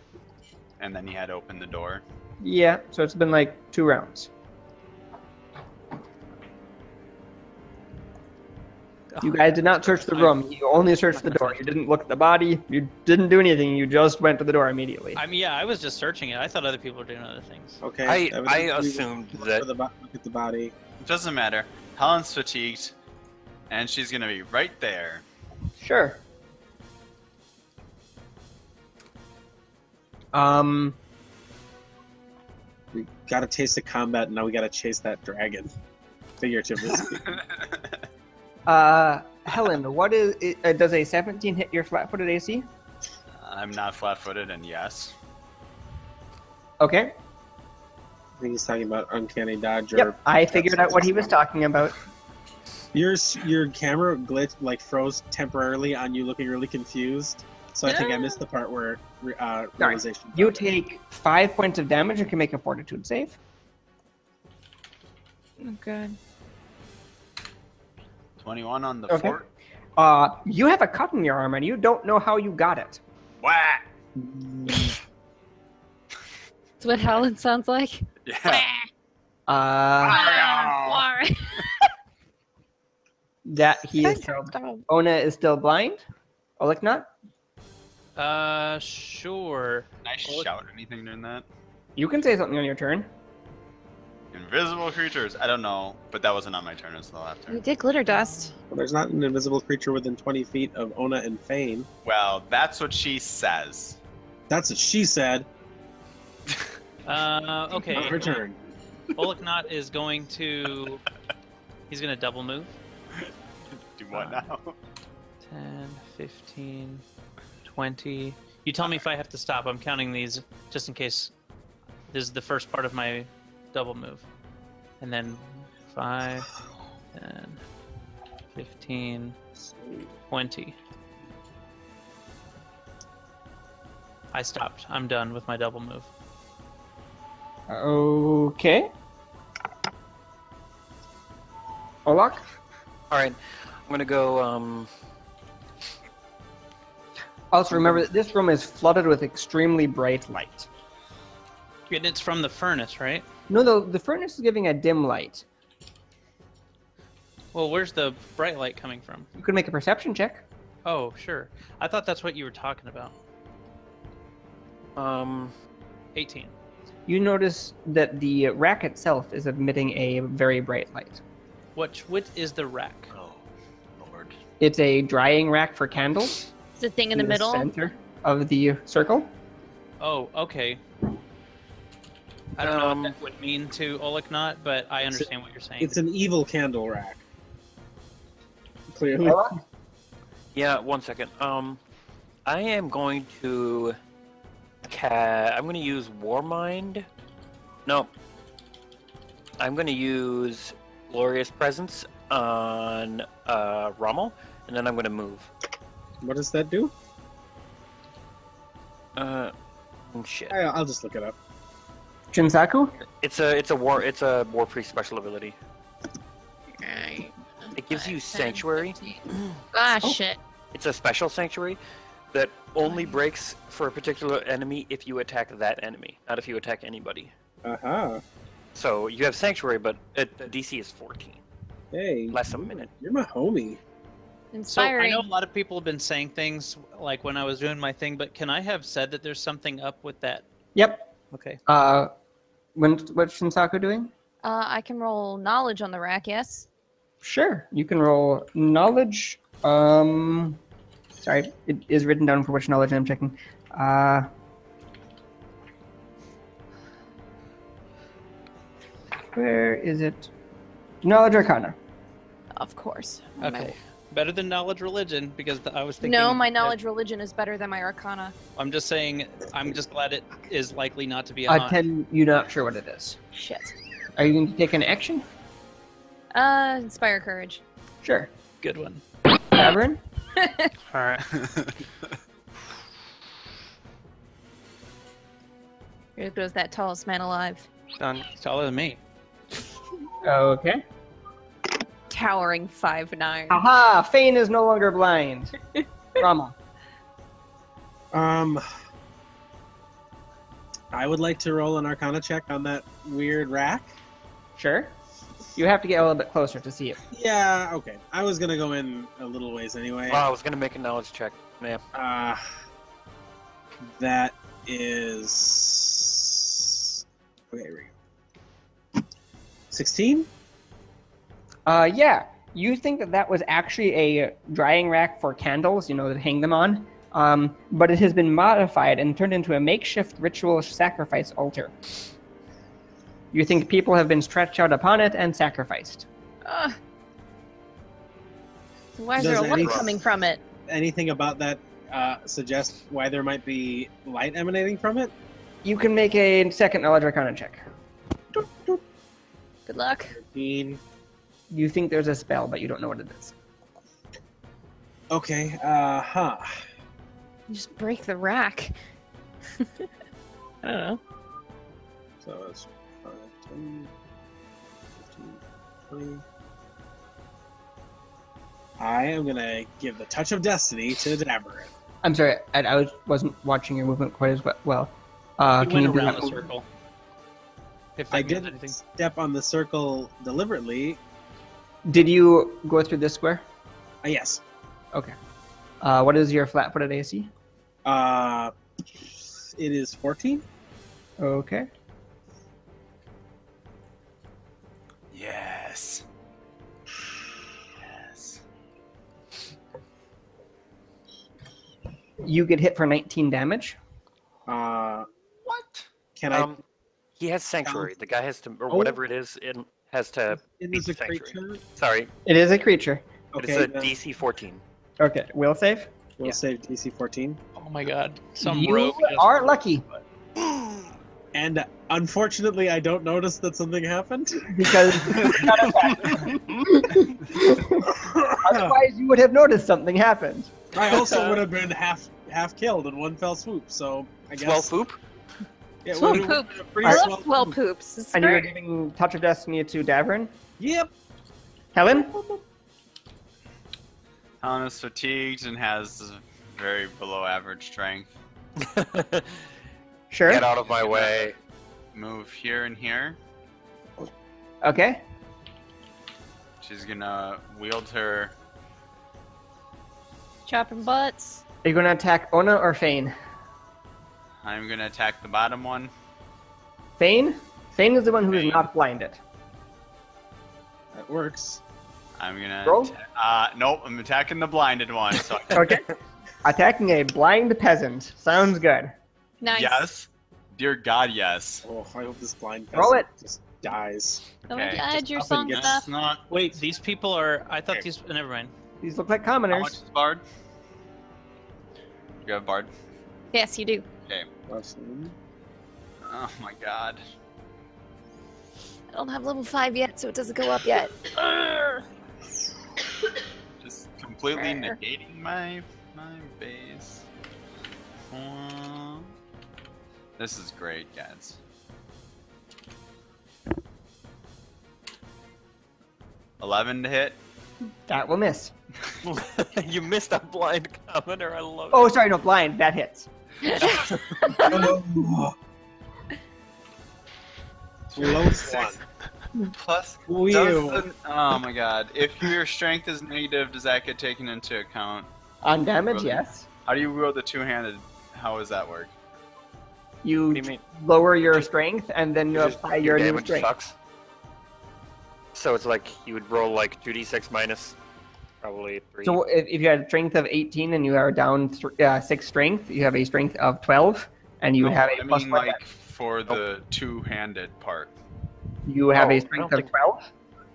And then he had opened the door. Yeah, so it's been like 2 rounds. You guys did not search the room. You only searched the door. You didn't look at the body. You didn't do anything. You just went to the door immediately. I mean, yeah, I was just searching it. I thought other people were doing other things. Okay. I evidently we assumed look that- for the look at the body. It doesn't matter. Helen's fatigued, and she's gonna be right there. Sure. We got a taste of combat, and now we got to chase that dragon. Figuratively speaking. Helen, what is does a 17 hit your flat-footed AC? I'm not flat-footed, and yes. Okay. I think he's talking about uncanny dodge. Or Yep, I figured out what he was talking about. Your camera glitch like froze temporarily on you, looking really confused. So I think I missed the part where realization. You take 5 points of damage and can make a fortitude save. Oh, good. 21 on the Okay. fort. You have a cut in your arm and you don't know how you got it. Wah! That's what Helen sounds like. Yeah. Why? That he is still. Ona is still blind. Olik not. Sure. Can I shout anything during that? You can say something on your turn. Invisible creatures. I don't know, but that wasn't on my turn. It was the last We turn. did glitter dust. Well, there's not an invisible creature within 20 feet of Ona and Fane. Well, that's what she says. That's what she said. Okay. Not her turn. Oliknot is going to... He's going to double move. Do what now? 10, 15, 20. You tell me if I have to stop. I'm counting these just in case this is the first part of my double move. And then 5, 10, 15, 20. I stopped. I'm done with my double move. Okay. Olak? Alright, I'm gonna go, Also, remember that this room is flooded with extremely bright light. And it's from the furnace, right? No, the furnace is giving a dim light. Well, where's the bright light coming from? You could make a perception check. Oh, sure. I thought that's what you were talking about. 18. You notice that the rack itself is emitting a very bright light. What is the rack? Oh, Lord. It's a drying rack for candles. It's the thing in the middle. Center of the circle. Oh, okay. I don't know what that would mean to Oliknot, but I understand what you're saying. It's an evil candle rack. Clearly. yeah, 1 second. I am going to... I'm going to use Warmind. No. I'm going to use Glorious Presence on Rommel, and then I'm going to move. What does that do? Shit. I'll just look it up. Shinsaku? It's a war priest special ability. It gives you Sanctuary. Shit. It's a special Sanctuary that only breaks for a particular enemy if you attack that enemy, not if you attack anybody. Uh-huh. So you have Sanctuary, but the DC is 14. Hey. Less than a minute. You're my homie. Inspiring. So I know a lot of people have been saying things like when I was doing my thing, but can I have said that there's something up with that? Yep. Okay. What's Shinsaku doing? I can roll knowledge on the rack, yes? Sure. You can roll knowledge. Sorry, it is written down for which knowledge I'm checking. Where is it? Knowledge Arcana. Of course. Okay. Better than knowledge religion, because I was thinking... No, my knowledge religion is better than my arcana. I'm just saying, I'm just glad it is likely not to be a 10, you're not sure what it is. Shit. Are you going to take an action? Inspire courage. Sure. Good one. Tavern? Alright. Here goes that tallest man alive. Done. It's taller than me. Okay. Towering 5'9". Aha! Fane is no longer blind. Rama. I would like to roll an Arcana check on that weird rack. Sure. You have to get a little bit closer to see it. Yeah, okay. I was gonna go in a little ways anyway. Well, I was gonna make a knowledge check. Yeah. That is... Okay, here we go. 16? Yeah. You think that was actually a drying rack for candles, to hang them on. But it has been modified and turned into a makeshift ritual sacrifice altar. You think people have been stretched out upon it and sacrificed. Why is there a light coming from it? Anything about that suggest why there might be light emanating from it? You can make a second knowledge arcana check. Good luck. 13. You think there's a spell, but you don't know what it is. Okay, Just break the rack. I don't know. So it's 5, 10, 15, 20. I am gonna give the touch of destiny to Dameron. I'm sorry, I wasn't watching your movement quite as well. You Can you went do around that the movement? circle. If I that means didn't anything. step on the circle deliberately. Did you go through this square? Yes. Okay. What is your flat-footed AC? It is 14. Okay. Yes. Yes. You get hit for 19 damage. What? Can He has Sanctuary. The guy has to, or whatever it is, it has to It beat is a the Sanctuary. creature. Sorry, It is a creature. but Okay. it's a then- DC 14. Okay. Will save? We'll Yeah. save DC 14. Oh my god. Some You rogue just- are lucky And unfortunately, I don't notice that something happened. because otherwise you would have noticed something happened. I also would have been half killed in one fell swoop. So I guess. Swell poop. Yeah, Swell would've poop. been a pretty I swell love swell poop. poops. It's And you were great. giving Touch of Destiny to Davern. Yep. Helen? Helen is fatigued and has very below average strength. Sure. Get out of my way. Move here and here. Okay. She's gonna wield her. Chopping butts. Are you going to attack Ona or Fane? I'm gonna attack the bottom one. Fane? Fane is the one who is Fane. not blinded. That works. I'm gonna. Roll? Nope. I'm attacking the blinded one. So Okay. Attacking a blind peasant. Sounds good. Nice. yes. Dear God, yes. Oh, I hope this blind Roll peasant it. just dies. Oh my Okay, god, just your up and son get stuff. It's not. Wait, these people are. I thought Okay. these. Never mind. These look like How much commoners. is Bard? You have Bard? Yes, you do. Okay. Awesome. Oh my God. I don't have level 5 yet, so it doesn't go up yet. Just completely negating my base. This is great, guys. $11 to hit. That will miss. You missed a blind commenter. I love Oh, it. sorry, no, blind. That hits. Close one. Plus, Whew. oh my God. If your strength is negative, does that get taken into account? On damage, Really? yes. How do you wield the two-handed? How does that work? You What do you mean? lower your strength and then you Just- apply your new damage strength. sucks. So it's like you would roll like 2d6 minus probably 3. So if you had a strength of 18 and you are down 6 strength, you have a strength of 12, and you would No, have a I plus mean, 1 like, for the two-handed part. You have Oh, I a don't strength of think- 12,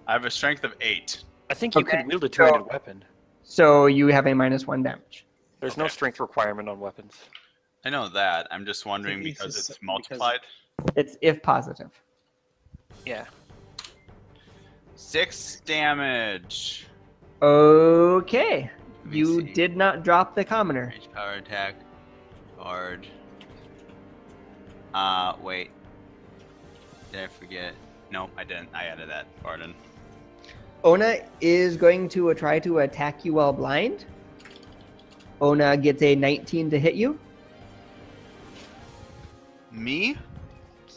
I have a strength of 8. I think you Okay, could wield a two-handed so- weapon. so you have a minus 1 damage. There's no Okay. strength requirement on weapons. I know that. I'm just wondering It's because just it's because- multiplied. It's if positive. Yeah. 6 damage. Okay. Let me You see. did not drop the commoner. Range power attack. Bard. Wait. Did I forget? Nope, I didn't. I added that. Pardon. Ona is going to try to attack you while blind. Ona gets a 19 to hit you. Me?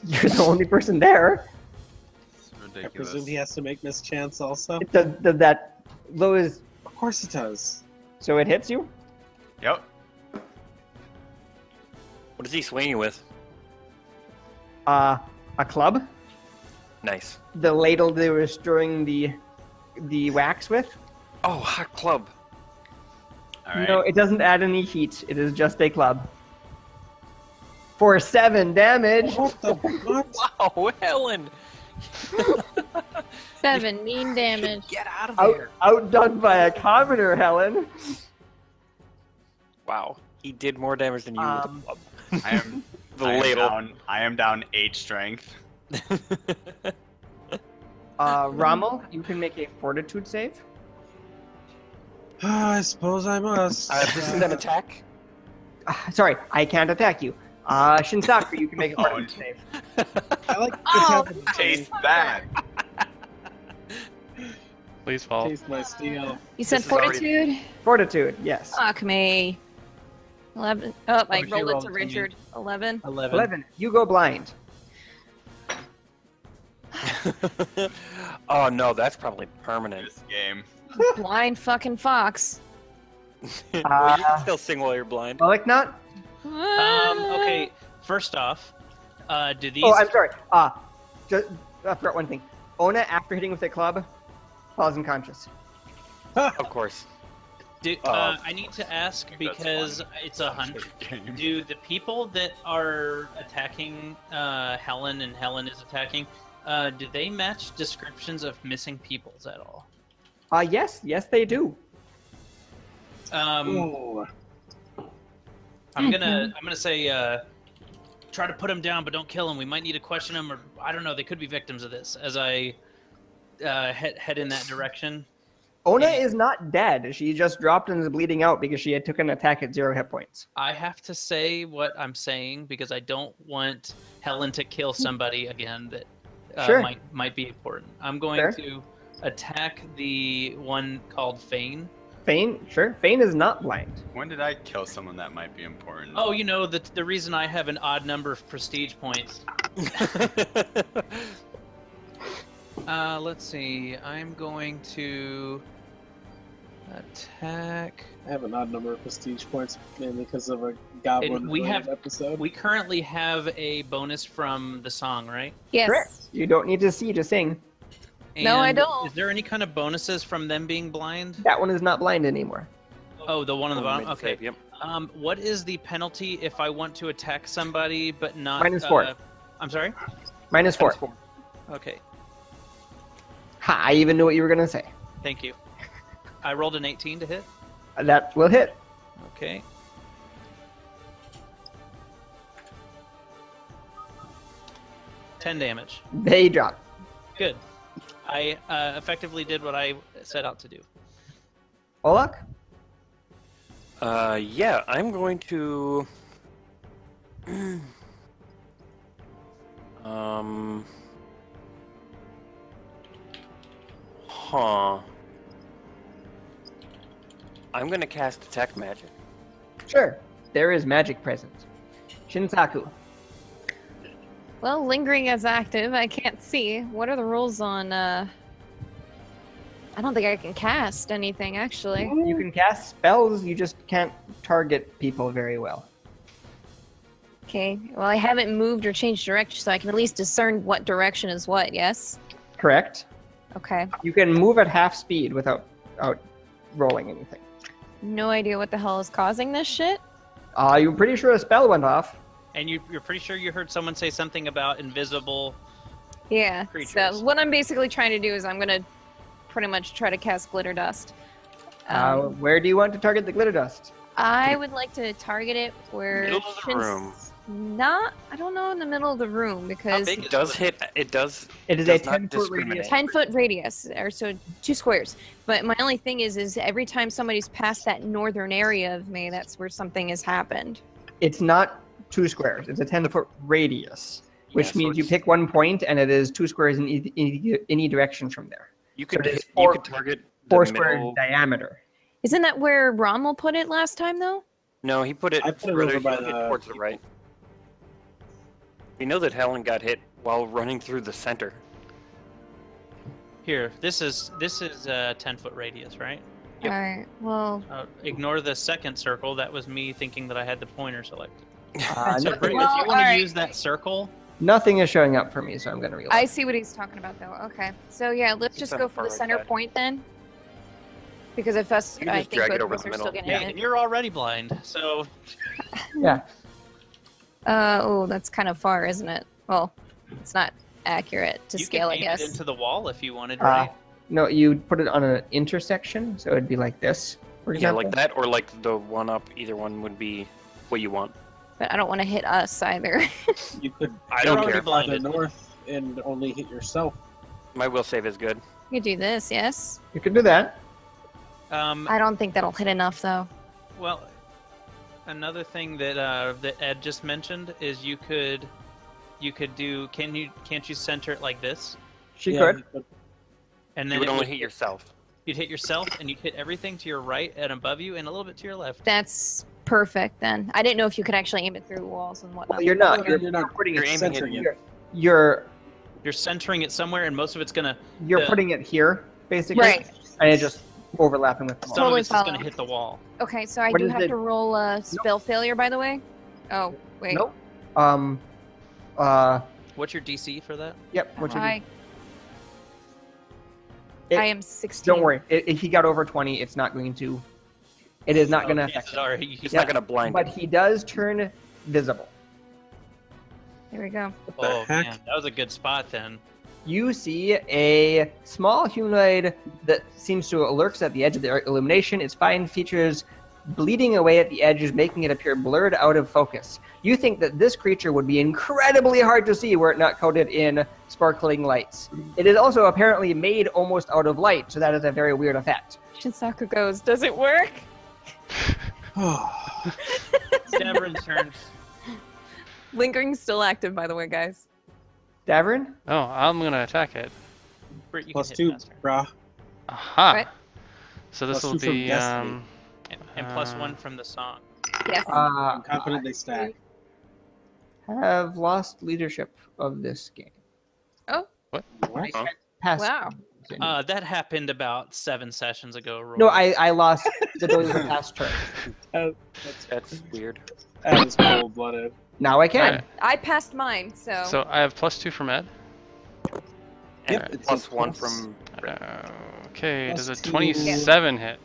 You're the only person there. It's I ridiculous. presume he has to make mischance also. Does that low is Of course it does. so it hits you? Yep. What is he swinging you with? A club. Nice. The ladle they were stirring the wax with. Oh, hot club. All right. No, it doesn't add any heat. It is just a club. For 7 damage. What the what? Wow, Helen! 7 mean damage. Get out of Outdone by a commoner, Helen. Wow, he did more damage than you with Um, a club. I am. The I am ladle. down- I am down 8 strength. Rommel, you can make a fortitude save. I suppose I must. This is an attack. Sorry, I can't attack you. Shinsaku, you can make a Oh, fortitude save. I like Oh, to Taste that. Please fall. taste my steel. You said This is already- fortitude? Fortitude, yes. Fuck me. 11. Oh, I did you rolled it roll, to Timmy? Richard. 11. 11. 11. You go blind. Oh no, that's probably permanent. This game. Blind fucking fox. Well, you can still sing while you're blind. Well, like not. Okay. First off, do these? Oh, I'm sorry. Just, I forgot one thing. Ona, after hitting with a club, falls unconscious. Of course. I need to ask think that's because fun. it's a hunch. Game. Do the people that are attacking Helen and Helen is attacking, do they match descriptions of missing peoples at all? Yes, they do. Um, Ooh. I'm gonna say try to put him down, but don't kill him. We might need to question him, or I don't know. They could be victims of this. As I head in that direction. Ona is not dead. She just dropped and is bleeding out because she had took an attack at 0 hit points. I have to say what I'm saying because I don't want Helen to kill somebody again that might be important. I'm going to attack the one called Fane. Fane? Sure. Fane is not blind. When did I kill someone that might be important? Oh, you know, the reason I have an odd number of prestige points. Let's see. I'm going to attack. I have an odd number of prestige points mainly because of a goblin episode. We currently have a bonus from the song, right? Yes. Correct. You don't need to see to sing. And no, I don't. Is there any kind of bonuses from them being blind? That one is not blind anymore. Oh, the one on the bottom? Okay. Yep. What is the penalty if I want to attack somebody but not... -4. I'm sorry? -4. Okay. Ha, I even knew what you were going to say. Thank you. I rolled an 18 to hit. That will hit. Okay. $10 damage. They drop. Good. I effectively did what I set out to do. Olak? Yeah, I'm going to... I'm going to cast Detect Magic. Sure. There is magic present. Shinsaku. Well, lingering is active. I can't see. What are the rules on, I don't think I can cast anything, actually. You can cast spells, you just can't target people very well. Okay. Well, I haven't moved or changed direction, so I can at least discern what direction is what, yes? Correct. Okay. You can move at half speed without rolling anything. No idea what the hell is causing this shit. You're pretty sure a spell went off. And you're pretty sure you heard someone say something about invisible creatures. So what I'm basically trying to do is I'm going to pretty much try to cast Glitter Dust. Where do you want to target the glitter dust? I would like to target it where... Middle of the room. I don't know, in the middle of the room, because... It does hit... It does... It is does a not 10-foot radius. 10-foot radius, or so 2 squares. But my only thing is every time somebody's passed that northern area of me, that's where something has happened. It's not 2 squares. It's a 10-foot radius, which Yeah, so means you it's- pick 1 point, and it is 2 squares in any direction from there. You could, So it is you could target the 4 square middle... diameter. Isn't that where Rommel put it last time, though? No, he put it, I put it further over by towards the right. We know that Helen got hit while running through the center. Here, this is a 10-foot radius, right? Yep. Alright, well... Ignore the second circle. That was me thinking that I had the pointer selected. So, Nothing, Britt, Well, if you want to alright. use that circle, nothing is showing up for me, so I'm going to reload. I see what he's talking about, though. Okay. So, yeah, let's just on go the for far the right center side. point, then. Because if us, You can I just think drag it both over of us the are still middle. getting yeah, hit. and you're already blind, so Yeah. Oh, that's kind of far, isn't it? Well, it's not accurate to you scale, could I aim guess. it into the wall if you wanted, right? No, you put it on an intersection, so it'd be like this, for Yeah, example. like that, or like the one up. Either one would be what you want. But I don't want to hit us either. You could I You're don't already care. fly to the blinded. north and only hit yourself. My will save is good. You could do this, yes? You could do that. I don't think that'll hit enough, though. Well, another thing that that Ed just mentioned is you could do. Can't you center it like this? She Yeah, could. And You then would it only would hit yourself. You'd hit yourself, and you'd hit everything to your right and above you, and a little bit to your left. That's perfect, then. I didn't know if you could actually aim it through walls and whatnot. Well, you're not. You're not putting You're it aiming centering it. it. You're You're centering it somewhere, and most of it's gonna. you're the- putting it here, basically. Right. And it's just overlapping with the wall. Some Totally of it's just follow. gonna hit the wall. Okay, so I What do is have it? to roll a spell failure, by the way? Oh, wait. Nope. What's your DC for that? Yep. What you I It- am 16. Don't worry. He got over 20. It's not going to. It is not going to affect him. Sorry. It's Yeah, not gonna blind But him. he does turn visible. There we go. What the Oh heck? man, that was a good spot then. You see a small humanoid that seems to lurks at the edge of the illumination. Its fine features bleeding away at the edges, making it appear blurred out of focus. You think that this creature would be incredibly hard to see were it not coated in sparkling lights. It is also apparently made almost out of light, so that is a very weird effect. Shinsaku goes, does it work? It's Davrin's turn. Lingering's still active, by the way, guys. Davrin? Oh, I'm gonna attack it. Britt, you Plus can hit 2, faster. brah. Aha. Right. So this Plus will 2 from be Destiny. And plus 1 from the song. Yes. I'm confident they stack. Have lost leadership of this game. Oh, What? Pass. wow. That happened about 7 sessions ago, Rory. No, I lost the ability to pass turn. That's weird. That was cold-blooded. Now I can. Alright. I passed mine, so. So I have plus 2 from Ed. Yep, And it's plus a 1 plus. from. Okay, Plus does a 2. 27 hit?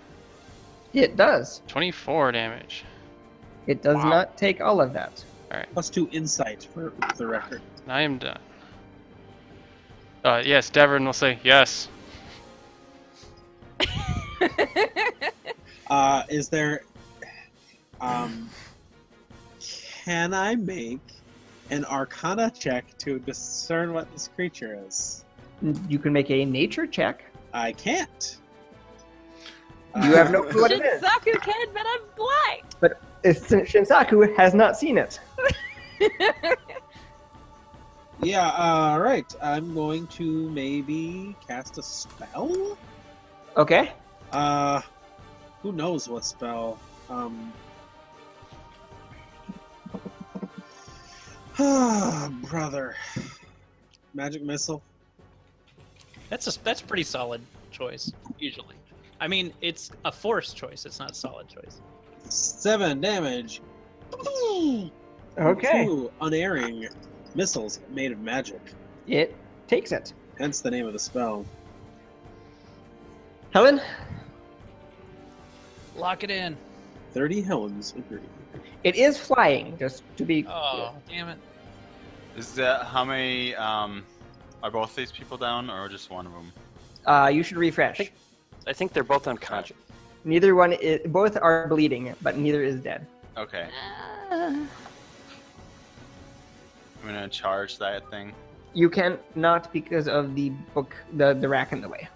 It does. 24 damage. It does not take all of that. Plus 2 insight for the record. I am done. Yes, Davrin will say yes. Is there... can I make an Arcana check to discern what this creature is? You can make a nature check. I can't. You have no clue what it is. Shinsaku can, but I'm blind. But Shinsaku has not seen it. Yeah, alright. I'm going to maybe cast a spell? Okay. Who knows what spell? Brother. Magic missile. That's a pretty solid choice, usually. I mean, it's a forced choice. It's not a solid choice. 7 damage. Okay. 2 unerring missiles made of magic. It takes it. Hence the name of the spell. Helen? Lock it in. 30 Helens agree. It is flying, just to be... Oh, damn it. Is that how many? Are both these people down, or just one of them? You should refresh. I think they're both unconscious. Neither one is... Both are bleeding, but neither is dead. Okay. I'm gonna charge that thing. You can not because of the book, the rack in the way.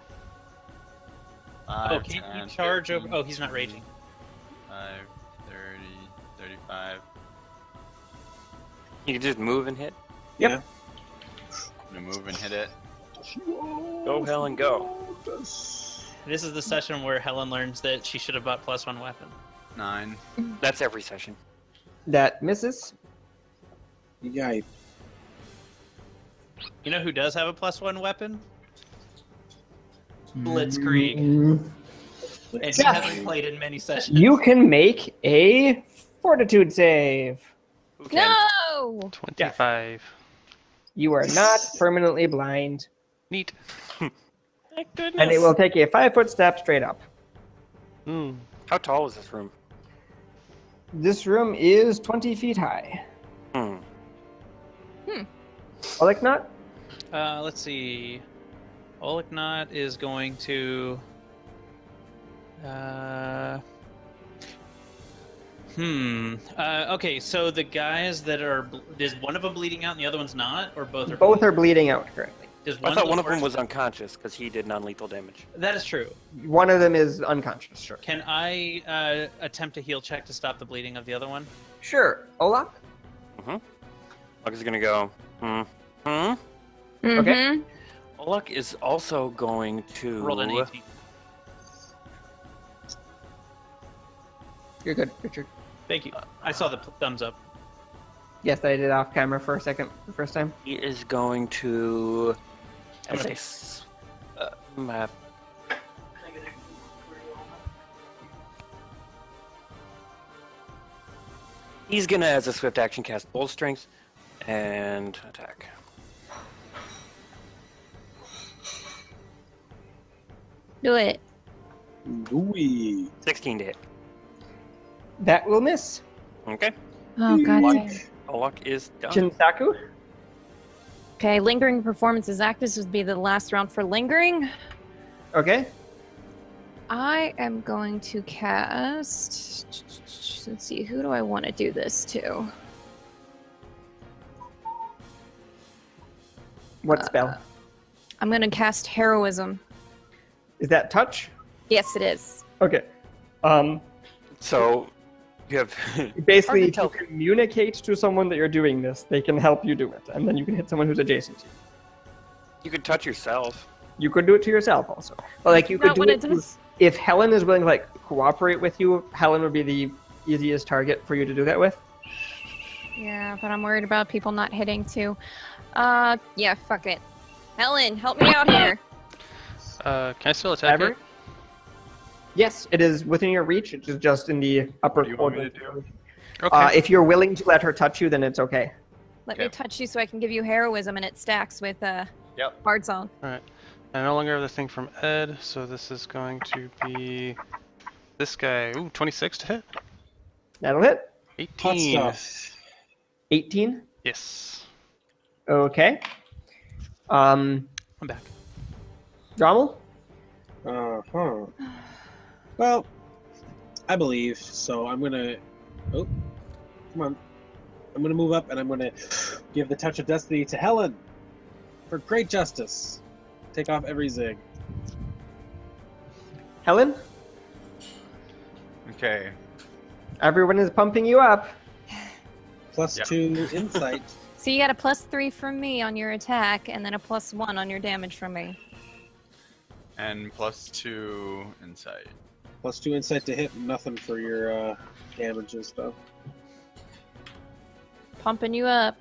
5, Can't 10, you charge 15, over? Oh, he's not raging. 5, 30, 35. You can just move and hit. Yep. Yeah. I'm gonna move and hit it. Go, Helen, go. This is the session where Helen learns that she should have bought +1 weapon. 9. That's every session. That misses. Yikes. You know who does have a +1 weapon? Blitzkrieg. And he hasn't played in many sessions. You can make a fortitude save. Okay. No! 25. You are not permanently blind. Neat. Thank goodness. And it will take a 5-foot step straight up. Hmm. How tall is this room? This room is 20 feet high. Oliknot? Let's see. Oliknot is going to... okay, so the guys that are... Is one of them bleeding out and the other one's not? Or both are Both are bleeding out currently. Does I thought one of them first- was unconscious because he did non-lethal damage. That is true. One of them is unconscious, sure. Can I attempt a heal check to stop the bleeding of the other one? Sure. Olak? Olak is gonna go. Okay. Olak is also going to Rolled an 18. You're good, Richard. Thank you. I saw the thumbs up. Yes, I did off camera for a second, the first time. He is going to. I'm As gonna- a s- map. He's gonna, as a swift action, cast Bold Strength and attack. Do it. Gooey. 16 to hit. That will miss. Okay. Oh, god Luck. damn. Olak is done. Shinsaku? Okay, lingering performance is active. This would be the last round for lingering. Okay. I am going to cast. Let's see, who do I want to do this to? What spell? I'm going to cast Heroism. Is that touch? Yes, it is. Okay. So you have Basically, hard if to you tell. communicate to someone that you're doing this, they can help you do it, and then you can hit someone who's adjacent to you. You can touch yourself. You could do it to yourself also. But like you Not could do what it it does. if Helen is willing to like cooperate with you, Helen would be the easiest target for you to do that with. Yeah, but I'm worried about people not hitting too. Yeah, fuck it. Helen, help me out here. Can I still attack Ever? it? Yes, it is within your reach. It's just in the upper What do you want me corner. to do? Okay. If you're willing to let her touch you, then it's okay. Let me Okay. touch you so I can give you Heroism, and it stacks with Yep. Bard Song. Alright. I no longer have the thing from Ed, so this is going to be this guy. Ooh, 26 to hit. That'll hit. Hot 18. stuff. 18. Yes. Okay. I'm back. Rommel? Uh-huh. Well, I believe, so I'm gonna... Oh, come on. I'm gonna move up and I'm gonna give the Touch of Destiny to Helen for great justice. Take off every zig. Helen? Okay. Everyone is pumping you up. Plus Yeah. 2 insight. So you got a +3 from me on your attack, and then a +1 on your damage from me. And plus 2 insight. Plus 2 insight to hit, nothing for your damage and stuff. Pumping you up.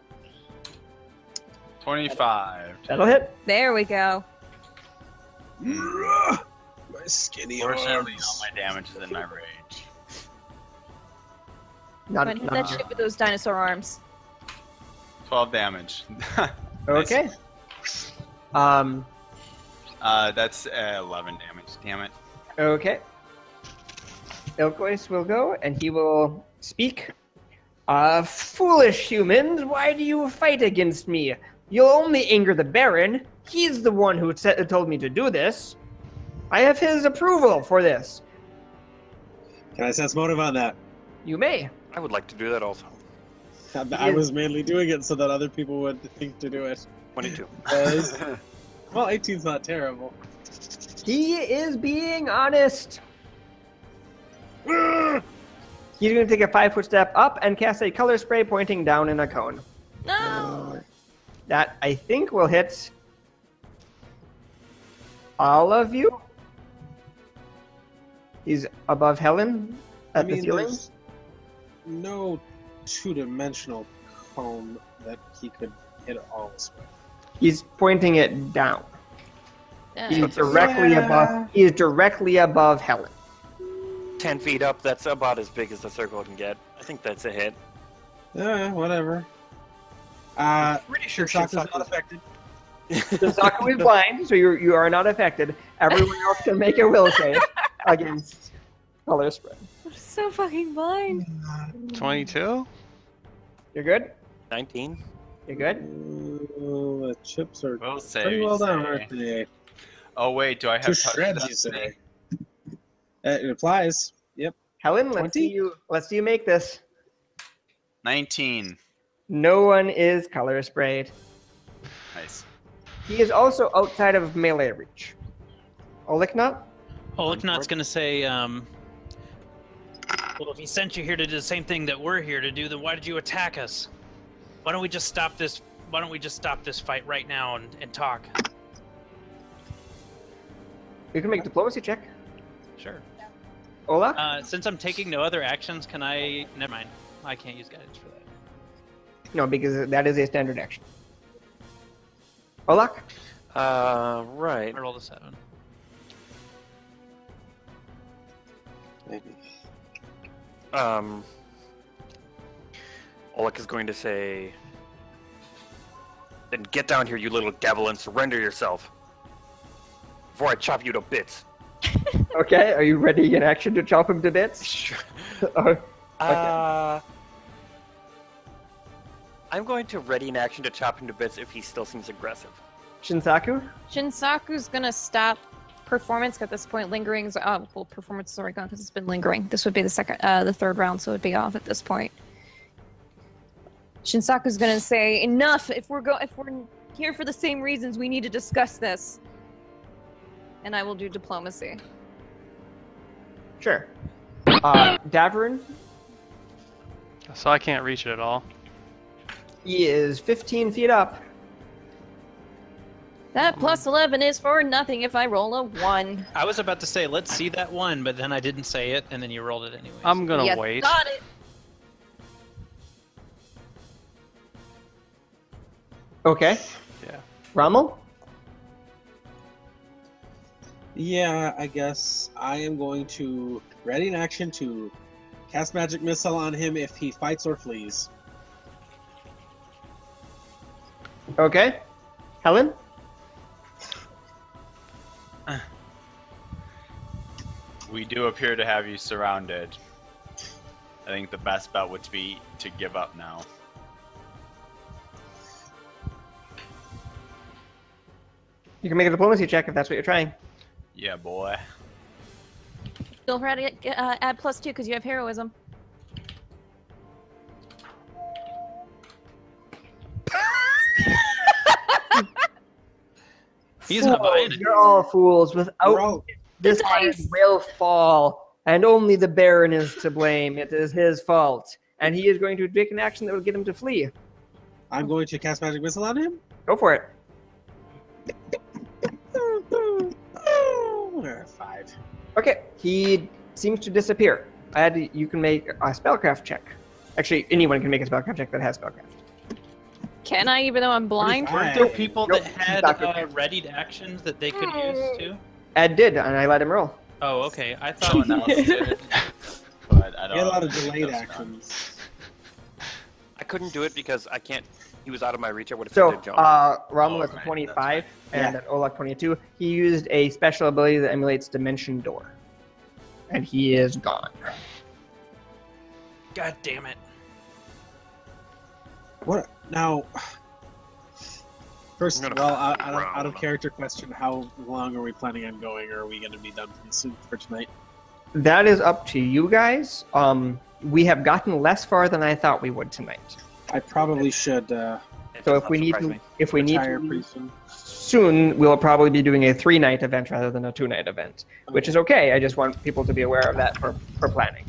25. That'll hit. There we go. My skinny Fortunately, arms. all my damage is in my rage. Not, But hit not- that shit with those dinosaur arms. 12 damage. Okay. That's 11 damage. Damn it. Okay. Ilkois will go, and he will speak. Foolish humans, why do you fight against me? You'll only anger the Baron. He's the one who told me to do this. I have his approval for this. Can I sense motive on that? You may. I would like to do that also. I was mainly doing it so that other people would think to do it. 22. Because, well, 18's not terrible. He is being honest. He's going to take a 5-foot step up and cast a color spray pointing down in a cone. No! That, I think, will hit all of you. He's above Helen at the ceiling. there's no two-dimensional cone that he could hit all this with. He's pointing it down. He's Yeah. directly above. He is directly above Helen. 10 feet up, that's about as big as the circle can get. I think that's a hit. Whatever. Pretty sure Shinsaku's not affected. Shinsaku is blind, so you are not affected. Everyone else can make a will save against color spray. I'm so fucking blind. 22? You're good. 19. You're good. The chips are Will save. pretty well you done, say. aren't they? Oh wait, do I have To touch shreds, you destiny? say. It applies. Yep. Helen, let's 20? see you. Let's see you make this. 19. No one is color sprayed. Nice. He is also outside of melee reach. Oliknot? Oliknot's gonna say, well, if he sent you here to do the same thing that we're here to do, then why did you attack us? Why don't we just stop this? Why don't we just stop this fight right now and talk? You can make a diplomacy check. Sure. Ola? Since I'm taking no other actions, can I? Never mind. I can't use guidance for that. No, because that is a standard action. Olak? Right. I rolled a 7. Maybe. Oleg is going to say, then get down here, you little devil, and surrender yourself before I chop you to bits. Okay, are you ready in action to chop him to bits? Sure. Okay. I'm going to ready in action to chop him to bits if he still seems aggressive. Shinsaku? Shinsaku's gonna stop performance at this point. Lingering is well, performance is already gone because it's been lingering. This would be the third round, so it'd be off at this point. Shinsaku's gonna say, "Enough! If we're here for the same reasons, we need to discuss this." And I will do diplomacy. Sure. Davern, So I can't reach it at all. he is 15 feet up. That plus 11 is for nothing if I roll a 1. I was about to say, let's see that 1, but then I didn't say it, and then you rolled it anyway. I'm gonna Yes, wait. got it. Okay. Yeah. Rommel? Yeah, I guess I am going to ready in action to cast magic missile on him if he fights or flees. Okay. Helen? We do appear to have you surrounded. I think the best bet would be to give up now. You can make a diplomacy check if that's what you're trying. Yeah, boy. Feel free to add +2 because you have heroism. He's not buying it. You're all fools. Without all- this iron will fall, and only the Baron is to blame. It is his fault, and he is going to take an action that will get him to flee. I'm going to cast magic missile on him. Go for it. 5. Okay, he seems to disappear. You can make a spellcraft check. Actually, anyone can make a spellcraft check that has spellcraft. Can I, even though I'm blind? Weren't there people Nope, that had Dr. readied actions that they could use too? Ed did, and I let him roll. Oh, okay. I thought Someone else did. But I don't He had a lot of think delayed that's done. actions. I couldn't do it because I can't. He was out of my reach. I would have So, tried to jump. Rommel Oh, is right, 25, that's and Olak 22. He used a special ability that emulates Dimension Door. And he is gone. God damn it. What now? First, I'm well, gonna out of character question, how long are we planning on going, or are we going to be done pretty soon for tonight? That is up to you guys. We have gotten less far than I thought we would tonight. I probably should It So does if we not need surprise to, me. if we need retire to pretty soon. soon, we'll probably be doing a 3-night event rather than a 2-night event, which is okay. I just want people to be aware of that for planning.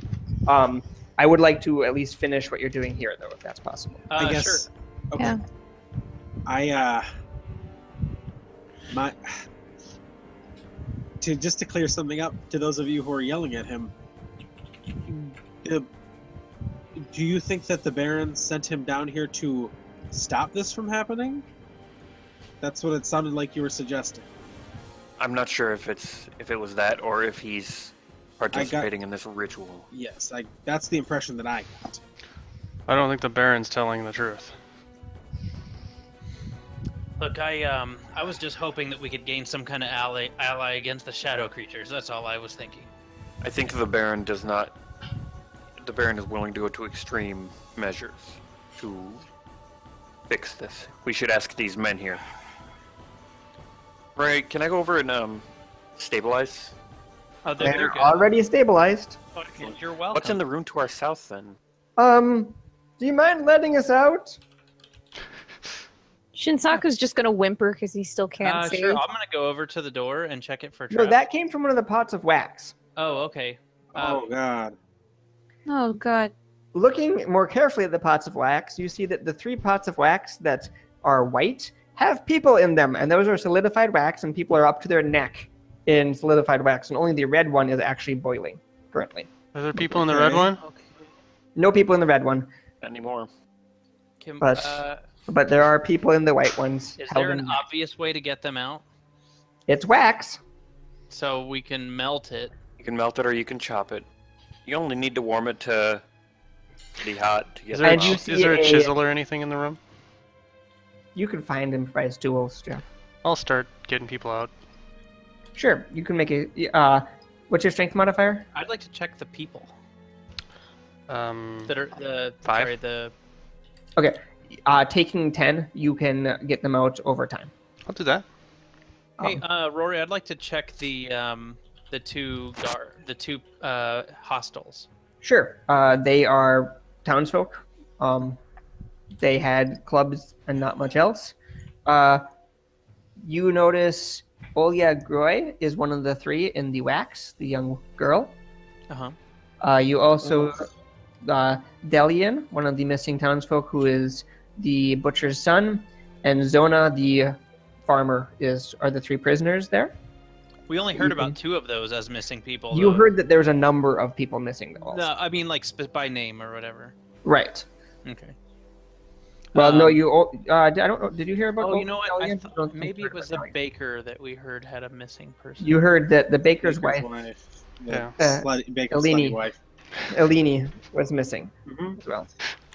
I would like to at least finish what you're doing here, though, if that's possible. I guess. Sure. Okay. Yeah. Just to clear something up, to those of you who are yelling at him, do you think that the Baron sent him down here to stop this from happening? That's what it sounded like you were suggesting. I'm not sure if it was that or if he's participating in this ritual. Yes, that's the impression that I got. I don't think the Baron's telling the truth. Look, I was just hoping that we could gain some kind of ally against the shadow creatures. That's all I was thinking. I think the Baron does not. The Baron is willing to go to extreme measures to fix this. We should ask these men here. Right? Can I go over and stabilize? Oh, they're They're good. already stabilized. Oh, you're welcome. What's in the room to our south then? Do you mind letting us out? Shinsaku's just gonna whimper because he still can't see. Sure, I'm gonna go over to the door and check it for traps. No, that came from one of the pots of wax. Oh, okay. Oh God. Oh god. Looking more carefully at the pots of wax, you see that the 3 pots of wax that are white have people in them, and those are solidified wax, and people are up to their neck in solidified wax, and only the red one is actually boiling currently. Are there people in the red one? Okay. No people in the red one, Anymore. but there are people in the white ones. Is held there an in- obvious way to get them out It's wax. so we can melt it? You can melt it or you can chop it. You only need to warm it to pretty hot to get Is there, it And you out. see is there a a- chisel or anything in the room? You can find improvised tools, Jeff. I'll start getting people out. Sure, you can make a. What's your strength modifier? I'd like to check the people Um, that are the 5. Sorry, the Okay, taking 10, you can get them out over time. I'll do that. Hey, Rory, I'd like to check the two hostels. Sure. They are townsfolk. They had clubs and not much else. You notice Olya Groy is one of the three in the wax, the young girl. You also Delian, one of the missing townsfolk, who is the butcher's son, and Zona, the farmer, are the three prisoners there. We only heard about 2 of those as missing people. You heard that there's a number of people missing. Also. No, I mean like by name or whatever. Right. Okay. Well, no, you. I don't know. Did you hear about? Oh, you know what? I thought maybe it was the baker that we heard had a missing person. You heard that the baker's wife. Yeah. Baker's slutty wife. Eleni was missing as well.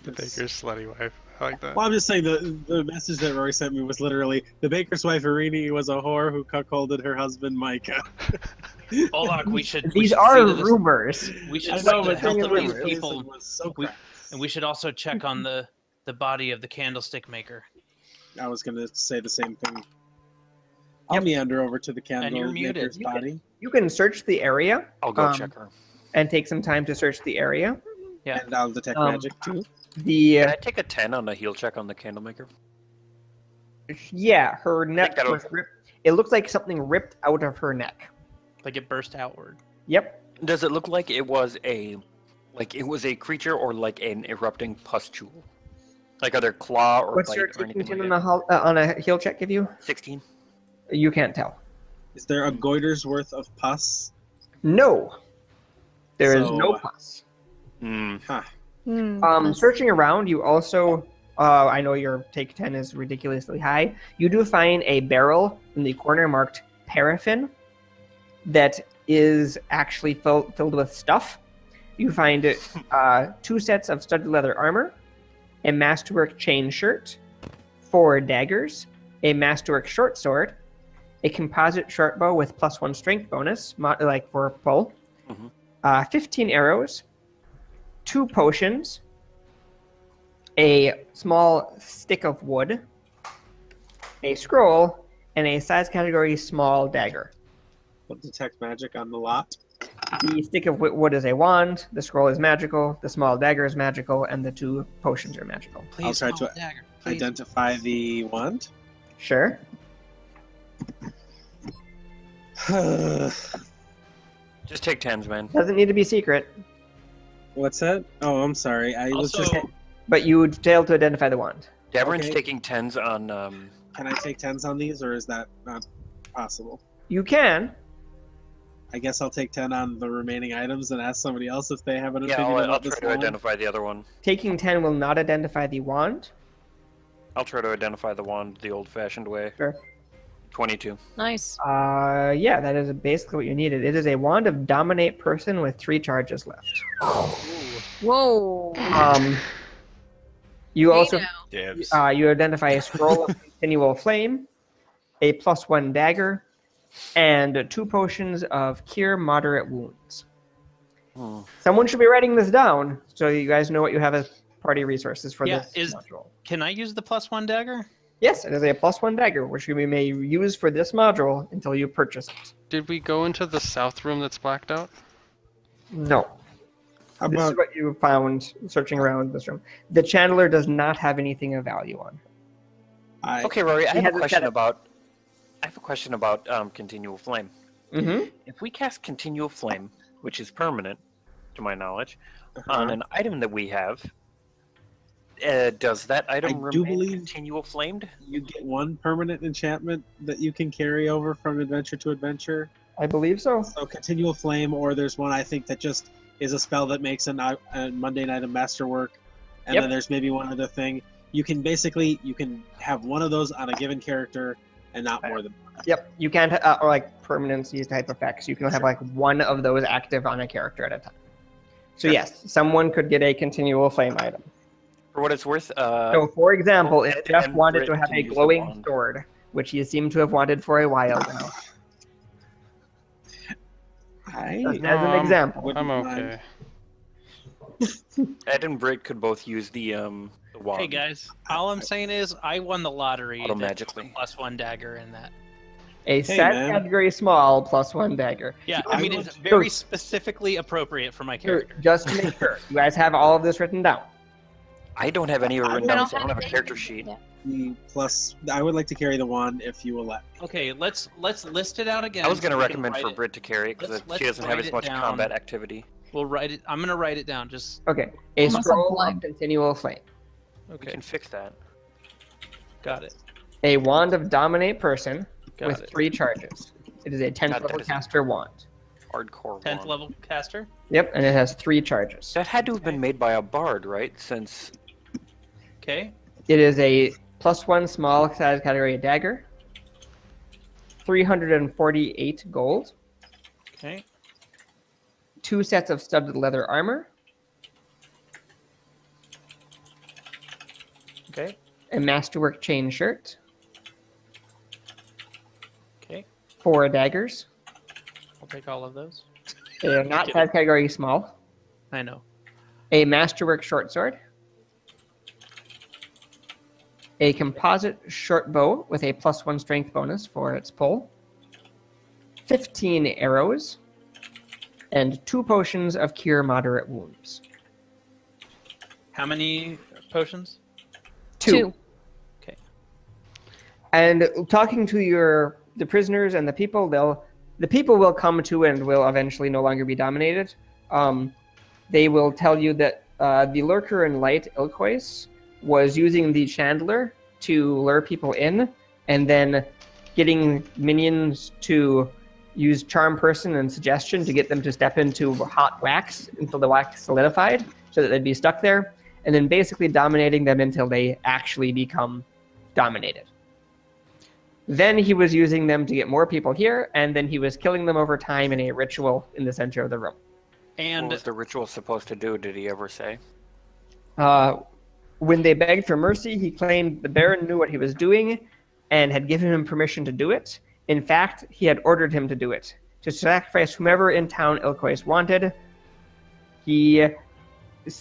The baker's slutty wife. I like that. Well, I'm just saying the message that Rory sent me was literally the baker's wife Irini was a whore who cuckolded her husband Micah. Hold on, we should. These are rumors. We should know, see the but health of these rumors. people, So and we should also check on the body of the candlestick maker. I was gonna say the same thing. I'll meander over to the And you're candlemaker's muted. body. You can search the area. I'll go check her. And take some time to search the area. Yeah. And I'll detect magic too. Can I take a 10 on the heal check on the candlemaker? Yeah, her neck was ripped. It looked like something ripped out of her neck. Like it burst outward. Yep. Does it look like it was a creature or like an erupting pustule? Like other claw or What's bite your or anything taking like that? on a heal check give you? 16. You can't tell. Is there a goiter's worth of pus? No. There is So- no pus. Huh. Searching around, you also, I know your take 10 is ridiculously high. You do find a barrel in the corner marked paraffin that is actually filled with stuff. You find 2 sets of studded leather armor, a masterwork chain shirt, 4 daggers, a masterwork short sword, a composite short bow with +1 strength bonus, like for pull, 15 arrows, 2 potions, a small stick of wood, a scroll, and a size category small dagger. We'll detect magic on the lot. The stick of wood is a wand, the scroll is magical, the small dagger is magical, and the 2 potions are magical. Please, I'll try small to dagger, please. identify the wand. Sure. Just take 10s, man. Doesn't need to be secret, What's that? Oh, I'm sorry. I was Also, just. but you would fail to identify the wand. Davern's Okay. taking 10s on. Can I take 10s on these, or is that not possible? You can. I guess I'll take 10 on the remaining items and ask somebody else if they have an Yeah, opinion I'll about try this to wand. identify the other one. Taking 10 will not identify the wand. I'll try to identify the wand the old-fashioned way. Sure. 22. Nice. Yeah, that is basically what you needed. It is a wand of dominate person with 3 charges left. Whoa. You Hey also now. Dibs. you identify a scroll of continual flame, a +1 dagger, and 2 potions of cure moderate wounds. Someone should be writing this down so you guys know what you have as party resources for Yeah, this module. Can I use the +1 dagger? Yes, it is a +1 dagger, which you may use for this module until you purchase it. Did we go into the south room that's blacked out? No. How This about is what you found searching around this room. The Chandler does not have anything of value on. I? Okay, Rory, I He have a hasn't question said it. about. I have a question about continual flame. Mm-hmm. If we cast continual flame, which is permanent, to my knowledge, on an item that we have, does that item I do remain believe- continual flamed? You get 1 permanent enchantment that you can carry over from adventure to adventure. I believe so. So continual flame, or there's one I think that just is a spell that makes a mundane item masterwork, and Yep. then there's maybe one other thing. You can have one of those on a given character, and not more than one. Yep, you can't or like permanency type effects. You can have like one of those active on a character at a time. So yes, someone could get a continual flame item. For what it's worth, So for example, if Jeff and wanted Brit to have can a use the glowing wand. sword, which he seemed to have wanted for a while now, as an example. wouldn't I'm mind. okay. Ed and Brit could both use the wand. Hey guys, all I'm saying is I won the lottery. that Automagically. +1 dagger in that. A set man. category small +1 dagger. Yeah, I I mean, would- it's very specifically appropriate for my Sure, character. just to make sure. You guys have all of this written down. I don't have any written I down, don't so I don't have a have character any- sheet. yeah. Plus, I would like to carry the wand if you will let me. Okay, let's list it out again. I was going to so we can recommend write for it. Britt to carry it because Let's she doesn't have write as it much down. combat activity. We'll write it. I'm gonna write it down. Just Okay. A Almost a scroll blood. of continual flame. We okay. can fix that. Got it. A wand of dominate person Got with it. 3 charges. It is a 10th God, that level is- caster wand. Hardcore 10th one. level caster. Yep, and it has 3 charges. That had to have been made by a bard, right? Since Okay. It is a +1 small size category dagger. 348 gold. Okay. 2 sets of studded leather armor. Okay. A masterwork chain shirt. Okay. 4 daggers. I'll take all of those. They are not size category small. I know. A masterwork short sword. A composite short bow with a +1 strength bonus for its pull. 15 arrows. And 2 potions of cure moderate wounds. How many potions? 2. Okay. And talking to the prisoners and the people will come to and will eventually no longer be dominated. They will tell you that the lurker in light, Ilkois, was using the chandler to lure people in, and then getting minions to use charm person and suggestion to get them to step into hot wax until the wax solidified, so that they'd be stuck there, and then basically dominating them until they actually become dominated. Then he was using them to get more people here, and then he was killing them over time in a ritual in the center of the room. And what was the ritual supposed to do? Did he ever say? When they begged for mercy, he claimed the Baron knew what he was doing and had given him permission to do it. In fact, he had ordered him to do it, to sacrifice whomever in town Ilkois wanted. He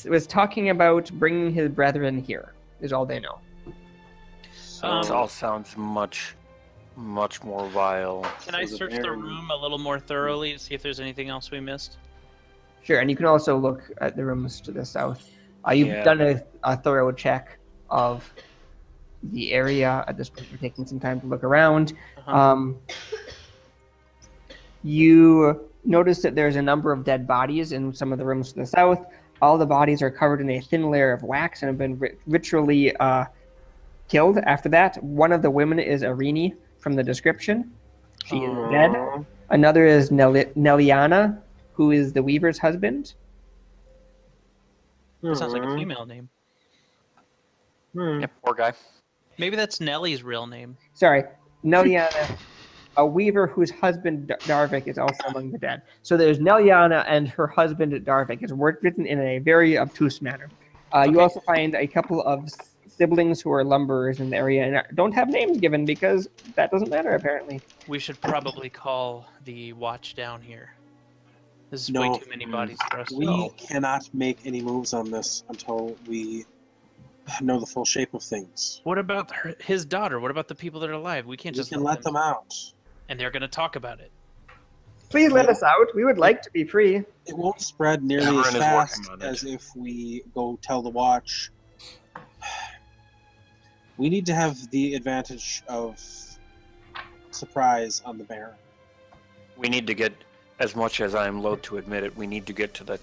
was talking about bringing his brethren here, is all they know. This all sounds much more vile. can I search the room a little more thoroughly to see if there's anything else we missed? Sure, and you can also look at the rooms to the south. You've Yeah. done a thorough check of the area. At this point, you're taking some time to look around. Uh-huh. You notice that there's a number of dead bodies in some of the rooms to the south. All the bodies are covered in a thin layer of wax and have been ritually killed. After that, one of the women is Irini from the description. She is dead. Another is Neliana, who is the weaver's husband. That sounds like a female name. Yeah, poor guy. Maybe that's Nellie's real name. Sorry, Neliana, a weaver whose husband Darvik is also among the dead. So there's Neliana and her husband Darvik. It's written in a very obtuse manner. You also find a couple of siblings who are lumberers in the area and don't have names given because that doesn't matter apparently. We should probably call the watch down here. This is No. way too many bodies for us. We cannot make any moves on this until we know the full shape of things. What about his daughter? What about the people that are alive? We can't We just can let them out. And they're going to talk about it. Please let us out. We would like to be free. It won't spread nearly Everyone as is fast working on it. as if we go tell the watch. We need to have the advantage of surprise on the Baron. We need to get, as much as I am loath to admit it, we need to get to the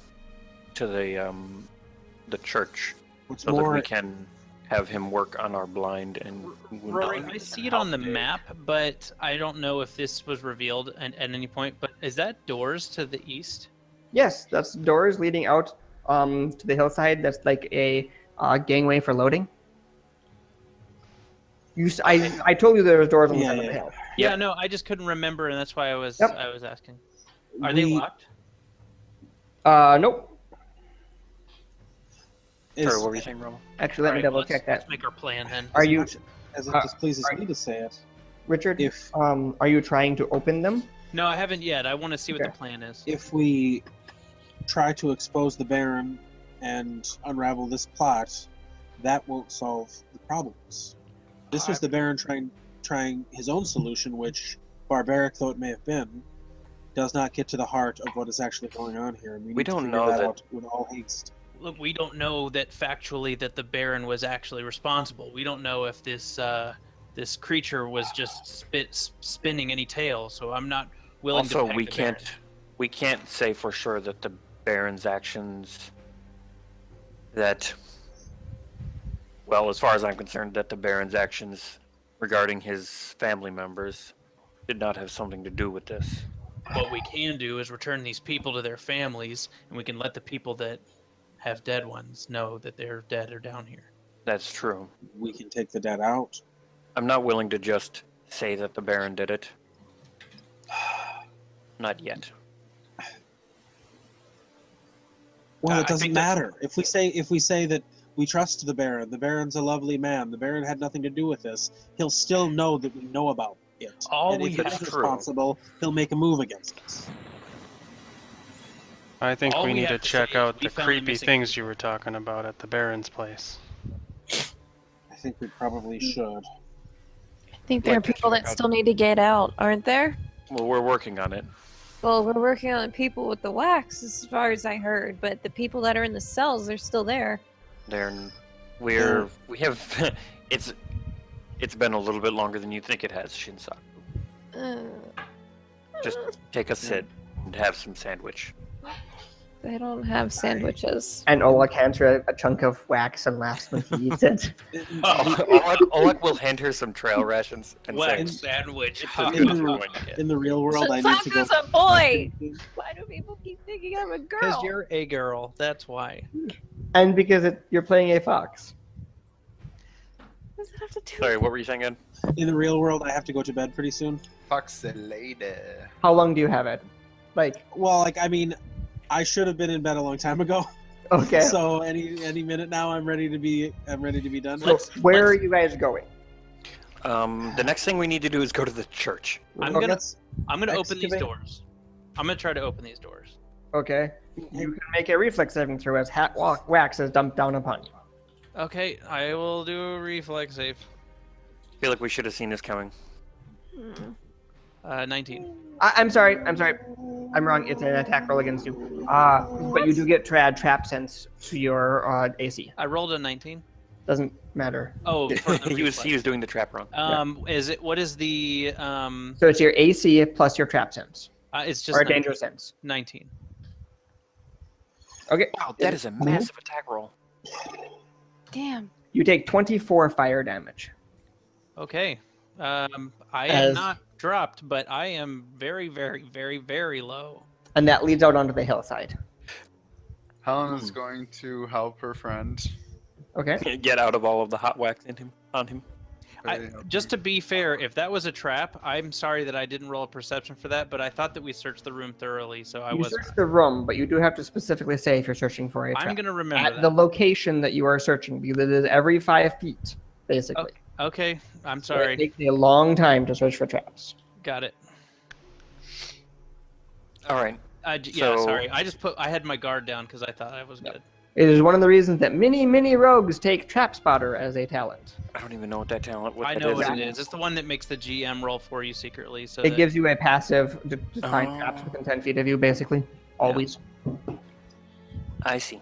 church What's so that more, we can have him work on our blind and wound Rory, dog. I see it on the map, but I don't know if this was revealed at any point. But is that doors to the east? Yes, that's doors leading out to the hillside. That's like a gangway for loading. I told you there was doors on the side of the hill. Yeah, no, I just couldn't remember, and that's why I was Yep. asking. Are they locked? Nope. Sorry, what were you saying, Romo? Actually, let me Alright, double let's- check that. Let's make our plan then. Are you, as it uh, displeases are- me to say it, Richard? if Are you trying to open them? No, I haven't yet. I want to see what Okay. the plan is. if we try to expose the Baron and unravel this plot, that won't solve the problems. This was the Baron trying his own solution, which barbaric though it may have been, does not get to the heart of what is actually going on here. And we need don't to know figure that- out with all haste. Look, we don't know that factually that the Baron was actually responsible. We don't know if this this creature was just spinning any tail. So I'm not willing to. Also, back we the Baron. can't say for sure that the Baron's actions. That, well, as far as I'm concerned, that the Baron's actions regarding his family members did not have something to do with this. What we can do is return these people to their families, and we can let the people that have dead ones know that they're dead or down here. That's true. We can take the dead out. I'm not willing to just say that the Baron did it. Not yet. Well, I it doesn't think that- matter. If we say that we trust the Baron's a lovely man. The Baron had nothing to do with this. He'll still know that we know about it. All and we if have it's to- responsible, he'll make a move against us. I think All we we need to have to check say is out we the found the creepy missing things people. you were talking about at the Baron's place. I think we probably should. I think there are Like to people check that out- still need to get out, aren't there? Well, we're working on it. Well, we're working on the people with the wax, as far as I heard, but the people that are in the cells, they're still there. We have it's been a little bit longer than you think it has, Shinsaku. Uh, Just take a sit and have some sandwich. they don't have sandwiches. And Oleg hands her a chunk of wax and laughs when he eats it. Oleg will hand her some trail rations and say, Wax sandwich. "It's as good as we're going to get." In the real world, I need to go. Shinsaku's a boy! Why do people keep thinking I'm a girl? Because you're a girl. That's why. And because you're playing a fox. What does it have to do Sorry, with what were you saying, Ed? In the real world, I have to go to bed pretty soon. Fuck's a lady. How long do you have it? Like, Well, I mean, I should have been in bed a long time ago. okay. So any minute now, I'm ready to be done. So where are you guys going? The next thing we need to do is go to the church. I'm Okay. gonna open these Excavate. doors. I'm gonna try to open these doors. Okay. You can make a reflex saving throw as wax is dumped down upon you. Okay, I will do a reflex save. I feel like we should have seen this coming. 19. I'm sorry. I'm wrong. It's an attack roll against you. But you do get trap sense to your AC. I rolled a 19. Doesn't matter. Oh, for the he was reflex. doing the trap wrong. What is the So it's your AC plus your trap sense it's just or 19. danger sense. 19. Okay. Wow, that is a massive attack roll. Damn. You take 24 fire damage. Okay. I As- am not dropped, but I am very, very, very, very low. And that leads out onto the hillside. Helen is going to help her friend. Okay. Get out of all of the hot wax on him. Just to be fair, if that was a trap, I'm sorry that I didn't roll a perception for that, but I thought that we searched the room thoroughly, so I You was. search the room, but you do have to specifically say if you're searching for a trap. I'm gonna remember At that. the location that you are searching, because it is every 5 feet, basically. Okay, I'm So sorry. it takes a long time to search for traps. Got it. All right. Yeah, So- sorry. I had my guard down because I thought I was good. It is one of the reasons that many rogues take Trap Spotter as a talent. I don't even know what that talent I that know is. what it is. It's the one that makes the GM roll for you secretly. So It that, gives you a passive to find Oh. traps within 10 feet of you, basically. Always. I see.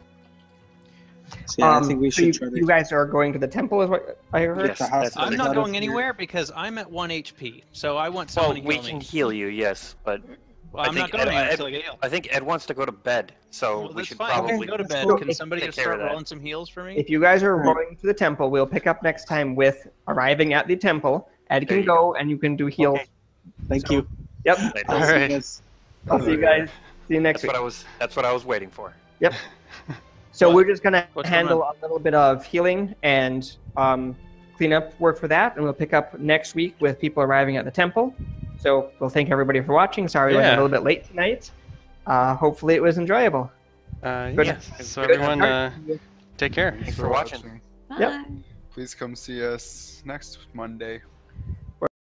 So, yeah, I think we so should try to. you guys are going to the temple, is what I heard? Yes, the house that's that I'm what is not out of going here. anywhere because I'm at 1 HP. So I want Well, someone to we heal can me. heal you, yes, but Well, I I'm not think going Ed- anywhere Ed- until I get healed. I think Ed wants to go to bed, so Well, we that's should fine. probably Okay, go to bed. So Can somebody take just care start of that. rolling some heals for me? If you guys are Right. going to the temple, we'll pick up next time with arriving at the temple. Ed There can you go, and you can do heals. Okay. Thank you. Yep. Later. I'll see you Alright. guys. I'll see you guys. See you next That's week. what I was waiting for. Yep. So What? we're just gonna What's going handle a little bit of healing and cleanup work for that, and we'll pick up next week with people arriving at the temple. So we'll thank everybody for watching. Sorry we went a Yeah. little bit late tonight. Hopefully it was enjoyable. Good. Yes. So Good. everyone, take care. Thanks for watching. Bye. Yep. Please come see us next Monday.